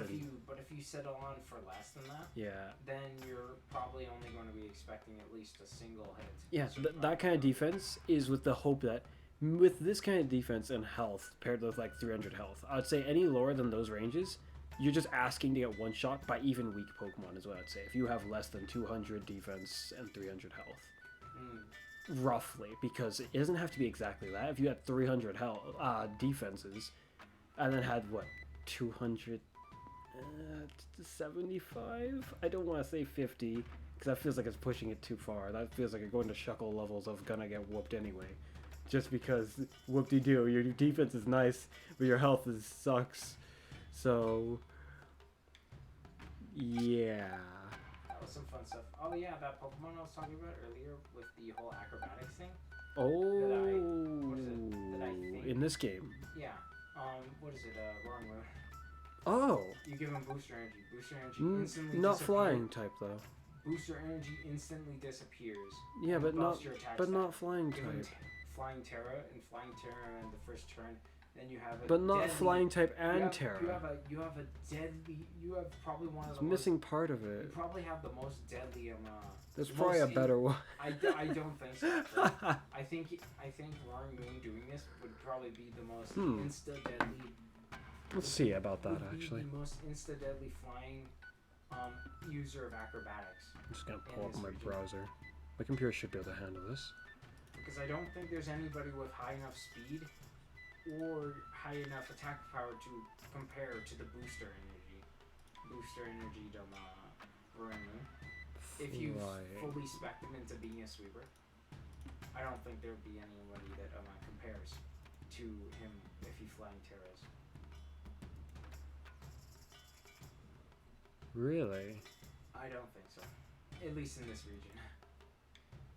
But if you settle on for less than that, yeah, then you're probably only going to be expecting at least a single hit. Yeah, that kind of defense is with the hope that with this kind of defense and health paired with like 300 health, I would say any lower than those ranges, you're just asking to get one shot by even weak Pokemon is what I'd say. If you have less than 200 defense and 300 health. Roughly, because it doesn't have to be exactly that. If you had 300 health defenses and then had what, 275? I don't want to say 50 because that feels like it's pushing it too far. That feels like you're going to Shuckle levels of gonna get whooped anyway. Just because whoop-de-doo, your defense is nice, but your health sucks. So, yeah. That was some fun stuff. Oh yeah, that Pokemon I was talking about earlier with the whole acrobatics thing. That I think, in this game. Yeah. What is it? Roaring Moon. Oh. You give him booster energy. Booster energy instantly not disappears. Flying type though. Booster energy instantly disappears. Yeah, but not flying give type. Flying Terra in the first turn. Then you have a but not deadly, flying type and Terra. You have a deadly. You have probably one of the missing part of it. You probably have the most deadly. There's probably a better one. I don't think so. I think Roaring Moon doing this would probably be the most insta deadly. Let's see about that actually. The most insta deadly flying user of acrobatics. I'm just gonna pull up my browser. My computer should be able to handle this. Because I don't think there's anybody with high enough speed or high enough attack power to compare to the booster energy to Roaring Moon. If you fully spec him into being a sweeper, I don't think there would be anybody that compares to him if if you flying terrors. Really? I don't think so. At least in this region.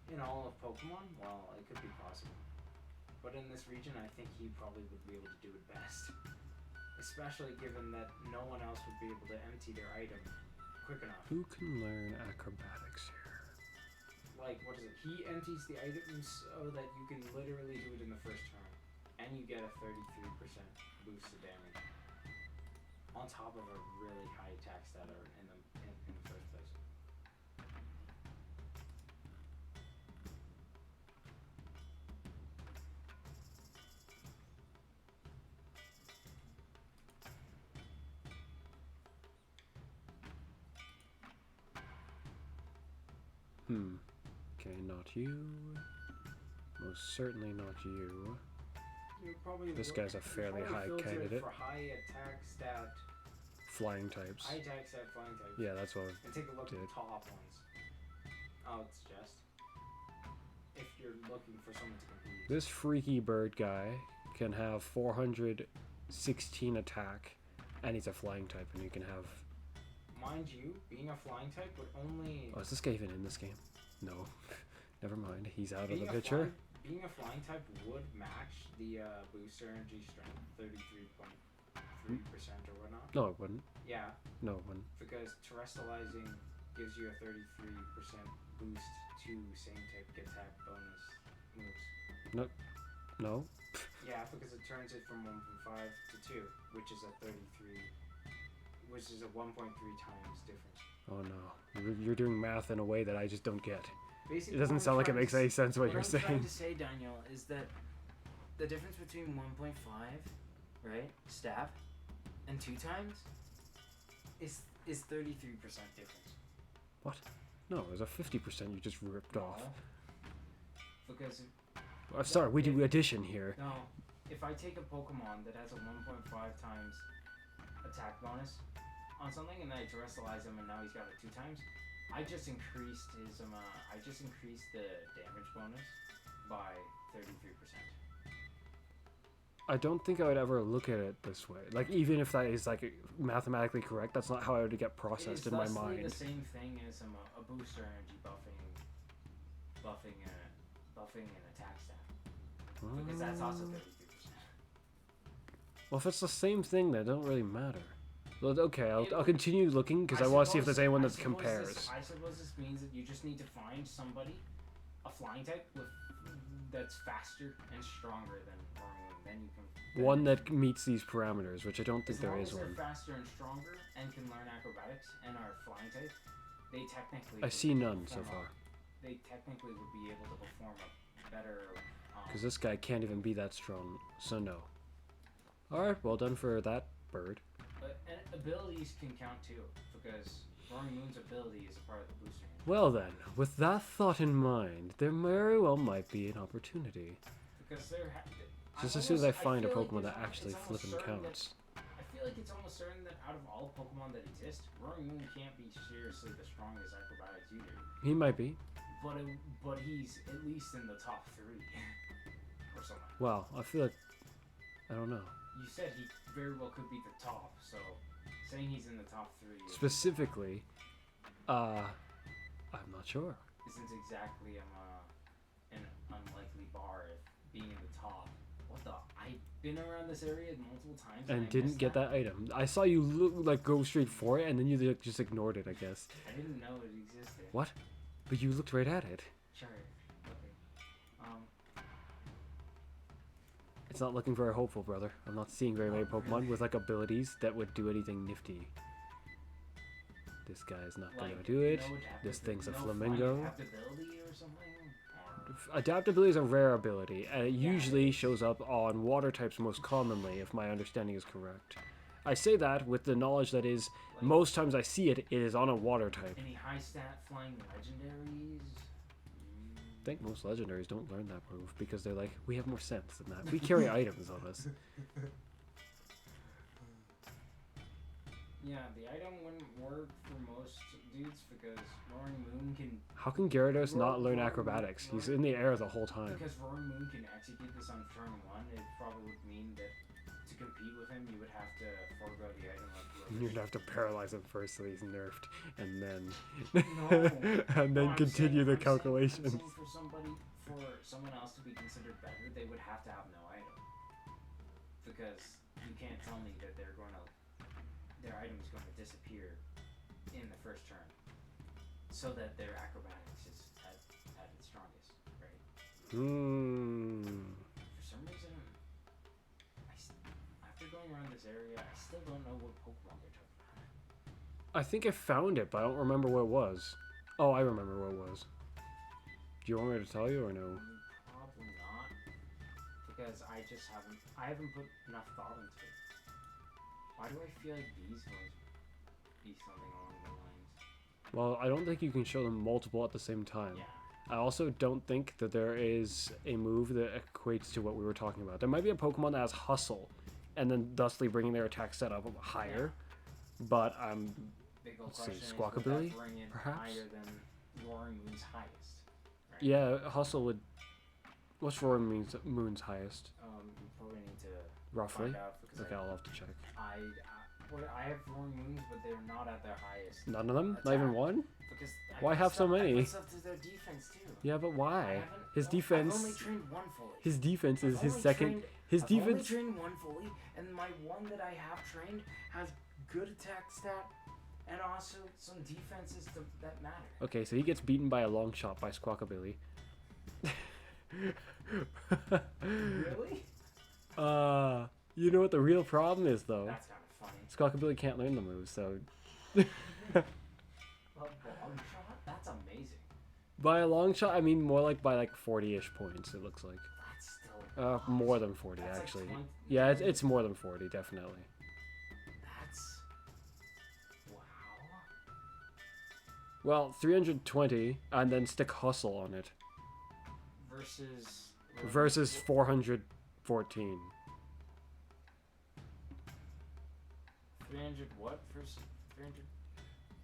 In all of Pokemon, well, it could be possible. But in this region, I think he probably would be able to do it best. Especially given that no one else would be able to empty their item quick enough. Who can learn acrobatics here? Like, what is it? He empties the items so that you can literally do it in the first turn. And you get a 33% boost to damage. On top of a really high attack stat in the first place. Okay, not you. Most certainly not you. You're probably This guy's a fairly high candidate. For high attack stat. Flying types. High attack stat flying types. Yeah, that's what And take a look did. at the top ones. Oh, it's just. If you're looking for someone to compete. This freaky bird guy can have 416 attack, and he's a flying type, and you can have... Mind you, being a flying type would only... Oh, is this guy even in this game? No. Never mind, he's out of the picture. Being a flying type would match the booster energy strength, 33.3% or whatnot. No, it wouldn't. Yeah. No, it wouldn't. Because terrestrializing gives you a 33% boost to same type attack bonus moves. No. Yeah, because it turns it from 1.5 to 2, which is a 33, which is a 1.3 times difference. Oh no. You're doing math in a way that I just don't get. Basically, It doesn't sound like it makes any sense what you're I'm trying saying. to say, Daniel, is that the difference between 1.5, right, stab, and 2 times is 33% difference. What? No, it was a 50% you just ripped off. Because... Sorry, we do addition here. No, if I take a Pokemon that has a 1.5 times attack bonus on something and I terrestrialize him and now he's got it 2 times, I just increased his I just increased the damage bonus by 33%. I don't think I would ever look at it this way. Like, even if that is like mathematically correct, that's not how I would get processed in my mind. It's the same thing as a booster energy buffing an attack stat. Because that's also 33%. Well, if it's the same thing, that don't really matter. Well, okay, I'll continue looking because I want to see if there's anyone that compares. I suppose this means that you just need to find somebody, a flying type that's faster and stronger than Roaring. Then you can. One that meets these parameters, which I don't think there is As long as one. they're faster and stronger and can learn acrobatics and are flying type, they technically. I see none so far. They technically would be able to perform a better. Because this guy can't even be that strong, so no. Alright, well done for that bird. But abilities can count too, because Roaring Moon's ability is a part of the booster. Well then, with that thought in mind, there very well might be an opportunity. Because Just as soon as I find a Pokemon that actually flipping counts. I feel like it's almost certain that out of all Pokemon that exist, Roaring Moon can't be seriously the strongest acrobatics either. He might be. But he's at least in the top 3. Or something. Well, I feel like... I don't know. You said he very well could be the top, so saying he's in the top 3 Specifically, I'm not sure. isn't exactly an unlikely bar if being in the top. What the? I've been around this area multiple times And I didn't missed get that item. I saw you go straight for it, and then you just ignored it, I guess. I didn't know it existed. What? But you looked right at it. Sure. Okay. It's not looking very hopeful, brother. I'm not seeing very many Pokemon with like abilities that would do anything nifty. This guy's not gonna do it. This thing's a flamingo. Adaptability or something? Adaptability is a rare ability, and it usually shows up on water types most commonly, if my understanding is correct. I say that with the knowledge that is, most times I see it, it is on a water type. Any high stat flying legendaries? I think most legendaries don't learn that move because they're like, we have more sense than that. We carry items on us. Yeah, the item wouldn't work for most dudes because Roaring Moon can. How can Gyarados not learn acrobatics? He's in the air the whole time. Because Roaring Moon can execute this on turn 1, it probably would mean that to compete with him, you would have to forego the item of You'd have to paralyze him first so he's nerfed, and then No. and then I'm continue the saying- calculations. I'm saying for someone else to be considered better, they would have to have no item. Because you can't tell me that their item is going to disappear in the first turn, so that their acrobatics is at its strongest, right? For some reason, after going around this area, I still don't know what Pokemon they're talking about. I think I found it, but I don't remember what it was. Oh, I remember what it was. Do you want me to tell you or no? Probably not, because I haven't put enough thought into it. Why do I feel like these ones be something along the lines? Well, I don't think you can show them multiple at the same time. Yeah. I also don't think that there is a move that equates to what we were talking about. There might be a Pokemon that has Hustle, and then thusly bringing their attack set up higher. But Big old let's see, question is, Squawkabilly, would that bring it perhaps? higher than Roaring Moon's highest? Right? Yeah, Hustle would. What's Roaring Moon's highest? You probably need to Roughly? find out because Okay, I'll have to check. I have Roaring Moons, but they're not at their highest. None of them? Not even Attack. one? Because Why have so many? I put stuff to their defense too. Yeah, but why? His I've defense. only trained one fully. His defense is I've his only second. trained- His I've only defense. trained one fully, and my one that I have trained has good attack stat and also some defenses that matter. Okay, so he gets beaten by a long shot by Squawkabilly. Really? You know what the real problem is though? That's kind of funny. Squawkabilly can't learn the moves, so A long shot? That's amazing. by a long shot, I mean more like by like 40-ish points. It looks like That's still. more than 40 That's like actually. 20 Yeah, it's more than 40 definitely. That's. Wow. Well, 320 and then stick Hustle on it versus 414. 300 what? Versus 300?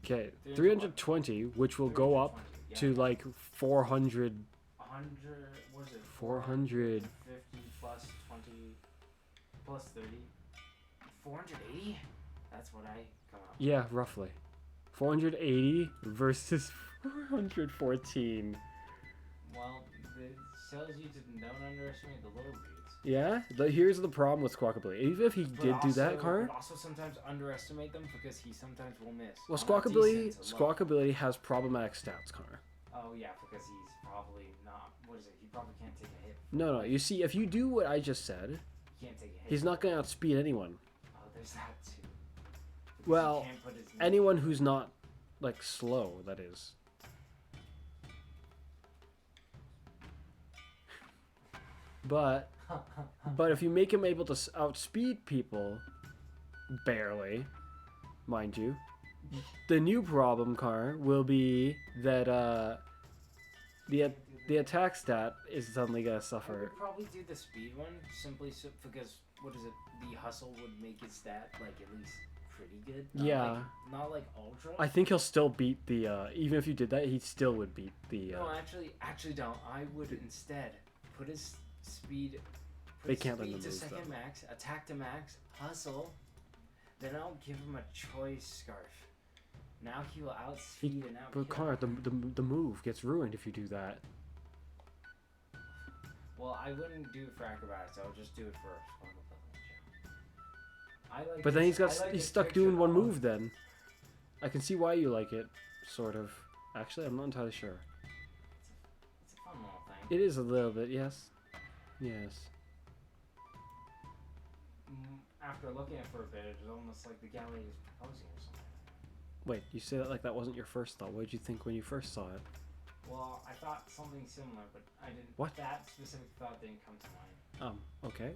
Okay, 320, 320, which will go up 320, yeah. to like 400. 100. What is it? 400. 50 plus 20 plus 30. 480? That's what I come up with. Yeah, roughly. 480 versus 414. Well, it tells you to don't underestimate the little dudes. Yeah, here's the problem with Squawkabilly. Even if he did do that, Connor. But also sometimes underestimate them because he sometimes will miss. Well, on a decent to low. Squawkabilly has problematic stats, Connor. Oh yeah, because he's probably not. What is it? He probably can't take a hit. No, you see, if you do what I just said, He can't take a hit. he's not going to outspeed anyone. Oh, there's that too. Because Well, he can't put his anyone who's not, like, slow, that is. But if you make him able to outspeed people, barely, mind you, the new problem, Car, will be that the attack stat is suddenly gonna I suffer. would probably do the speed one simply because what is it? The hustle would make his stat like at least pretty good. Yeah. Not like ultra. I think he'll still beat the. Even if you did that, he still would beat the. No, actually don't. I would instead put his speed. Put They his can't learn speed the to moves, second though. max, attack to max, hustle. Then I'll give him a choice scarf. Now he will outspeed and out. But Connor, the move gets ruined if you do that. Well, I wouldn't do it for acrobatics. I would just do it for I like. But then this- I like he's this stuck picture doing one of- move then. I can see why you like it, sort of. Actually, I'm not entirely sure. It's a fun little thing. It is a little bit, yes. Yes. After looking at it for a bit, it's almost like the gallery is proposing or something. Wait, you say that like that wasn't your first thought. What did you think when you first saw it? Well, I thought something similar, but I didn't. What? That specific thought didn't come to mind. Okay.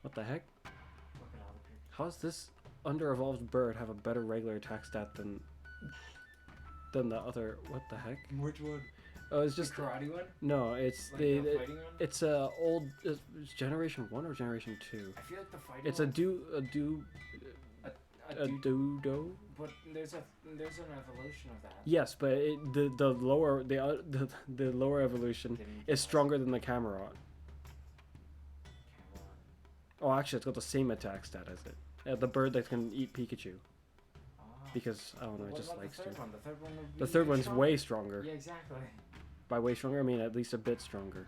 What the heck? Look at all the pictures. How does this under-evolved bird have a better regular attack stat than the other? What the heck? Which one? Oh, it's The just karate one? no. It's Like the the fighting one? it's a old it's Generation 1 or Generation 2. I feel like the fighting It's one... a dudo. But there's an evolution of that. Yes, but the lower the lower evolution Didn't is stronger than the Cameron. Oh, actually, it's got the same attack stat as it. The bird that can eat Pikachu. Ah. Because I don't know, it What just about likes the to. third one? The third one would be The third even one's stronger. way stronger. Yeah, exactly. By way stronger, I mean at least a bit stronger.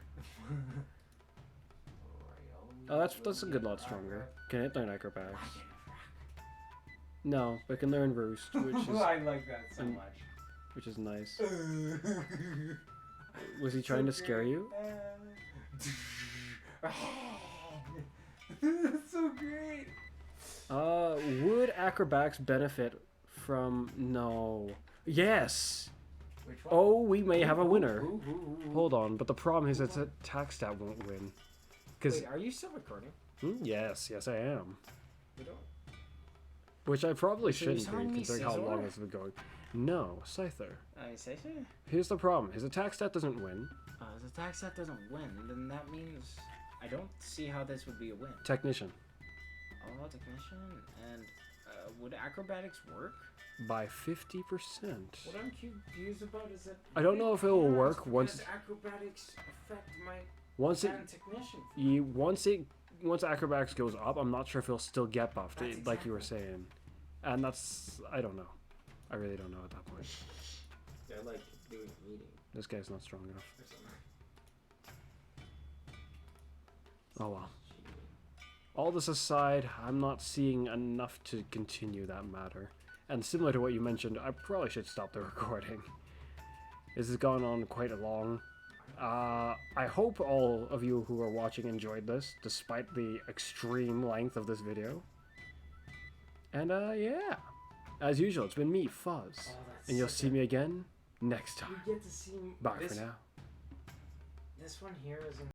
Oh, that's a good lot stronger. Can it learn acrobatics? No, but it can learn roost, which is I like that so um, much. which is nice. Was he trying to scare you? That's so great. Would acrobatics benefit from no? Yes. Which one? Oh, we may have a winner. Ooh. Hold on, but the problem is its attack stat won't win. Because Wait, are you still recording? yes, I am. We don't. Which I probably So you're shouldn't telling be, me considering how Scizor? long it's been going. No, Scyther. I say so. Here's the problem: his attack stat doesn't win. His attack set doesn't win, then that means I don't see how this would be a win. Technician Oh, technician, and would acrobatics work? by 50%. What I'm confused about is that I don't know if it will work once Does acrobatics affect my once it technician? once acrobatics goes up. I'm not sure if he'll still get buffed, That's like you were exactly. saying. And that's I don't know. I really don't know at that point. They're like doing a meeting This guy's not strong enough. or something. Oh well. All this aside, I'm not seeing enough to continue that matter. And similar to what you mentioned, I probably should stop the recording. This has gone on quite long. I hope all of you who are watching enjoyed this, despite the extreme length of this video. And yeah. As usual, it's been me, Fuzz. Oh, that's And you'll such see me again next time. You get to see Bye this, for now. This one here is in